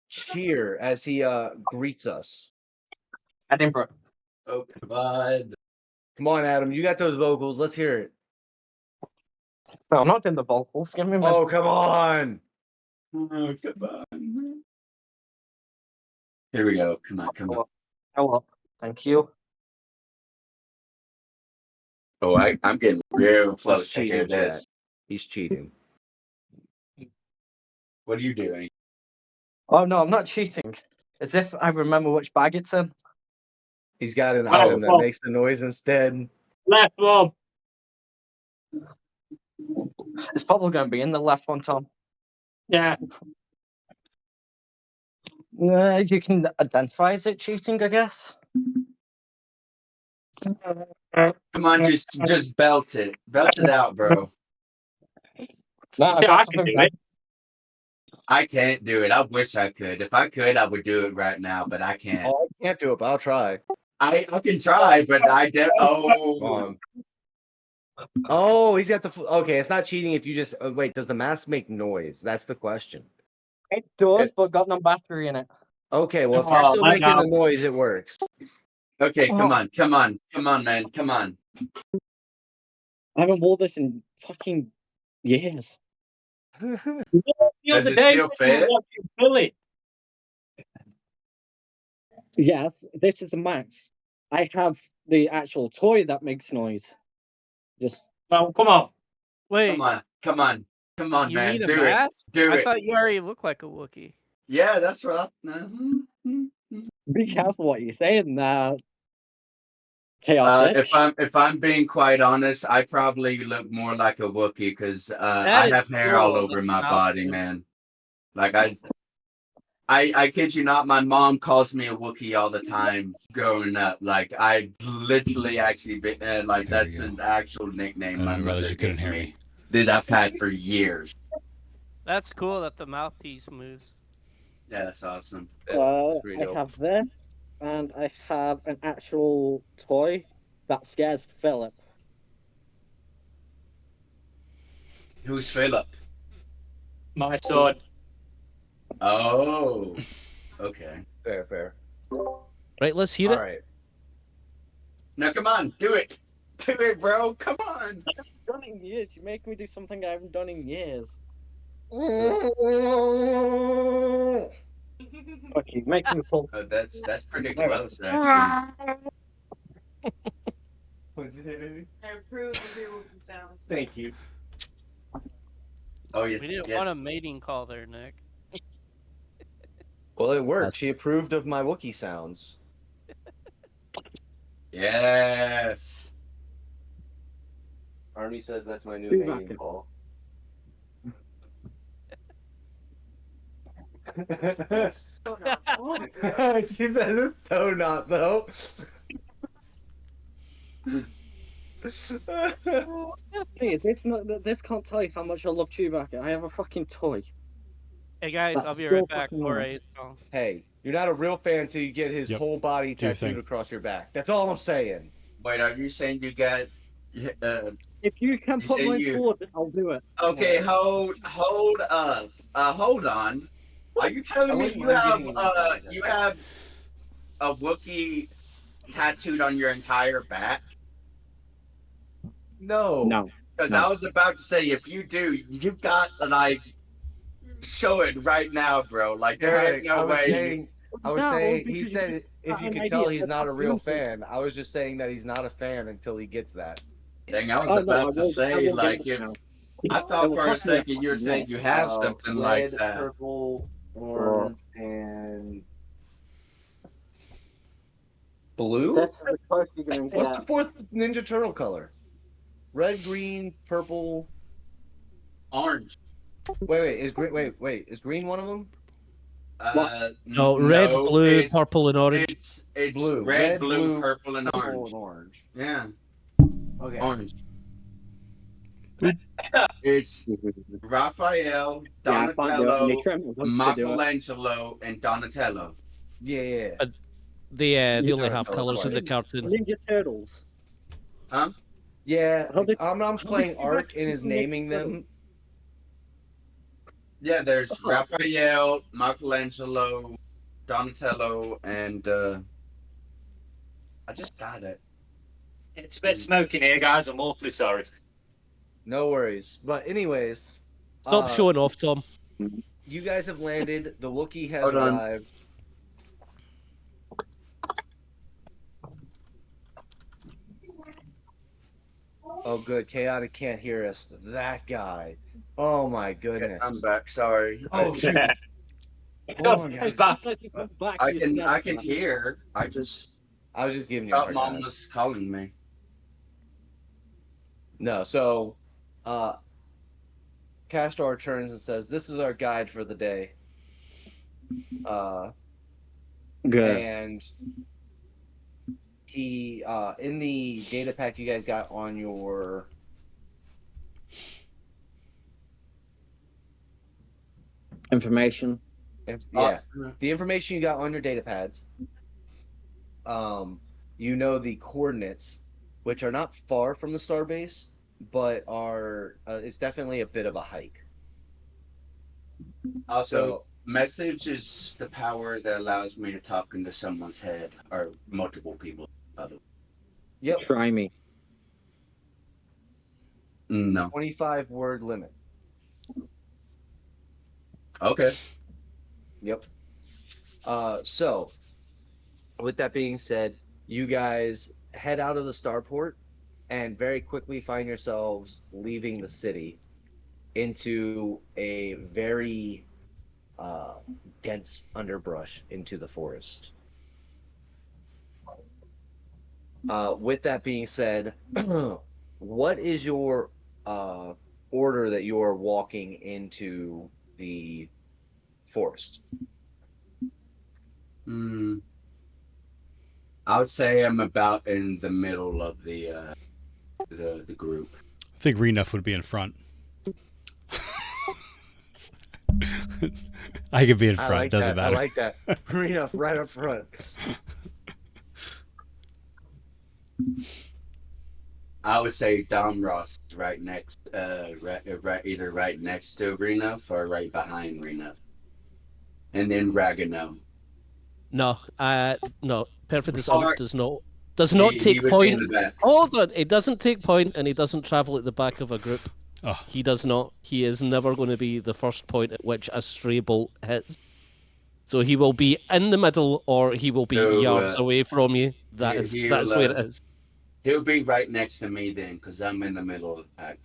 cheer as he greets us. Edinburgh. Oh, God. Come on, Adam. You got those vocals. Let's hear it. No, I'm not doing the vocals. Give me a minute. Oh, come on. Oh, come on. Here we go. Come on. Hello. Thank you. Oh, I'm getting real close to hear cheating, this. chat. He's cheating. What are you doing? Oh, no, I'm not cheating. As if I remember which bag it's in. He's got an item that makes the noise instead. Left one. It's probably going to be in the left one, Tom. Yeah. You can identify as it cheating, I guess. Come on, just belt it. Belt it out, bro. No, I can do it. I can't do it. I wish I could. If I could, I would do it right now, but I can't. Oh, I can't do it, but I'll try. I can try, but I don't. Come on. Oh, he's got the. Okay, it's not cheating if you just. Wait, does the mask make noise? That's the question. It does, but got no battery in it. Okay, well, if you're still making the noise, it works. Okay, come on, man, come on. I haven't worn this in fucking years. The Does other it day still when we were fit? watching Billy. Yes, this is a max. I have the actual toy that makes noise. Just Well, come on. Wait, Come on, you man, need a do it, mask? do I it. thought you already looked like a Wookiee. Yeah, that's what be careful what you're saying there, chaotic. if I'm being quite honest, I probably look more like a Wookiee because That I is have hair all cool. over The my mouth body, is- man. Like I kid you not, my mom calls me a Wookiee all the time growing up. Like I literally actually like There we that's go. an actual nickname I my didn't realize mother you couldn't gives hear me me. that I've had for years. That's cool that the mouthpiece moves. Yeah, that's awesome. I have this, and I have an actual toy that scares Philip. Who's Philip? My sword. Oh, okay. Fair. Right, let's hear All it. right. Now come on, do it, bro. Come on. I haven't done it in years. You make me do something I haven't done in years. Okay, make me pull. That's pretty close, actually. What'd you say, baby? I approve of your Wookiee sounds. Thank you. Oh yes, We didn't yes. want a mating call there, Nick. Well, it worked. She approved of my Wookiee sounds. Yes. Army says that's my new Do mating that. call. So not. You better so not though. Hey, this can't tell you how much I love Chewbacca. I have a fucking toy. Hey guys, That's I'll be still right back. fucking around. 4A. So. Hey, you're not a real fan until you get his Yep. whole body Do your tattooed thing. across your back. That's all I'm saying. Wait, are you saying you got? If you can You put say mine you- forward, I'll do it. Okay, hold up. Hold on. Are you I telling me wouldn't mind getting a new body you tattoo. have a Wookiee tattooed on your entire back? No. Because I was about to say, if you do, you got like show it right now, bro. Like there ain't Chaotic, no way. I was No, saying, he because you said if you an could idea, tell he's but not a I'll real do it. fan. I was just saying that he's not a fan until he gets that. Dang, I was Oh no, I about to will. I say will get like it if now. I It thought will for a cost me a second you were fucking saying lot. you have something like Red, that. purple, orange, and blue? This is the closest you're gonna What's get. the fourth Ninja Turtle color? Red, green, purple. Orange. Wait. Is green one of them? No, red, blue, it's purple, and orange. it's Blue. red, blue, purple, and purple, orange. and orange. Yeah, Okay. orange. It's Raphael, Yeah, I can't do it. Donatello, Nick wants to do it. Michelangelo, and Donatello. Yeah. They only know have how colours it's in the like. cartoon. Ninja Turtles. Huh? Yeah, How did- I'm playing Ark and is naming them. Yeah, there's Raphael, Michelangelo, Donatello, and I just got it. It's a bit smoky here, guys. I'm awfully sorry. No worries. But anyways, Stop showing off, Tom. you guys have landed. The Wookiee has Hold on. arrived. Oh, good. Chaotic can't hear us. That guy. Oh my goodness. I'm back. Sorry. Oh shoot. Hold on, guys. I can hear. I was just giving you a hard time. Mom was calling me. No, so Castor turns and says, "This is our guide for the day." Good. And he in the data pack you guys got on your Information. the information you got on your data pads, you know the coordinates, which are not far from the starbase, but are it's definitely a bit of a hike. Also, So message is the power that allows me to talk into someone's head or multiple people. By the way, yep, Try me. no. 25-word limit. Okay. Yep. So with that being said, you guys head out of the starport and very quickly find yourselves leaving the city into a very dense underbrush into the forest. With that being said, what is your order that you are walking into the forest? I would say I'm about in the middle of the group. I think Renuff would be in front. I could be in I front. like Doesn't that. I matter. like that. Enough right up front. I would say Dom Ross is right next, either right next to Renuff or right behind Renuff, and then Ragano. No, no. Perfidus Or does not he take would be point. in the back. Hold on, he doesn't take point, and he doesn't travel at the back of a group. Oh. He does not. He is never going to be the first point at which a stray bolt hits. So he will be in the middle, or he will be So, yards away from you. That's where it is. He'll be right next to me then, because I'm in the middle of the pack.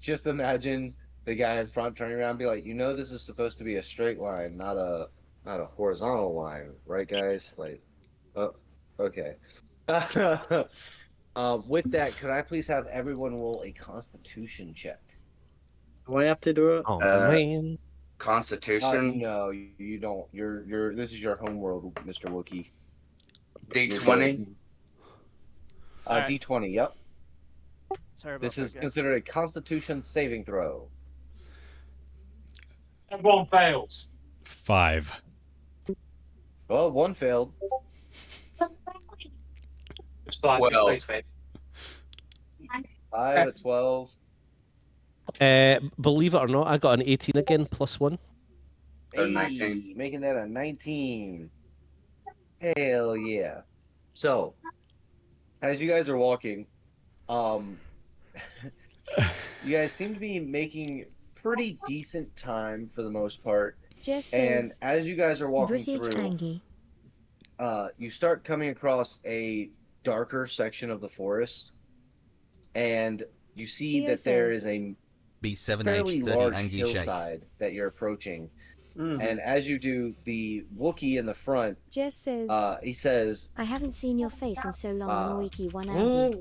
Just imagine the guy in front turning around and be like, this is supposed to be a straight line, not a horizontal line, right, guys? Like, oh, okay. With that, could I please have everyone roll a Constitution check? Do I have to do it? Oh man. Constitution. No, you don't. You're. This is your homeworld, Mr. Wookie. D20. Alright. D20. Yep. Sorry about This that, is guys. considered a Constitution saving throw. Everyone fails. 5. Well, one failed. Just last 12. 5 at 12. Believe it or not, I got an 18 again, +1. So Hey, 19. making that a 19. Hell yeah. So, as you guys are walking, you guys seem to be making pretty decent time for the most part. Jess And says, as you guys are walking British through, Angie. you start coming across a darker section of the forest, and you see Theo that there is says, a B7H30 fairly large Angie Shake. hillside that you're approaching. And as you do, the Wookiee in the front, Jess says, he says, I haven't seen your face in so long, Noiki one Angie.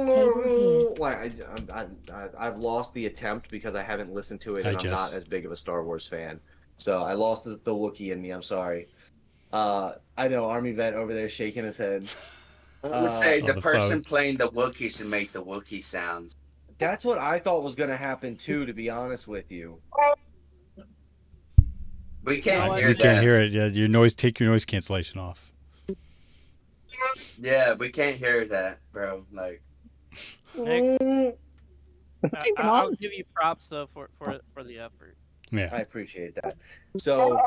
Table here. I've lost the attempt because I haven't listened to it, Hi, and I'm not Jess. as big of a Star Wars fan. So I lost the Wookiee in me. I'm sorry. I know Army Vet over there shaking his head. I would say the the person phone. playing the Wookiee should make the Wookiee sounds. That's what I thought was going to happen too, to be honest with you. We can't hear We that. can't hear it. Yeah, take your noise cancellation off. Yeah, we can't hear that, bro. Like, Nick, I'll give you props though for the effort. Yeah. I appreciate that. So,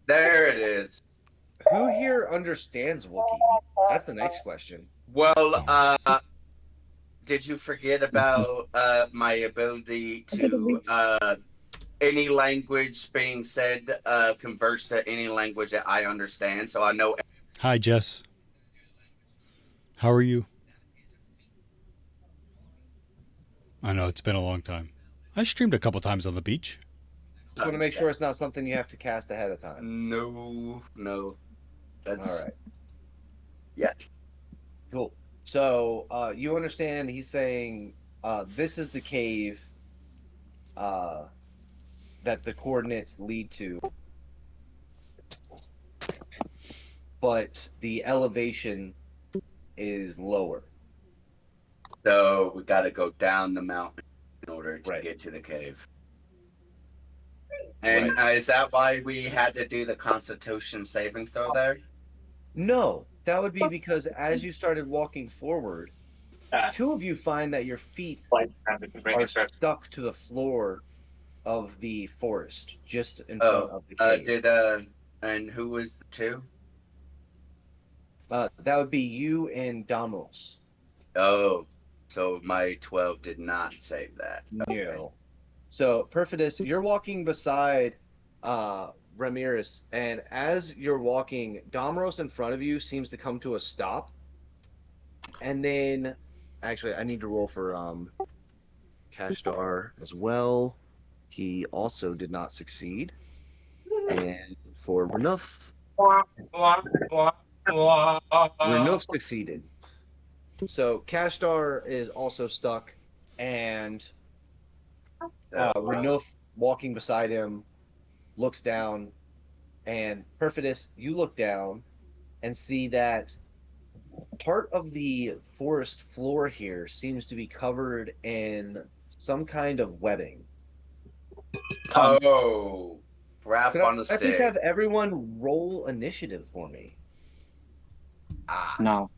there it is. Who here understands Wookiee? That's the next question. Well, did you forget about my ability to any language being said converts to any language that I understand? So I know. Hi, Jess. How are you? I know it's been a long time. I streamed a couple times on the beach. Just want to make sure it's not something you have to cast ahead of time. No. That's all right. Yeah. Cool. So you understand he's saying this is the cave that the coordinates lead to, but the elevation is lower. So we got to go down the mountain in order to get to the cave. And is that why we had to do the Constitution saving throw there? No, That would be because as you started walking forward, two of you find that your feet are stuck to the floor of the forest, just in front of the cave. And who was the two? That would be you and Damos. Oh, so my 12 did not save that. Okay. No. So, Perfidus, you're walking beside Ramirez, and as you're walking, Domros in front of you seems to come to a stop. And then, actually, I need to roll for Kashtar as well. He also did not succeed. And for Renuf, Renuf succeeded. So Kashtar is also stuck, and Renuf, walking beside him, looks down, and Perfidus, you look down and see that part of the forest floor here seems to be covered in some kind of webbing. Oh, rap on the I please stick. have everyone roll initiative for me? No.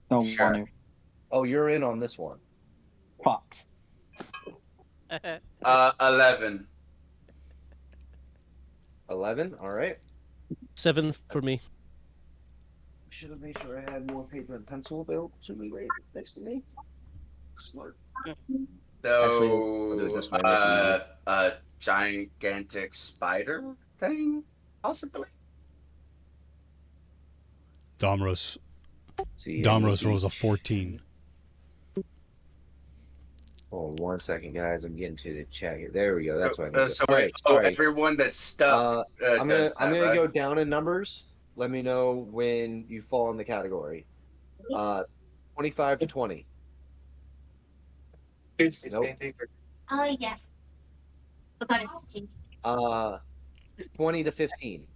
Don't Sure. want to. Oh, you're in on this one. Fuck. 11. 11, all right. 7 for me. Should have made sure I had more paper and pencil available to me right next to me. Smart. So, Actually, I'll do it this way, make it easy. a gigantic spider thing, possibly? Domros See, rolls a 14. Hold on 1 second, guys. I'm getting to the chat here. There we go. That's what I need. So Sorry. everyone that's stuck I'm does gonna that, right? go down in numbers. Let me know when you fall in the category. 25 to 20. Nope. Oh yeah. Forgot it was tea. 20 to 15.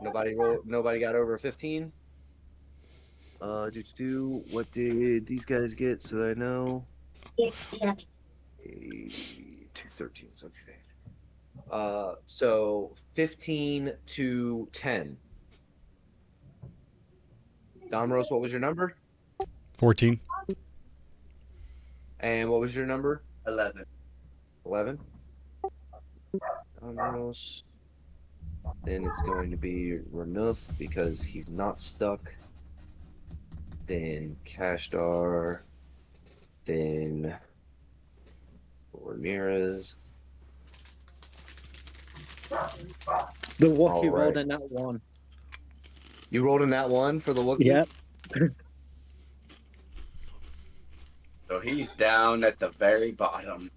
Nobody got over 15. What did these guys get? So I know. Yeah. 213s. Okay. So 15 to 10. Domros, what was your number? 14. And what was your number? 11. 11. Domros. Then it's going to be Renuf because he's not stuck. Then Kashtar. Then Ramirez. The Wookiee All rolled right. in that one. You rolled in that one for the Wookiee? Yep. So he's down at the very bottom.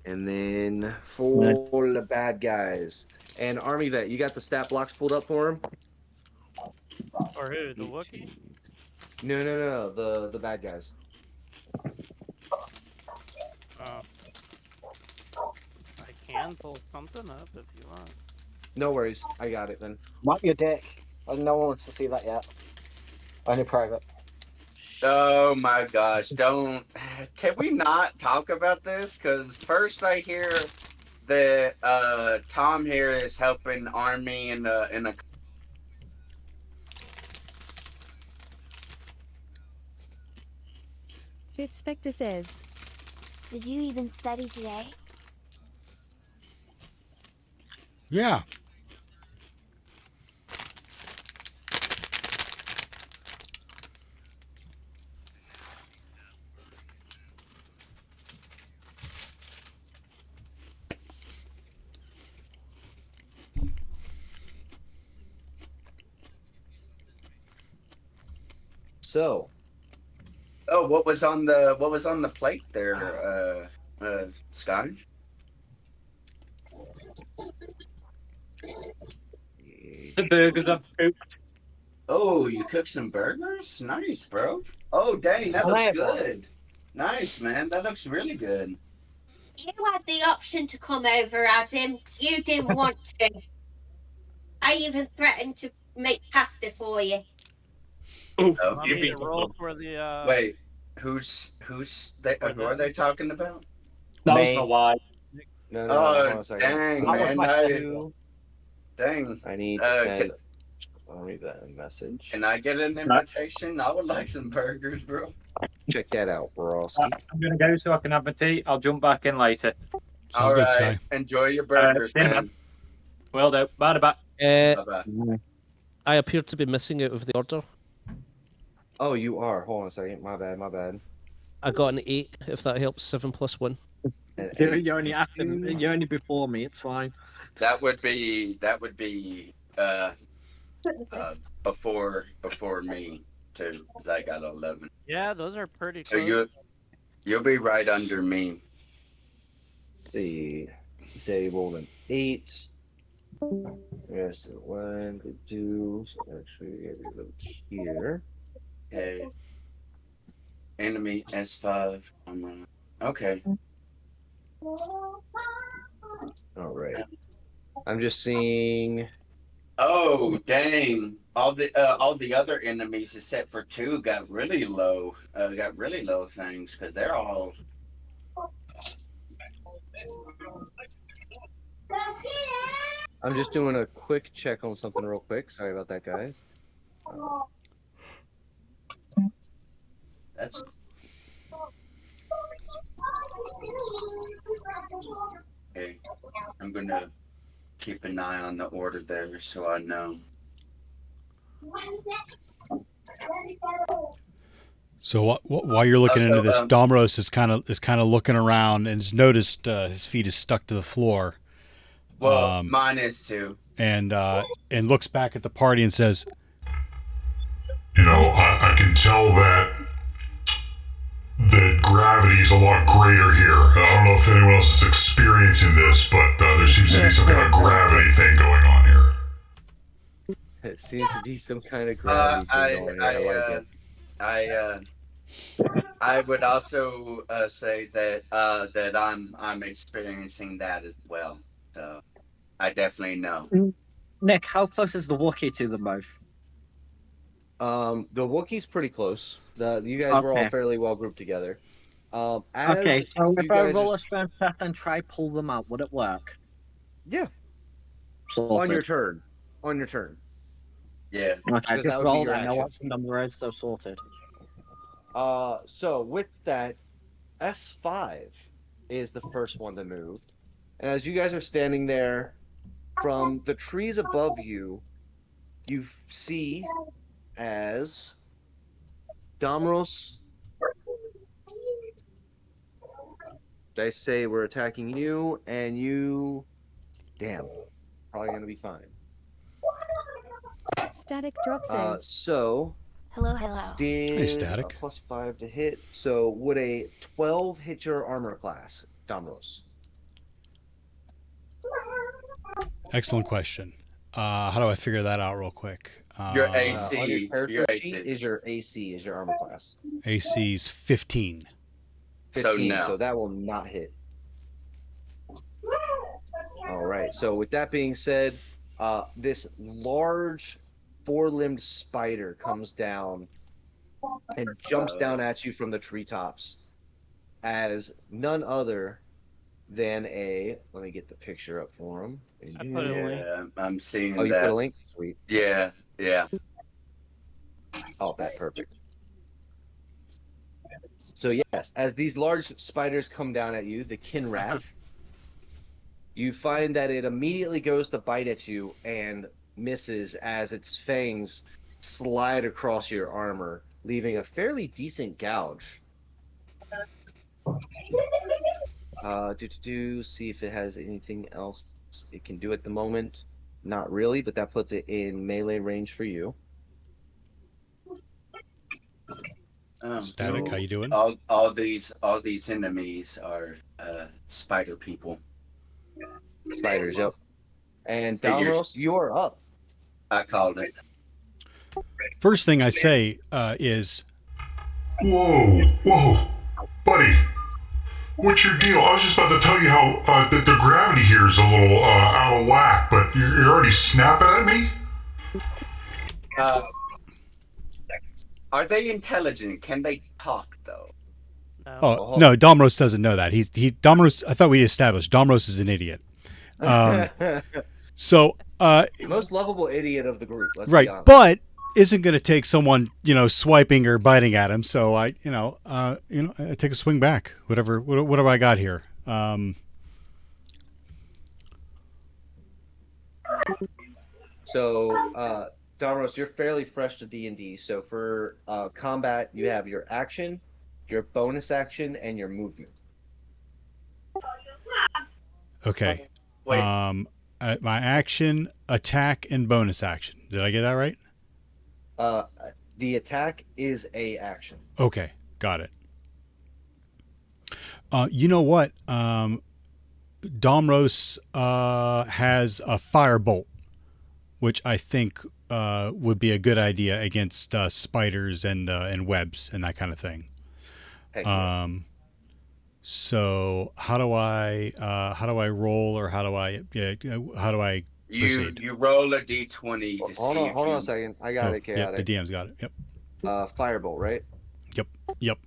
And then for the bad guys. And Army Vet, you got the stat blocks pulled up for him? Or who? The Wookiee? No. The bad guys. I can pull something up if you want. No worries. I got it then. Wipe your dick. No one wants to see that yet. Only private. Oh my gosh, don't. Can we not talk about this? Because first I hear that Tom here is helping Army in a. Bitspector says, Did you even study today? Yeah. So. Oh, what was on the plate there, Scott? The burgers are cooked. Oh, you cooked some burgers? Nice, bro. Oh, dang, that looks good. Nice, man. That looks really good. You had the option to come over, Adam. You didn't want to. I even threatened to make pasta for you. Oh, Want me to roll for the Wait, who are they talking about? That was my wife. No, Oh, hold on a second. dang, That was man. my sister. Dang. I need to send I'll read that in message. Can I get an invitation? I would like some burgers, bro. Check that out, Borowski. I'm gonna go so I can have my tea. I'll jump back in later. All right. Enjoy your burgers, man. Well do. Bye bye. Bye-bye. I appear to be missing out of the order. Oh, you are. Hold on a second. My bad. I got an 8, if that helps. 7 + 1. You're only after. You're only before me. It's fine. That would be before me too, because I got 11. Yeah, those are pretty So close. you'll be right under me. Let's see. You say you rolled an 8. Yes, 1, 2. So actually, look here. Okay. Enemy S5. I'm running. Okay. All right. I'm just seeing. Oh dang! All the other enemies except for 2 got really low. Got really low things because they're all. I'm just doing a quick check on something real quick. Sorry about that, guys. That's. Okay. I'm gonna keep an eye on the order there so I know. So while you're looking into this, Domros is kind of looking around and has noticed his feet is stuck to the floor. Well, mine is too. And looks back at the party and says, "You know, I can tell that gravity is a lot greater here. I don't know if anyone else is experiencing this, but there seems to be some kind of gravity thing going on here." It seems to be some kind of gravity thing going on. I would also say that I'm experiencing that as well. So I definitely know. Nick, how close is the Wookiee to them both? The Wookiee's pretty close. You guys were all fairly well grouped together. Okay, so if I roll a strength check and try pull them out, would it work? Yeah. Sorted. On your turn. Yeah. Okay, just roll. I know what the number is, so sorted. So with that, S5 is the first one to move. And as you guys are standing there, from the trees above you, you see as Domros, they say we're attacking you, and you, damn, probably gonna be fine. Static drop says. So. Hello. Hey, Static. +5 to hit. So would a 12 hit your armor class, Domros? Excellent question. How do I figure that out real quick? Your AC. On your character your sheet AC. is your AC, is your armor class. AC's 15. 15, so that will not hit. All right, so with that being said, this large 4-limbed spider comes down and jumps down at you from the treetops as none other than let me get the picture up for him. I put a link. Yeah, I'm seeing that. Oh, you put a link? Sweet. Yeah. Oh, that perfect. So yes, as these large spiders come down at you, the Kinrath, you find that it immediately goes to bite at you and misses as its fangs slide across your armor, leaving a fairly decent gouge. See if it has anything else it can do at the moment. Not really, but that puts it in melee range for you. Static, how you doing? All these enemies are spider people. Spiders, yep. And Domros, you're up. I called it. First thing I say is, Whoa, buddy. What's your deal? I was just about to tell you how the gravity here is a little out of whack, but you're already snapping at me? Are they intelligent? Can they talk though? Oh no, Domros doesn't know that. Domros. I thought we established Domros is an idiot. So Most lovable idiot of the group. Let's be right, honest. but isn't going to take someone swiping or biting at him. So I I take a swing back. Whatever I got here. So, Domros, you're fairly fresh to D&D. So for combat, you have your action, your bonus action, and your movement. Okay. Wait. My action, attack, and bonus action. Did I get that right? The attack is a action. Okay, got it. You know what? Domros has a firebolt, which I think would be a good idea against spiders and webs and that kind of thing. Heck yeah. So how do I roll, or how do I proceed? You roll a d20 to Hold see on, if hold you. on a second. I got it, Yep, the Chaotic. DM's got it. Yep. Firebolt, right? Yep.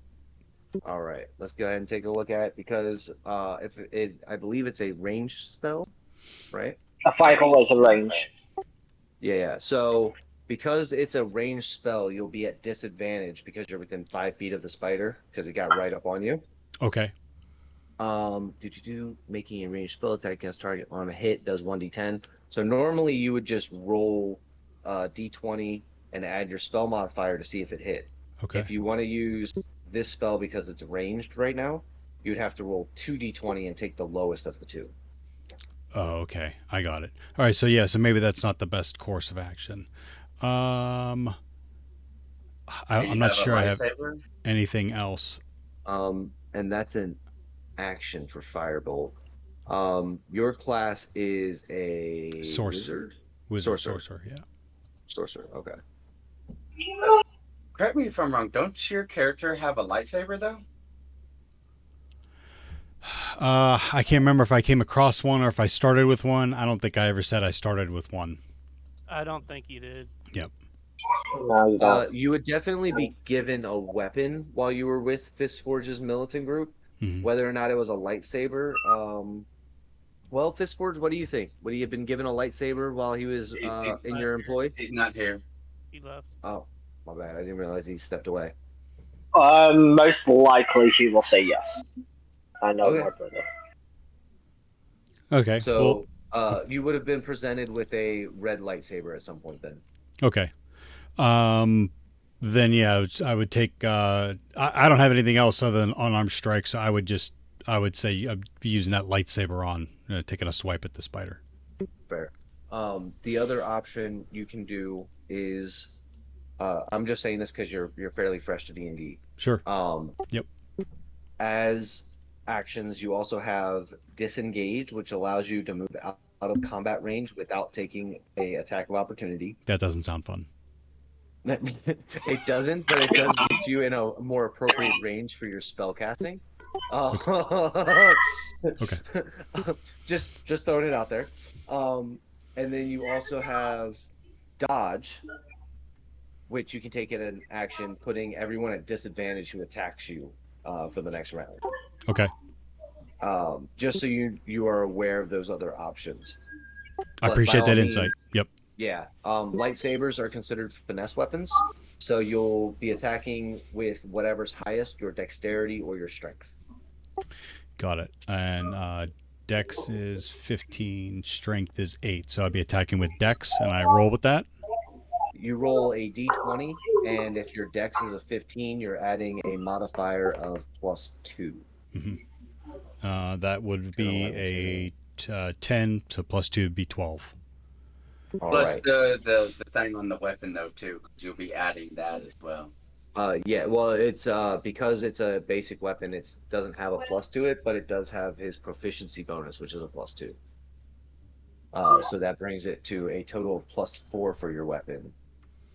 All right, let's go ahead and take a look at it because I believe it's a ranged spell, right? A firebolt is a range. Yeah. So because it's a ranged spell, you'll be at disadvantage because you're within 5 feet of the spider because it got right up on you. Okay. Making a ranged spell attack against target on a hit does 1d10. So normally you would just roll d20 and add your spell modifier to see if it hit. Okay. If you want to use this spell because it's ranged right now, you'd have to roll 2d20 and take the lowest of the two. Oh, okay. I got it. All right. So so maybe that's not the best course of action. I'm not sure I have anything else. And that's an action for Firebolt. Your class is a Wizard, sorcerer, yeah. Sorcerer, okay. Correct me if I'm wrong. Don't your character have a lightsaber though? I can't remember if I came across one or if I started with one. I don't think I ever said I started with one. I don't think you did. Yep. No, you don't. You would definitely be given a weapon while you were with Fistforge's militant group. Mm-hmm. Whether or not it was a lightsaber. Well, Fistforge, what do you think? Would he have been given a lightsaber while he was in your employ? He's not here. He left. Oh, my bad. I didn't realize he stepped away. Most likely he will say yes. I know my brother. Okay. So you would have been presented with a red lightsaber at some point then. Okay. Then yeah, I would take. I don't have anything else other than unarmed strike, so I would say I'd be using that lightsaber on, taking a swipe at the spider. Fair. The other option you can do is, I'm just saying this because you're fairly fresh to D&D. Sure. Yep. As actions, you also have disengage, which allows you to move out of combat range without taking a attack of opportunity. That doesn't sound fun. It doesn't, but it does get you in a more appropriate range for your spell casting. Okay. Just throwing it out there. And then you also have dodge, which you can take in an action, putting everyone at disadvantage who attacks you for the next round. Okay. Just so you are aware of those other options. I appreciate that insight. Yep. Yeah. Lightsabers are considered finesse weapons, so you'll be attacking with whatever's highest, your dexterity or your strength. Got it. And dex is 15, strength is 8, so I'd be attacking with dex, and I roll with that. You roll a d20, and if your dex is a 15, you're adding a modifier of +2. Mm-hmm. That would be a 10, so +2 would be 12. Plus the thing on the weapon though too, because you'll be adding that as well. Yeah, well, it's because it's a basic weapon, it doesn't have a plus to it, but it does have his proficiency bonus, which is a +2. So that brings it to a total of +4 for your weapon,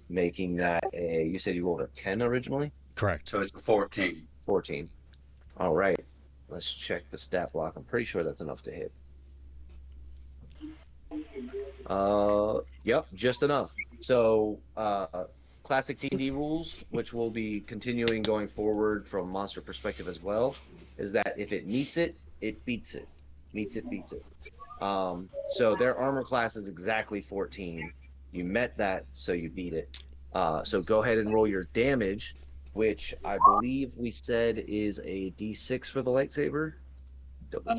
making that you said you rolled a 10 originally? Correct. So it's a 14. 14. All right. Let's check the stat block. I'm pretty sure that's enough to hit. Yep, just enough. So, classic D&D rules, which we'll be continuing going forward from monster perspective as well, is that if it meets it, it beats it. Meets it, beats it. So their armor class is exactly 14. You met that, so you beat it. So go ahead and roll your damage, which I believe we said is a D6 for the lightsaber.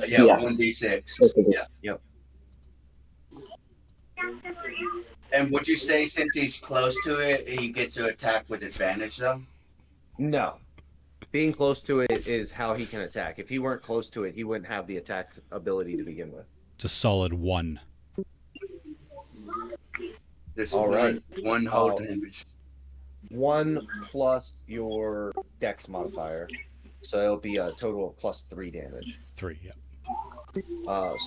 Yeah, 1d6. Yeah. Yep. And would you say since he's close to it, he gets to attack with advantage though? No. Being close to it is how he can attack. If he weren't close to it, he wouldn't have the attack ability to begin with. It's a solid 1. There's All right. one whole damage. 1 plus your dex modifier. So it'll be a total of plus 3 damage. 3, yeah.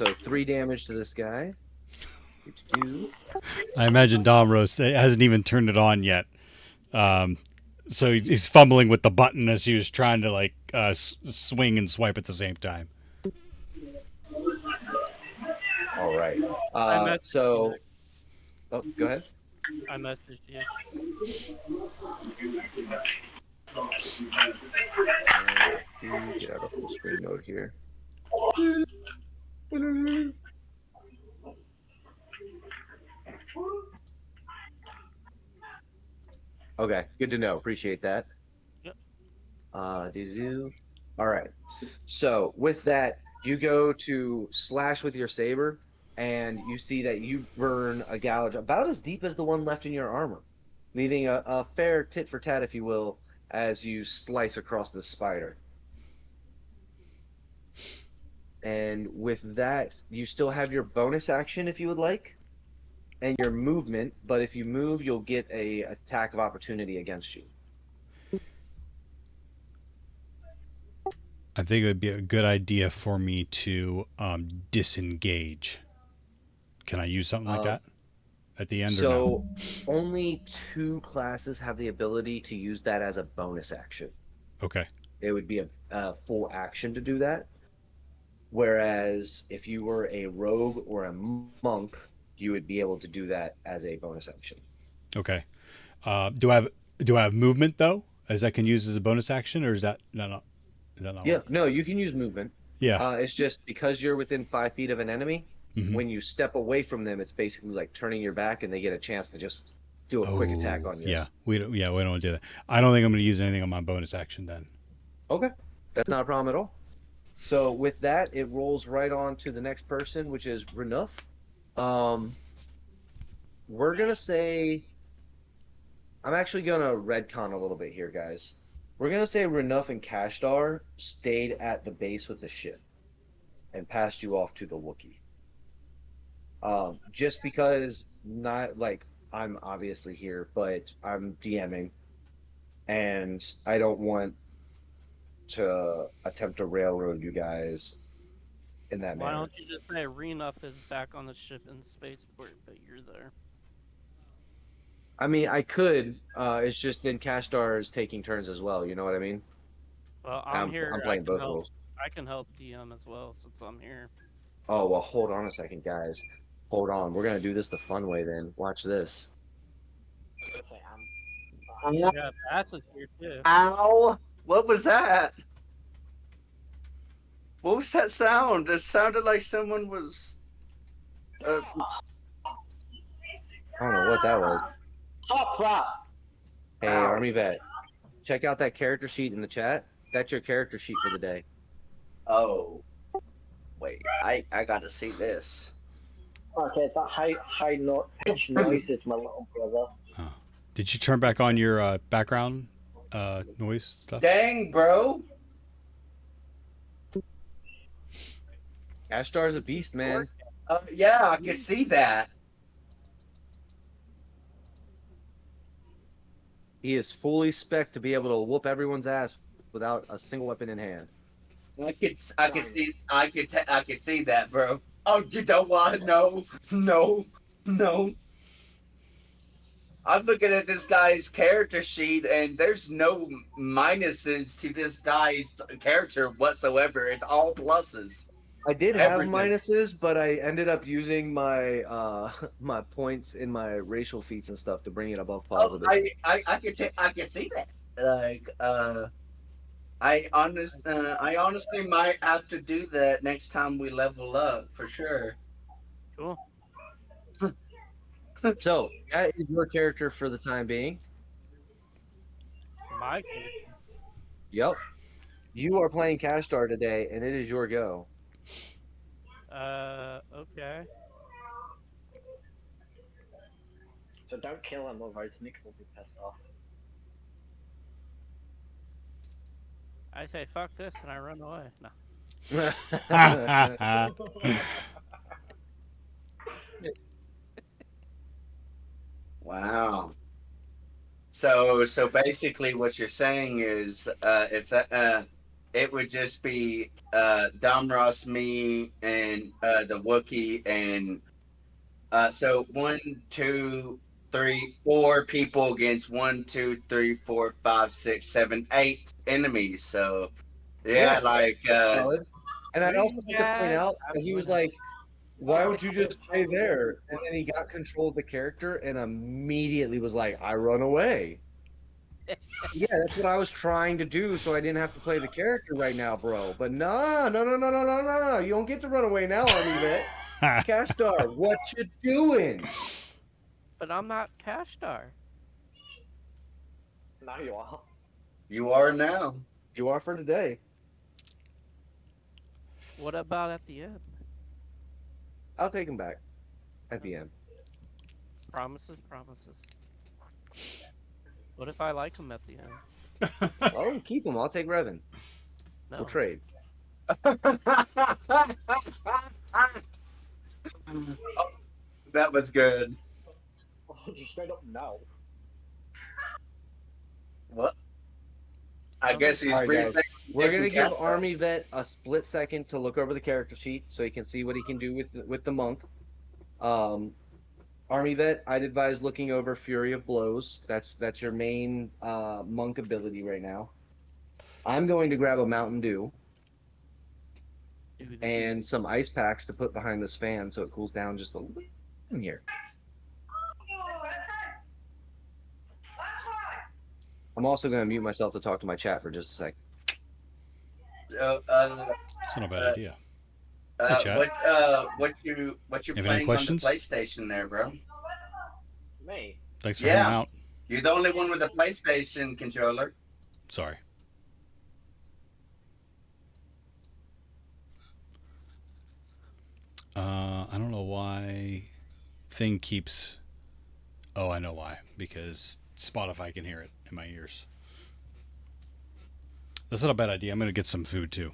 So 3 damage to this guy. I imagine Domros hasn't even turned it on yet. So he's fumbling with the button as he was trying to like swing and swipe at the same time. All right. So, oh, go ahead. I messaged you. Get out of full screen mode here. Okay, good to know. Appreciate that. Yep. All right. So with that, you go to slash with your saber, and you see that you burn a gouge about as deep as the one left in your armor, leaving a fair tit for tat, if you will, as you slice across the spider. And with that, you still have your bonus action if you would like, and your movement, but if you move, you'll get a attack of opportunity against you. I think it would be a good idea for me to disengage. Can I use something like that at the end or no? Only 2 classes have the ability to use that as a bonus action. Okay. It would be a full action to do that. Whereas if you were a rogue or a monk, you would be able to do that as a bonus action. Okay. Do I have movement though, as I can use as a bonus action, or is that not? Yeah, no, you can use movement. Yeah. It's just because you're within 5 feet of an enemy, Mhm. when you step away from them, it's basically like turning your back, and they get a chance to just do a quick attack on you. Yeah, we don't want to do that. I don't think I'm going to use anything on my bonus action then. Okay, that's not a problem at all. So with that, it rolls right on to the next person, which is Renuf. We're gonna say, I'm actually gonna redcon a little bit here, guys. We're gonna say Renuf and Kashdar stayed at the base with the ship and passed you off to the Wookiee. Just because, not like I'm obviously here, but I'm DMing, and I don't want to attempt to railroad you guys in that Why manner. don't you just say Renup is back on the ship in spaceport, but you're there? I mean, I could. It's just then Kashdar is taking turns as well. You know what I mean? Well, I'm here. I'm playing both help. roles. I can help DM as well since I'm here. Oh, well, hold on a second, guys. Hold on. We're gonna do this the fun way then. Watch this. Yeah, that's here too. Ow! What was that? What was that sound? It sounded like someone was. I don't know what that was. Oh, crap. Hey, Army Vet, check out that character sheet in the chat. That's your character sheet for the day. Oh. Wait, I gotta see this. Okay, that high pitch noise is my little brother. Did you turn back on your background noise stuff? Dang, bro. Ashtar's a beast, man. Yeah, I can see that. He is fully spec'd to be able to whoop everyone's ass without a single weapon in hand. I can see that, bro. Oh, you know what? No. I'm looking at this guy's character sheet, and there's no minuses to this guy's character whatsoever. It's all pluses. I did have Everything. minuses, but I ended up using my my points in my racial feats and stuff to bring it above positive. I can see that. Like, I honestly might have to do that next time we level up for sure. Cool. So that is your character for the time being. My character. Yep. You are playing Cash Star today, and it is your go. Okay. So don't kill him, otherwise Nick will be pissed off. I say fuck this and I run away. No. Wow. So basically, what you're saying is, if that, it would just be Domros, me, and the Wookiee, and so one, two, three, four people against one, two, three, four, five, six, seven, eight enemies. So yeah, like Solid. And I'd also You like to point guys, out I'm that he was winning. like, "Why would you just stay there?" And then he got control of the character and immediately was like, "I run away." Yeah, that's what I was trying to do, so I didn't have to play the character right now, bro. But no, no, no, no, no, no, no, no. You don't get to run away now, Army Vet. Cash Star, what you doing? But I'm not Cash Star. Now you are. you are now. You are for today. What about at the end? I'll take him back at the end. Promises, promises. What if I like him at the end? Oh, keep him. I'll take Revan. No. We'll trade. That was good. Just straight up no. What? I guess he's All right, guys. We're gonna taking give Casper. Army Vet a split second to look over the character sheet so he can see what he can do with the monk. Army Vet, I'd advise looking over Fury of Blows. That's your main monk ability right now. I'm going to grab a Mountain Dew and some ice packs to put behind this fan so it cools down just a little in here. I'm also going to mute myself to talk to my chat for just a second. It's not a bad idea. Hey, chat. What you Have any playing on the questions? PlayStation there, bro? Me? Thanks for hanging out. You're the only one with a PlayStation controller. Sorry. I don't know why thing keeps. Oh, I know why. Because Spotify can hear it in my ears. That's not a bad idea. I'm going to get some food too.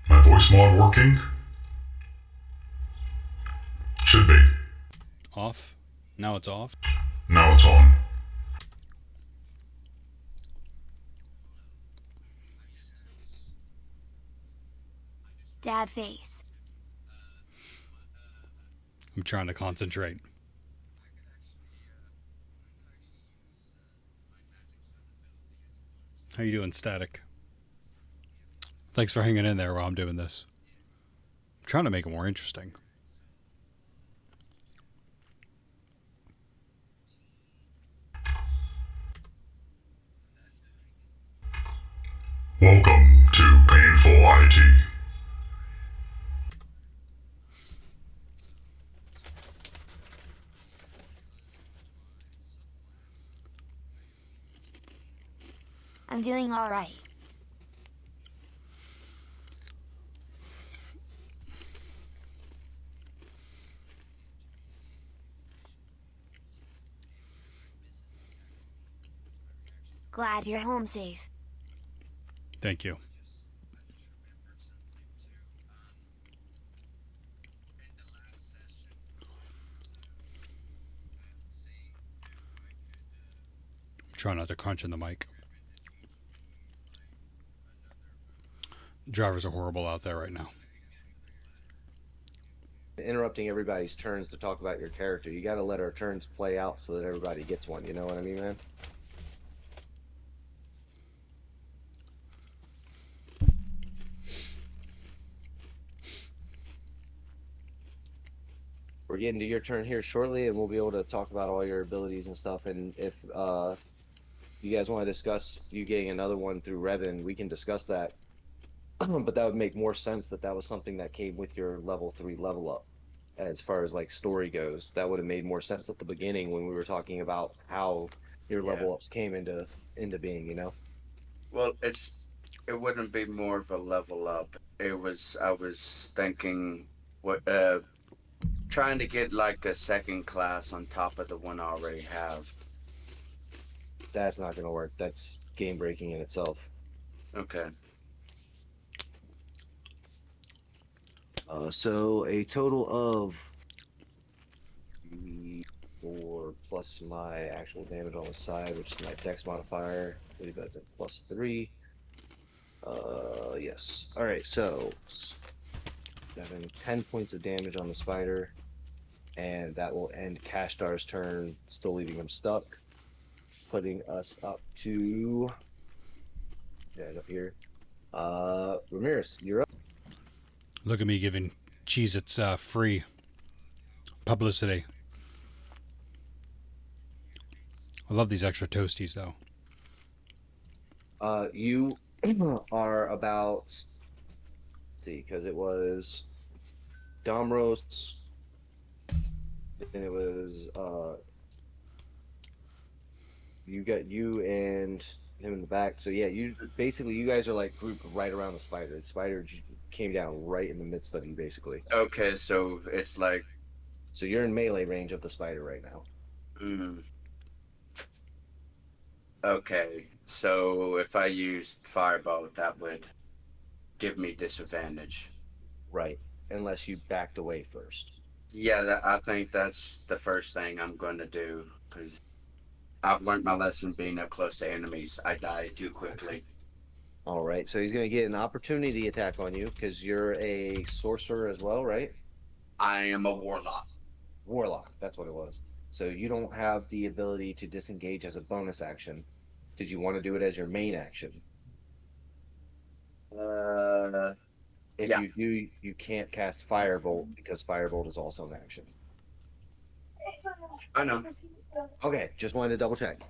My voice mod working? Should be. Off? Now it's off? Now it's on. Dad face. I'm trying to concentrate. How you doing, Static? Thanks for hanging in there while I'm doing this. I'm trying to make it more interesting. Welcome to Painful IT. I'm doing alright. Glad you're home safe. Thank you. Try not to crunch in the mic. Drivers are horrible out there right now. Interrupting everybody's turns to talk about your character. You got to let our turns play out so that everybody gets one. You know what I mean, man? We're getting to your turn here shortly, and we'll be able to talk about all your abilities and stuff. And if you guys want to discuss you getting another one through Revan, we can discuss that. But that would make more sense that that was something that came with your level 3 level up. As far as like story goes, that would have made more sense at the beginning when we were talking about how your level ups came into being, you know? Well, it wouldn't be more of a level up. I was thinking what trying to get like a second class on top of the one I already have. That's not gonna work. That's game breaking in itself. Okay. So a total of 3, 4 plus my actual damage on the side, which is my dex modifier. I believe that's at +3. Yes. All right. So 10 points of damage on the spider, and that will end Kashtar's turn, still leaving him stuck, putting us up to up here. Ramirez, you're up. Look at me giving Cheez-Its free publicity. I love these extra toasties, though. You are about, let's see, because it was Domros, then it was you got you and him in the back. So yeah, you basically you guys are like grouped right around the spider. The spider came down right in the midst of you, basically. Okay, so it's like. So you're in melee range of the spider right now. Mm. Okay, so if I used firebolt, that would give me disadvantage. Right, unless you backed away first. Yeah, I think that's the first thing I'm going to do because I've learned my lesson being up close to enemies. I die too quickly. All right, so he's going to get an opportunity attack on you because you're a sorcerer as well, right? I am a warlock. Warlock, that's what it was. So you don't have the ability to disengage as a bonus action. Did you want to do it as your main action? If yeah. you do, you can't cast Firebolt because Firebolt is also an action. I know. Okay, just wanted to double check.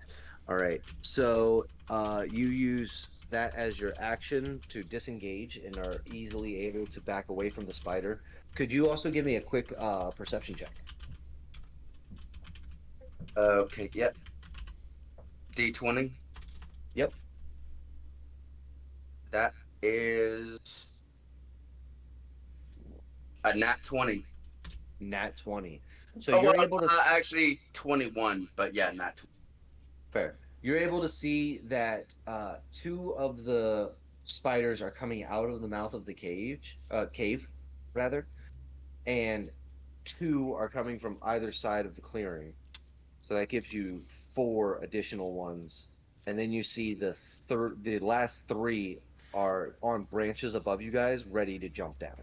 All right, so you use that as your action to disengage and are easily able to back away from the spider. Could you also give me a quick perception check? Okay, yep. D20? Yep. That is a nat 20. Nat 20. So you're able to actually 21, but yeah, nat 20. Fair. You're able to see that 2 of the spiders are coming out of the mouth of the cave, rather, and 2 are coming from either side of the clearing. So that gives you 4 additional ones, and then you see the last 3 are on branches above you guys, ready to jump down.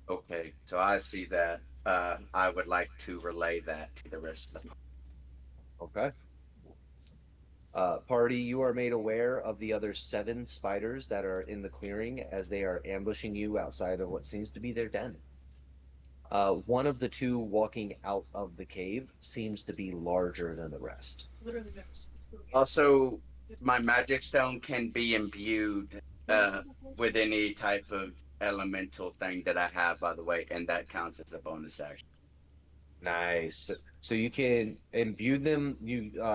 Okay, so I see that. I would like to relay that to the rest of the party. Okay. Party, you are made aware of the other 7 spiders that are in the clearing as they are ambushing you outside of what seems to be their den. One of the 2 walking out of the cave seems to be larger than the rest. Also, my magic stone can be imbued with any type of elemental thing that I have, by the way, and that counts as a bonus action. Nice. So you can imbue them.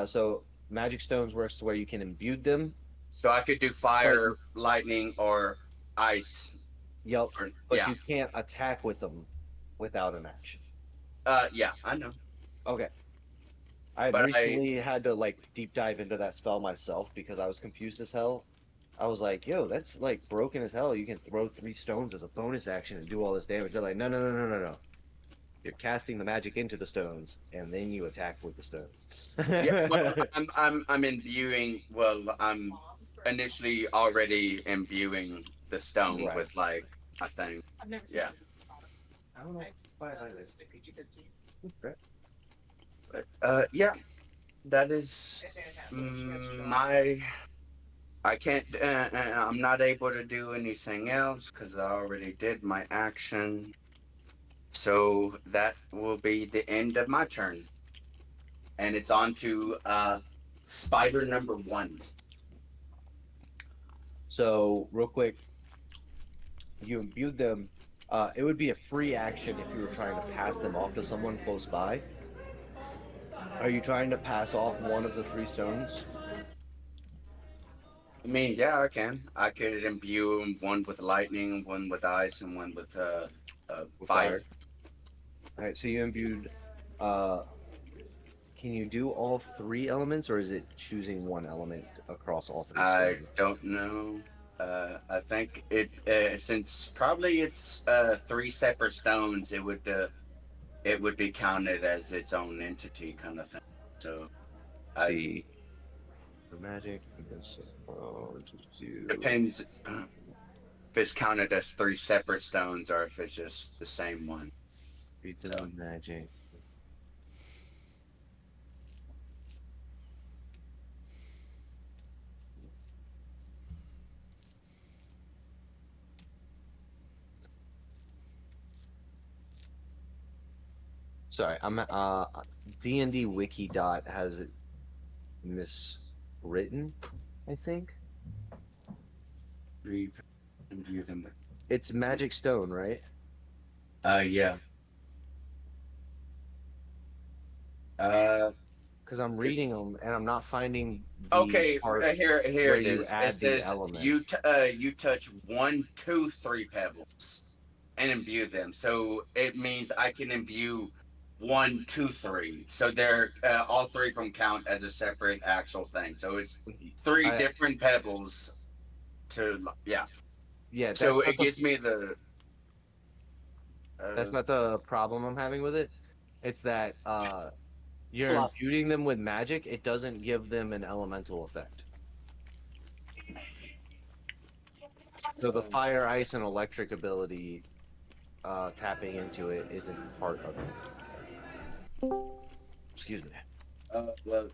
So magic stones works to where you can imbue them. So I could do fire, lightning, or ice. Yep. But yeah. you can't attack with them without an action. Yeah, I know. Okay. I recently had to like deep dive into that spell myself because I was confused as hell. I was like, yo, that's like broken as hell. You can throw 3 stones as a bonus action and do all this damage. They're like, no. You're casting the magic into the stones, and then you attack with the stones. Yeah, well, I'm imbuing. Well, I'm initially already imbuing the stone with like a thing. Yeah. I don't know. But yeah, that is my. I can't. I'm not able to do anything else because I already did my action. So that will be the end of my turn, and it's on to spider number 1. So real quick, you imbued them. It would be a free action if you were trying to pass them off to someone close by. Are you trying to pass off one of the 3 stones? I mean, yeah, I can. I could imbue 'em, one with lightning, one with ice, and one with fire. All right, so you imbued. Uh, can you do all three elements, or is it choosing one element across all three I stones? don't know. I think it since probably it's three separate stones. It would be counted as its own entity, kind of thing. So I See, the magic. This, depends if it's counted as three separate stones or if it's just the same one. Read them So with magic. Sorry, I'm D&D Wiki dot has it miswritten, I think. imbue them with. It's magic stone, right? Yeah. Uh, Because I'm reading them and I'm not finding the okay, part here where it you is. It add the says element. you touch 1, 2, 3 pebbles and imbue them. So it means I can imbue 1, 2, 3. So they're all three from count as a separate actual thing. So it's three I different pebbles to yeah. yeah, So it gives me the that's not the problem I'm having with it. It's that you're imbuing them with magic, it doesn't give them an elemental effect. So the fire, ice, and electric ability tapping into it isn't part of it. Excuse me. well,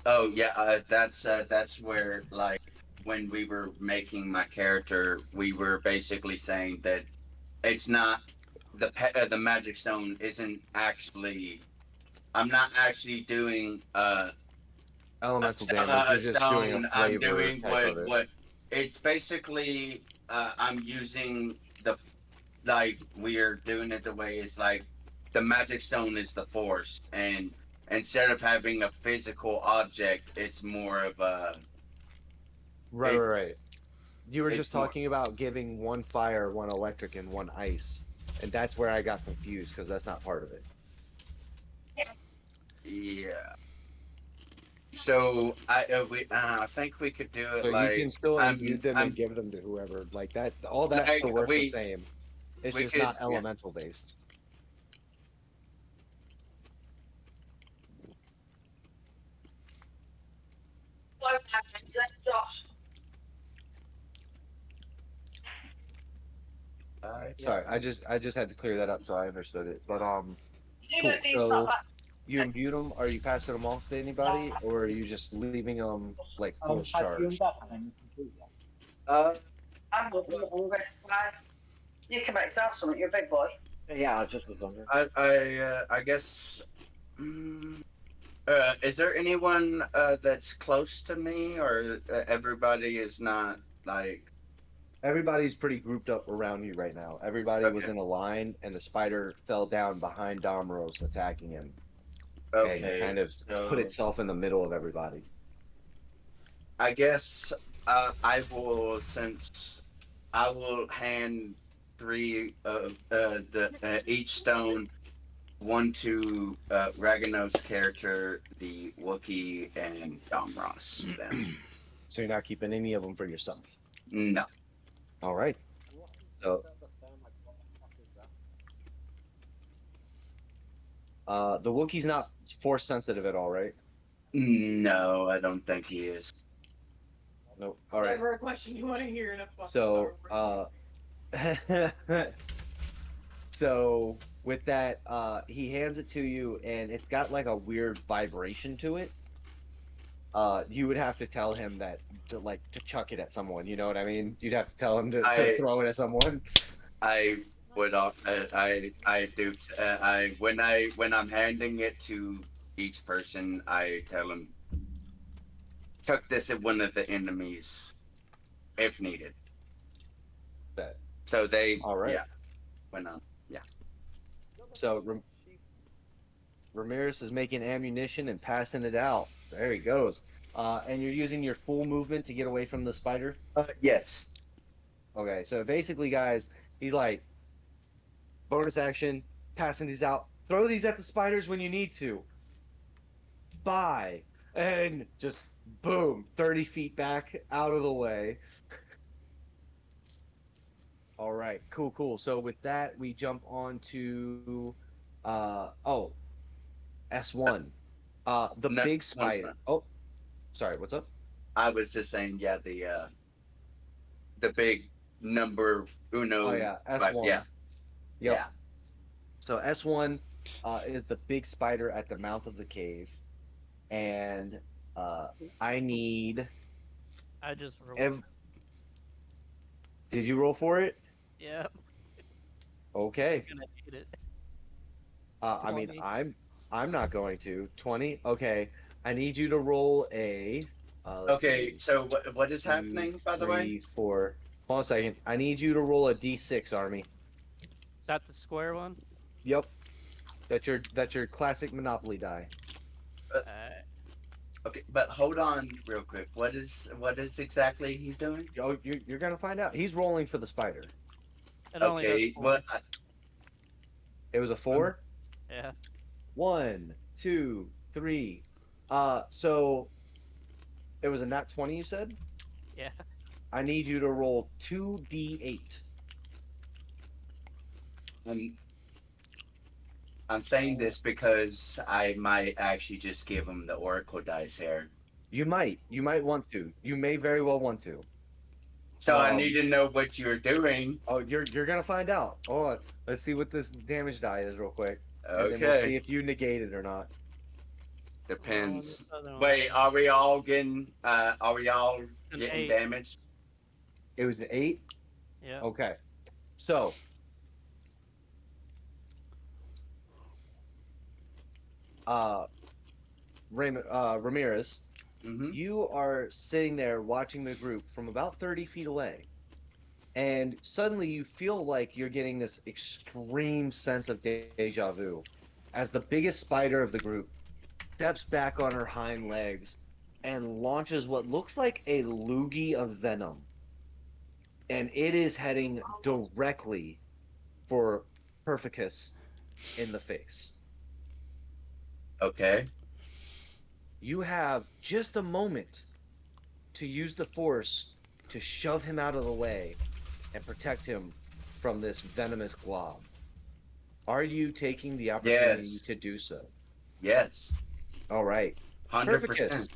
oh yeah, that's where like when we were making my character, we were basically saying that it's not the magic stone isn't actually. I'm not actually doing Elemental damage, you're a just doing a stone. I'm flavor doing type of it. what it's basically. I'm using the like we are doing it the way it's like the magic stone is the force, and instead of having a physical object, it's more of a Right, it. right, right. You were It's just more talking about giving one fire, one electric, and one ice. And that's where I got confused because that's not part of it. yeah. So I think we could do So it you can like still imbue them and I'm give them to whoever. Like that, all that still like works the same. It's we just could not yeah. elemental based. Yeah. Sorry, I just had to clear that up so I understood it. But cool. So you imbued them. Are you passing them off to anybody, or are you just leaving them like force charged? Uh, You can make yourself something. You're a big boy. Yeah, I just was wondering. I guess. mm, is there anyone that's close to me, or everybody is not like? Everybody's pretty grouped up around you right now. Everybody was Okay. in a line, and the spider fell down behind Domros, attacking him, and Okay. kind of put So itself in the middle of everybody. I guess I will since I will hand three of the each stone one to Raganos' character, the Wookiee, and Dom Ross. Then So you're not keeping any of them for yourself. no, All right. So the Wookiee's not force sensitive at all, right? no, I don't think he is. Nope. All right. Never a question you want to hear in a fucking So conversation. so with that, he hands it to you, and it's got like a weird vibration to it. You would have to tell him that to chuck it at someone. You know what I mean? You'd have to tell him to I throw it at someone. I would I do I when I'm handing it to each person, I tell them chuck this at one of the enemies if needed. Bet. So they All right. yeah when yeah. So Ramirez is making ammunition and passing it out. There he goes. and you're using your full movement to get away from the spider. Yes. Okay, so basically, guys, he's like bonus action, passing these out. Throw these at the spiders when you need to. Bye, and just boom, 30 feet back out of the way. All right, cool. So with that, we jump on to S1. The No, big no, it's spider. not. Oh, sorry, what's up? I was just saying, yeah, the big number Oh uno. yeah, Right, S1. yeah, Yep. yeah. So S1 is the big spider at the mouth of the cave, and I need. I just rolled. Did you roll for it? Yep. Okay. I'm gonna hate it. I mean, 20. I'm not going to. 20. Okay. I need you to roll a. Let's Okay, see. so what is 2, happening, by the way? 3, 4. Hold on a second. I need you to roll a D6, Army. Is that the square one? Yep. That's your classic Monopoly die. Okay, but hold on real quick. What is exactly he's doing? Oh, you're gonna find out. He's rolling for the spider. It only does Okay, 4. what? It was a 4? Yeah. 1, 2, 3. So it was a nat 20, you said? Yeah. I need you to roll 2d8. I'm saying this because I might actually just give him the Oracle dice here. You might want to. You may very well want to. So I need to know what you're doing. Oh, you're gonna find out. Hold on. Let's see what this damage die is real quick. And then we'll Okay. see if you negate it or not. Depends. Oh, Wait, are we all getting An getting 8. damaged? It was an 8? Yeah. Okay. So Ramirez, you are sitting there watching the group from about 30 feet away. And suddenly you feel like you're getting this extreme sense of deja vu as the biggest spider of the group steps back on her hind legs and launches what looks like a loogie of venom. And it is heading directly for Perfecus in the face. Okay. You have just a moment to use the force to shove him out of the way and protect him from this venomous glob. Are you taking the opportunity to do so? Yes. All right. 100%.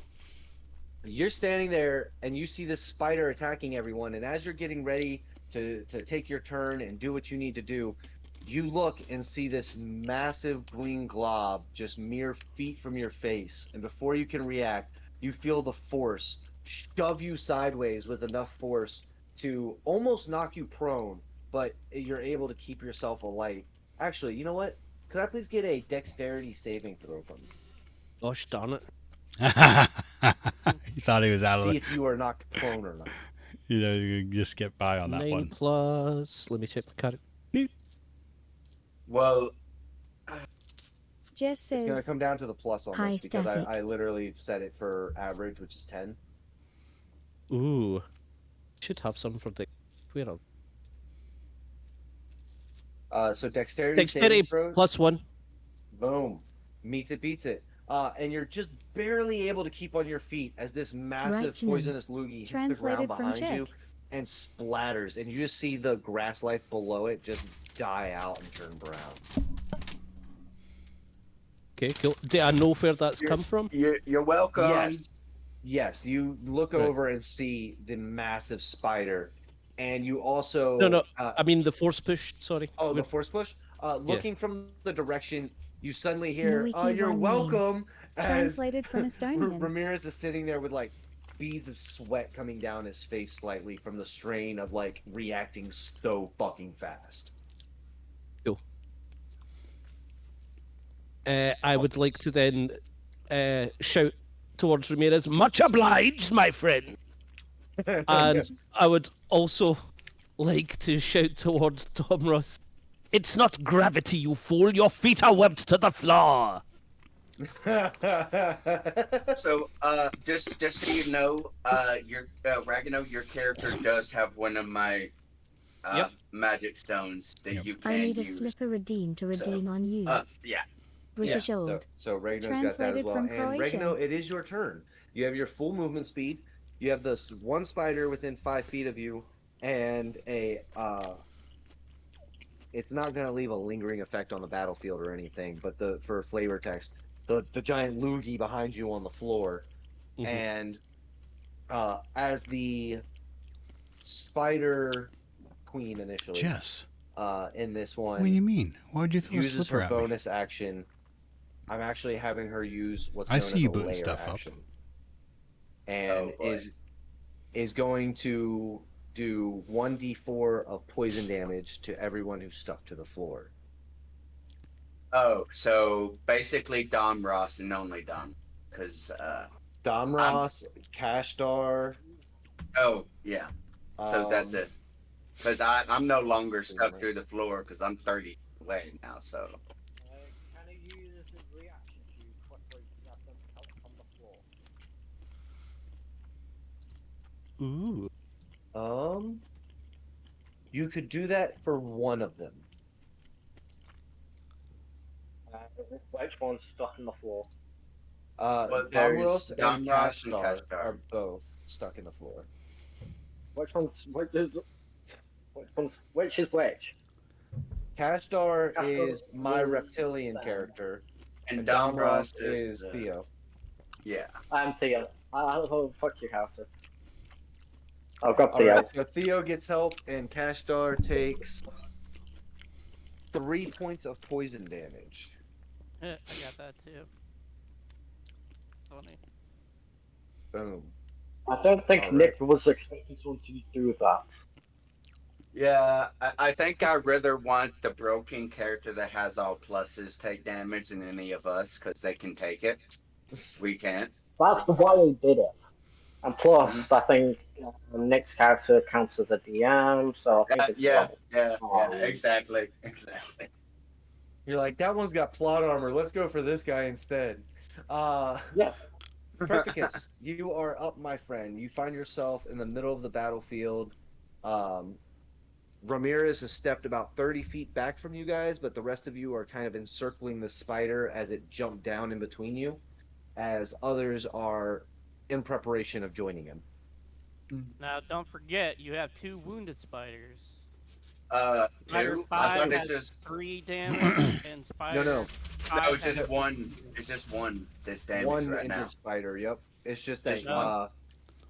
You're standing there and you see this spider attacking everyone, and as you're getting ready to take your turn and do what you need to do, you look and see this massive green glob just mere feet from your face, and before you can react, you feel the force shove you sideways with enough force to almost knock you prone, but you're able to keep yourself alight. Actually, you know what? Could I please get a dexterity saving throw from you? Gosh darn it. He thought he was out of See the. if you are knocked prone or not. You know, you can just get by on that 9 one. plus. Let me check my character. Well, Jess It's going to says, come down to the plus on High this because static. I literally set it for average, which is 10. Ooh. Should have some for the. Where are So dexterity Dexterity saving throws. plus 1. Boom. Meets it, beats it. And you're just barely able to keep on your feet as this massive Right, poisonous loogie hits the ground Translated from behind you Czech. and splatters, and you just see the grass life below it just die out and turn brown. Okay, cool. Do I know where that's come from? You're welcome. Yes. You look Right. over and see the massive spider, and you also No. I mean the force push. Sorry. Oh, the force push. Looking from the direction, you suddenly hear, No "Oh, wiki you're one welcome." As Translated from Estonian. Ramirez is sitting there with like beads of sweat coming down his face slightly from the strain of like reacting so fucking fast. Cool. I would like to then shout towards Ramirez, "Much obliged, my friend." And I would also like to shout towards Tom Ross, "It's not gravity, you fool. Your feet are webbed to the floor." So, just so you know, your Ragino, your character does have one of my magic stones that you I can need a use. slipper redeem to redeem on you. Yeah. British Yeah, old. so Regno's got that as Translated well. from And Croatian. Regno, it is your turn. You have your full movement speed. You have this one spider within 5 feet of you, and it's not going to leave a lingering effect on the battlefield or anything. But for flavor text, the giant loogie behind you on the floor, and as the spider queen initially, Jess. in this one, What do you mean? Why would you throw a uses slipper her at me? bonus action. I'm actually having her use what's I known see as you a booting layer stuff up. action, and is going to do 1d4 of poison damage to everyone who's stuck to the floor. Oh, so basically Dom Ross and only Dom, because Dom Ross, Kashdar. Oh yeah, so that's it. Because I'm no longer stuck right. through the floor because I'm 30 away now. So Can I use as a reaction to quickly grab them out from the floor? Ooh. You could do that for one of them. Which one's stuck in the floor? Domros and Ross and Kashdar Kashdar. are both stuck in the floor. Which is which? Kashdar Kashdar is my is reptilian Ben. character, And Dom Dom Ross Ross is Theo. Yeah. I'm Theo. I'll fuck your character. I've got All Theo. right, so Theo gets help, and Kashdar takes 3 points of poison damage. I got that too. Funny. Boom. I don't think All Nick was expecting someone to do that. Yeah, I think I'd rather want the broken character that has all pluses take damage than any of us because they can take it. We can't. That's why he did it. And plus, I think Nick's character counts as a DM, so I think it's Yeah, wrong. exactly. You're like, that one's got plot armor. Let's go for this guy instead. Yeah. Perfecus, you are up, my friend. You find yourself in the middle of the battlefield. Ramirez has stepped about 30 feet back from you guys, but the rest of you are kind of encircling the spider as it jumped down in between you, as others are in preparation of joining him. Now, don't forget, you have 2 wounded spiders. Spider 2? 5 I thought has it's just 3 damage, and Spider No, 5 it's has just one. It's just one that's damaged one right injured now. spider. Yep, it's just that. Just one.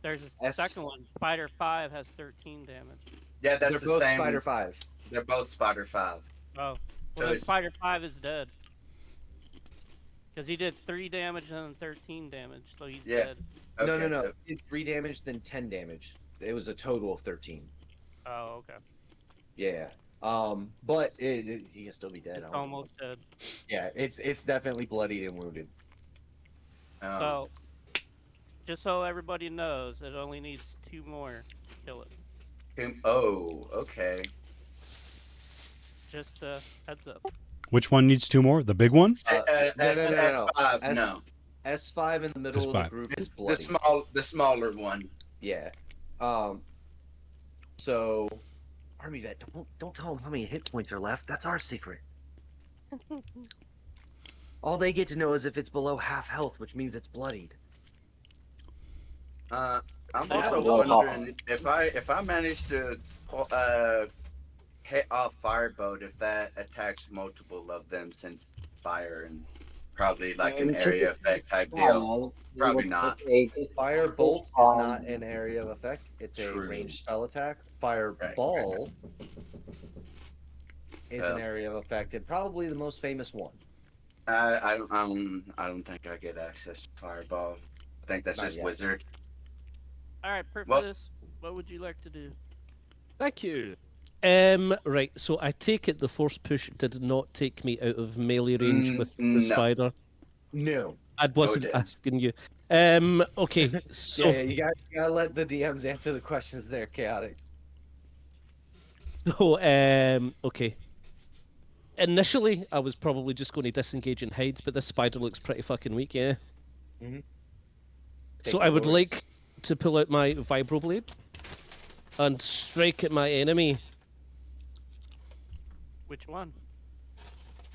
There's a second one. Spider 5 has 13 damage. Yeah, that's They're both the same. Spider 5. They're both Spider 5. Oh, So well, it's Spider 5 is dead. Because he did 3 damage and then 13 damage, so he's dead. Okay, no. So he did 3 damage, then 10 damage. It was a total of 13. Oh, okay. Yeah. But he can still be dead. It's almost dead. Yeah, it's definitely bloodied and wounded. So, just so everybody knows, it only needs 2 more to kill it. Oh, okay. Just heads up. Which one needs 2 more? The big one? No. S5, no. S5 in the middle of the S5. group is bloody. The smaller one. Yeah. So, Army Vet, don't tell them how many hit points are left. That's our secret. All they get to know is if it's below half health, which means it's bloodied. I'm also wondering if I manage to hit off Firebolt, if that attacks multiple of them, since fire and probably like an area effect type deal. Probably not. Firebolt is not an area of effect. It's a ranged spell attack. Fireball is an area of effect, and probably the most famous one. I don't think I get access to Fireball. I think that's just Wizard. All right, Perfidius, what would you like to do? Thank you. Right, so I take it the force push did not take me out of melee range with the spider. No. I wasn't asking you. Okay, so yeah, you gotta let the DMs answer the questions there, Chaotic. So, okay. Initially, I was probably just going to disengage and hide, but this spider looks pretty fucking weak, yeah. Mhm. So Take I the would lure. like to pull out my vibroblade and strike at my enemy, Which one?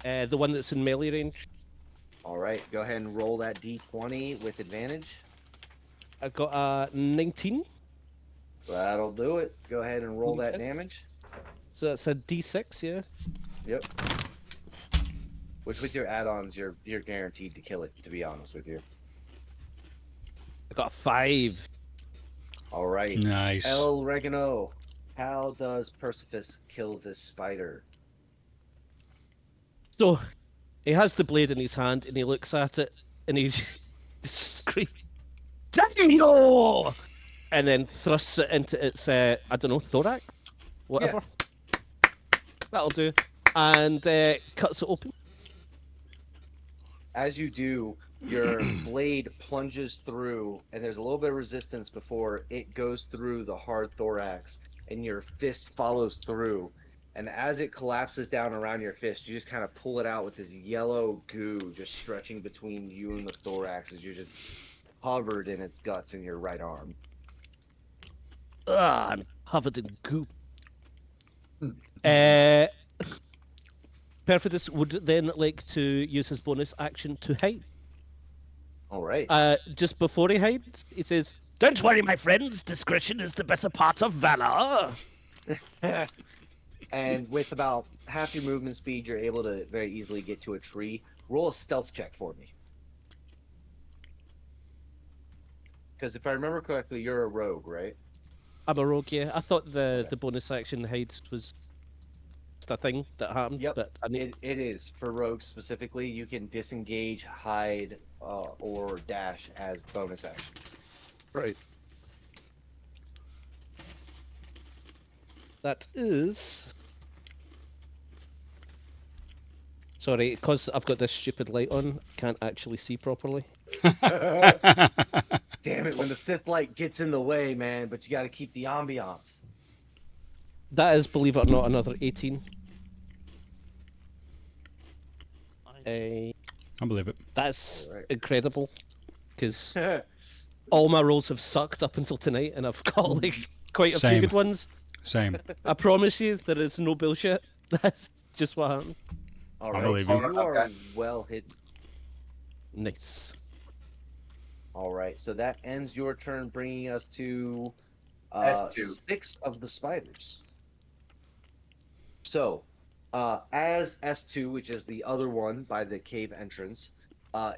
the one that's in melee range. All right, go ahead and roll that d20 with advantage. I got a 19. That'll do it. Go ahead and roll that Okay. damage. So that's a d6, yeah. Yep. Which with your add-ons, you're guaranteed to kill it. To be honest with you. I got a 5. All right. Nice. El Regano, how does Persephus kill this spider? So he has the blade in his hand and he looks at it and he screams, "Daniel!" and then thrusts it into its, I don't know, thorax? Whatever. That'll do. And cuts it open. As you do, your blade plunges through, and there's a little bit of resistance before it goes through the hard thorax, and your fist follows through. And as it collapses down around your fist, you just kind of pull it out with this yellow goo just stretching between you and the thorax as you're just covered in its guts in your right arm. I'm covered in goop. Perfidus would then like to use his bonus action to hide. All right. Just before he hides, he says, "Don't worry, my friends. Discretion is the better part of valor." And with about half your movement speed, you're able to very easily get to a tree. Roll a stealth check for me. Because if I remember correctly, you're a rogue, right? I'm a rogue, yeah. I thought the bonus action hides was just a thing that happened. Yep, but I need... it is. For rogues specifically, you can disengage, hide, or dash as bonus actions. Right. That is... Sorry, because I've got this stupid light on, can't actually see properly. Damn it, when the Sith light gets in the way, man, but you gotta keep the ambiance. That is, believe it or not, another 18. I believe it. That's incredible, because all my rolls have sucked up until tonight, and I've got like quite a few Same. good ones. Same. I promise you, there is no bullshit. That's just what happened. All I right, believe so you. you are well hidden. Nice. All right, so that ends your turn, bringing us to S2. 6 of the spiders. So, as S2, which is the other one by the cave entrance,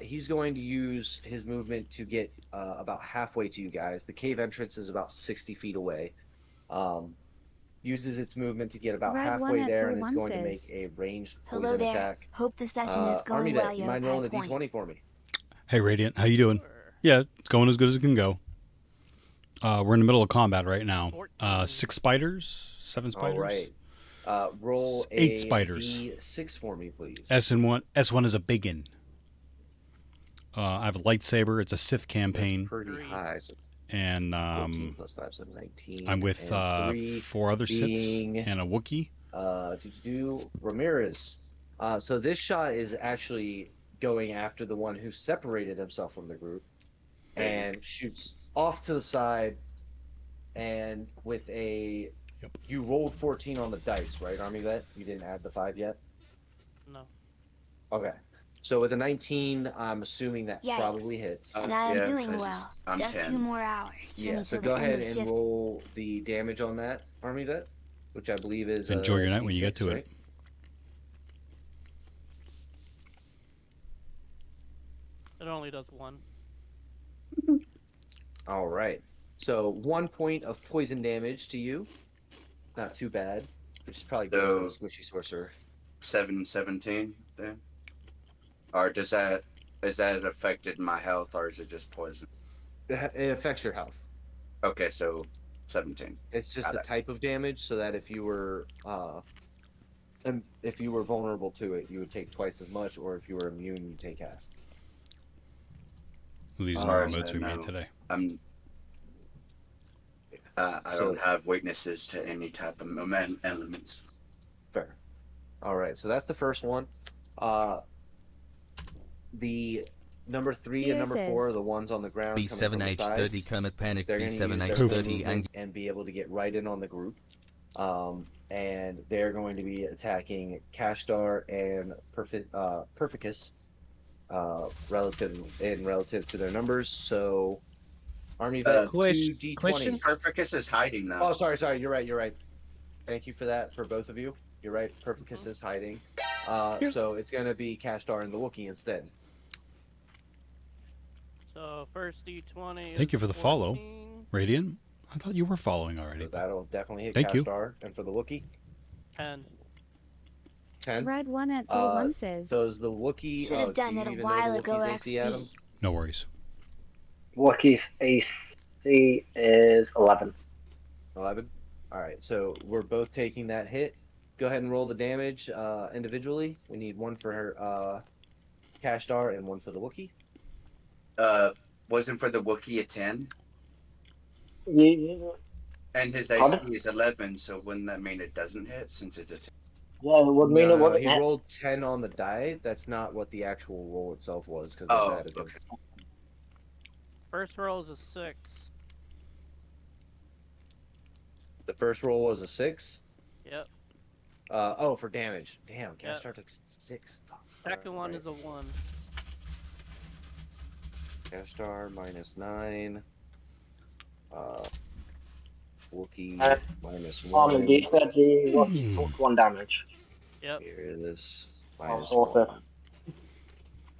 he's going to use his movement to get about halfway to you guys. The cave entrance is about 60 feet away. Uses its movement to get about Red halfway one there, at and it's going to make says, a ranged Hello poison there. attack. Hope the session is going Army well. you You mind have rolling a high point. d20 for me? Hey, Radiant, how you doing? Yeah, it's going as good as it can go. We're in the middle of combat right now. 6 spiders, 7 spiders. All right. Roll 8 spiders. D6 for me, please. S1 is a biggin. I have a lightsaber. It's a Sith campaign. That's pretty high. So And 14 plus 5, so 19. I'm with and 3 4 other being, Siths and a Wookiee. Ramirez. So this shot is actually going after the one who separated himself from the group and shoots off to the side. And with a... You rolled 14 on the dice, right, Army Vet? You didn't add the 5 yet? No. Okay. So with a 19, I'm assuming that Yikes. probably hits. And I'm doing well. I'm Just 10. 2 more hours. for Yeah, me so till go the end ahead of and shift. roll the damage on that, Army Vet, which I believe is Enjoy your night when you get to right? it. It only does 1. All right. So 1 point of poison damage to you. Not too bad, which is probably good for the squishy sorcerer. 717 then? Or is that affected my health, or is it just poison? It affects your health. Okay, so 17. It's just Got the it. type of damage, so that if you were vulnerable to it, you would take twice as much, or if you were immune, you take half. These As are far the as notes I we made know, today. I don't have weaknesses to any type of elements. Fair. All right, so that's the first one. The number 3 and number 4 are Pierces. the ones on the ground coming from the B7H30 sides. Kermit Panic, They're going to use their full B7H30 movement and be able to get right in on the group. And they're going to be attacking Kashtar and Perfecus relative to their numbers. So Army Vet Question. 2d20. Perfecus is hiding Oh, now. sorry. You're right. Thank you for that for both of you. You're right. Perfecus is hiding. So it's going to be Kashtar and the Wookiee instead. So first D20. Thank you for the follow, 14. Radiant. I thought you were following already. So that'll definitely hit Thank you. Kashtar. And for the Wookiee? 10. 10. Red one at all one says. Does the Wookiee... Should have done do it you a even while know the ago, Wookiee's AC, Adam? XD. No worries. Wookiee's AC is 11. 11? Alright, so we're both taking that hit. Go ahead and roll the damage individually. We need one for Kashtar and one for the Wookiee. Wasn't for the Wookiee a 10? You, And his AC is 11, so wouldn't that mean it doesn't hit since it's a 10? yeah, it would mean it wouldn't he hit. rolled 10 on the die. That's not what the actual roll itself was, because Oh, there's additive. okay. First roll is a 6. The first roll was a 6? Yep. Oh, for damage. Damn, Yep. Kashtar took 6. Fuck. Second one Alright. is a 1. Kashtar minus 9. Wookiee minus 1. On the D30, Wookiee took 1 damage. Yep. Here it is. Minus Also, 1.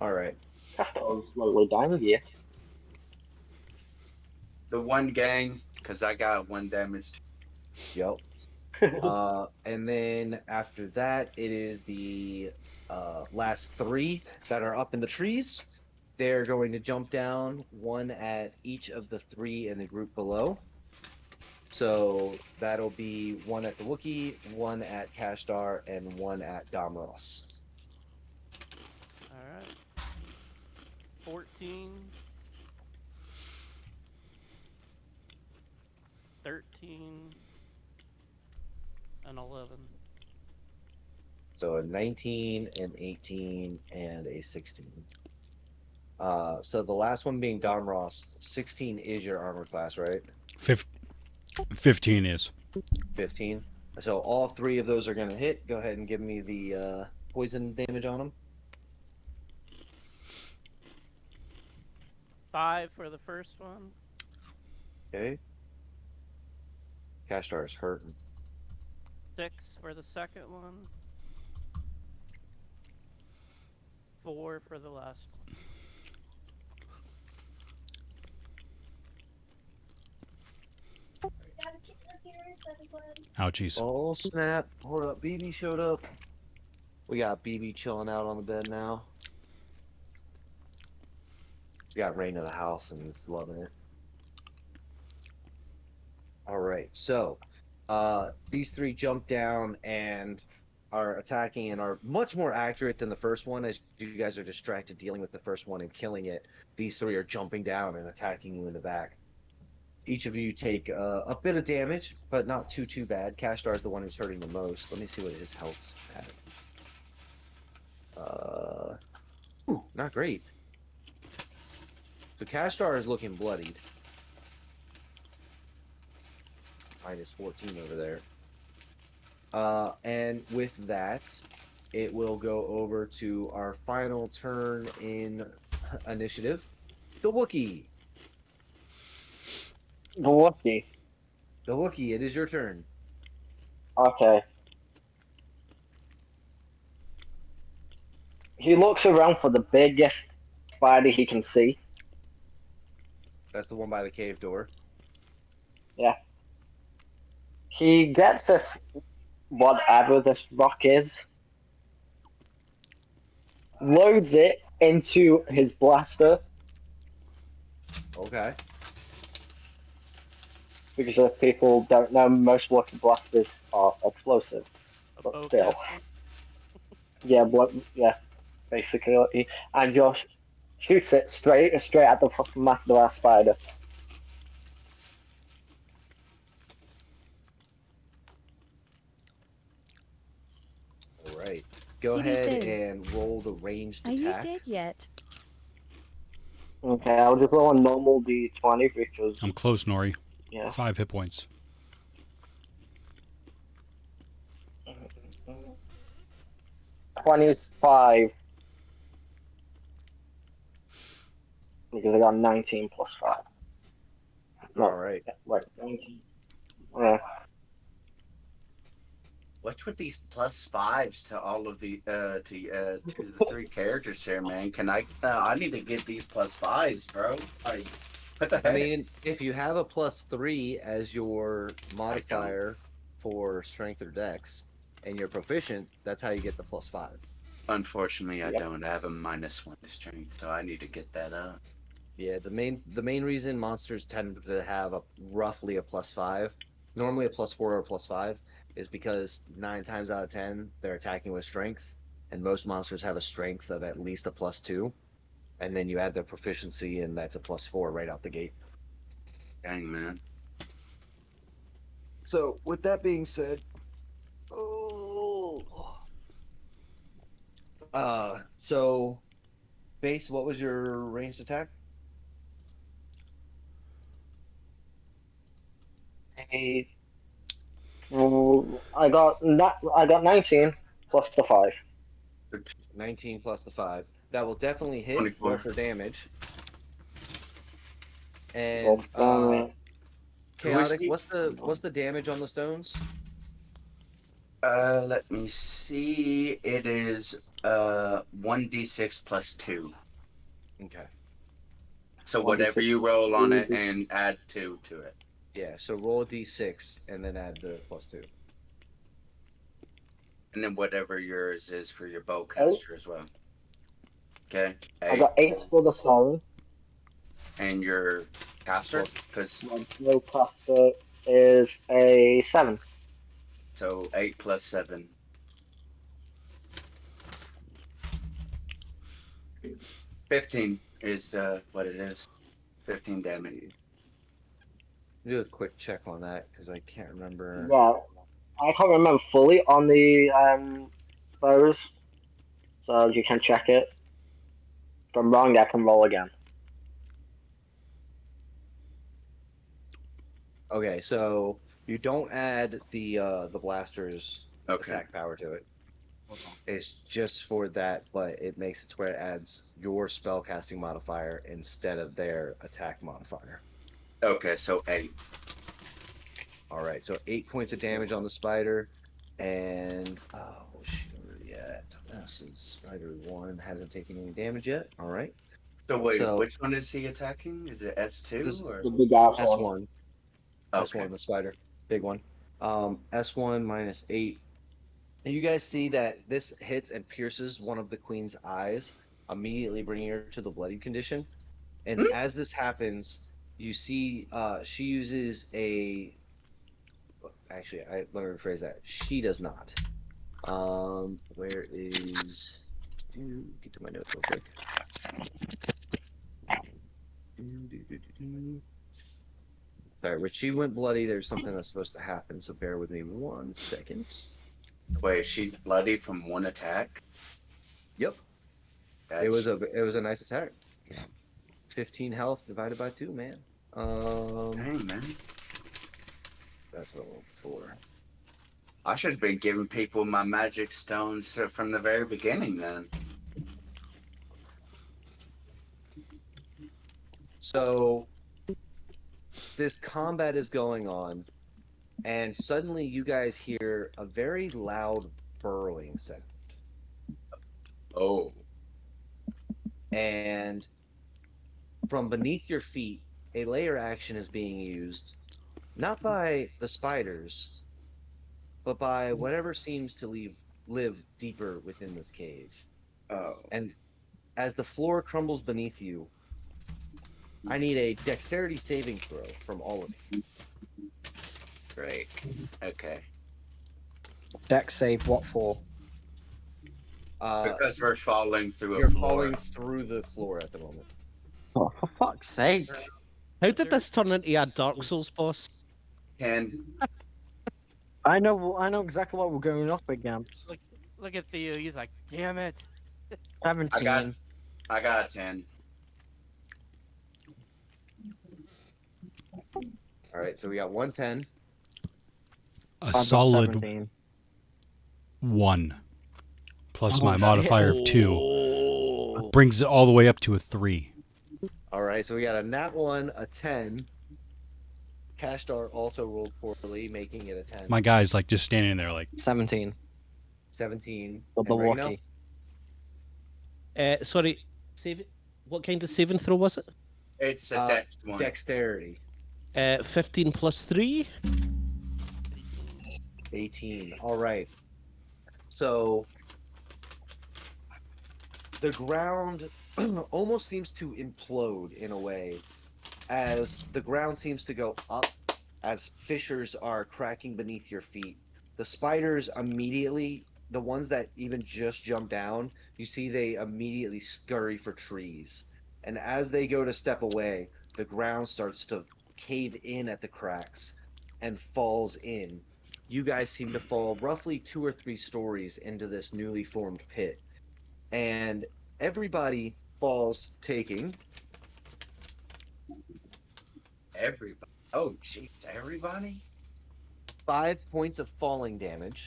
Alright. Kashtar's slowly dying here. The one gang, because I got 1 damage. Yep. And then after that, it is the last 3 that are up in the trees. They're going to jump down, one at each of the 3 in the group below. So that'll be 1 at the Wookiee, 1 at Kashtar, and 1 at Domros. Alright. 14. 13. And 11. So a 19, an 18, and a 16. So the last one being Domros, 16 is your armor class, right? 15 is. 15. So all 3 of those are going to hit. Go ahead and give me the poison damage on them. 5 for the first one. Okay. Kashtar is hurting. 6 for the second one. 4 for the last one. Ouchies. Oh snap. Hold up, BB showed up. We got BB chilling out on the bed now. We got Rain in the house and he's loving it. Alright, so these 3 jump down and are attacking and are much more accurate than the first one. As you guys are distracted dealing with the first one and killing it, these 3 are jumping down and attacking you in the back. Each of you take a bit of damage, but not too bad. Kashtar is the one who's hurting the most. Let me see what his health's at. Ooh, not great. So Kashtar is looking bloodied. Minus 14 over there. And with that, it will go over to our final turn in initiative. The Wookiee. The Wookiee. The Wookiee, it is your turn. Okay. He looks around for the biggest spider he can see. That's the one by the cave door. Yeah. He gets this, whatever this rock is, loads it into his blaster. Okay. Because if people don't know, most Wookiee blasters are explosive. But still. Yeah, basically. And Josh shoots it straight at the fucking massive ass spider. Alright. Go Kitty ahead says, and roll the ranged "Are you attack. dead yet?" Okay, I'll just roll a normal d20 because. I'm close, Nori. Yeah. 5 hit points. 25. Because I got 19 plus 5. No, All right. wait, 19. Yeah. What's with these +5s to all of the to the 3 characters here, man? Can I need to get these +5s, bro. Like, what the heck? I mean, if you have a +3 as your modifier for strength or dex, and you're proficient, that's how you get the +5. Unfortunately, I don't have a -1 to strength, so I need to get that up. Yeah, the main reason monsters tend to have a roughly a +5, normally a +4 or a +5, is because 9 times out of 10 they're attacking with strength, and most monsters have a strength of at least a +2, and then you add their proficiency, and that's a +4 right out the gate. Dang, man. So, with that being said, so base, what was your ranged attack? I got 19 plus the 5. 19 plus the 5. That will definitely hit. 24. Roll for damage. Roll And for damage. chaotic. What's the damage on the stones? Let me see. It is 1d6 plus 2. Okay. So 1d6 whatever you roll on it and add 2 to it. Yeah, so roll a d6 and then add the +2. And then whatever yours is for your bowcaster as well. Okay. I got 8 for the stone. And your caster? Because my bowcaster is a 7. So 8 plus 7. 15 is what it is. 15 damage. Do a quick check on that because I can't remember. Yeah, I can't remember fully on the bows, so you can check it. If I'm wrong, I can roll again. Okay, so you don't add the blaster's attack power to it. It's just for that, but it makes it to where it adds your spellcasting modifier instead of their attack modifier. Okay, so 8. All right, so 8 points of damage on the spider, and oh shit, where are we at? This is spider 1 hasn't taken any damage yet. All right. So wait, which one is he attacking? Is it S2 or the big ass S1? Okay. S1, the spider, big one. S1 minus 8. And you guys see that this hits and pierces one of the queen's eyes, immediately bringing her to the bloody condition. And as this happens, you see she uses a. Actually, let me rephrase that. She does not. Where is? Get to my notes real quick. Sorry, when she went bloody, there's something that's supposed to happen. So bear with me 1 second. Wait, she's bloody from one attack? Yep. That's... It was a nice attack. 15 health divided by 2, man. Dang, man. That's what I'm looking for. I should have been giving people my magic stones from the very beginning then. So this combat is going on, and suddenly you guys hear a very loud burrowing sound. Oh. And from beneath your feet, a layer action is being used, not by the spiders, but by whatever seems to live deeper within this cave. Oh. And as the floor crumbles beneath you, I need a dexterity saving throw from all of you. Great. Okay. Dex save what for? Because we're falling through a You're floor. falling through the floor at the moment. Oh, for fuck's sake. How did this turn into a Dark Souls boss? And I know exactly what we're going up against. Look at Theo. He's like, damn it. 17. I got a 10. All right, so we got 110. A solid 17. 1 plus Oh, my modifier of 2 brings it all the way up to a 3. All right, so we got a nat 1, a 10. Cashstar also rolled poorly, making it a 10. My guy's like just standing there like 17. 17. But the And Regno? walkie. Sorry, save it. What kind of saving throw was it? It's a dex one. Dexterity. 15 plus 3. 18. All right. So the ground almost seems to implode in a way as the ground seems to go up as fissures are cracking beneath your feet. The spiders immediately, the ones that even just jump down, you see they immediately scurry for trees. And as they go to step away, the ground starts to cave in at the cracks and falls in. You guys seem to fall roughly 2 or 3 stories into this newly formed pit. And everybody falls taking Everybody. Oh, jeez, everybody? 5 points of falling damage.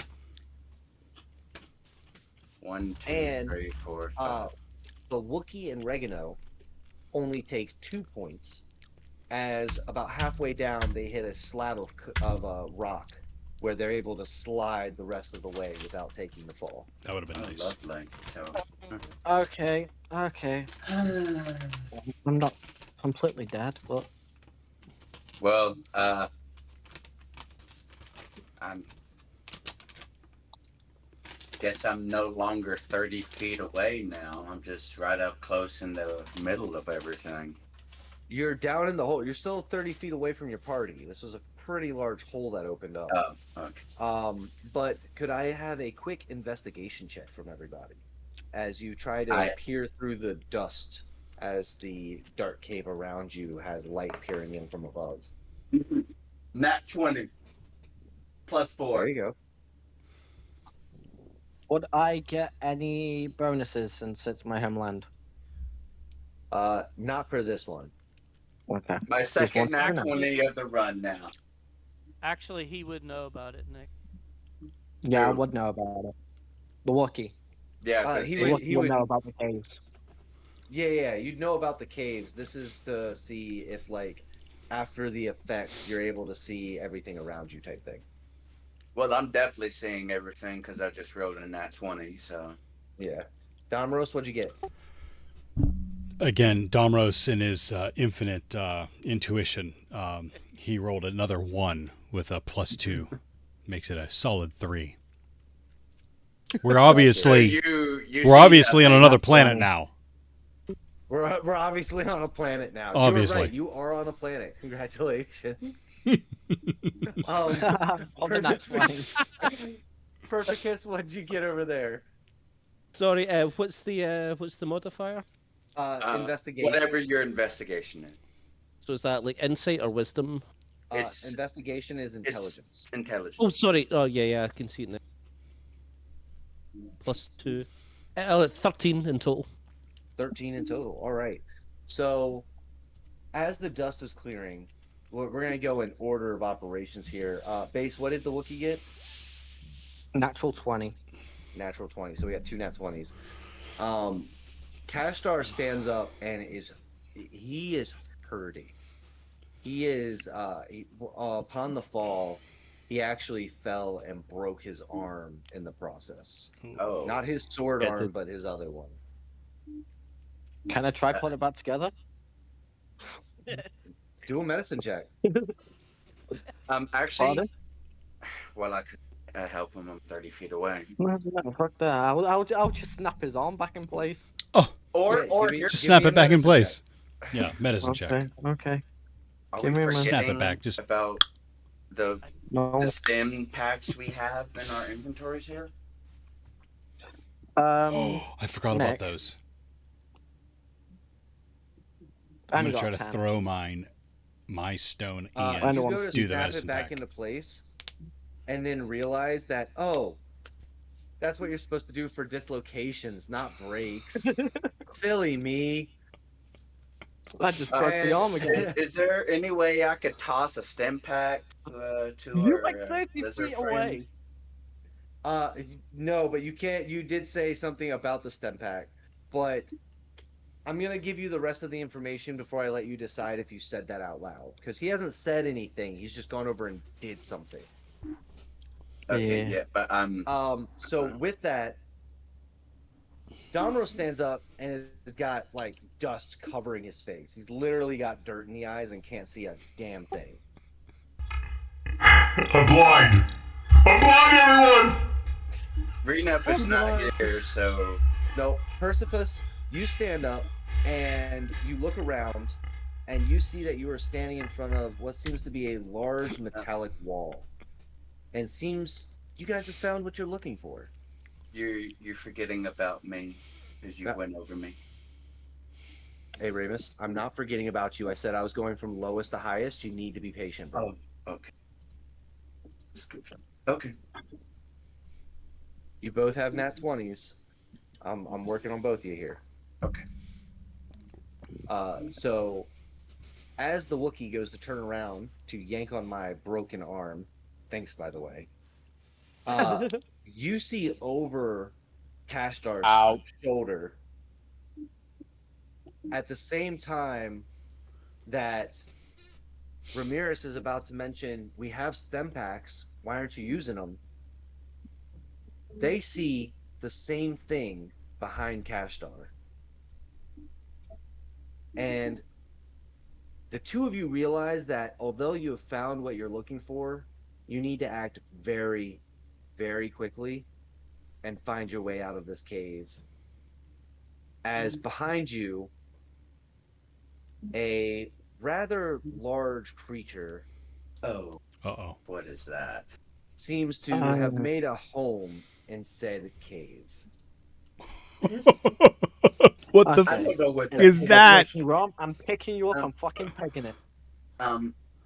1, 2, And 3, 4, 5. the Wookiee and Regano only take 2 points, as about halfway down they hit a slab of rock where they're able to slide the rest of the way without taking the fall. That would have been nice. Lovely. So, Okay. I'm not completely dead, but well, guess I'm no longer 30 feet away now. I'm just right up close in the middle of everything. You're down in the hole. You're still 30 feet away from your party. This was a pretty large hole that opened up. Oh, okay. But could I have a quick investigation check from everybody as you try to peer through the dust as the dark cave around you has light peering in from above? Nat 20. Plus 4. There you go. would I get any bonuses since it's my homeland? Not for this one. Okay. My second nat 20 of the run now. Actually, he would know about it, Nick. Yeah, I would know about it. The Wookiee. Yeah, he would know about the caves. Yeah, you'd know about the caves. This is to see if, like, after the effects, you're able to see everything around you type thing. Well, I'm definitely seeing everything because I just rolled a nat 20, so. Yeah. Domros, what'd you get? Again, Domros in his infinite intuition, he rolled another 1 with a plus 2. Makes it a solid 3. We're obviously we're obviously on another planet now. We're obviously on a planet now. Obviously. You're right. You are on a planet. Congratulations. That's fine. Perfectus, what'd you get over there? Sorry, what's the modifier? Investigation. Whatever your investigation is. So is that like insight or wisdom? It's investigation is intelligence. Intelligence. Oh, sorry. Oh, yeah, I can see it now. Plus 2. 13 in total. 13 in total. All right. So, as the dust is clearing, we're going to go in order of operations here. Base, what did the Wookiee get? Natural 20. Natural 20. So we got 2 nat 20s. Cashstar stands up and he is hurting. He is upon the fall, he actually fell and broke his arm in the process. Oh. Not his sword arm, but his other one. Can I try put it back together? Do a medicine check. Actually, Pardon? well, I could help him. I'm 30 feet away. No, fuck that. I'll just snap his arm back in place. Or Just snap it back in place. Yeah, medicine check. Okay. Are Give we me a minute. Snap it forgetting back. Just about the No. stem packs we have in our inventories here? I forgot about Nick. those. I I'm only gonna try got to 10. throw my stone I and know You I'm go to do the snap medicine it back pack. into place, and then realize that That's what you're supposed to do for dislocations, not breaks. Silly me. I just broke the arm again. Is there any way I could toss a stem pack to You're our like 30 lizard feet friend? away. No, but you can't. You did say something about the stem pack, but I'm gonna give you the rest of the information before I let you decide if you said that out loud, because he hasn't said anything. He's just gone over and did something. Okay, yeah, but So with that, Domro stands up and has got like dust covering his face. He's literally got dirt in the eyes and can't see a damn thing. I'm blind. I'm blind, everyone. Renef is not here, so No, Persephus, you stand up and you look around and you see that you are standing in front of what seems to be a large metallic wall. And seems you guys have found what you're looking for. you're forgetting about me because you went over me. Hey, Remus, I'm not forgetting about you. I said I was going from lowest to highest. You need to be patient, bro. Oh, okay. Okay. You both have nat 20s. I'm working on both of you here. Okay. So as the Wookiee goes to turn around to yank on my broken arm, thanks by the way. You see over Kashtar's shoulder at the same time that Ramirez is about to mention, we have stem packs. Why aren't you using them? They see the same thing behind Kashtar. And the two of you realize that although you have found what you're looking for, you need to act very, very quickly and find your way out of this cave. As behind you, a rather large creature. Oh. Uh-oh. What is that? Seems to have made a home in said cave. What the I don't know what is that? Rom, I'm picking you up. I'm fucking pegging it.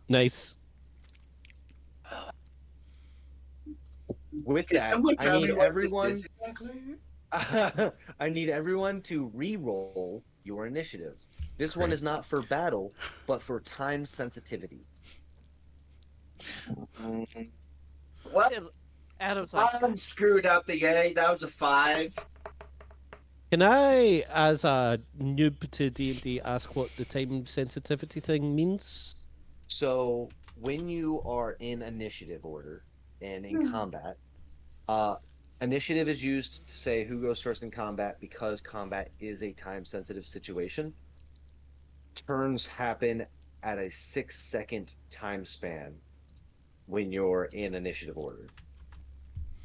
Nice. With Can that, someone I tell need me what everyone. this is exactly? I need everyone to re-roll your initiative. This one is not for battle, but for time sensitivity. What? Adam's like, I'm screwed out the A. That was a 5. Can I, as a noob to D&D, ask what the time sensitivity thing means? So when you are in initiative order and in combat, initiative is used to say who goes first in combat because combat is a time-sensitive situation. Turns happen at a 6-second time span when you're in initiative order.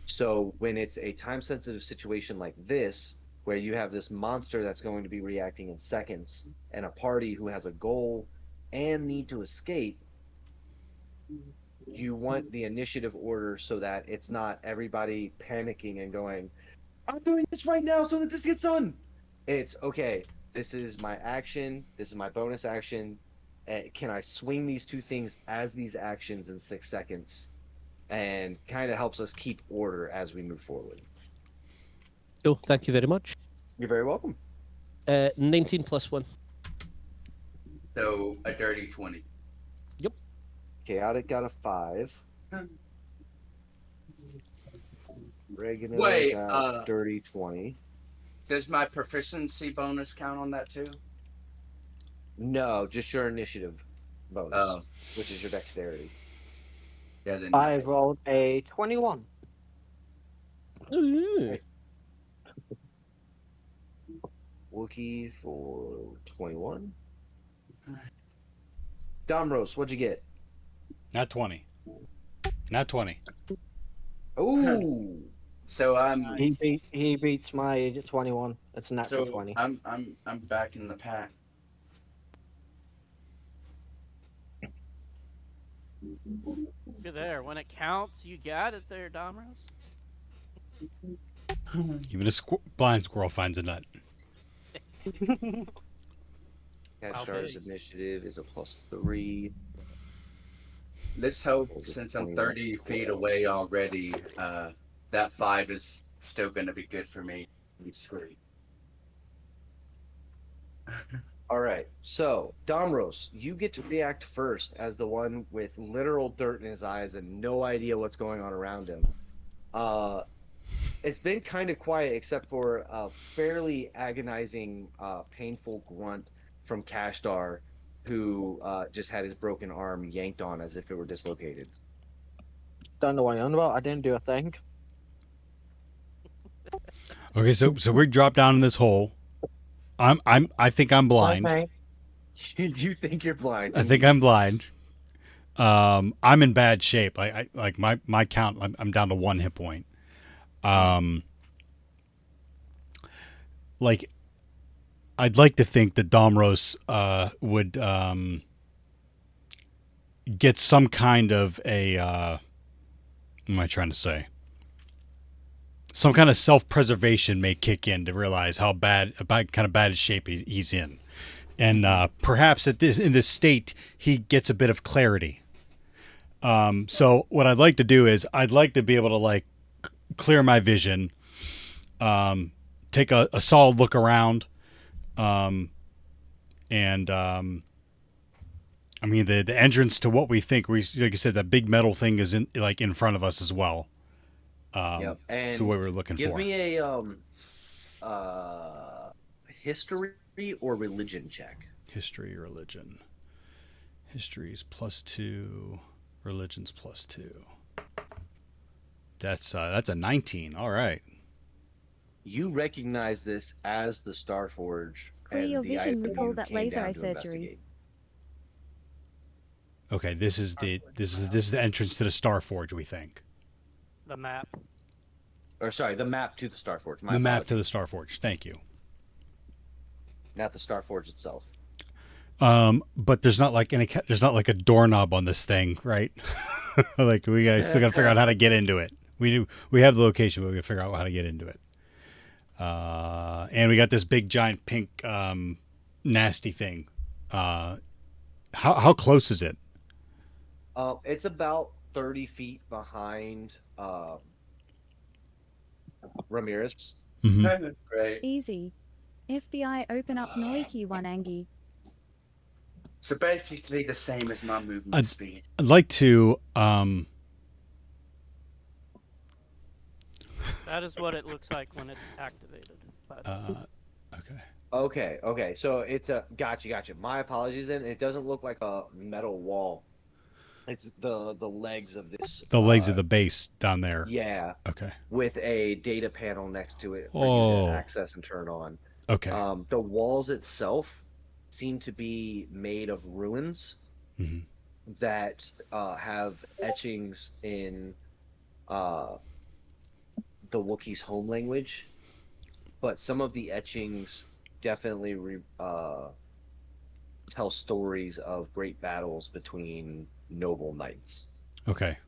So when it's a time-sensitive situation like this, where you have this monster that's going to be reacting in seconds, and a party who has a goal and need to escape, you want the initiative order so that it's not everybody panicking and going, I'm doing this right now so that this gets done. It's okay. This is my action. This is my bonus action. Can I swing these two things as these actions in 6 seconds? And kind of helps us keep order as we move forward. Oh, thank you very much. You're very welcome. 19 plus 1. So a dirty 20. Yep. Chaotic got a 5. Regular Wait, got dirty 20. Does my proficiency bonus count on that too? No, just your initiative bonus, which is your dexterity. Yeah, then I rolled a 21. Okay. Wookiee for 21. Domros, what'd you get? Not 20. Not 20. Ooh. So He beats my 21. It's a natural 20. I'm back in the pack. you're there. When it counts, you got it there, Domros. Even a blind squirrel finds a nut. Kashtar's initiative is a +3. Let's hope, since I'm 30 feet away already, that 5 is still gonna be good for me. I'm screwed. All right. So, Domros, you get to react first as the one with literal dirt in his eyes and no idea what's going on around him. It's been kind of quiet except for a fairly agonizing, painful grunt from Kashtar, who just had his broken arm yanked on as if it were dislocated. Don't know what you're on about. I didn't do a thing. Okay, so we drop down in this hole. I think I'm blind. Okay. You think you're blind? I think I'm blind. I'm in bad shape. Like my count. I'm down to 1 hit point. Like I'd like to think that Domros would get some kind of a what am I trying to say? Some kind of self-preservation may kick in to realize how kind of bad shape he's in, and perhaps in this state he gets a bit of clarity. So what I'd like to do is I'd like to be able to like clear my vision, take a solid look around, and I mean the entrance to what we think like you said, that big metal thing is in front of us as well. Yep. And it's the way we're looking give for. me a history or religion check. History, religion. History's +2, religion's +2. That's a 19. All right. You recognize this as the Starforge. Clear and your the vision, item recall you that came laser down eye to surgery. investigate. Okay, this is the entrance to the Starforge, we think. The map. Or sorry, the map to the Starforge. The map to the Starforge. Thank you. Not the Starforge itself. But there's not like a doorknob on this thing, right? Like we guys still got to figure out how to get into it. We have the location, but we got to figure out how to get into it. And we got this big giant pink nasty thing. How close is it? It's about 30 feet behind Ramirez. Mm-hmm. Right. Easy. FBI open up Noiki one Angie. So basically the same as my movement speed. I'd like to That is what it looks like when it's activated. Okay. So it's a gotcha. My apologies. Then it doesn't look like a metal wall. It's the legs of this. the legs of the base down there. Yeah. Okay. With a data panel next to it for you to access and turn on. Okay. The walls itself seem to be made of ruins that have etchings in the Wookiee's home language, but some of the etchings definitely tell stories of great battles between noble knights. Okay.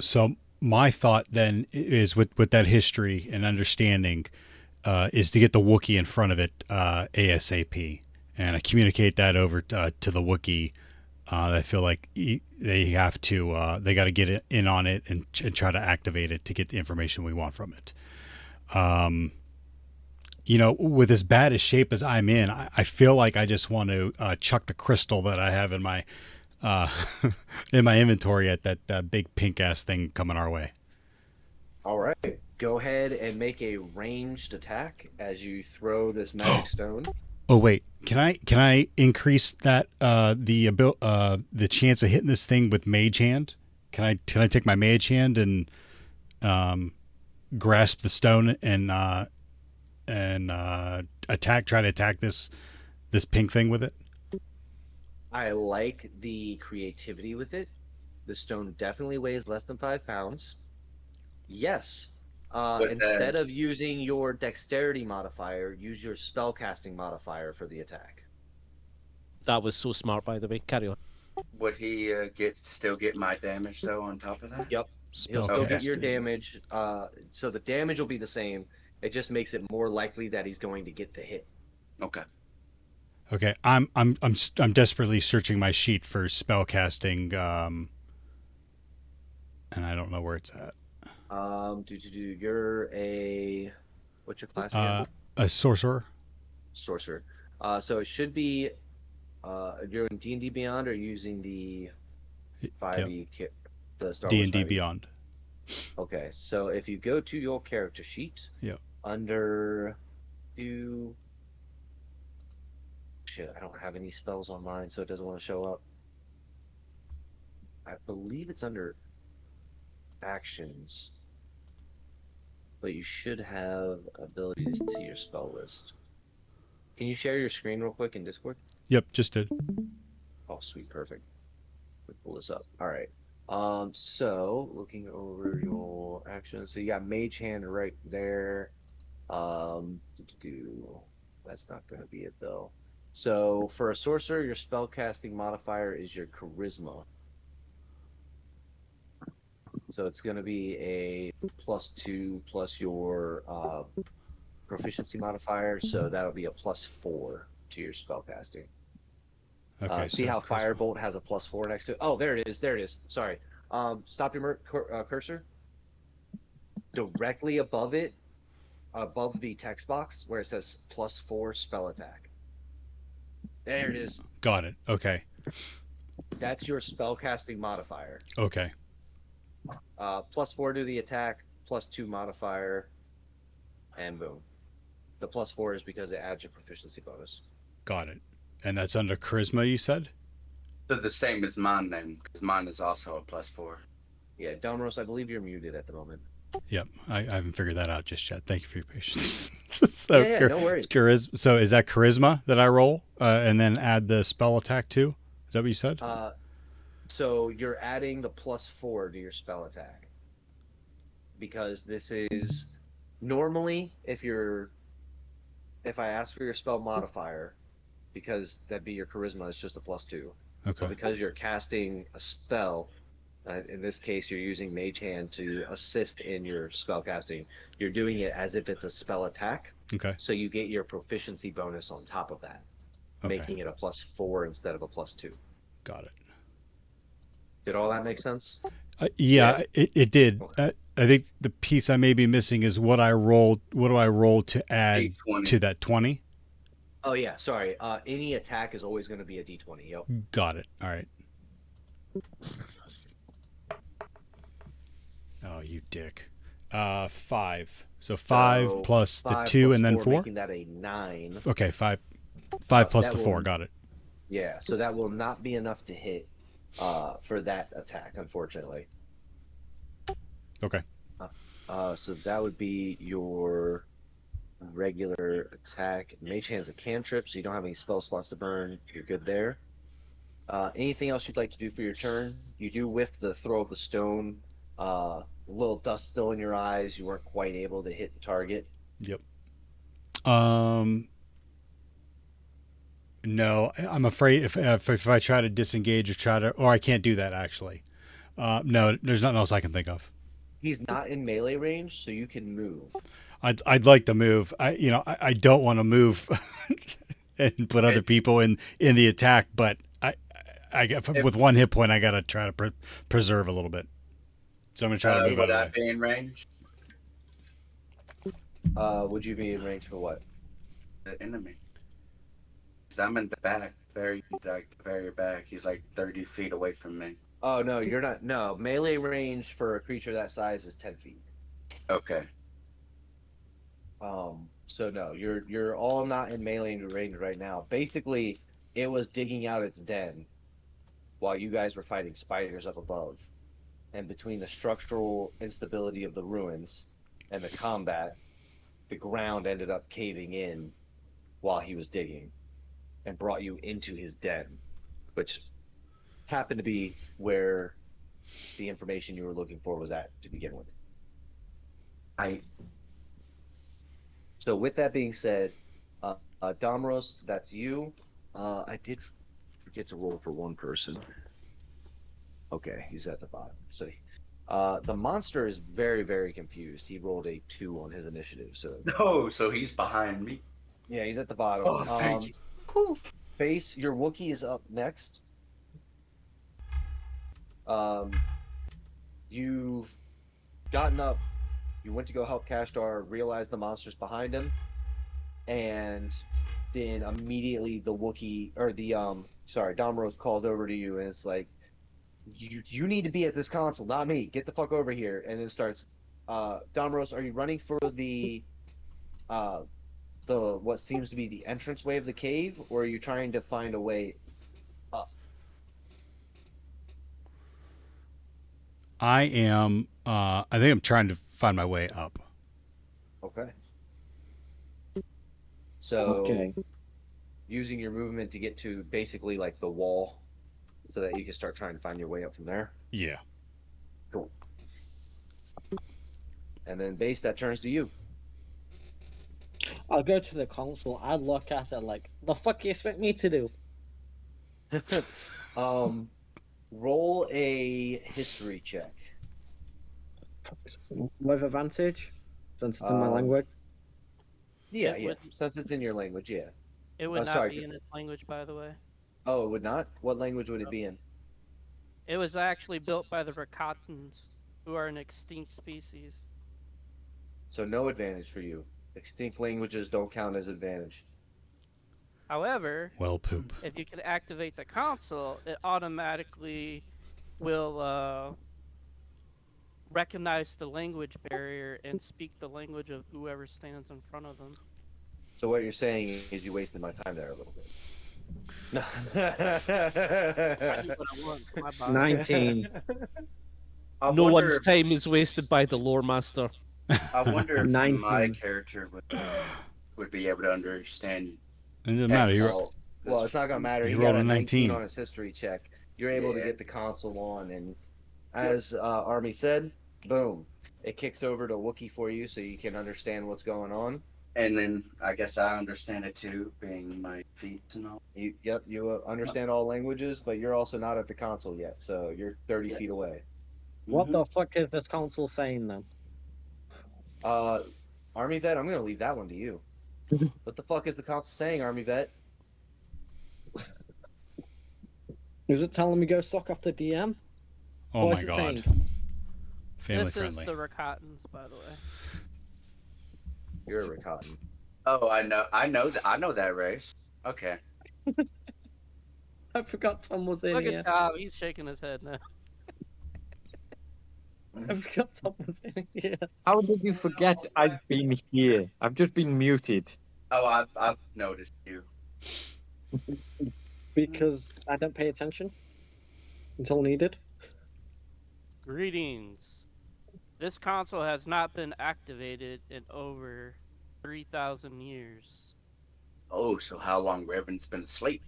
So my thought then is with that history and understanding is to get the Wookiee in front of it ASAP, and I communicate that over to the Wookiee. I feel like they have to they got to get in on it and try to activate it to get the information we want from it. With as bad a shape as I'm in, I feel like I just want to chuck the crystal that I have in my in my inventory at that big pink ass thing coming our way. All right, go ahead and make a ranged attack as you throw this magic stone. Oh wait, can I increase that the chance of hitting this thing with Mage Hand? Can I take my Mage Hand and grasp the stone and try to attack this pink thing with it? I like the creativity with it. The stone definitely weighs less than 5 pounds. Yes. Instead of using your dexterity modifier, use your spellcasting modifier for the attack. That was so smart, by the way. Carry on. Would he still get my damage though on top of that? Yep. He'll still get your damage. So the damage will be the same. It just makes it more likely that he's going to get the hit. Okay. I'm desperately searching my sheet for spellcasting, and I don't know where it's at. You're a what's your class again? A sorcerer. Sorcerer. So it should be you're in D&D Beyond or using the 5e kit, the Star Wars D&D 5e. Beyond. Okay, so if you go to your character sheet, Yeah. under do shit, I don't have any spells on mine, so it doesn't want to show up. I believe it's under actions, but you should have ability to see your spell list. Can you share your screen real quick in Discord? Yep, just did. Oh, sweet, perfect. Let me pull this up. All right. So looking over your actions, so you got Mage Hand right there. That's not going to be it though. So for a sorcerer, your spellcasting modifier is your charisma. So it's going to be a +2 plus your proficiency modifier. So that'll be a +4 to your spellcasting. Okay. See how Firebolt has a +4 next to it? Oh, there it is. There it is. Sorry. Stop your cursor. Directly above it, above the text box where it says +4 spell attack. There it is. Got it. Okay. That's your spellcasting modifier. Okay. +4 to the attack, +2 modifier, and boom. The +4 is because it adds your proficiency bonus. Got it. And that's under charisma, you said? So the same as mine then, because mine is also a +4. Yeah, Domros, I believe you're muted at the moment. Yep. I haven't figured that out just yet. Thank you for your patience. Yeah, no worries. So is that charisma that I roll and then add the spell attack too? Is that what you said? So you're adding the +4 to your spell attack. Because this is normally if I ask for your spell modifier, because that'd be your charisma, it's just a +2. Okay. But because you're casting a spell, in this case you're using Mage Hand to assist in your spell casting, you're doing it as if it's a spell attack. Okay. So you get your proficiency bonus on top of that, making it a +4 instead of a +2. Got it. Did all that make sense? Yeah, it did. I think the piece I may be missing is what I rolled. What do I roll to add to that 20? Oh yeah, sorry. Any attack is always going to be a d20. Yep. Got it. All right. Oh, you dick. 5. So 5 plus the 2 and then 4? Making that a 9. Okay, 5 plus the 4. Will, got it. Yeah, so that will not be enough to hit for that attack, unfortunately. Okay. So that would be your regular attack. Mage Hand's a cantrip, so you don't have any spell slots to burn. You're good there. Anything else you'd like to do for your turn? You do whiff the throw of the stone. A little dust still in your eyes. You weren't quite able to hit the target. Yep. No, I'm afraid if I try to disengage or I can't do that actually. No, there's nothing else I can think of. He's not in melee range, so you can move. I'd like to move. I don't want to move and put other people in the attack, but with 1 hit point, I gotta try to preserve a little bit. So I'm gonna try to move out of the way. Would I be in range? Would you be in range for what? The enemy. Because I'm in the back, very back. He's like 30 feet away from me. Oh no, you're not. No, melee range for a creature that size is 10 feet. Okay. So no, you're all not in melee range right now. Basically, it was digging out its den while you guys were fighting spiders up above. And between the structural instability of the ruins and the combat, the ground ended up caving in while he was digging and brought you into his den, which happened to be where the information you were looking for was at to begin with. So with that being said, Domros, that's you. I did forget to roll for one person. Okay, he's at the bottom. So the monster is very, very confused. He rolled a 2 on his initiative. So he's behind me. Yeah, he's at the bottom. Oh, thank you. Face, your Wookiee is up next. You gotten up, you went to go help Kashtar, realize the monster's behind him, and then immediately the Wookiee or the Domros calls over to you and it's like, you need to be at this console, not me. Get the fuck over here. And it starts, Domros, are you running for uh the what seems to be the entranceway of the cave, or are you trying to find a way up? I am. I think I'm trying to find my way up. Okay. So using your movement to get to basically like the wall so that you can start trying to find your way up from there. Yeah. Cool. And then base, that turns to you. I'll go to the console. I'd look at it like, the fuck you expect me to do? Roll a history check. With advantage, since it's in my language. Yeah, It yeah. would- Since it's in your language, yeah. It would not sorry. be in its language, by the way. Oh, it would not? What language would it be in? It was actually built by the Rakatans, who are an extinct species. So no advantage for you. Extinct languages don't count as advantage. However, well, poop. If you can activate the console, it automatically will recognize the language barrier and speak the language of whoever stands in front of them. So what you're saying is you wasted my time there a little bit. No. I do what I want. My body. 19. No one's time is wasted by the lore master. I wonder if 19. my character would be able to understand. It doesn't matter. Well, it's not gonna matter. He He rolled got a a 19 19 on his history check. You're able to Yeah. get the console on, and as Army said, boom, it kicks over to Wookiee for you, so you can understand what's going on. And then I guess I understand it too, being my feet and all. You understand all languages, but you're also not at the console yet, so you're 30 feet away. What the fuck is this console saying then? Army Vet, I'm gonna leave that one to you. What the fuck is the console saying, Army Vet? Is it telling me go suck off the DM? Oh What my is it god. saying? Family This friendly. is the Rakatans, by the way. You're a Rakatan. Oh, I know that race. Okay. I forgot Tom was in Look here. at Tom, he's shaking his head now. I forgot Tom was in here. How did you forget I've been here? I've just been muted. Oh, I've noticed you. Because I don't pay attention until needed. Greetings. This console has not been activated in over 3,000 years. Oh, so how long Revan's been asleep?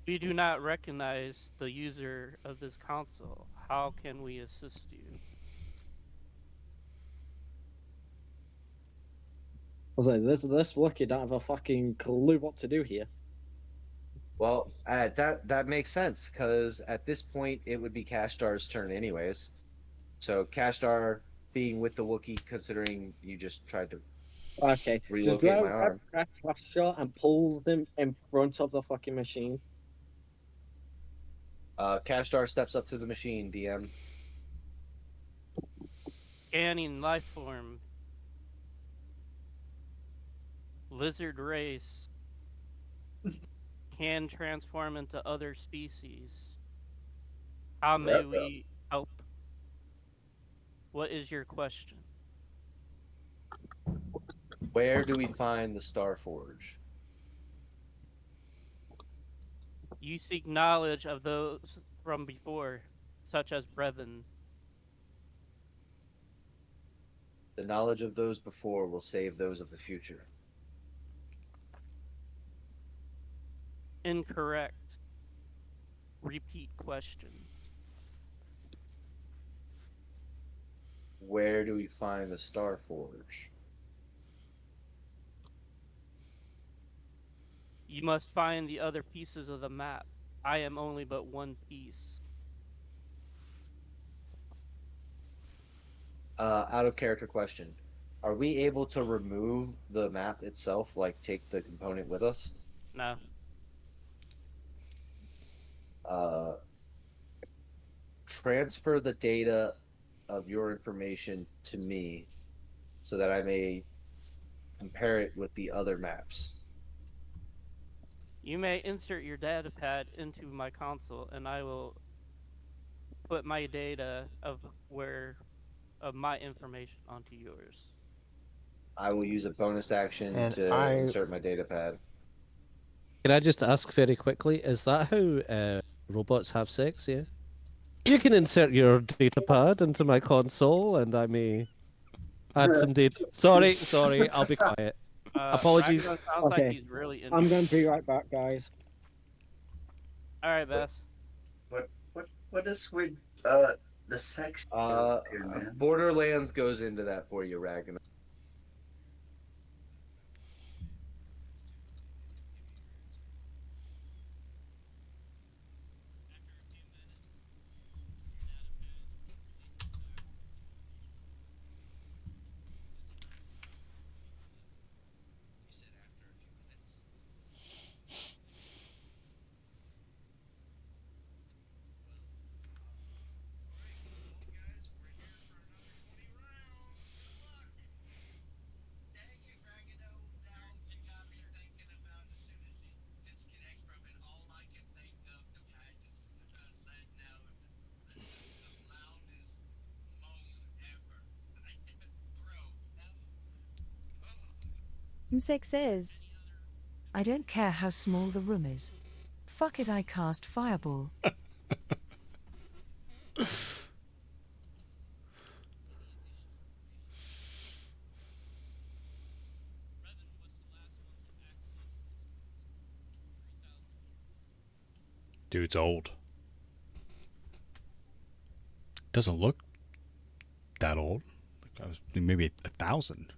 We do not recognize the user of this console. How can we assist you? I was like, this Wookiee don't have a fucking clue what to do here. Well, that makes sense, because at this point it would be Kashtar's turn anyways. So Kashtar being with the Wookiee, considering you just tried to Okay, just relocate my arm. grab Rascal and pull them in front of the fucking machine. Kashtar steps up to the machine, DM. Scanning life form. Lizard race. Can transform into other species. How may Rep. we help? What is your question? Where do we find the Star Forge? You seek knowledge of those from before, such as Brevin. The knowledge of those before will save those of the future. Incorrect. Repeat question. Where do we find the Star Forge? You must find the other pieces of the map. I am only but one piece. Out of character question. Are we able to remove the map itself, like take the component with us? No. Transfer the data of your information to me so that I may compare it with the other maps. You may insert your data pad into my console, and I will put my data of my information onto yours. I will use a bonus action And to insert my data pad. Can I just ask very quickly, is that how robots have sex, yeah? You can insert your data pad into my console and I may add some data. Sorry, I'll be quiet. Apologies. Ragnar sounds like Okay, he's really into I'm going to it. be right back, guys. All right, Beth. What is with the sex here, man? Borderlands goes into that for you, Ragnar. Insect says, I don't care how small the room is. Fuck it, I cast Fireball. Dude's old. Doesn't look that old. Like I was maybe 1,000.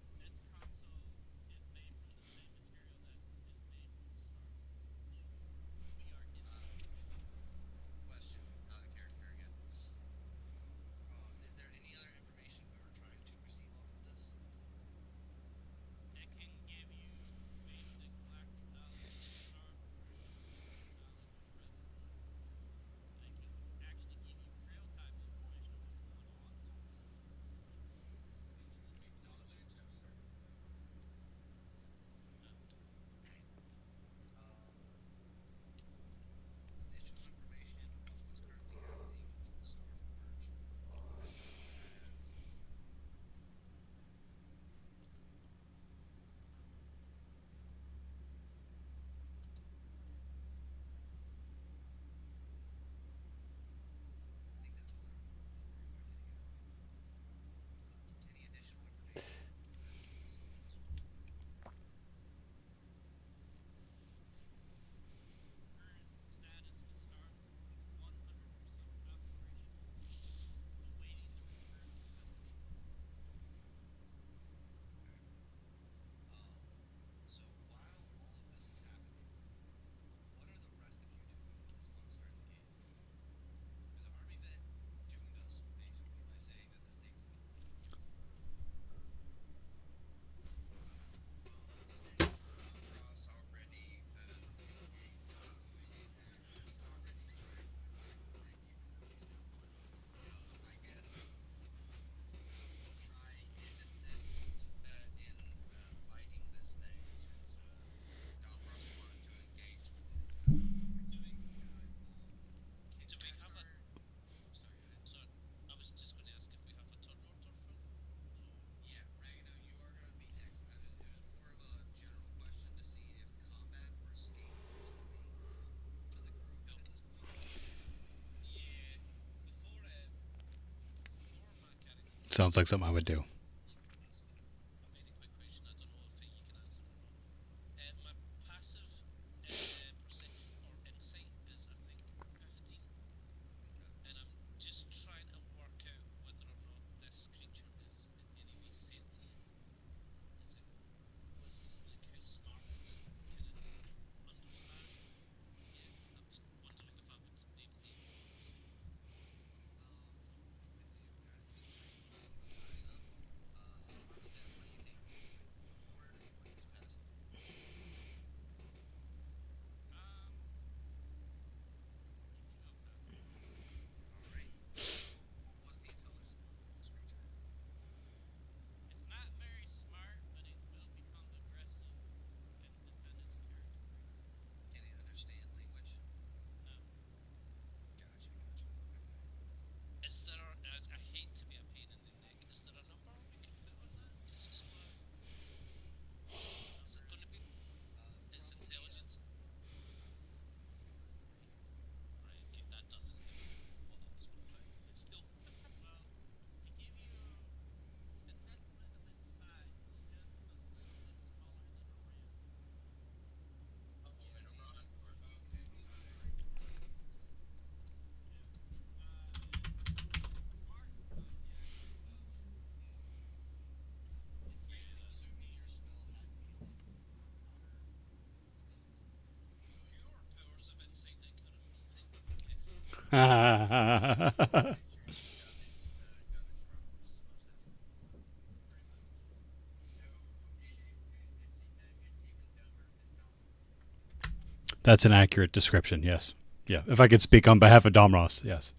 Sounds like something I would do. That's an accurate description, yes. Yeah, if I could speak on behalf of Domros, yes.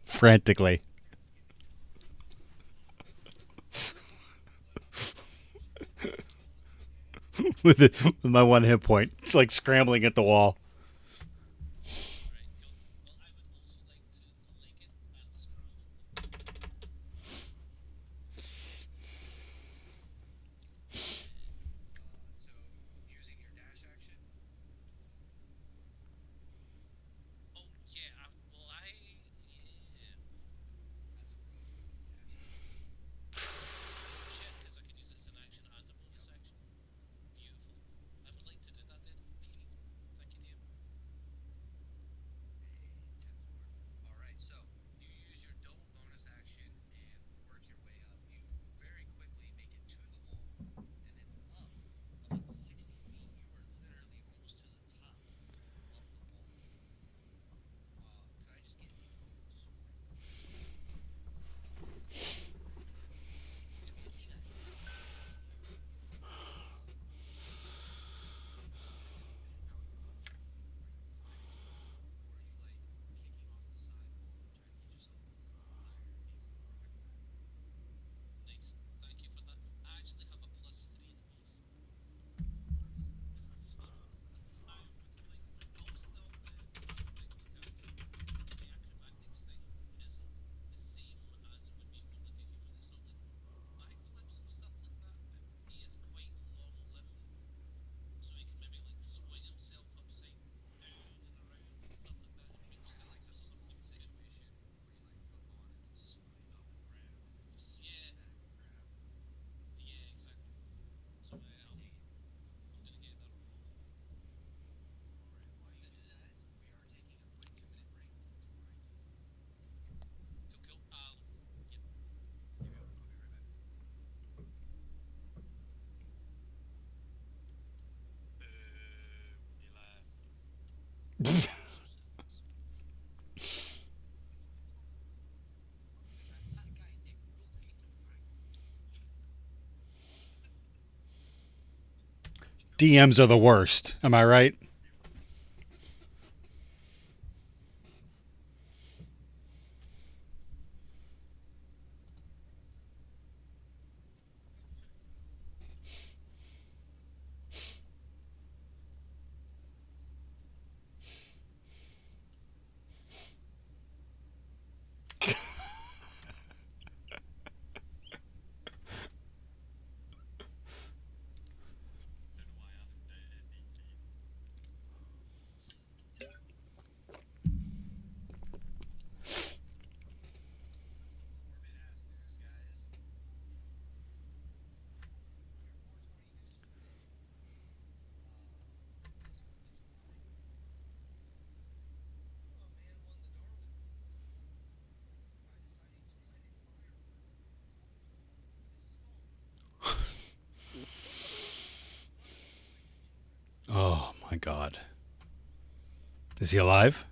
Frantically. with my one hit point. It's like scrambling at the wall. DMs are the worst. Am I right? Oh my God. Is he alive?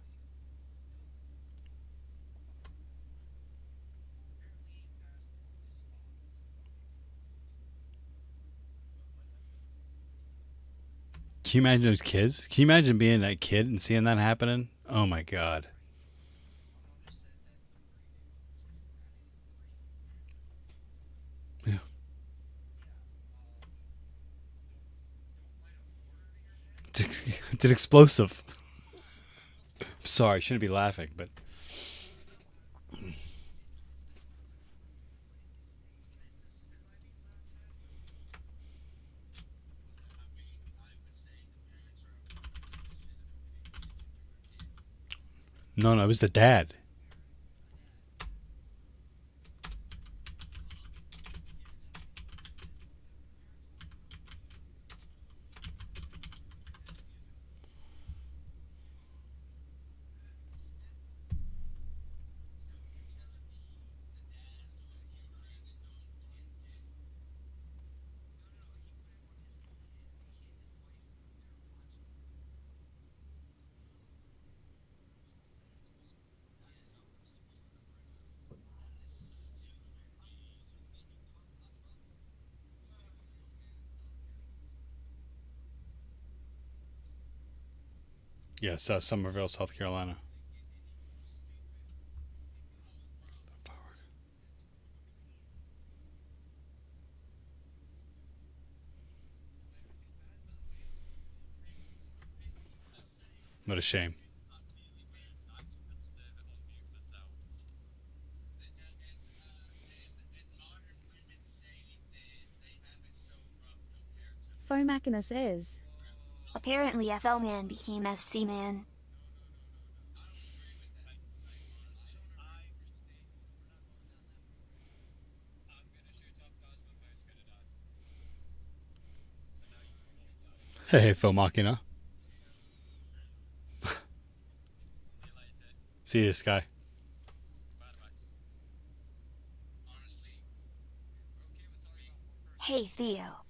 Can you imagine those kids? Can you imagine being that kid and seeing that happening? Oh my God. Yeah. It's an explosive. I'm sorry, I shouldn't be laughing, but no, it was the dad. Yes, Somerville, South Carolina. What a shame. Fomachina says. Apparently FL Man became SC Man. Hey, Phil Machina. See you, Sky. Hey Theo.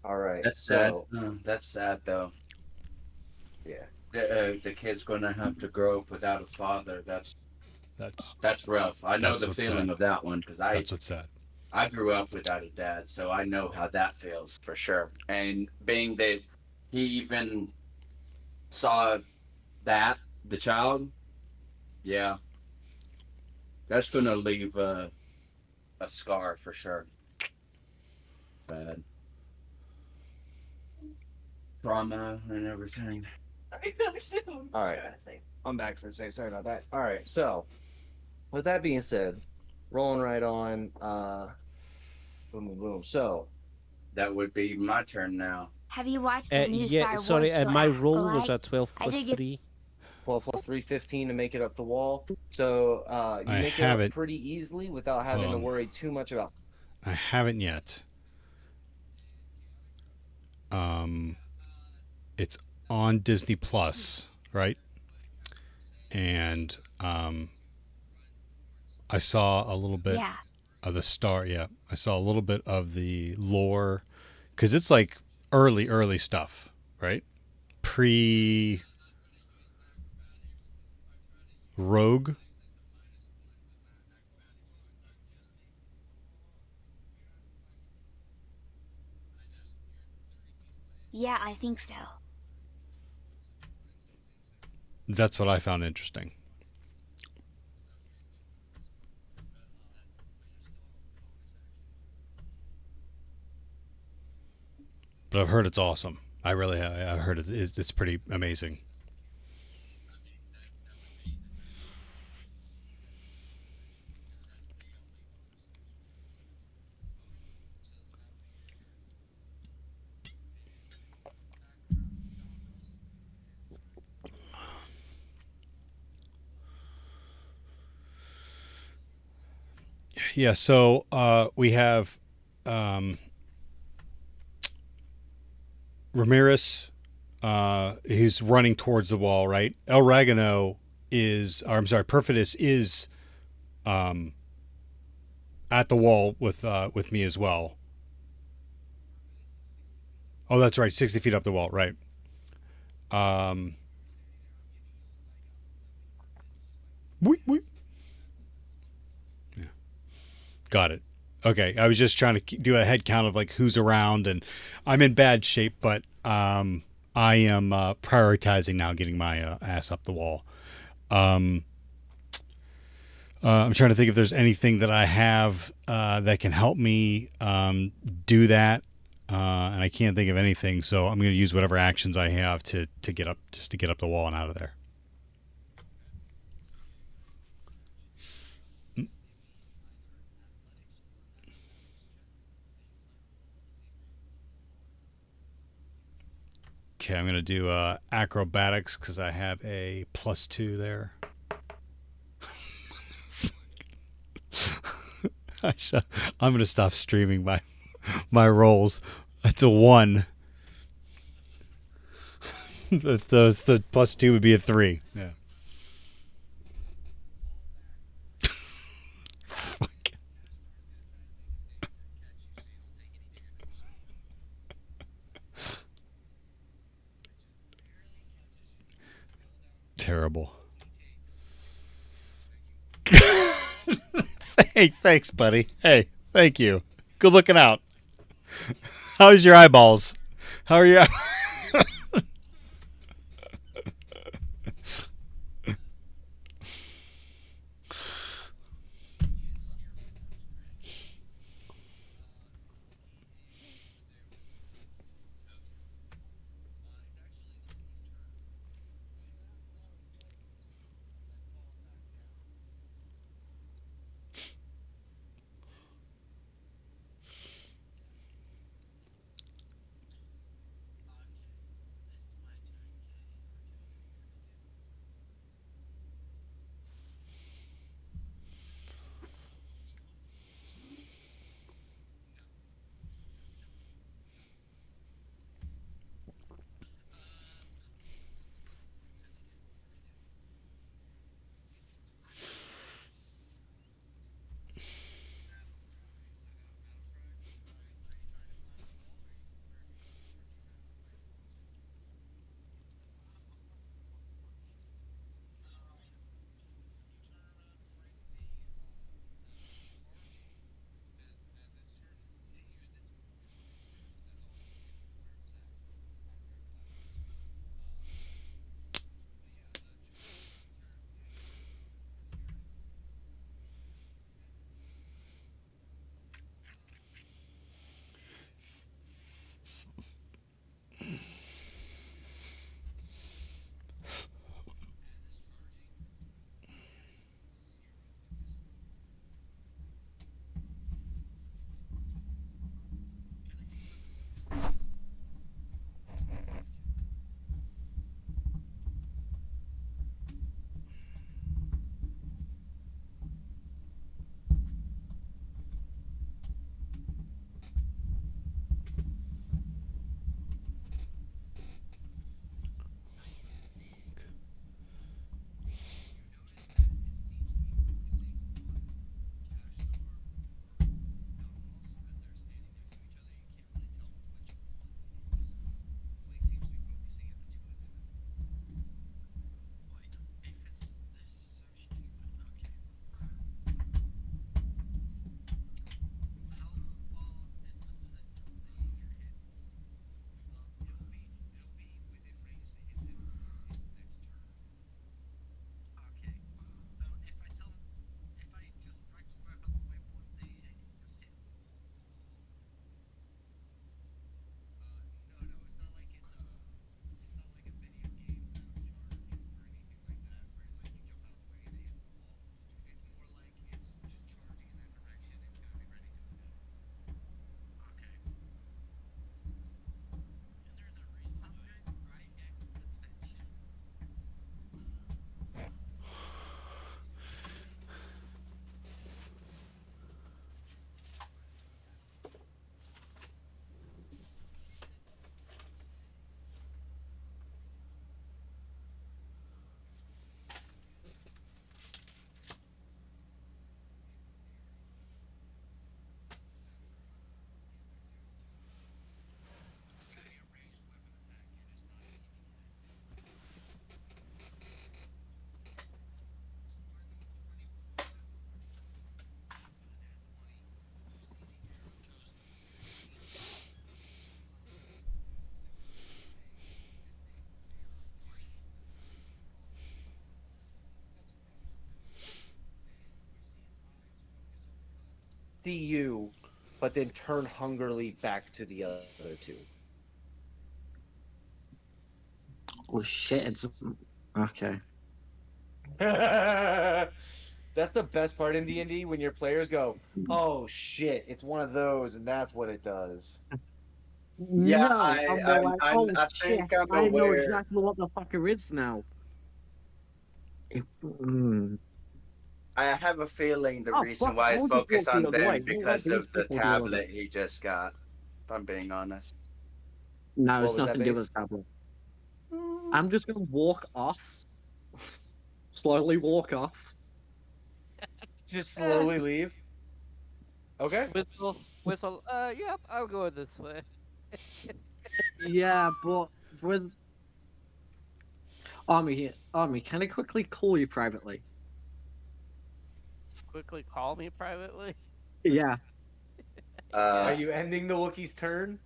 All right, That's sad. so That's sad though. yeah, The kid's gonna have to grow up without a father. That's rough. I know that's the what's feeling sad. of that one because I That's what's sad. I grew up without a dad, so I know how that feels for sure. And being that he even saw that the child, yeah, that's gonna leave a scar for sure. Bad trauma and everything. all right. I'm back for a second. Sorry about that. All right, so with that being said, rolling right on. Boom, boom, boom. So That would be my turn now. Have you watched the new Yeah, Star sorry, Wars show my roll was Acolyte? a 12 I plus did get 3. 12 plus 3, 15 to make it up the wall. So you I make it up haven't. pretty easily without Hold having to on. worry too much about. I haven't yet. It's on Disney Plus, right? And I saw a little bit Yeah. of the star. Yeah, I saw a little bit of the lore because it's like early stuff, right? Pre. Rogue. Yeah, I think so. That's what I found interesting. But I've heard it's awesome. I really have. I've heard it's pretty amazing. Yeah, so we have Ramirez. He's running towards the wall, right? El Regano is, or I'm sorry, Perfidus is at the wall with me as well. Oh, that's right, 60 feet up the wall, right? Wait, wait. Yeah, got it. Okay, I was just trying to do a head count of like who's around, and I'm in bad shape, but I am prioritizing now getting my ass up the wall. I'm trying to think if there's anything that I have that can help me do that, and I can't think of anything. So I'm going to use whatever actions I have to get up, just to get up the wall and out of there. Okay, I'm going to do acrobatics because I have a +2 there. I'm going to stop streaming my rolls. That's a 1. The +2 would be a 3. Yeah. Terrible. Hey, thanks, buddy. Hey, thank you. Good looking out. How's your eyeballs? How are you? see you, but then turn hungrily back to the other two. Oh shit! It's okay. That's the best part in D&D when your players go, "Oh shit, it's one of those," and that's what it does. Yeah, No, I'm more like, oh I shit! think I'm I know aware. exactly what the fucker is now. Mm. I have a feeling the Oh reason fuck! why I he's will just walk focused the on other way. them I don't like because these of the people deal with it. tablet he just got. If I'm being honest. No, What it's was that, nothing to do Base? with tablet. I'm just gonna walk off. Slowly walk off. Just slowly leave. Okay. Whistle. Yep, I'll go this way. Yeah, but with Army, can I quickly call you privately? Quickly call me privately. Yeah. Are you ending the Wookiee's turn?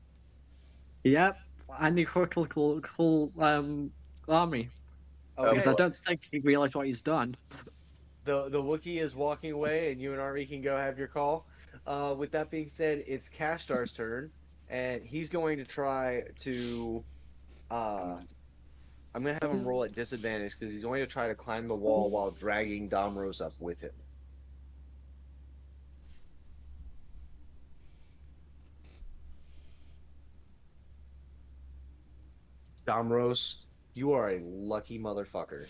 Yep. I need quickly call Army. Because I Okay. don't think he realized what he's done. The Wookiee is walking away, and you and Army can go have your call. With that being said, it's Kashtar's turn, and he's going to try to. I'm gonna have him roll at disadvantage because he's going to try to climb the wall while dragging Domros up with him. Domros, you are a lucky motherfucker.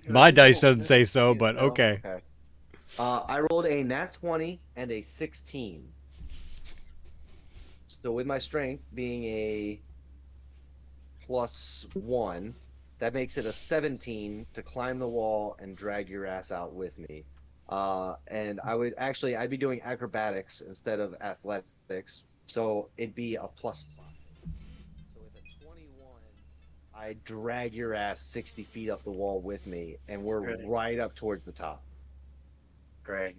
My dice doesn't say so, but okay. Okay. I rolled a nat 20 and a 16. So with my strength being a +1, that makes it a 17 to climb the wall and drag your ass out with me. And I'd be doing acrobatics instead of athletics, so it'd be a +5. So with a 21, I drag your ass 60 feet up the wall with me, and we're Great. right up towards the top. Great.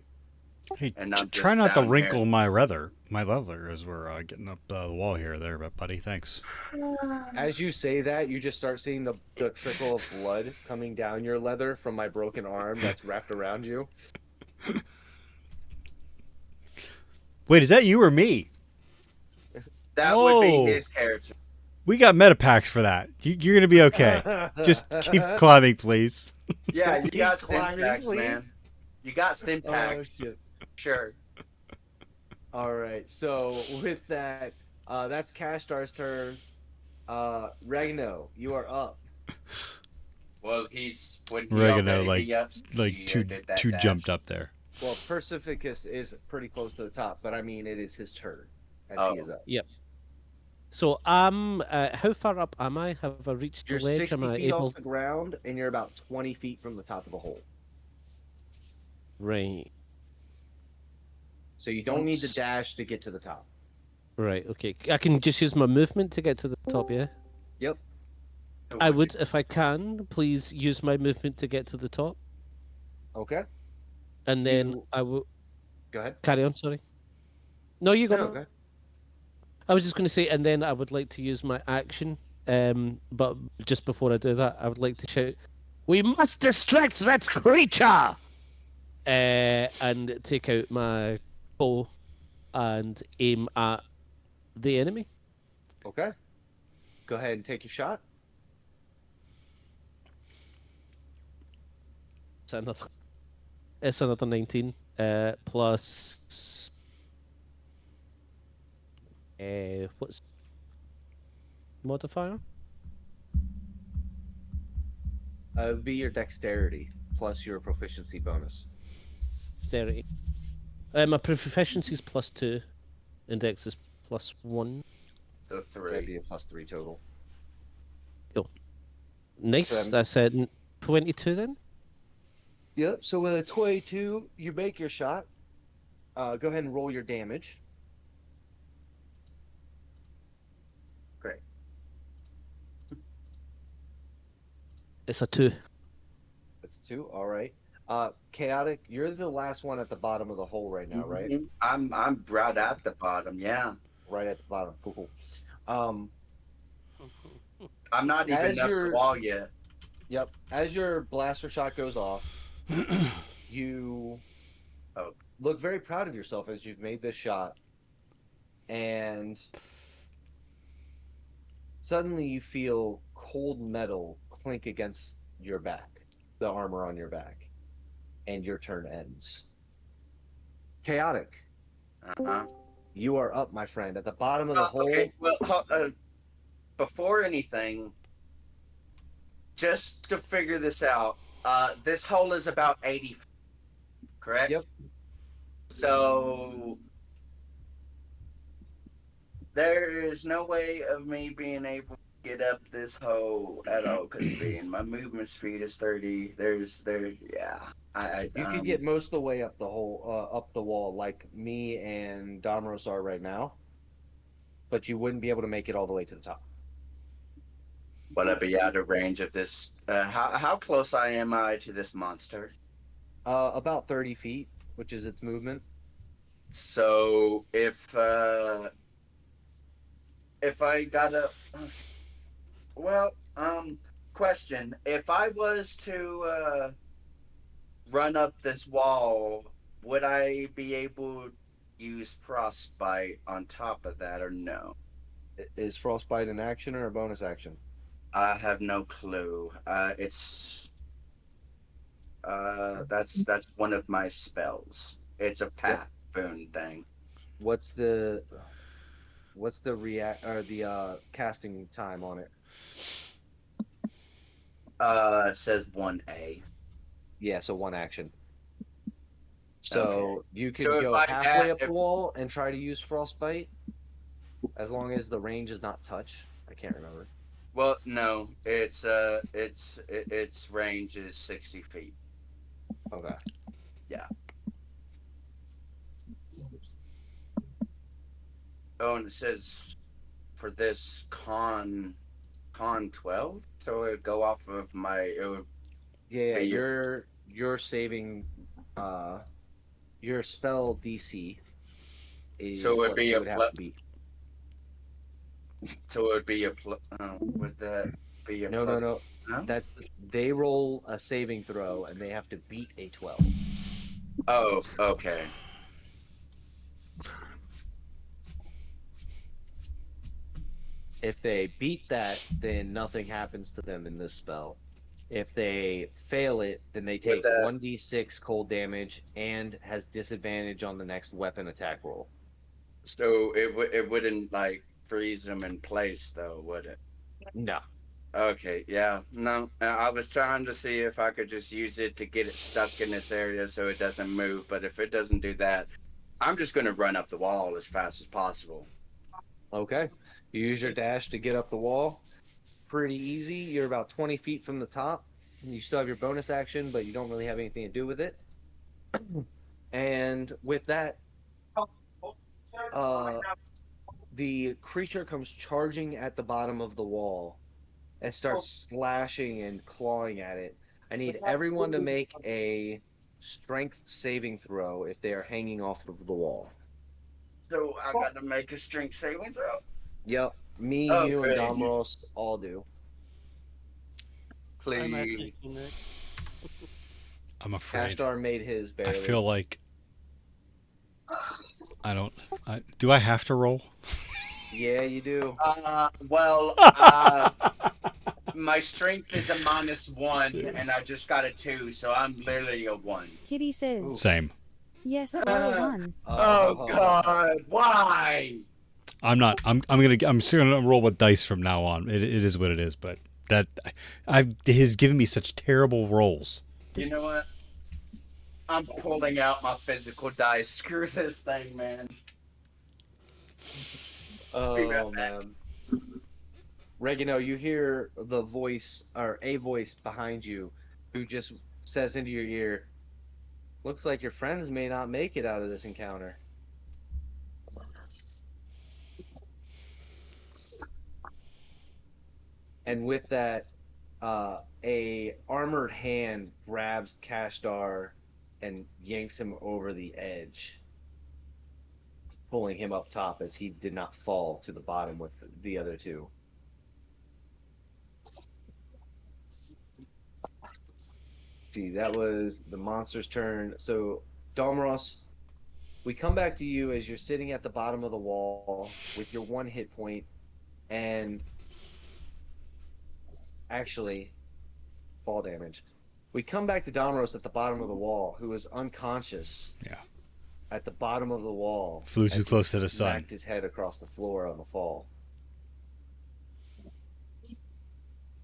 Hey, And I'm try just not to down wrinkle here. my leather as we're getting up the wall here, there, but buddy, thanks. As you say that, you just start seeing the trickle of blood coming down your leather from my broken arm that's wrapped around you. Wait, is that you or me? That would be his character. We got meta packs for that. You're gonna be okay. Just keep climbing, please. Yeah, you Keep got stim climbing, packs, man. please. You got stim Oh packs. shit. Sure. All right. So with that, that's Kashtar's turn. Regno, you are up. Well, wouldn't he Oregano, already be up? like He two did that jumped dash. up there. Well, Persificus is pretty close to the top, but I mean it is his turn as he is up. Yep. So how far up am I? Have I reached You're the ledge? 60 Am I feet able? off the ground, and you're about 20 feet from the top of the hole. Right. So you don't need to dash to get to the top. Right. Okay. I can just use my movement to get to the top. Yeah. Yep. I would, if I can, please use my movement to get to the top. Okay. And then I will. Go ahead. Carry on. Sorry. No, you go. No, okay. I was just going to say, and then I would like to use my action. But just before I do that, I would like to shout, "We must distract that creature!" And take out my bow and aim at the enemy. Okay. Go ahead and take your shot. It's another 19. Plus. What's modifier? It would be your dexterity plus your proficiency bonus. 30. My proficiency is +2, and dex is +1. So 3. That'd be a +3 total. Cool. Nice. So That's it. 22 then. Yep. So with a 22, you make your shot. Go ahead and roll your damage. Great. It's a 2. That's 2. All right. Chaotic, you're the last one at the bottom of the hole right now, right? I'm right at the bottom. Yeah. Right at the bottom. Cool. I'm not even up the wall yet. Yep. As your blaster shot goes off, you look very proud of yourself as you've made this shot, and suddenly you feel cold metal clink against your back, the armor on your back, and your turn ends. Chaotic, Uh-huh. you are up, my friend, at the bottom of the Okay, hole. well, before anything, just to figure this out, this hole is about 80 feet, correct? Yep. So there is no way of me being able to get up this hole at all because being my movement speed is 30. Yeah. You could get most of the way up the hole, up the wall, like me and Domros are right now, but you wouldn't be able to make it all the way to the top. Will I be out of range of this? How close am I to this monster? About 30 feet, which is its movement. So if I gotta, well, question: if I was to run up this wall, would I be able to use frostbite on top of that, or no? Is frostbite an action or a bonus action? I have no clue. That's one of my spells. It's a Yep. path boon thing. What's the react or the casting time on it? It says 1A. Yeah, so one action. Okay. So you So could if go I halfway up the wall and try to use frostbite, as long as the range is not touch. I can't remember. well, no, its range is 60 feet. Okay. Yeah. Oh, and it says for this con 12, so it would go off of my. It would Yeah, be your saving your spell DC so it is would what be they a would have to beat. so it would be a would that be a No, no, plus? no. No. They roll a saving throw and they have to beat a 12. Oh, okay. If they beat that, then nothing happens to them in this spell. If they fail it, then they With take that, 1d6 cold damage and has disadvantage on the next weapon attack roll. so it wouldn't like freeze them in place though, would it? No. Okay, yeah, no. I was trying to see if I could just use it to get it stuck in its area so it doesn't move. But if it doesn't do that, I'm just going to run up the wall as fast as possible. Okay. You use your dash to get up the wall. Pretty easy. You're about 20 feet from the top. You still have your bonus action, but you don't really have anything to do with it. And with that, uh, the creature comes charging at the bottom of the wall and starts slashing and clawing at it. I need everyone to make a strength saving throw if they are hanging off of the wall. So I got to make a strength saving throw. Yep, me, Oh, you, and good. Domros all do. I Please. messaged you, Nick. I'm afraid. Ashtar made his I barely. feel like I don't. Do I have to roll? Yeah, you do. My strength is a -1, and I just got a 2, so I'm literally a 1. Kitty says. Same. Yes, roll a 1. Oh God! Why? I'm not. I'm still gonna roll with dice from now on. It is what it is. But that has given me such terrible rolls. You know what? I'm pulling out my physical dice. Screw this thing, man. Oh man. Regino, you hear the voice or a voice behind you who just says into your ear, "Looks like your friends may not make it out of this encounter." And with that, a armored hand grabs Kashtar and yanks him over the edge, pulling him up top as he did not fall to the bottom with the other two. See, that was the monster's turn. So, Domros, We come back to you as you're sitting at the bottom of the wall with your 1 hit point, and actually, fall damage. We come back to Domros at the bottom of the wall, who is unconscious. Yeah. At the bottom of the wall. Flew too as he close to the sun. smacked his head across the floor on the fall.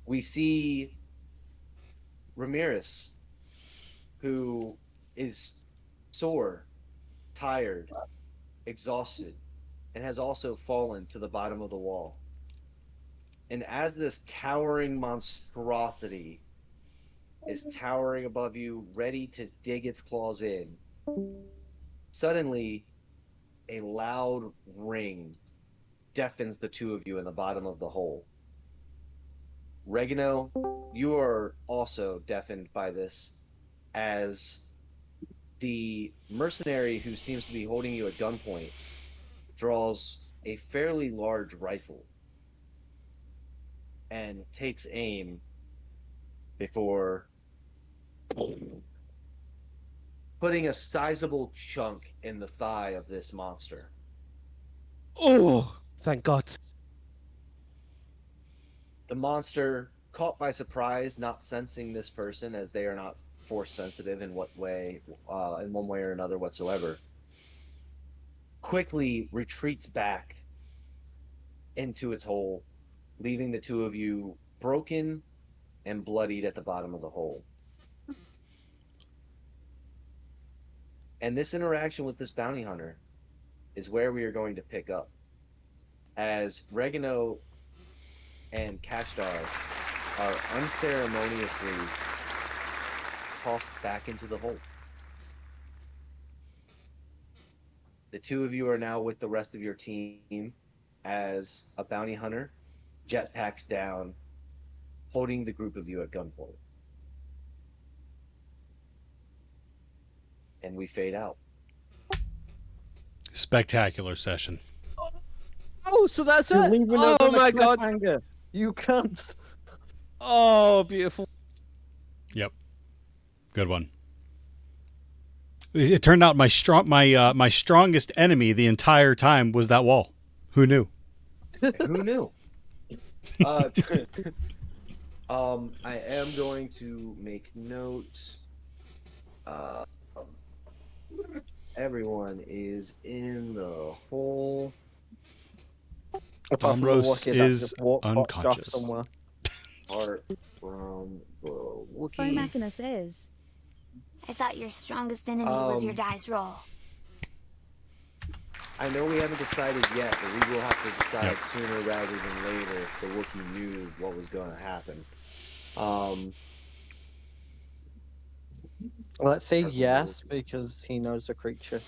We see Ramirez, who is sore, tired, exhausted, and has also fallen to the bottom of the wall. And as this towering monstrosity is towering above you, ready to dig its claws in, suddenly a loud ring deafens the two of you in the bottom of the hole. Regino, you are also deafened by this, as the mercenary who seems to be holding you at gunpoint draws a fairly large rifle and takes aim before putting a sizable chunk in the thigh of this monster. Oh, thank God. The monster, caught by surprise, not sensing this person, as they are not force sensitive in what way, in one way or another whatsoever, quickly retreats back into its hole, leaving the two of you broken and bloodied at the bottom of the hole. And this interaction with this bounty hunter is where we are going to pick up, as Regino and Kashdar are unceremoniously tossed back into the hole. The two of you are now with the rest of your team as a bounty hunter jetpacks down, holding the group of you at gunpoint. And we fade out. Spectacular session. Oh, so that's You're it? leaving us Oh on a my God. cliffhanger. You can't. Oh, beautiful. Yep. Good one. It turned out my strongest enemy the entire time was that wall. Who knew? Who knew? I am going to make note. Everyone is in the hole. Apart from the Domros Wookiee that is just fucked off unconscious. somewhere. Apart from the Wookiee. Fomacinus is. I thought your strongest enemy was your dice roll. I know we haven't decided yet, but we will have to decide sooner rather than later if the Wookiee knew what was going to happen. Let's say yes, because he knows the creature.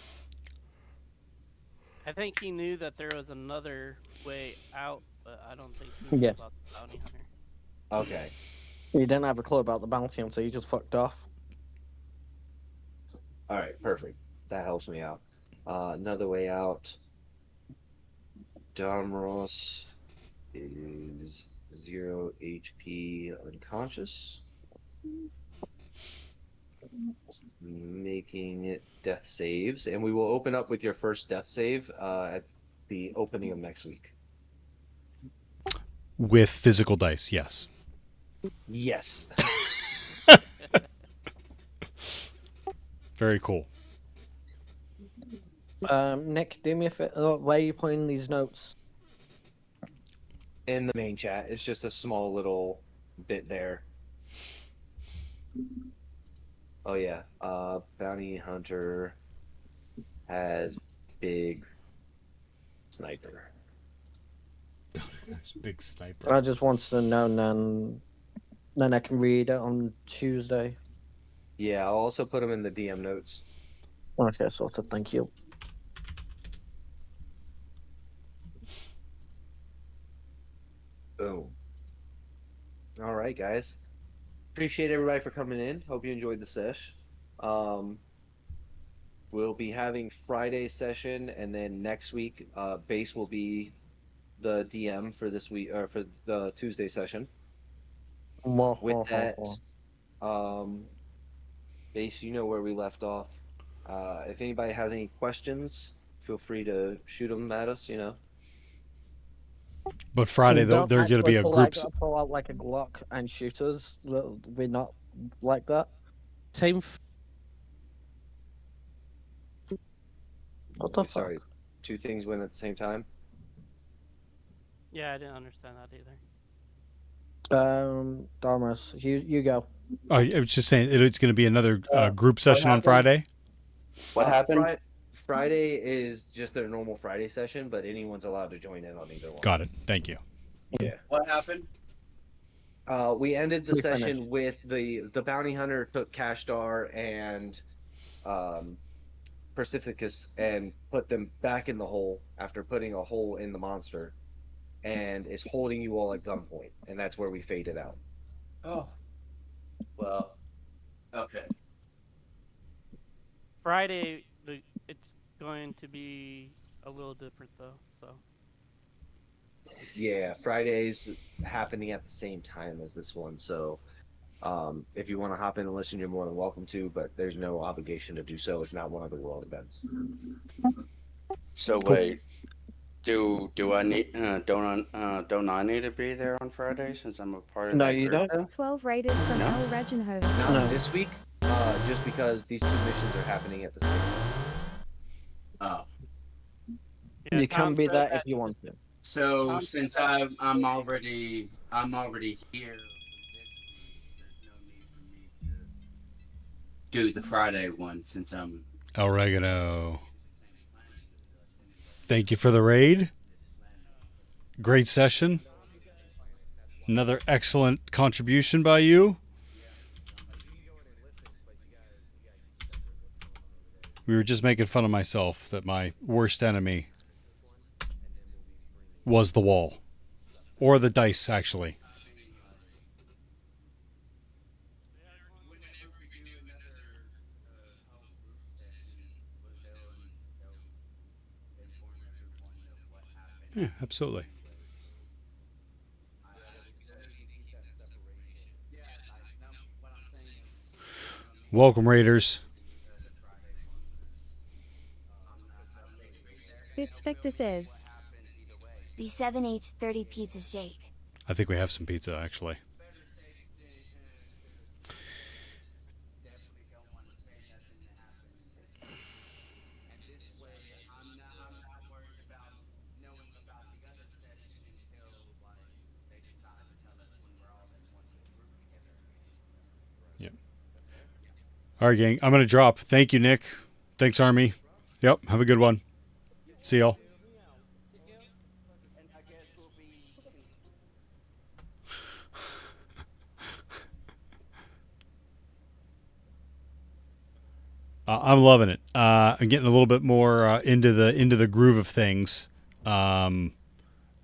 I think he knew that there was another way out, but I don't think he knew Yeah. about the bounty hunter. Okay. He didn't have a clue about the bounty hunter, so he just fucked off. All right, perfect. That helps me out. Another way out. Domros is 0 HP unconscious, making it death saves, and we will open up with your first death save at the opening of next week. With physical dice, yes. Yes. Very cool. Nick, do me a favor. Where are you putting these notes? In the main chat, it's just a small little bit there. Oh yeah, bounty hunter has big sniper. Big sniper. I just want to know, and then I can read it on Tuesday. Yeah, I'll also put them in the DM notes. Okay, sorted. Thank you. Boom. All right, guys. Appreciate everybody for coming in. Hope you enjoyed the sesh. We'll be having Friday session, and then next week, Base will be the DM for this week, or for the Tuesday session. With that, Base, you know where we left off. If anybody has any questions, feel free to shoot them at us. But Friday, though, Don't they're going to be actually a group. pull out like a Glock and shoot us. We're not like that. Time. What the Wait, sorry, two things went at the same time. Yeah, I didn't understand that either. Dharmas, you go. I was just saying it's going to be another group What session on happened? Friday. What happened? Friday is just their normal Friday session, but anyone's allowed to join in on either one. Got it. Thank you. Yeah. What happened? We ended the We session finished. with the bounty hunter took Kashdar and Pacificus and put them back in the hole after putting a hole in the monster, and is holding you all at gunpoint, and that's where we faded out. Oh. Well. Okay. Friday, it's going to be a little different though. So Yeah, Friday's happening at the same time as this one, so if you want to hop in and listen, you're more than welcome to, but there's no obligation to do so. It's not one of the world events. So wait, do I need don't I need to be there on Friday since I'm a part of No, that you group? don't. 12 raiders from No. El Rajenho. Not this week, just because these two missions are happening at the same time. Oh. yeah, You can Tom be said there that- if you want to. So Tom since said I'm already here there's no need for me to do the Friday one since I'm Oregano. Thank you for the raid. Great session. Another excellent contribution by you. We were just making fun of myself that my worst enemy was the wall. Or the dice, actually. Yeah, absolutely. Welcome, Raiders. Bitspector says, B7H30 pizza shake. I think we have some pizza, actually. Yep. All right, gang. I'm going to drop. Thank you, Nick. Thanks, Army. Yep. Have a good one. See y'all. I'm loving it. I'm getting a little bit more into the groove of things. I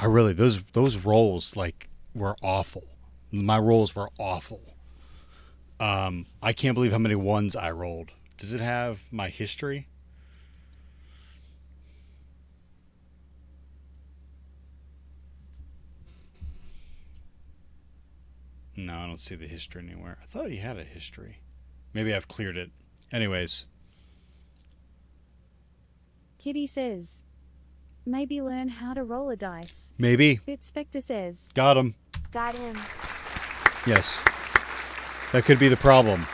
really those rolls were awful. My rolls were awful. I can't believe how many ones I rolled. Does it have my history? No, I don't see the history anywhere. I thought he had a history. Maybe I've cleared it. Anyways. Kitty says, maybe learn how to roll a dice. Maybe. Bitspector says, Got him. Got him. Yes. That could be the problem.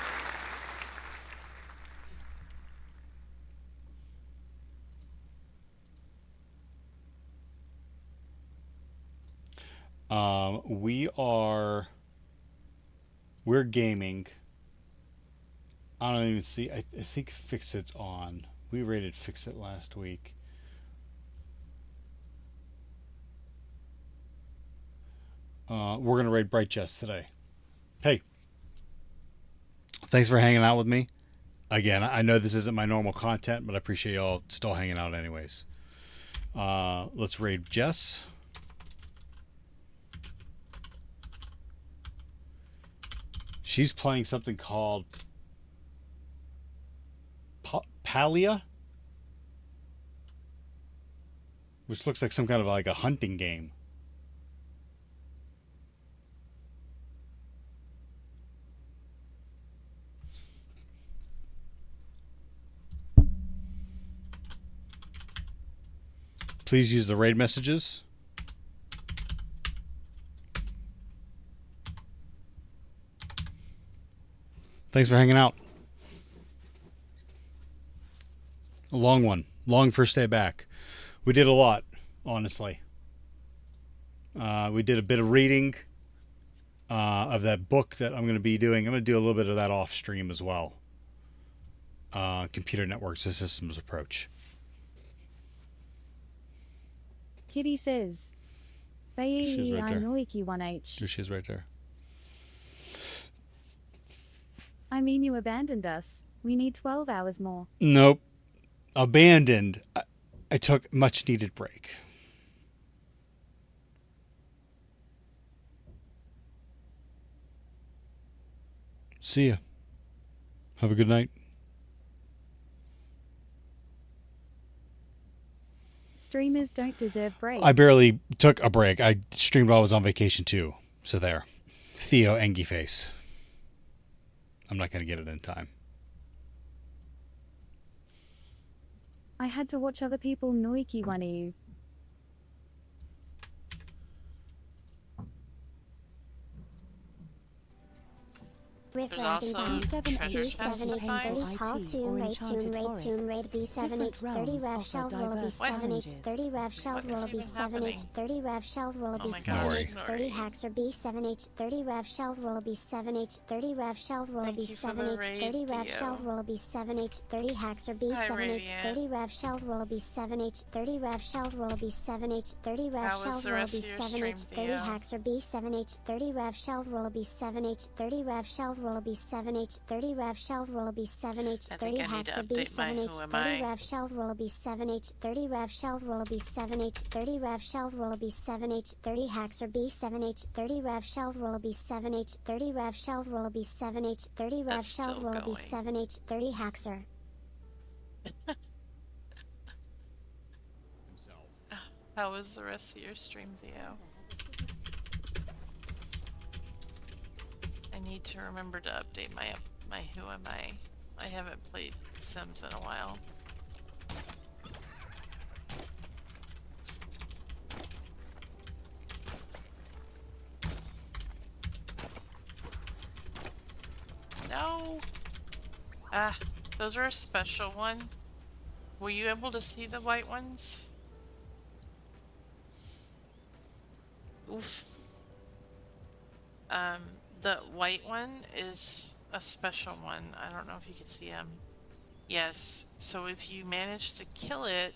We're gaming. I don't even see. I think Fixit's on. We rated Fixit last week. We're gonna raid Bright Jess today. Hey, thanks for hanging out with me. Again, I know this isn't my normal content, but I appreciate y'all still hanging out anyways. Let's raid Jess. She's playing something called Palia, which looks like some kind of like a hunting game. Please use the raid messages. Thanks for hanging out. A long one. Long first day back. We did a lot, honestly. We did a bit of reading of that book that I'm going to be doing. I'm going to do a little bit of that off stream as well. Computer Networks to Systems Approach. Kitty says, She's right there. Noiki1H. There she is right there. I mean, you abandoned us. We need 12 hours more. Nope. Abandoned. I took much needed break. See ya. Have a good night. Streamers don't deserve breaks. I barely took a break. I streamed while I was on vacation too. So there. Theo Engyface. I'm not going to get it in time. I had to watch other people Noiki one you. There's also treasure chests to find. Tall tune, raid B7H30 rev shell roll B7H30 rev shell roll B7H30 rev shell roll B7H30 haxer B7H30 rev shell roll B7H30 rev shell roll B7H30 rev shell roll B7H30 haxer B7H30 rev shell roll B7H30 rev shell roll B7H30 rev shell roll B7H30 haxer B7H30 rev shell roll B7H30 rev shell roll B7H30 rev shell roll B7H30 haxer B7H30 rev shell roll B7H30 rev shell roll B7H30 rev shell roll B7H30 haxer B7H30 rev shell roll B7H30 rev shell roll B7H30 rev shell roll B7H30 haxer. How was the rest of your stream, Theo? I need to remember to update my Who Am I? I haven't played Sims in a while. No! Ah, those are a special one. Were you able to see the white ones? Oof. The white one is a special one. I don't know if you can see him. Yes, so if you manage to kill it,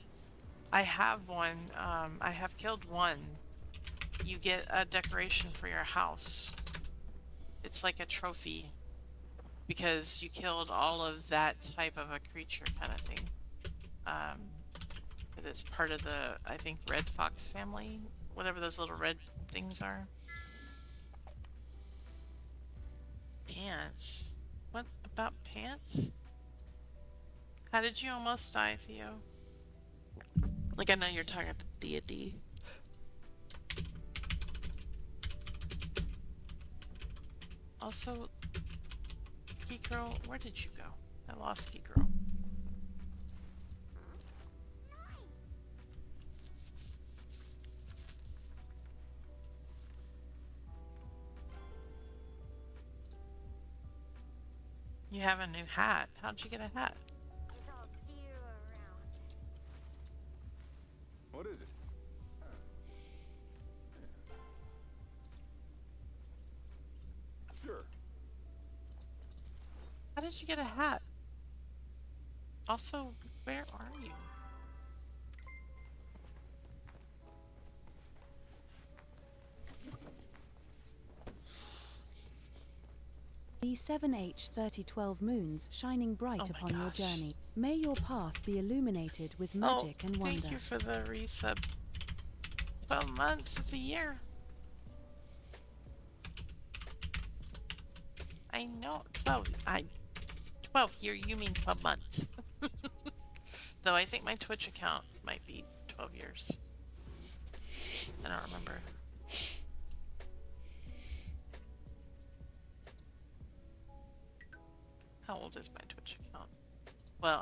I have one. I have killed one. You get a decoration for your house. It's like a trophy because you killed all of that type of a creature kind of thing. Because it's part of the, I think, red fox family, whatever those little red things are. Pants? What about pants? How did you almost die, Theo? Like, I know you're talking to D&D. Also, Geek Girl, where did you go? I lost Geek Girl. You have a new hat. How'd you get a hat? What is it? Sure. How did you get a hat? Also, where are you? B7H3012 moons shining bright upon your journey. May your path be illuminated with magic and wonder. Thank you for the resub. 12 months, it's a year. I know, 12 year, you mean 12 months. Though I think my Twitch account might be 12 years. I don't remember. How old is my Twitch account? Well, I